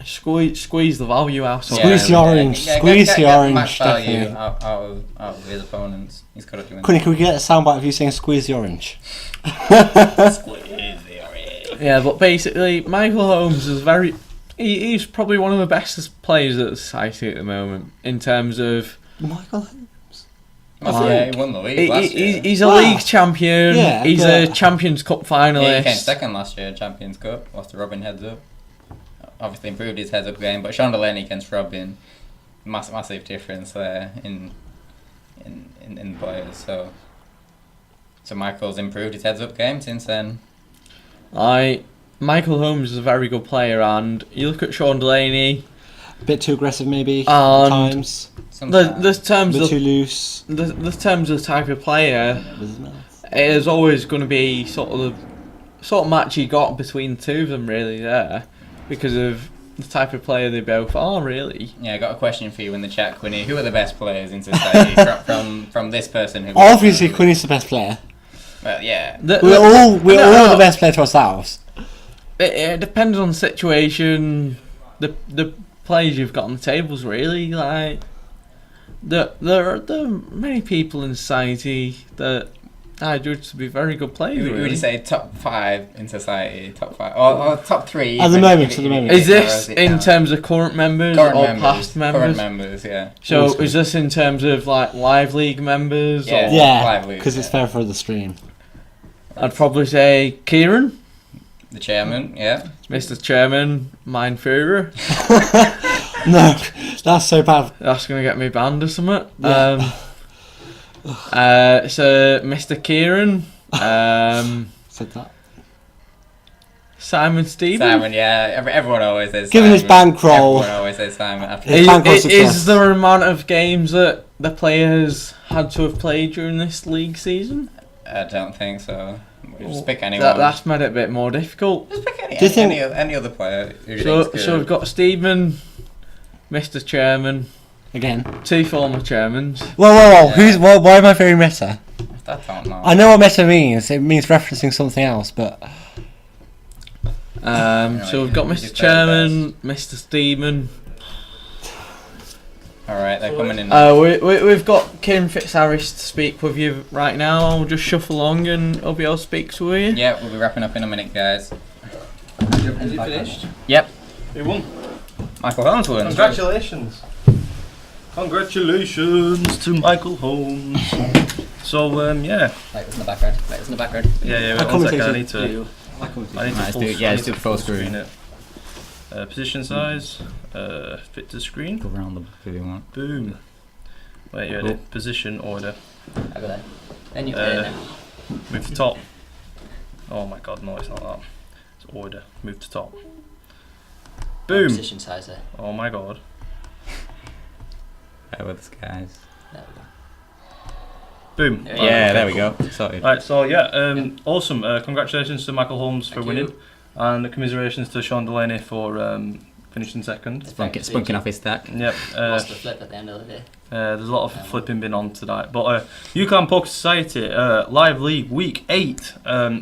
S2: Squeeze the value out of
S12: Squeeze the orange. Squeeze the orange.
S11: Match value
S12: Definitely.
S11: out of his opponents. He's got to do it.
S12: Quinny, can we get a soundbite of you saying "squeeze the orange"?
S11: Squeeze the orange.
S2: Yeah, but basically, Michael Holmes is he's probably one of the best players at the society at the moment in terms of.
S12: Michael Holmes.
S11: Yeah, he won the league last year.
S2: He's a league champion.
S12: Yeah,
S2: he's a Champions Cup finalist.
S11: Yeah, he came second last year in Champions Cup. Lost to Robin heads up. Obviously improved his heads up game, but Sean Delaney against Robin, massive difference there in the players. So Michael's improved his heads up game since then.
S2: Michael Holmes is a very good player, and you look at Sean Delaney.
S12: A bit too aggressive, maybe. At times.
S2: The terms
S12: a bit
S2: of
S12: too loose.
S2: The terms of the type of player, it is always going to be sort of match you got between the two of them, really, there, because of the type of player they both are, really.
S11: Yeah, I got a question for you in the chat, Quinny. Who are the best players in society from this person? Who
S12: Obviously, Quinny's the best player.
S11: Well, yeah.
S12: We're all the best player to ourselves.
S2: It depends on the situation, the players you've got on the tables, really. Like, there are many people in society that I judge to be very good players.
S11: Who would
S2: really.
S11: you say top 5 in society? Top 5 or top 3?
S12: At the moment.
S2: Is this in terms of current members or past members?
S11: Current members, yeah.
S2: So is this in terms of like live league members?
S11: Yeah,
S2: or?
S12: Yeah, because it's fair for the stream.
S2: I'd probably say Kieran.
S11: The chairman, yeah.
S2: Mr. Chairman, mein Führer.
S12: No, that's so bad.
S2: That's going to get me banned or something.
S12: Yeah.
S2: So, Mr. Kieran.
S12: Said that.
S2: Simon Stevens.
S11: Simon, yeah. Everyone always says
S12: Given
S11: Simon.
S12: his bankroll.
S11: Everyone always says Simon. After
S2: Is there an amount of games that the players had to have played during this league season?
S11: I don't think so. Just pick anyone.
S2: That's made it a bit more difficult.
S11: Just pick any other player.
S2: So we've got Stephen, Mr. Chairman.
S12: Again. 2
S2: former chairmans.
S12: Whoa. Yeah. Why am I very meta?
S11: I don't know.
S12: I know what meta means. It means referencing something else, but...
S2: So we've got Mr. Chairman, Mr. Stephen.
S11: Alright, they're coming in.
S2: We've got Kieran Fitzharris to speak with you right now. I'll just shuffle along and I'll be able to speak to you.
S11: Yeah, we'll be wrapping up in a minute, guys.
S4: Is it finished?
S11: Yep.
S4: Who won?
S11: Michael Holmes won.
S4: Congratulations.
S15: Congratulations to Michael Holmes. So, yeah.
S7: Light was in the background.
S15: Yeah, one second, I need to
S11: let's do the full screen.
S15: Position size, fit to screen.
S11: Go around them if you want.
S15: Boom. Wait, you ready? Position order.
S7: I got that. Then you play now.
S15: Move to top. Oh my god, no, it's not that. It's order. Move to top. Boom.
S7: Position size there.
S15: Oh my god.
S11: There with us, guys.
S7: There we go.
S15: Boom.
S11: Yeah, there we go. Sorted.
S15: Right, so yeah, awesome. Congratulations to Michael Holmes for winning, and commiserations to Sean Delaney for finishing second.
S11: Spunking off his stack.
S15: Yep.
S7: Lost the flip at the end of the day.
S15: There's a lot of flipping been on tonight, but UCAN Poker Society Live League Week 8.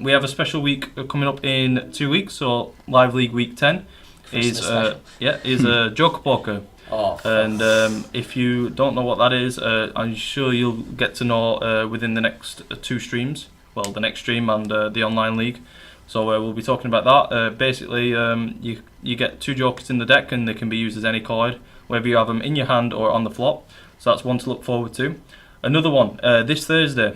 S15: We have a special week coming up in 2 weeks. So Live League Week 10 is Joker Poker.
S7: Oh,
S15: and if you don't know what that is, I'm sure you'll get to know within the next 2 streams. Well, the next stream and the online league. So we'll be talking about that. Basically, you get 2 jokers in the deck, and they can be used as any card, whether you have them in your hand or on the flop. So that's one to look forward to. Another one, this Thursday,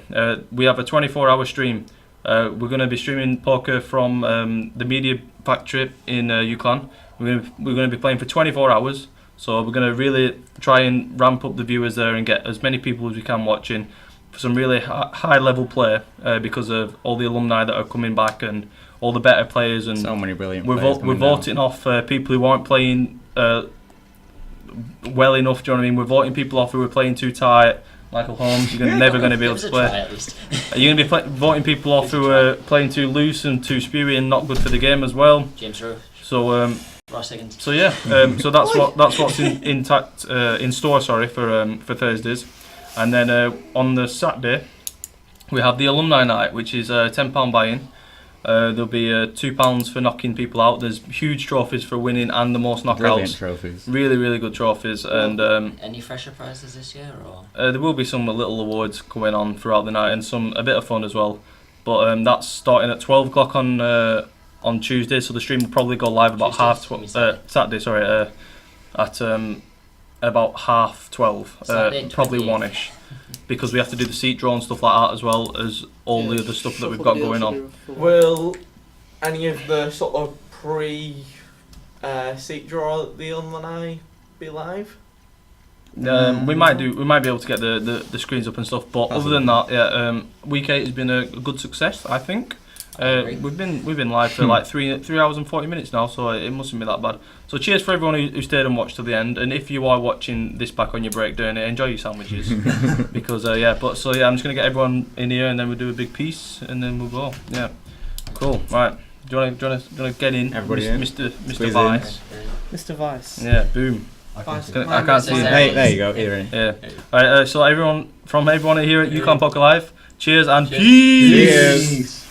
S15: we have a 24-hour stream. We're going to be streaming poker from the Media Factory in UCLan. We're going to be playing for 24 hours. So we're going to really try and ramp up the viewers there and get as many people as we can watching for some really high level play because of all the alumni that are coming back and all the better players. And
S11: so many brilliant
S15: players. We're voting off people who aren't playing well enough. Do you know what I mean? We're voting people off who are playing too tight. Michael Holmes, you're never going to be able to play. You're going to be voting people off who are playing too loose and too spewy and not good for the game as well.
S7: James Rowe.
S15: So so yeah, so that's what's in store. Sorry for Thursdays, and then on the Saturday we have the alumni night, which is £10 buy-in. There'll be £2 for knocking people out. There's huge trophies for winning and the most knockouts.
S3: Brilliant trophies.
S15: Really, really good trophies. And
S7: any fresher prizes this year, or
S15: there will be some little awards going on throughout the night and a bit of fun as well. But that's starting at 12 o'clock on Tuesday. So the stream will probably go live about Saturday. Sorry, at about 12:30, probably 1ish. Because we have to do the seat draw and stuff like that as well as all the other stuff that we've got going on.
S16: Will any of the sort of seat draw the online be live?
S15: We might be able to get the screens up and stuff, but other than that, week 8 has been a good success, I think. We've been live for like 3 hours and 40 minutes now, so it mustn't be that bad. So cheers for everyone who stayed and watched to the end, and if you are watching this back on your break doing it, enjoy your sandwiches. Because I'm just gonna get everyone in here and then we'll do a big piece and then we'll go. Yeah, cool. Right, do you wanna get in,
S3: everybody
S15: Mr. Vice?
S16: Mr. Vice.
S15: Yeah, boom.
S3: I can't see. There you go. Here.
S15: Yeah. All right. So everyone here at UConn Poker Live, cheers and peace.